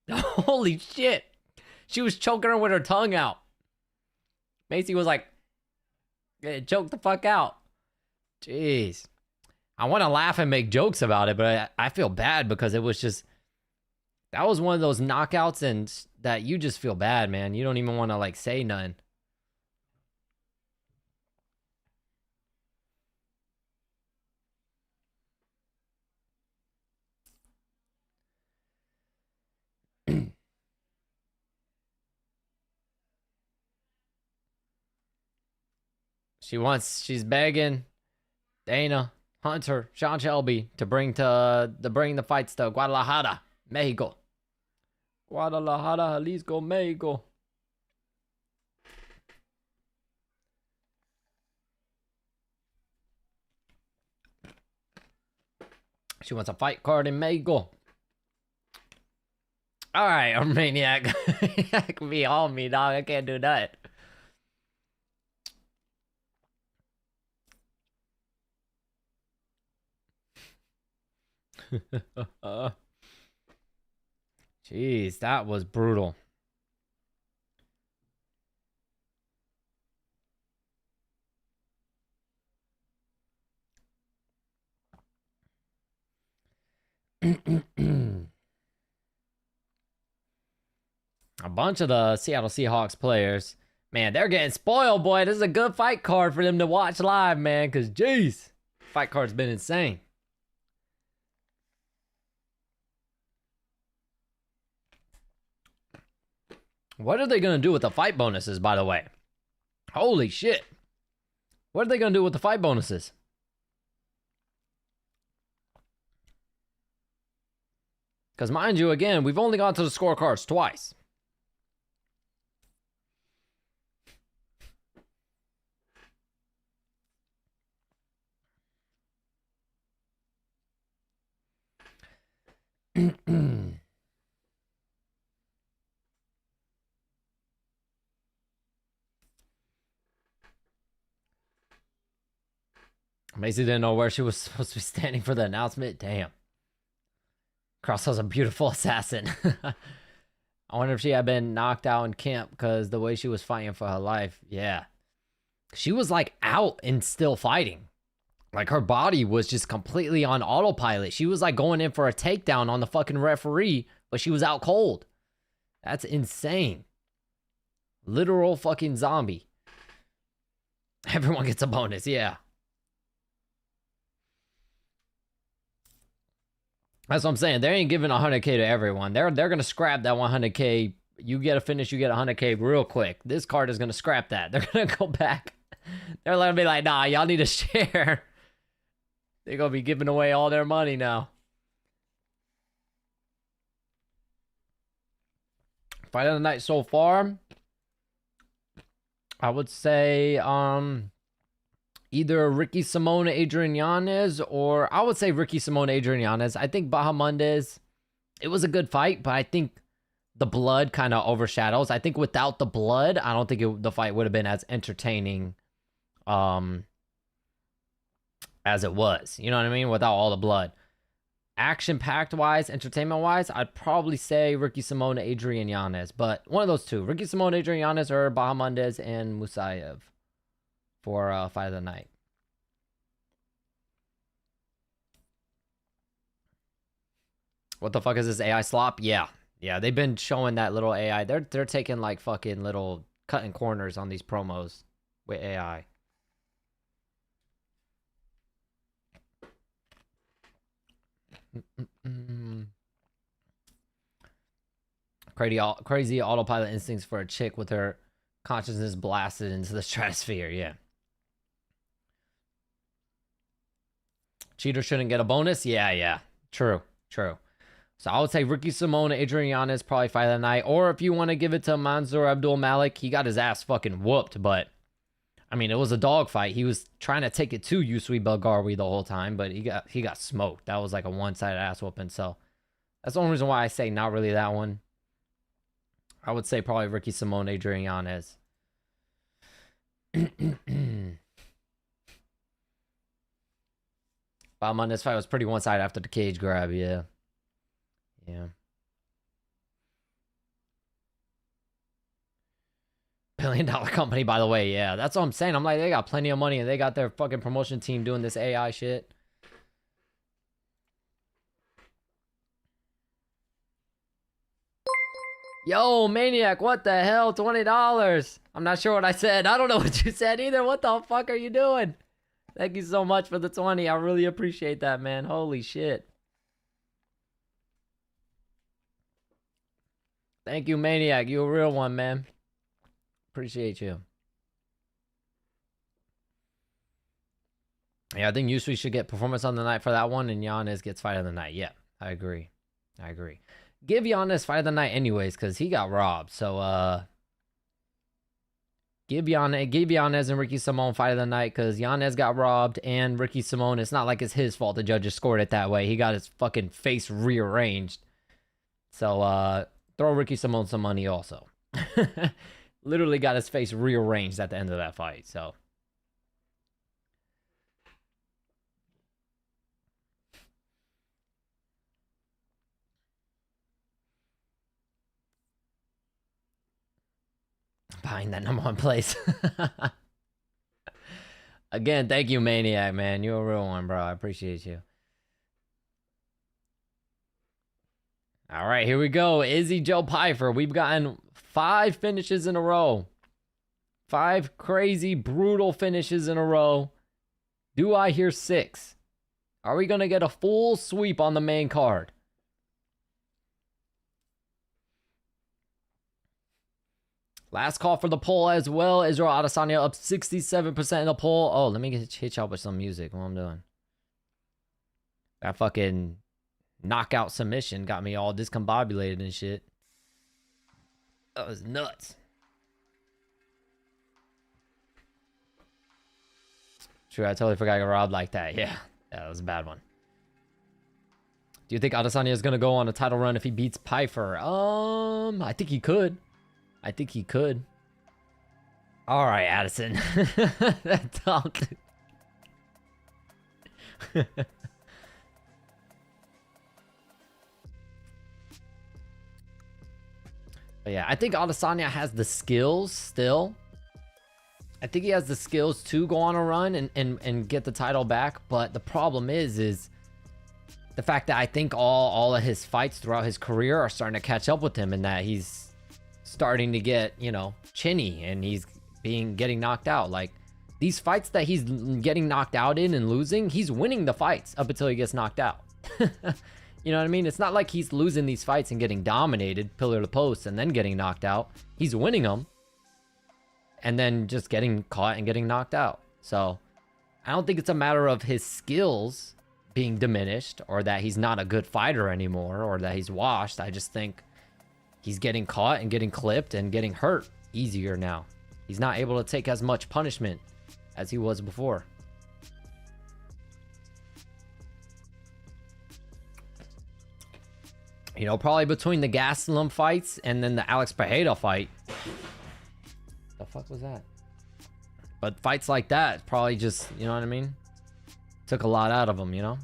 Holy shit. She was choking her with her tongue out. Macy was like, choke the fuck out. Jeez. I want to laugh and make jokes about it, but I feel bad because it was just, that was one of those knockouts and that you just feel bad, man. You don't even want to like say nothing. She's begging Dana, Hunter, Sean Shelby to bring the fights to Guadalajara, Mexico. Guadalajara, Jalisco, Mexico. She wants a fight card in Mexico. All right, Armaniac. That can be all me, dog. I can't do that. Jeez, that was brutal. A bunch of the Seattle Seahawks players, man, they're getting spoiled, boy. This is a good fight card for them to watch live, man, because, jeez, fight card's been insane. What are they going to do with the fight bonuses, by the way? Holy shit. What are they going to do with the fight bonuses? Because mind you, again, we've only gone to the scorecards twice. Macy didn't know where she was supposed to be standing for the announcement. Damn. Crosshill's a beautiful assassin. I wonder if she had been knocked out in camp because the way she was fighting for her life. Yeah. She was like out and still fighting. Like her body was just completely on autopilot. She was like going in for a takedown on the fucking referee, but she was out cold. That's insane. Literal fucking zombie. Everyone gets a bonus, yeah. That's what I'm saying. They ain't giving 100K to everyone. They're gonna scrap that 100K you get a finish, you get 100K real quick. This card is gonna scrap that. They're gonna go back. They're gonna be like, nah, y'all need to share. They're gonna be giving away all their money now. Fight of the night so far, I would say either Ricky Simone, Adrian Yanez, or I would say Ricky Simone, Adrian Yanez. I think Bahamondes, it was a good fight, but I think the blood kind of overshadows. I think without the blood, I don't think the fight would have been as entertaining as it was. You know what I mean? Without all the blood. Action-packed wise, entertainment-wise, I'd probably say Ricky Simone, Adrian Yanez. But one of those two. Ricky Simone, Adrian Yanez, or Bahamondes and Musayev for Fight of the Night. What the fuck is this AI slop? Yeah. Yeah, they've been showing that little AI. They're taking like fucking little cutting corners on these promos with AI. Crazy autopilot instincts for a chick with her consciousness blasted into the stratosphere. Yeah. Cheater shouldn't get a bonus. Yeah. True. So I would say Ricky Simone, Adrian Yanez probably fight of the night. Or if you want to give it to Mansour Abdul Malik, he got his ass fucking whooped. But I mean, it was a dogfight. He was trying to take it to Yusui Belgarwi the whole time, but he got smoked. That was like a one-sided ass whooping. So that's the only reason why I say not really that one. I would say probably Ricky Simone, Adrian Yanez. This fight was pretty one-sided after the cage grab, yeah. Yeah. Billion-dollar company, by the way, yeah. That's what I'm saying. I'm like, they got plenty of money and they got their fucking promotion team doing this AI shit. Yo, Maniac, what the hell? $20. I'm not sure what I said. I don't know what you said either. What the fuck are you doing? Thank you so much for the 20. I really appreciate that, man. Holy shit. Thank you, Maniac. You a real one, man. Appreciate you. Yeah, I think Yusui should get performance on the night for that one, and Yanez gets fight of the night. Yeah, I agree. Give Yanez fight of the night anyways, because he got robbed. So, give Yanez and Ricky Simone fight of the night, because Yanez got robbed, and Ricky Simone, it's not like it's his fault the judges scored it that way. He got his fucking face rearranged. So, throw Ricky Simone some money also. Literally got his face rearranged at the end of that fight, so. Buying that #1 place. Again, thank you, Maniac, man. You're a real one, bro. I appreciate you. All right, here we go. Izzy Joe Pyfer. We've gotten 5 finishes in a row. 5 crazy, brutal finishes in a row. Do I hear 6? Are we going to get a full sweep on the main card? Last call for the poll as well. Israel Adesanya up 67% in the poll. Oh, let me hit y'all with some music while I'm doing. That fucking knockout submission got me all discombobulated and shit. That was nuts. True, I totally forgot I got robbed like that. Yeah, that was a bad one. Do you think Adesanya is going to go on a title run if he beats Pyfer? I think he could. All right, Addison. Talk. But yeah, I think Adesanya has the skills still. I think he has the skills to go on a run and get the title back. But the problem is the fact that I think all of his fights throughout his career are starting to catch up with him, and that he's starting to get, you know, chinny and he's getting knocked out. Like, these fights that he's getting knocked out in and losing, he's winning the fights up until he gets knocked out. You know what I mean? It's not like he's losing these fights and getting dominated pillar to post and then getting knocked out. He's winning them and then just getting caught and getting knocked out. So I don't think it's a matter of his skills being diminished or that he's not a good fighter anymore or that he's washed. I just think he's getting caught and getting clipped and getting hurt easier now. He's not able to take as much punishment as he was before. You know, probably between the Gastelum fights and then the Alex Pereira fight. The fuck was that? But fights like that probably just, you know what I mean? Took a lot out of him, you know?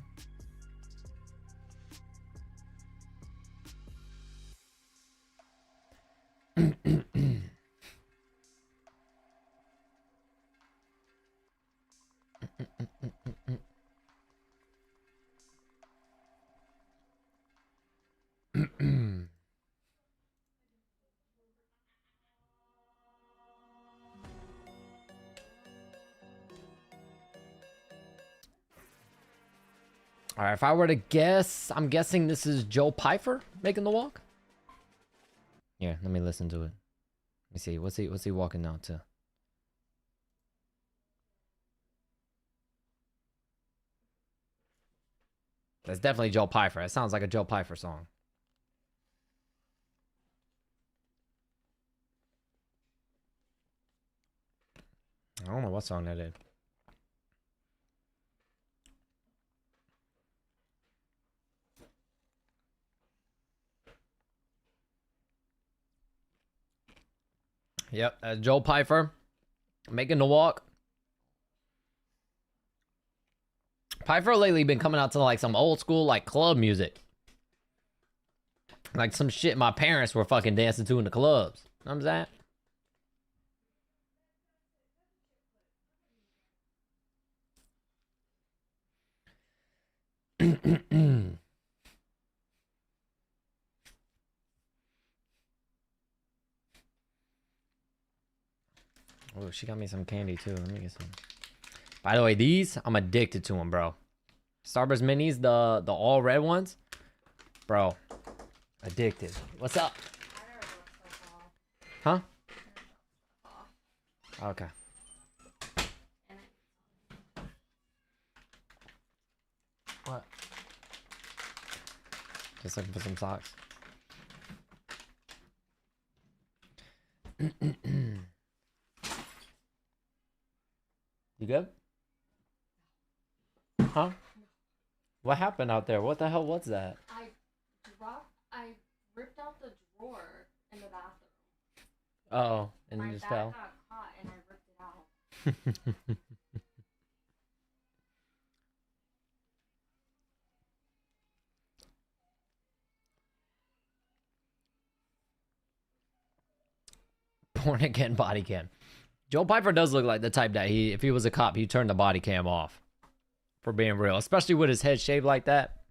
All right, if I were to guess, I'm guessing this is Joe Pyfer making the walk. Yeah, let me listen to it. Let me see. What's he walking now to? That's definitely Joe Pyfer. It sounds like a Joe Pyfer song. I don't know what song that is. Yep, Joe Pyfer making the walk. Pyfer lately been coming out to like some old school like club music. Like some shit my parents were fucking dancing to in the clubs. You know what I'm saying? Oh, she got me some candy too. Let me get some. By the way, these, I'm addicted to them, bro. Starburst Minis, the all red ones. Bro, addicted. What's up? Huh? Okay. What? Just looking for some socks. You good? Huh? What happened out there? What the hell was that? I ripped out the drawer in the bathroom. Oh, and My you just bag fell. got caught and I ripped it out. Born again body cam. Joe Pyfer does look like the type that if he was a cop, he'd turn the body cam off. For being real. Especially with his head shaved like that.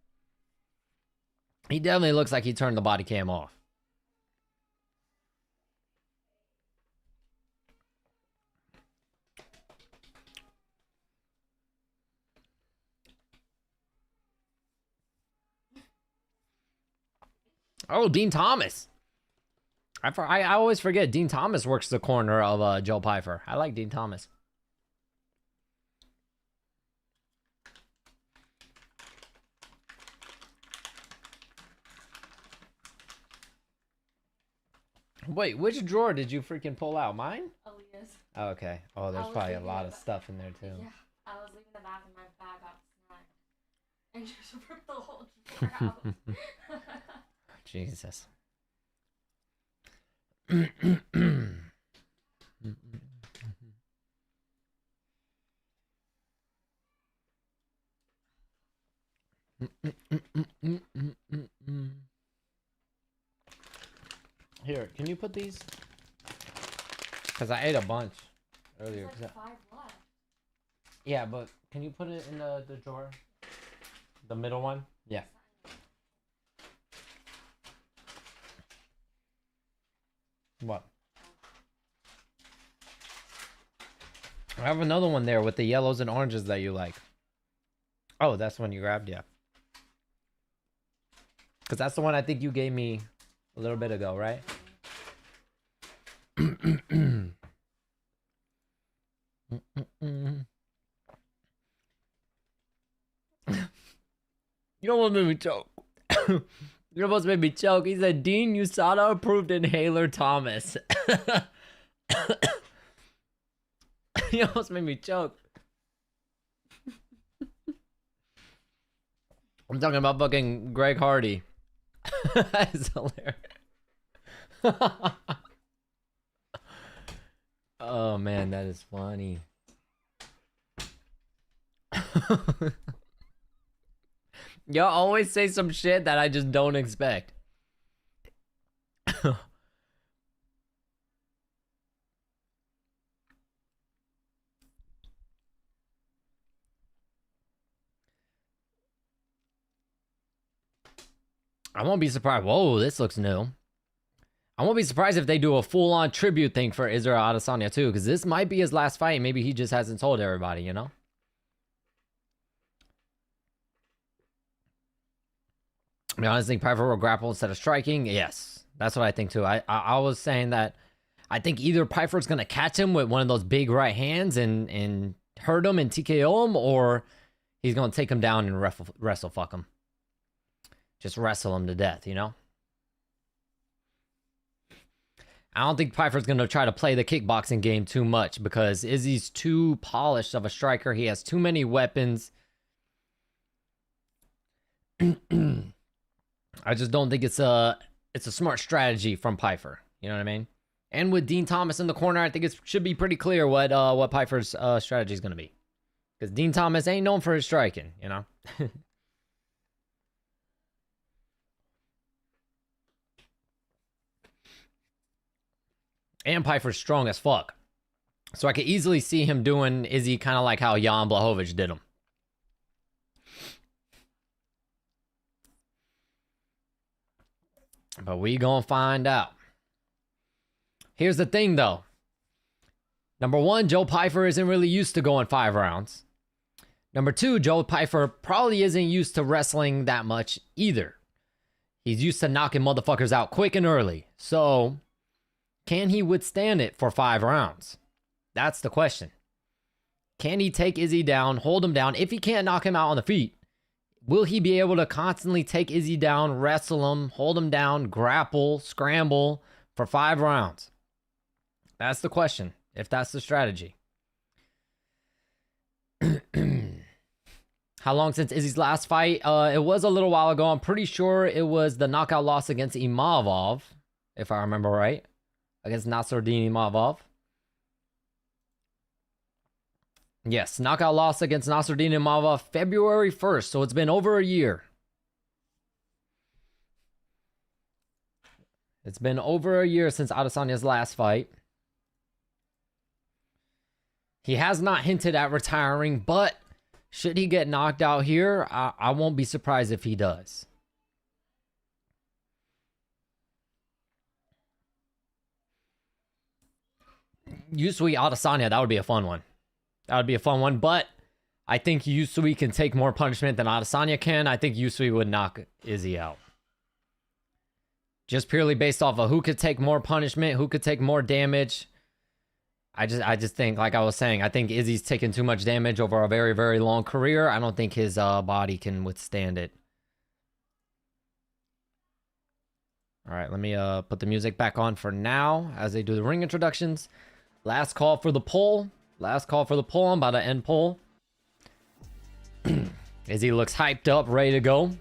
He definitely looks like he turned the body cam off. Oh, Dean Thomas. I always forget Dean Thomas works the corner of Joe Pyfer. I like Dean Thomas. Wait, which drawer did you freaking pull out? Mine? Aaliyah's. Oh, okay. Oh, there's probably a lot of stuff in there too. Yeah, I was leaving the bathroom, my bag got snagged. And just ripped the whole drawer out. Jesus. Here, can you put these? Because I ate a bunch earlier. There's like 5 left. Yeah, but can you put it in the drawer? The middle one? Yeah. What? I have another one there with the yellows and oranges that you like. Oh, that's one you grabbed? Yeah. Because that's the one I think you gave me a little bit ago, right? You almost made me choke. You almost made me choke. He said, Dean USADA approved inhaler Thomas. You almost made me choke. I'm talking about fucking Greg Hardy. That is hilarious. Oh man, that is funny. Y'all always say some shit that I just don't expect. I won't be surprised. Whoa, this looks new. I won't be surprised if they do a full-on tribute thing for Israel Adesanya too, because this might be his last fight. Maybe he just hasn't told everybody, you know? I mean, honestly, Pyfer will grapple instead of striking. Yes, that's what I think too. I was saying that I think either Pyfer's gonna catch him with one of those big right hands and hurt him and TKO him, or he's gonna take him down and wrestle fuck him. Just wrestle him to death, you know? I don't think Pyfer's going to try to play the kickboxing game too much because Izzy's too polished of a striker. He has too many weapons. I just don't think it's a smart strategy from Pyfer. You know what I mean? And with Dean Thomas in the corner, I think it should be pretty clear what Pyfer's strategy is going to be. Because Dean Thomas ain't known for his striking, you know? And Pyfer's strong as fuck. So I could easily see him doing Izzy kind of like how Jan Blachowicz did him. But we gonna find out. Here's the thing though. Number one, Joe Pyfer isn't really used to going 5 rounds. Number two, Joe Pyfer probably isn't used to wrestling that much either. He's used to knocking motherfuckers out quick and early. So can he withstand it for 5 rounds? That's the question. Can he take Izzy down, hold him down? If he can't knock him out on the feet, will he be able to constantly take Izzy down, wrestle him, hold him down, grapple, scramble for 5 rounds? That's the question, if that's the strategy. How long since Izzy's last fight? It was a little while ago. I'm pretty sure it was the knockout loss against Imavov, if I remember right. Against Nasruddin Imavov. Yes, knockout loss against Nasruddin Imavov February 1st, so it's been over a year. It's been over a year since Adesanya's last fight. He has not hinted at retiring, but should he get knocked out here, I won't be surprised if he does. Yusui Adesanya, that would be a fun one. That would be a fun one, but I think Yusui can take more punishment than Adesanya can. I think Yusui would knock Izzy out. Just purely based off of who could take more punishment, who could take more damage. I just think, like I was saying, I think Izzy's taken too much damage over a very, very long career. I don't think his body can withstand it. All right, let me put the music back on for now as they do the ring introductions. Last call for the poll. Last call for the poll. I'm about to end poll. Izzy looks hyped up, ready to go.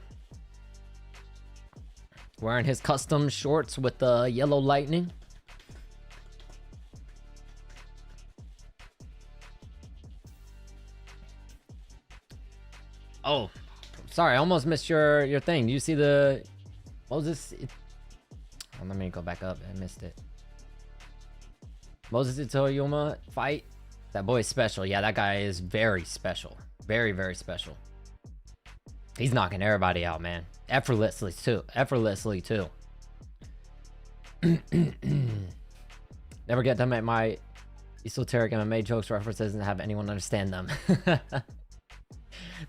Wearing his custom shorts with the yellow lightning. Oh, sorry, I almost missed your thing. Do you see the... What was this? Oh, let me go back up. I missed it. Moses Itoyuma fight. That boy is special. Yeah, that guy is very special. Very, very special. He's knocking everybody out, man. Effortlessly, too. Effortlessly, too. Never get them at my esoteric MMA jokes references and have anyone understand them.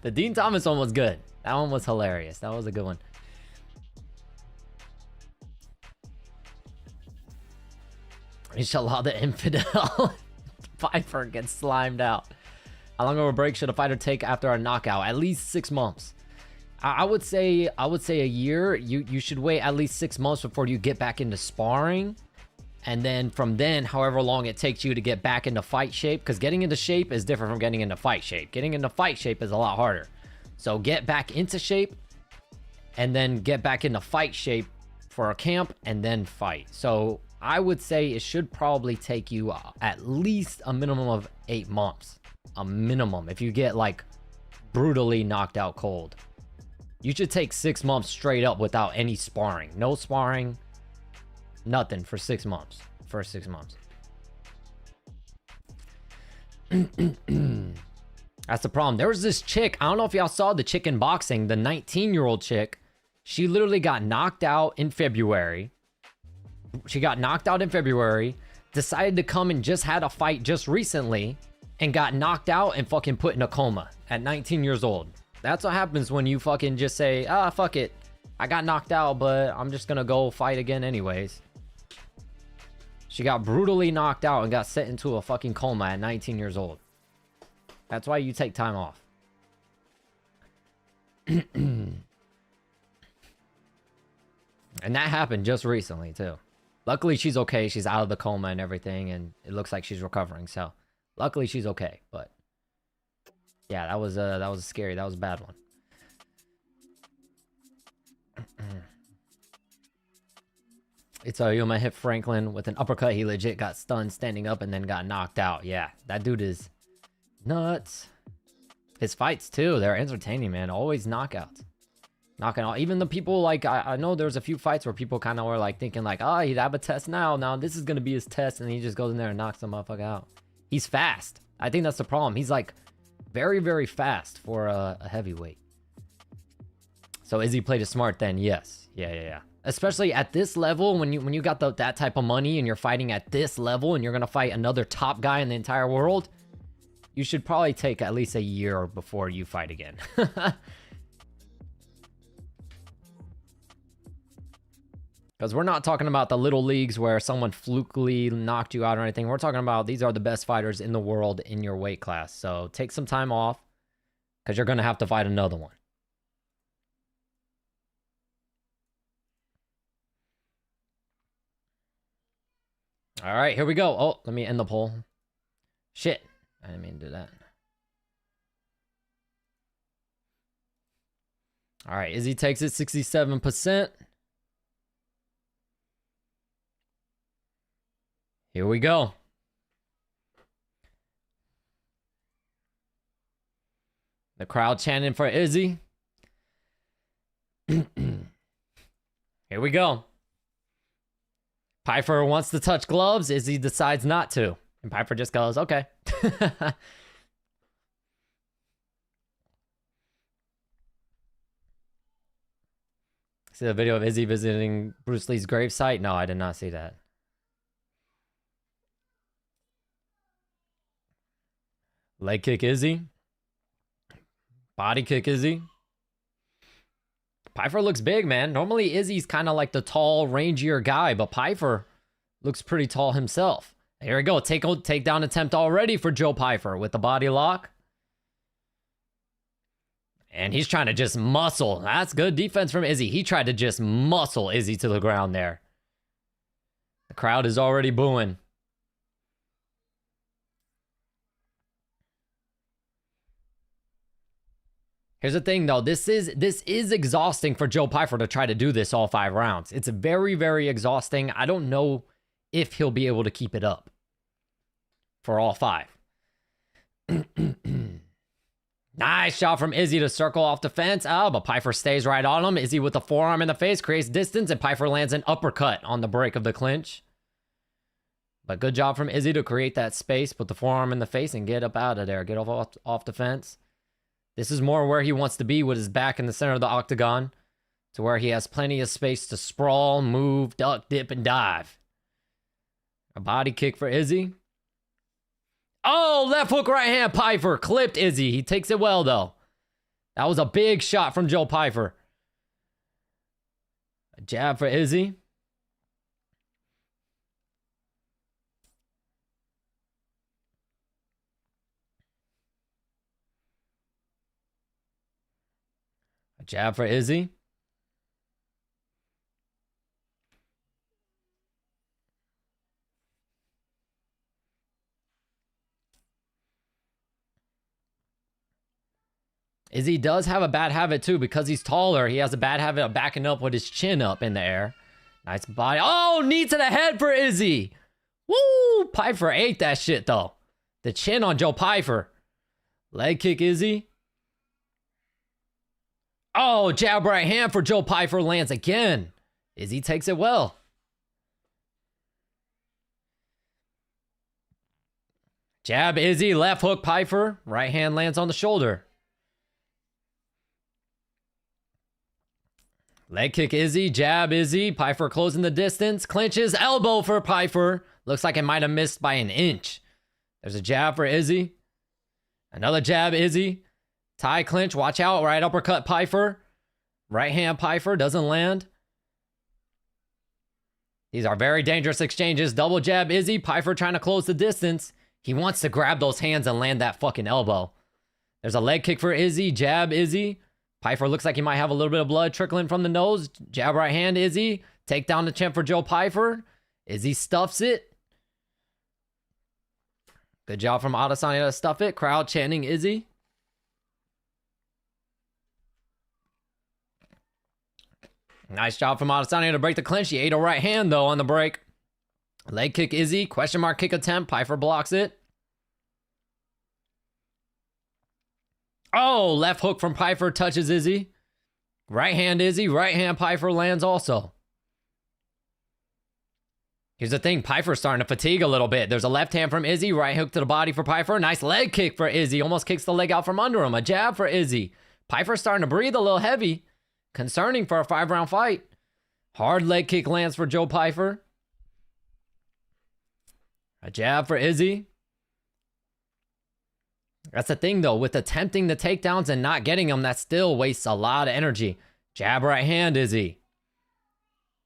The Dean Thomas one was good. That one was hilarious. That was a good one. Inshallah, the infidel. Pyfer gets slimed out. How long of a break should a fighter take after a knockout? At least 6 months. I would say a year. You should wait at least 6 months before you get back into sparring. And then from then, however long it takes you to get back into fight shape, because getting into shape is different from getting into fight shape. Getting into fight shape is a lot harder. So get back into shape and then get back into fight shape for a camp and then fight. So I would say it should probably take you at least a minimum of 8 months. A minimum. If you get like brutally knocked out cold, you should take 6 months straight up without any sparring. No sparring. Nothing for 6 months. First 6 months. That's the problem. There was this chick. I don't know if y'all saw the chick in boxing. The 19-year-old chick. She literally got knocked out in February. Decided to come and just had a fight just recently. And got knocked out and fucking put in a coma at 19 years old. That's what happens when you fucking just say, ah, fuck it. I got knocked out, but I'm just gonna go fight again anyways. She got brutally knocked out and got sent into a fucking coma at 19 years old. That's why you take time off. And that happened just recently, too. Luckily, she's okay. She's out of the coma and everything, and it looks like she's recovering, so... Luckily, she's okay, but... Yeah, that was scary. That was a bad one. It's Yuma hit Franklin with an uppercut. He legit got stunned standing up and then got knocked out. Yeah, that dude is nuts. His fights, too. They're entertaining, man. Always knockouts. Knocking out. Even the people, like, I know there's a few fights where people kind of were, like, thinking, like, oh, he'd have a test now. Now, this is going to be his test. And he just goes in there and knocks the motherfucker out. He's fast. I think that's the problem. He's, like, very, very fast for a heavyweight. So, Izzy played it smart then? Yes. Yeah. Especially at this level, when you got that type of money and you're fighting at this level and you're going to fight another top guy in the entire world, you should probably take at least a year before you fight again. Because we're not talking about the little leagues where someone flukily knocked you out or anything. We're talking about these are the best fighters in the world in your weight class. So take some time off because you're going to have to fight another one. All right, here we go. Oh, let me end the poll. Shit. I didn't mean to do that. All right, Izzy takes it 67%. Here we go. The crowd chanting for Izzy. Here we go. Pyfer wants to touch gloves. Izzy decides not to. And Pyfer just goes, okay. See the video of Izzy visiting Bruce Lee's gravesite? No, I did not see that. Leg kick Izzy. Body kick Izzy. Pyfer looks big, man. Normally Izzy's kind of like the tall, rangier guy, but Pyfer looks pretty tall himself. Here we go. Takedown attempt already for Joe Pyfer with the body lock. And he's trying to just muscle. That's good defense from Izzy. He tried to just muscle Izzy to the ground there. The crowd is already booing. Here's the thing, though. This is exhausting for Joe Pyfer to try to do this all 5 rounds. It's very, very exhausting. I don't know if he'll be able to keep it up for all 5. Nice shot from Izzy to circle off the fence. Oh, but Pyfer stays right on him. Izzy with the forearm in the face creates distance, and Pyfer lands an uppercut on the break of the clinch. But good job from Izzy to create that space, put the forearm in the face, and get up out of there. Get off the fence. This is more where he wants to be, with his back in the center of the octagon, to where he has plenty of space to sprawl, move, duck, dip, and dive. A body kick for Izzy. Oh, left hook, right hand. Pyfer clipped Izzy. He takes it well, though. That was a big shot from Joe Pyfer. A jab for Izzy. Jab for Izzy. Izzy does have a bad habit too because he's taller. He has a bad habit of backing up with his chin up in the air. Nice body. Oh, knee to the head for Izzy. Woo! Pyfer ate that shit though. The chin on Joe Pyfer. Leg kick Izzy. Oh, jab right hand for Joe Pyfer lands again. Izzy takes it well. Jab Izzy, left hook Pyfer. Right hand lands on the shoulder. Leg kick Izzy, jab Izzy. Pyfer closing the distance. Clinches, elbow for Pyfer. Looks like it might have missed by an inch. There's a jab for Izzy. Another jab Izzy. Tie clinch, watch out. Right uppercut Pyfer. Right hand Pyfer, doesn't land. These are very dangerous exchanges. Double jab Izzy. Pyfer trying to close the distance. He wants to grab those hands and land that fucking elbow. There's a leg kick for Izzy. Jab Izzy. Pyfer looks like he might have a little bit of blood trickling from the nose. Jab right hand Izzy. Take down the chin for Joe Pyfer. Izzy stuffs it. Good job from Adesanya to stuff it. Crowd chanting Izzy. Nice job from Adesanya to break the clinch. He ate a right hand though on the break. Leg kick Izzy. Question mark kick attempt. Pyfer blocks it. Oh, left hook from Pyfer touches Izzy. Right hand Izzy. Right hand Pyfer lands also. Here's the thing. Pyfer's starting to fatigue a little bit. There's a left hand from Izzy. Right hook to the body for Pyfer. Nice leg kick for Izzy. Almost kicks the leg out from under him. A jab for Izzy. Pyfer's starting to breathe a little heavy. Concerning for a 5-round fight. Hard leg kick lands for Joe Pyfer. A jab for Izzy. That's the thing though, with attempting the takedowns and not getting them, that still wastes a lot of energy. Jab right hand Izzy.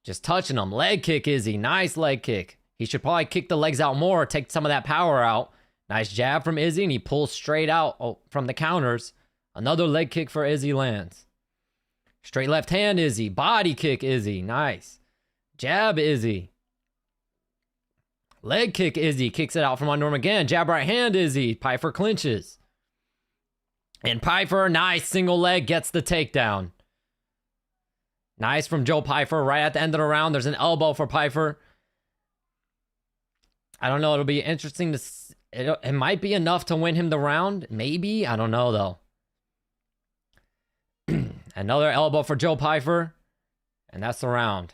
Just touching them. Leg kick Izzy. Nice leg kick. He should probably kick the legs out more, take some of that power out. Nice jab from Izzy, and he pulls straight out from the counters. Another leg kick for Izzy lands. Straight left hand Izzy. Body kick Izzy. Nice. Jab Izzy. Leg kick Izzy. Kicks it out from under him again. Jab right hand Izzy. Pyfer clinches. And Pyfer, nice single leg, gets the takedown. Nice from Joe Pyfer. Right at the end of the round, there's an elbow for Pyfer. I don't know. It'll be interesting to see. It might be enough to win him the round. Maybe. I don't know, though. Another elbow for Joe Pyfer. And that's the round.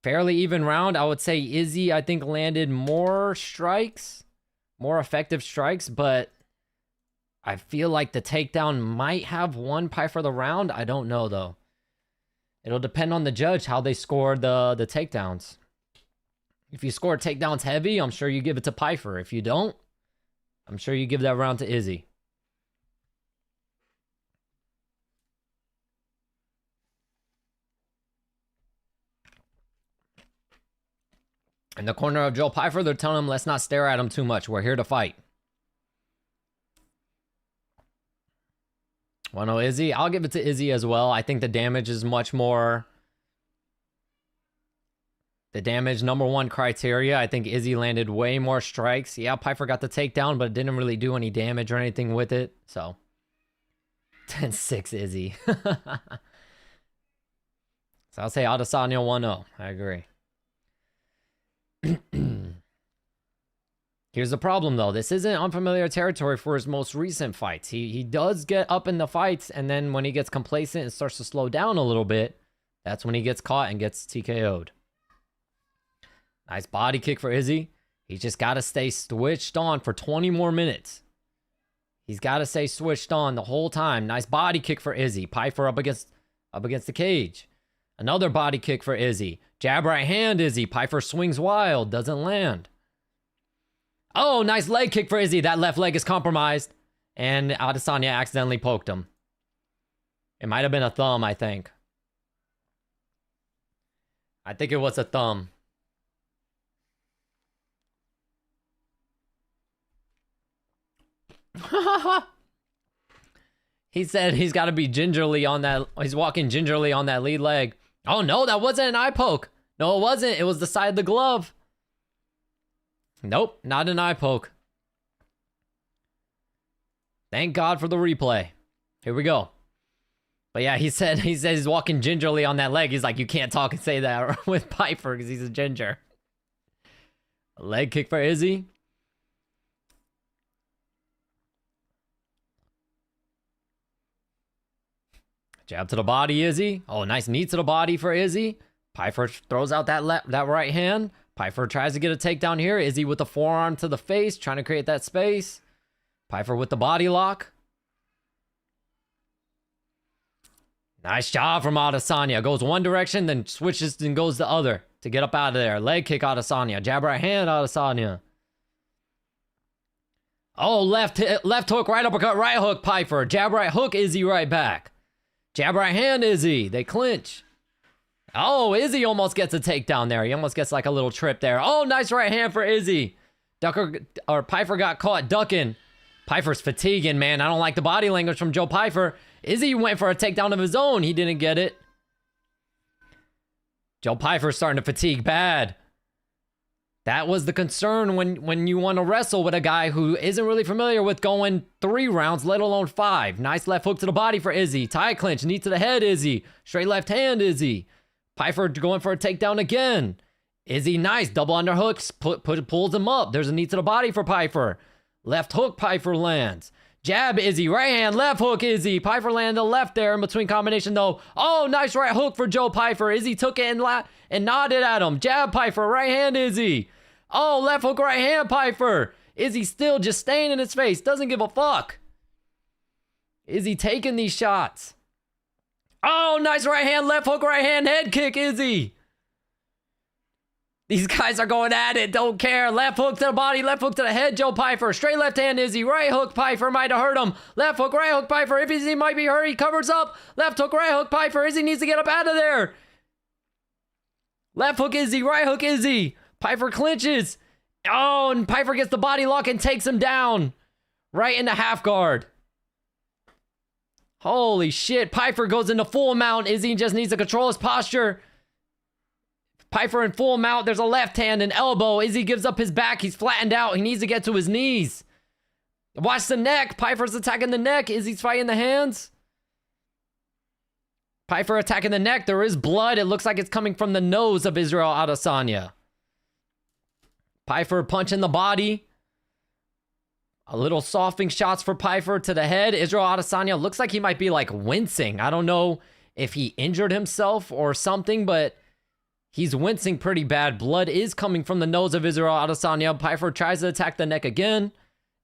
Fairly even round. I would say Izzy, I think, landed more strikes. More effective strikes. But I feel like the takedown might have won Pyfer the round. I don't know, though. It'll depend on the judge, how they score the takedowns. If you score takedowns heavy, I'm sure you give it to Pyfer. If you don't, I'm sure you give that round to Izzy. In the corner of Joe Pyfer, they're telling him, let's not stare at him too much. We're here to fight. 1-0 Izzy. I'll give it to Izzy as well. I think the damage is much more... The damage, number one criteria. I think Izzy landed way more strikes. Yeah, Pyfer got the takedown, but it didn't really do any damage or anything with it. So, 10-6 Izzy. So I'll say Adesanya 1-0. I agree. Here's the problem, though. This isn't unfamiliar territory for his most recent fights. He does get up in the fights, and then when he gets complacent and starts to slow down a little bit, that's when he gets caught and gets TKO'd. Nice body kick for Izzy. He's just got to stay switched on for 20 more minutes. He's got to stay switched on the whole time. Nice body kick for Izzy. Pyfer up against the cage. Another body kick for Izzy. Jab right hand Izzy. Pyfer swings wild. Doesn't land. Oh, nice leg kick for Izzy. That left leg is compromised. And Adesanya accidentally poked him. It might have been a thumb, I think. I think it was a thumb. He said he's got to be gingerly on that. He's walking gingerly on that lead leg. Oh, no, that wasn't an eye poke. No, it wasn't. It was the side of the glove. Nope, not an eye poke. Thank God for the replay. Here we go. But yeah, he said he's walking gingerly on that leg. He's like, you can't talk and say that with Pyfer because he's a ginger. A leg kick for Izzy. Jab to the body, Izzy. Oh, nice knee to the body for Izzy. Pyfer throws out that right hand. Pyfer tries to get a takedown here. Izzy with the forearm to the face, trying to create that space. Pyfer with the body lock. Nice job from Adesanya. Goes one direction, then switches and goes the other to get up out of there. Leg kick Adesanya. Jab right hand Adesanya. Oh, left hook, right uppercut, right hook Pyfer. Jab right hook, Izzy right back. Jab right hand, Izzy. They clinch. Oh, Izzy almost gets a takedown there. He almost gets like a little trip there. Oh, nice right hand for Izzy. Pyfer got caught ducking. Pyfer's fatiguing, man. I don't like the body language from Joe Pyfer. Izzy went for a takedown of his own. He didn't get it. Joe Pyfer's starting to fatigue bad. That was the concern when you want to wrestle with a guy who isn't really familiar with going 3 rounds, let alone 5. Nice left hook to the body for Izzy. Tie clinch, knee to the head, Izzy. Straight left hand, Izzy. Pyfer going for a takedown again. Izzy, nice. Double underhooks, pulls him up. There's a knee to the body for Pyfer. Left hook, Pyfer lands. Jab, Izzy. Right hand, left hook, Izzy. Pyfer landed the left there in between combination, though. Oh, nice right hook for Joe Pyfer. Izzy took it and nodded at him. Jab, Pyfer. Right hand, Izzy. Oh, left hook, right hand, Pyfer. Izzy still just staying in his face. Doesn't give a fuck. Izzy taking these shots. Oh, nice right hand, left hook, right hand, head kick, Izzy. These guys are going at it, don't care. Left hook to the body, left hook to the head, Joe Pyfer. Straight left hand, Izzy. Right hook, Pyfer might have hurt him. Left hook, right hook, Pyfer. If Izzy might be hurt, he covers up. Left hook, right hook, Pyfer. Izzy needs to get up out of there. Left hook, Izzy. Right hook, Izzy. Pyfer clinches. Oh, and Pyfer gets the body lock and takes him down. Right into half guard. Holy shit. Pyfer goes into full mount. Izzy just needs to control his posture. Pyfer in full mount. There's a left hand and elbow. Izzy gives up his back. He's flattened out. He needs to get to his knees. Watch the neck. Pyfer's attacking the neck. Izzy's fighting the hands. Pyfer attacking the neck. There is blood. It looks like it's coming from the nose of Israel Adesanya. Pyfer punching the body. A little softening shots for Pyfer to the head. Israel Adesanya looks like he might be like wincing. I don't know if he injured himself or something, but he's wincing pretty bad. Blood is coming from the nose of Israel Adesanya. Pyfer tries to attack the neck again.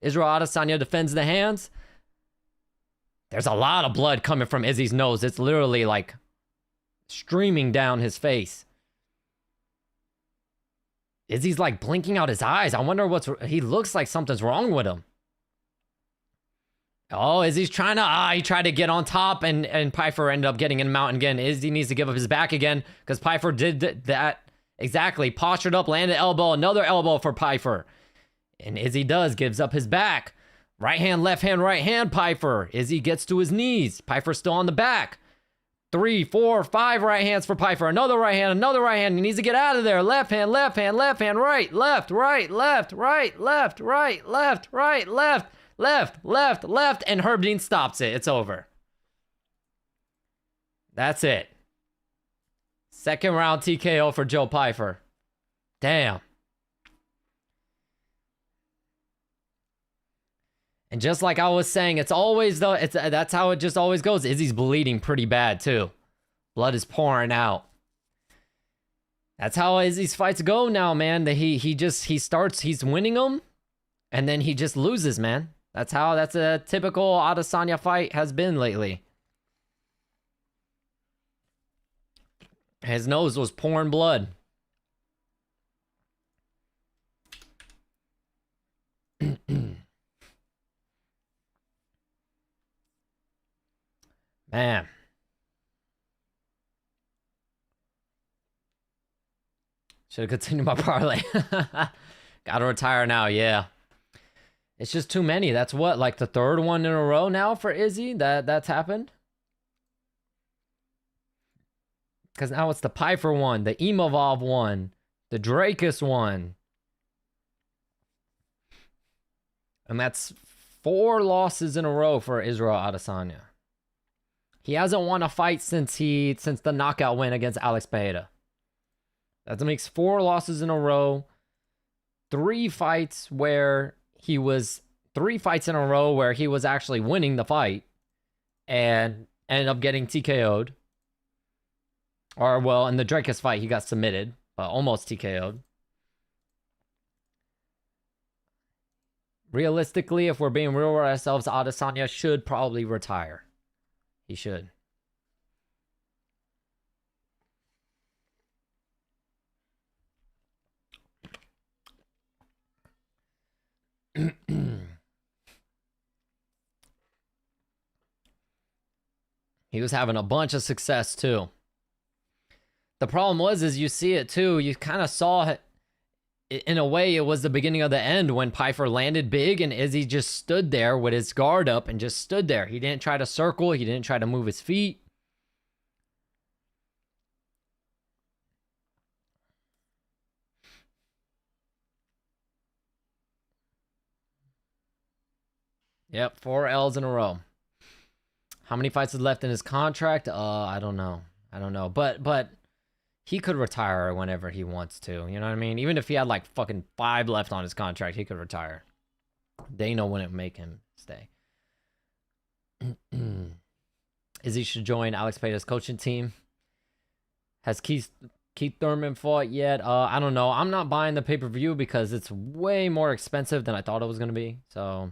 Israel Adesanya defends the hands. There's a lot of blood coming from Izzy's nose. It's literally like streaming down his face. Izzy's like blinking out his eyes. I wonder he looks like something's wrong with him. Oh, Izzy's trying to, he tried to get on top and Pyfer ended up getting him out again. Izzy needs to give up his back again because Pyfer did that exactly. Postured up, landed elbow, another elbow for Pyfer. And Izzy gives up his back. Right hand, right hand, Pyfer. Izzy gets to his knees. Pyfer's still on the back. 3, 4, 5 right hands for Pyfer. Another right hand, another right hand. He needs to get out of there. Left hand, right, left, right, left, right, left, right, left, left, and Herb Dean stops it. It's over. That's it. Second round TKO for Joe Pyfer. Damn. And just like I was saying, it's always though, that's how it just always goes. Izzy's bleeding pretty bad too. Blood is pouring out. That's how Izzy's fights go now, man. He's winning them, and then he just loses, man. That's a typical Adesanya fight has been lately. His nose was pouring blood. Man. Should have continued my parlay. Gotta retire now, yeah. It's just too many. That's what, like the third one in a row now for Izzy that's happened. Because now it's the Pyfer one, the Emovov one, the Drakus one. And that's 4 losses in a row for Israel Adesanya. He hasn't won a fight since the knockout win against Alex Pereira. That makes 4 losses in a row. 3 fights in a row where he was actually winning the fight and ended up getting TKO'd. Or, well, in the Drakus fight, he got submitted, but almost TKO'd. Realistically, if we're being real with ourselves, Adesanya should probably retire. He should. He was having a bunch of success too. The problem was, is you see it too. You kind of saw it. In a way, it was the beginning of the end when Pyfer landed big and Izzy just stood there with his guard up and just stood there. He didn't try to circle. He didn't try to move his feet. Yep, 4 L's in a row. How many fights is left in his contract? I don't know. But he could retire whenever he wants to. You know what I mean? Even if he had like fucking 5 left on his contract, he could retire. Dana wouldn't make him stay. Izzy should join Alex Pereira's coaching team. Has Keith Thurman fought yet? I don't know. I'm not buying the pay-per-view because it's way more expensive than I thought it was going to be. So,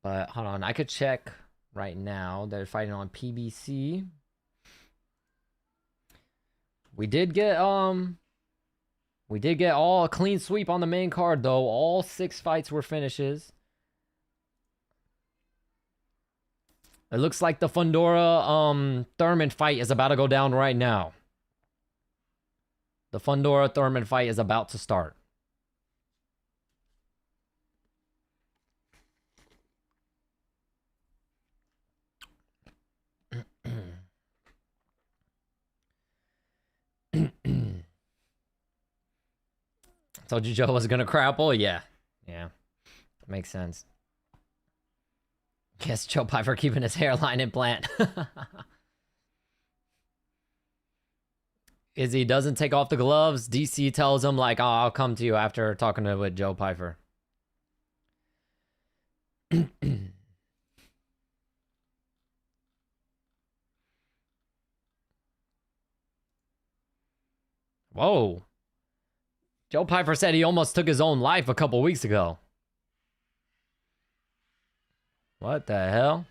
but hold on. I could check right now. They're fighting on PBC. We did get all a clean sweep on the main card though. All 6 fights were finishes. It looks like the Fundora Thurman fight is about to go down right now. The Fundora Thurman fight is about to start. Told you Joe was gonna crapple? Yeah. Makes sense. Guess Joe Pyfer keeping his hairline implant. Izzy doesn't take off the gloves. DC tells him like, oh, I'll come to you after talking with Joe Pyfer. Whoa. Joe Pyfer said he almost took his own life a couple weeks ago. What the hell?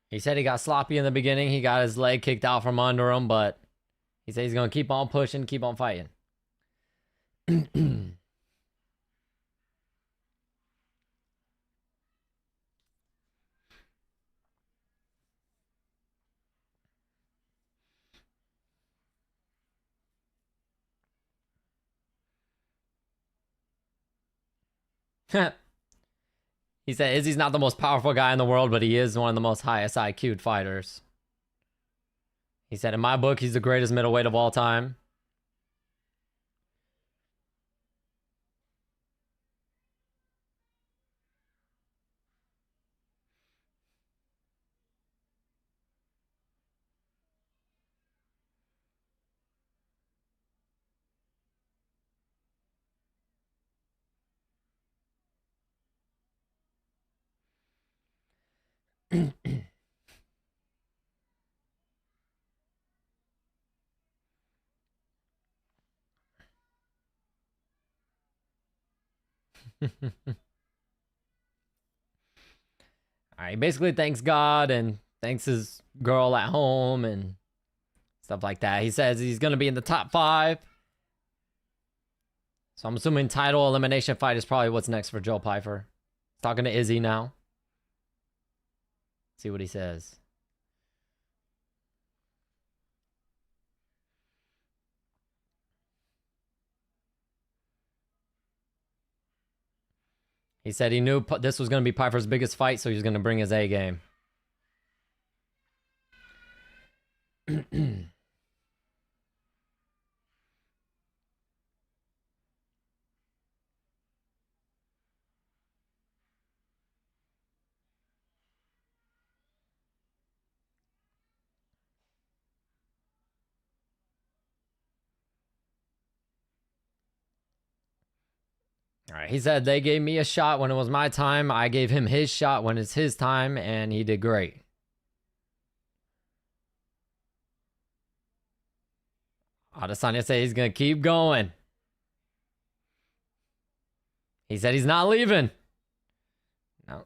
He said he got sloppy in the beginning. He got his leg kicked out from under him, but he said he's going to keep on pushing, keep on fighting. He said Izzy's not the most powerful guy in the world, but he is one of the most highest IQ'd fighters. He said, in my book, he's the greatest middleweight of all time. Alright, basically thanks God and thanks his girl at home and stuff like that. He says he's gonna be in the top 5. So I'm assuming title elimination fight is probably what's next for Joe Pyfer. Talking to Izzy now. See what he says. He said he knew this was going to be Pyfer's biggest fight, so he was going to bring his A game. All right, he said they gave me a shot when it was my time. I gave him his shot when it's his time, and he did great. Adesanya said he's going to keep going. He said he's not leaving. No.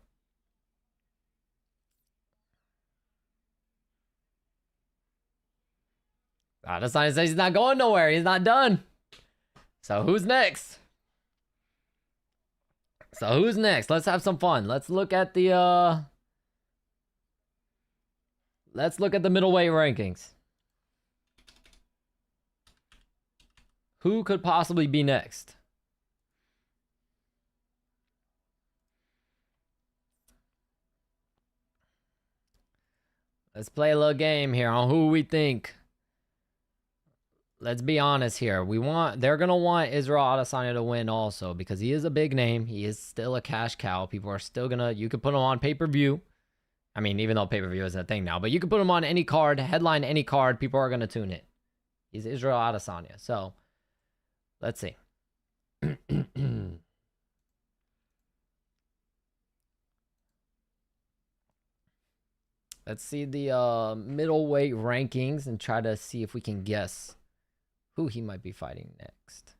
Adesanya says he's not going nowhere. He's not done. So who's next? Let's have some fun. Let's look at the middleweight rankings. Who could possibly be next? Let's play a little game here on who we think. Let's be honest here. They're going to want Israel Adesanya to win also because he is a big name. He is still a cash cow. People are still going to, you could put him on pay-per-view. I mean, even though pay-per-view isn't a thing now, but you could put him on any card, headline any card. People are going to tune it. He's Israel Adesanya. So, let's see. Let's see the middleweight rankings and try to see if we can guess who he might be fighting next.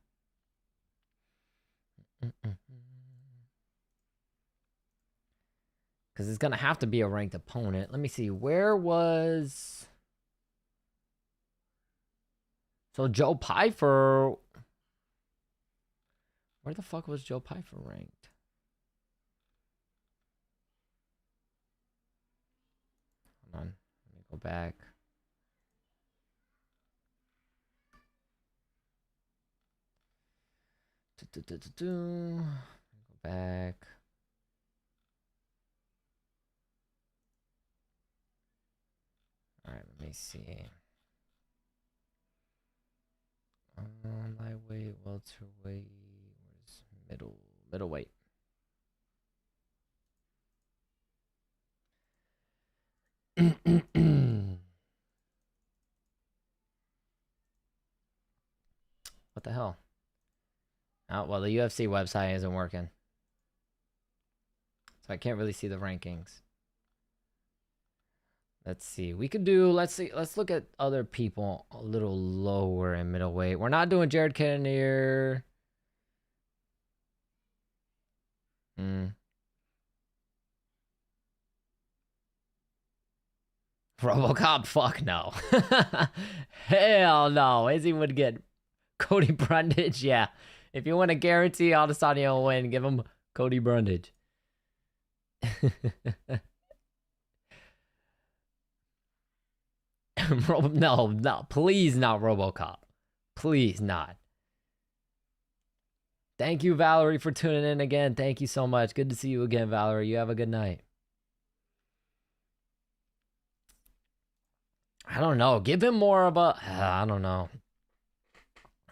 Because it's going to have to be a ranked opponent. Let me see. Where was... So Joe Pyfer... Where the fuck was Joe Pyfer ranked? Hold on. Let me go back. Go back. All right, let me see. Lightweight, welterweight, where's middleweight? What the hell? Oh, well, the UFC website isn't working. So I can't really see the rankings. Let's see. We could do, let's look at other people a little lower in middleweight. We're not doing Jared Cannonier. RoboCop, fuck no. Hell no. Izzy would get Cody Brundage, yeah. If you want to guarantee Adesanya will win, give him Cody Brundage. No, please not RoboCop. Please not. Thank you, Valerie, for tuning in again. Thank you so much. Good to see you again, Valerie. You have a good night. I don't know. Give him more of a... I don't know.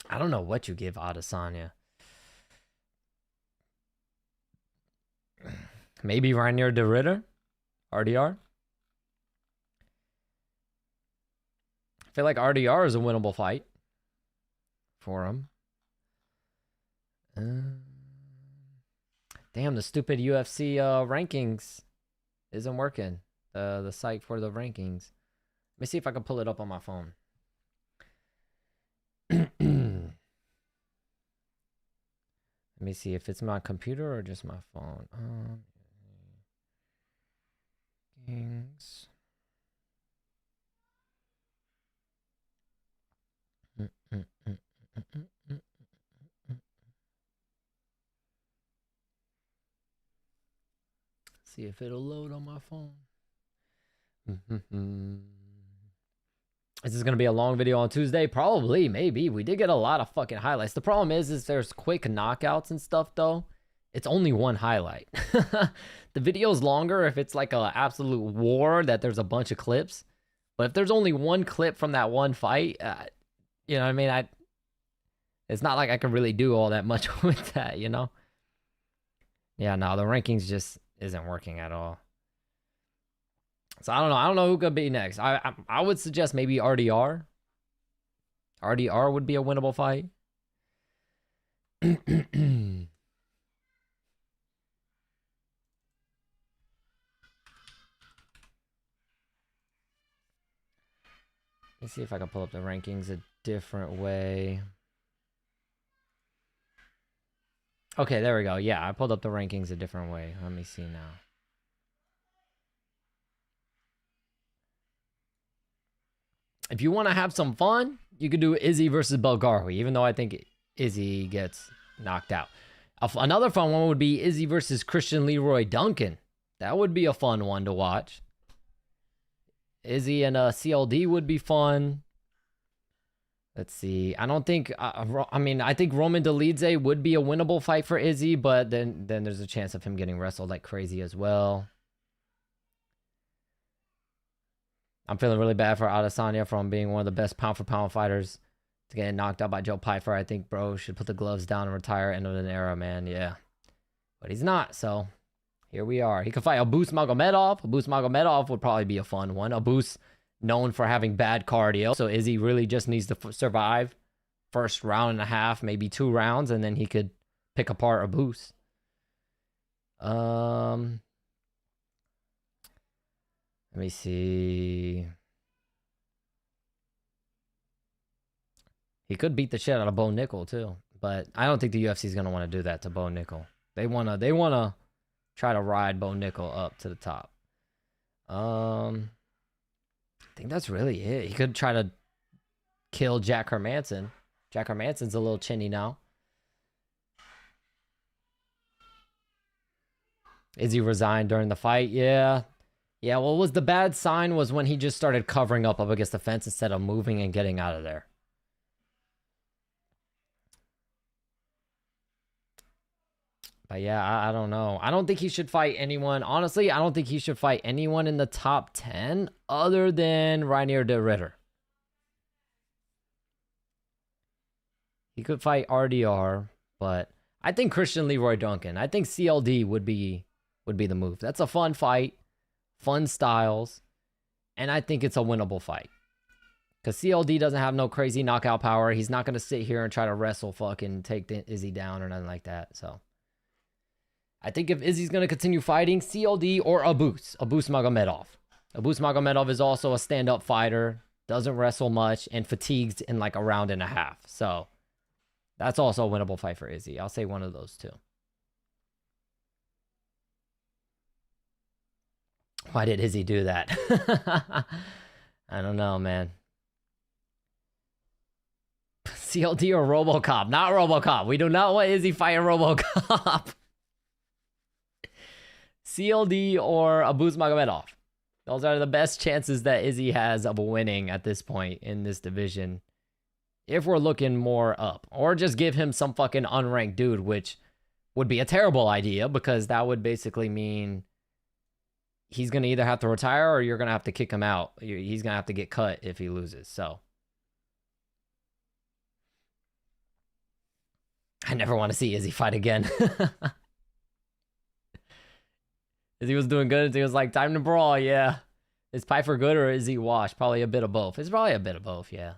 I don't know what you give Adesanya. Maybe Reinier de Ridder? RDR? I feel like RDR is a winnable fight for him. Damn, the stupid UFC rankings isn't working. The site for the rankings. Let me see if I can pull it up on my phone. Let me see if it's my computer or just my phone. Kings. See if it'll load on my phone. Is this gonna be a long video on Tuesday? Probably, maybe. We did get a lot of fucking highlights. The problem is there's quick knockouts and stuff though. It's only one highlight. The video's longer if it's like an absolute war that there's a bunch of clips. But if there's only one clip from that one fight, you know what I mean? It's not like I can really do all that much with that, you know? Yeah, no, the rankings just isn't working at all. So I don't know. I don't know who could be next. I would suggest maybe RDR. RDR would be a winnable fight. Let's see if I can pull up the rankings a different way. Okay, there we go. Yeah, I pulled up the rankings a different way. Let me see now. If you want to have some fun, you could do Izzy versus Belgarwi, even though I think Izzy gets knocked out. Another fun one would be Izzy versus Christian Leroy Duncan. That would be a fun one to watch. Izzy and CLD would be fun. Let's see. I don't think... I mean, I think Roman Dolidze would be a winnable fight for Izzy, but then there's a chance of him getting wrestled like crazy as well. I'm feeling really bad for Adesanya from being one of the best pound-for-pound fighters to getting knocked out by Joe Pyfer. I think bro should put the gloves down and retire. End of an era, man. Yeah. But he's not, so here we are. He could fight Abus Magomedov. Abus Magomedov would probably be a fun one. Abus known for having bad cardio, so Izzy really just needs to survive first round and a half, maybe 2 rounds, and then he could pick apart Abus. Let me see. He could beat the shit out of Bo Nickel too, but I don't think the UFC is gonna want to do that to Bo Nickel. They wanna try to ride Bo Nickel up to the top. I think that's really it. He could try to kill Jack Hermanson. Jack Hermanson's a little chinny now. Izzy resigned during the fight. Yeah. Yeah, what was the bad sign was when he just started covering up against the fence instead of moving and getting out of there. But yeah, I don't know. I don't think he should fight anyone. Honestly, I don't think he should fight anyone in the top 10 other than Reinier de Ridder. He could fight RDR, but I think Christian Leroy Duncan. I think CLD would be the move. That's a fun fight, fun styles, and I think it's a winnable fight. Because CLD doesn't have no crazy knockout power. He's not going to sit here and try to wrestle fucking take Izzy down or nothing like that. So I think if Izzy's going to continue fighting, CLD or Abus Magomedov. Abus Magomedov is also a stand-up fighter, doesn't wrestle much, and fatigues in like a round and a half. So that's also a winnable fight for Izzy. I'll say one of those two. Why did Izzy do that? I don't know, man. CLD or RoboCop? Not RoboCop. We do not want Izzy fighting RoboCop. CLD or Abus Magomedov. Those are the best chances that Izzy has of winning at this point in this division. If we're looking more up. Or just give him some fucking unranked dude, which would be a terrible idea because that would basically mean he's going to either have to retire or you're going to have to kick him out. He's going to have to get cut if he loses. So I never want to see Izzy fight again. Izzy was doing good. He was like, time to brawl. Yeah. Is Pyfer good or is he washed? Probably a bit of both. It's probably a bit of both. Yeah.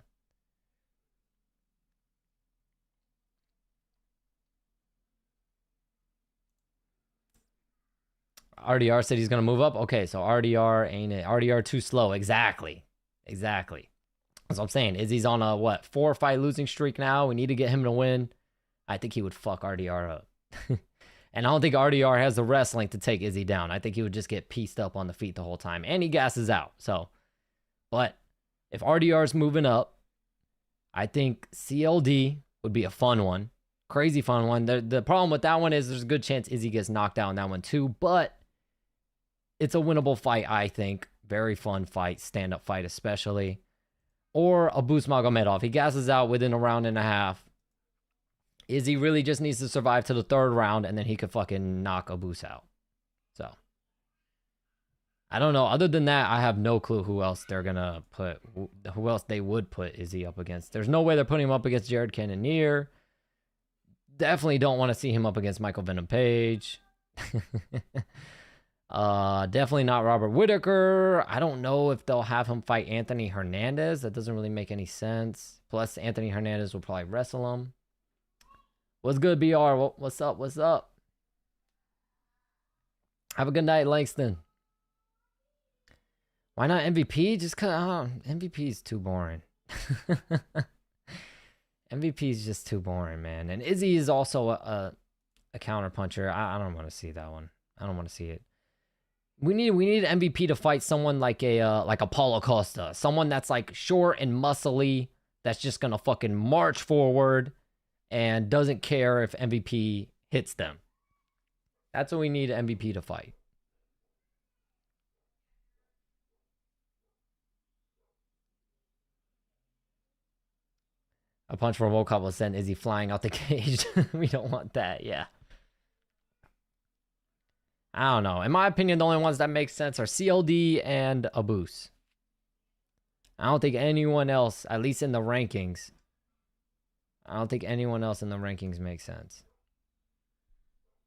RDR said he's going to move up. Okay, so RDR ain't it. RDR too slow. Exactly. Exactly. That's what I'm saying. Izzy's on a, what, 4-fight losing streak now. We need to get him to win. I think he would fuck RDR up. And I don't think RDR has the wrestling to take Izzy down. I think he would just get pieced up on the feet the whole time. And he gasses out. So, but if RDR is moving up, I think CLD would be a fun one. Crazy fun one. The problem with that one is there's a good chance Izzy gets knocked out in that one too. But it's a winnable fight, I think. Very fun fight. Stand-up fight especially. Or Abus Magomedov. He gasses out within a round and a half. Izzy really just needs to survive to the third round, and then he could fucking knock Abus out. So, I don't know. Other than that, I have no clue who else they're gonna put, who else they would put Izzy up against. There's no way they're putting him up against Jared Cannonier. Definitely don't want to see him up against Michael Venom Page. Definitely not Robert Whittaker. I don't know if they'll have him fight Anthony Hernandez. That doesn't really make any sense. Plus, Anthony Hernandez will probably wrestle him. What's good, BR? What's up? What's up? Have a good night, Langston. Why not MVP? Just cause MVP is too boring. MVP is just too boring, man. And Izzy is also a counter puncher. I don't want to see that one. I don't want to see it. We need an MVP to fight someone like a Paulo Costa, someone that's like short and muscly, that's just gonna fucking march forward and doesn't care if MVP hits them. That's what we need an MVP to fight. A punch from World will send Izzy flying out the cage. We don't want that, yeah. I don't know. In my opinion, the only ones that make sense are CLD and Abus. I don't think anyone else, at least in the rankings, I don't think anyone else in the rankings makes sense.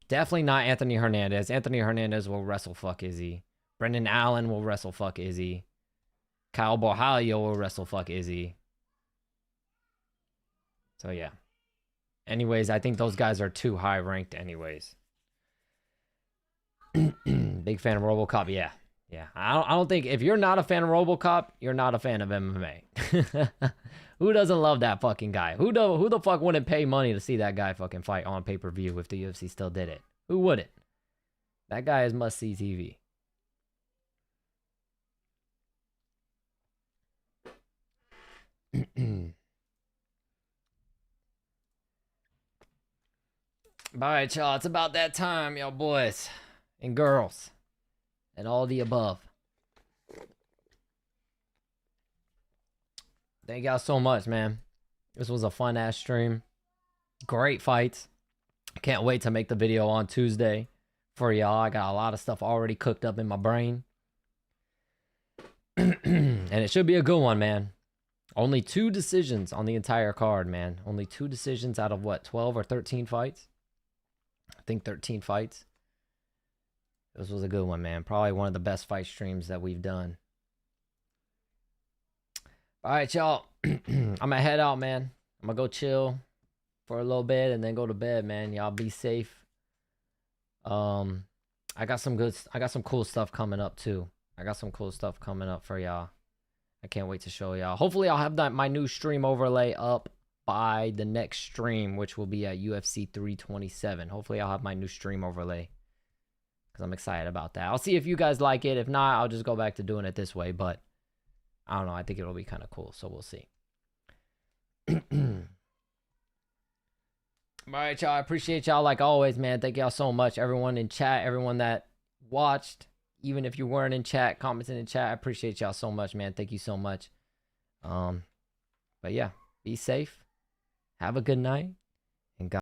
Definitely not Anthony Hernandez. Anthony Hernandez will wrestle fuck Izzy. Brendan Allen will wrestle fuck Izzy. Kyle Borhalio will wrestle fuck Izzy. So yeah. Anyways, I think those guys are too high ranked anyways. Big fan of RoboCop, yeah. Yeah. I don't think, if you're not a fan of RoboCop, you're not a fan of MMA. Who doesn't love that fucking guy? Who the fuck wouldn't pay money to see that guy fucking fight on pay-per-view if the UFC still did it? Who wouldn't? That guy is must-see TV. Alright, y'all. It's about that time, y'all boys and girls and all the above. Thank y'all so much, man. This was a fun-ass stream. Great fights. Can't wait to make the video on Tuesday for y'all. I got a lot of stuff already cooked up in my brain. And it should be a good one, man. Only 2 decisions on the entire card, man. Only 2 decisions out of what, 12 or 13 fights? I think 13 fights. This was a good one, man. Probably one of the best fight streams that we've done. All right, y'all. I'm gonna head out, man. I'm gonna go chill for a little bit and then go to bed, man. Y'all be safe. I got some cool stuff coming up too. I got some cool stuff coming up for y'all. I can't wait to show y'all. Hopefully I'll have my new stream overlay up by the next stream, which will be at UFC 327. Hopefully I'll have my new stream overlay, because I'm excited about that. I'll see if you guys like it. If not, I'll just go back to doing it this way, but I don't know. I think it'll be kind of cool, so we'll see. All right, y'all. I appreciate y'all like always, man. Thank y'all so much. Everyone in chat, everyone that watched, even if you weren't in chat, commenting in chat. I appreciate y'all so much, man. Thank you so much. But yeah, be safe. Have a good night.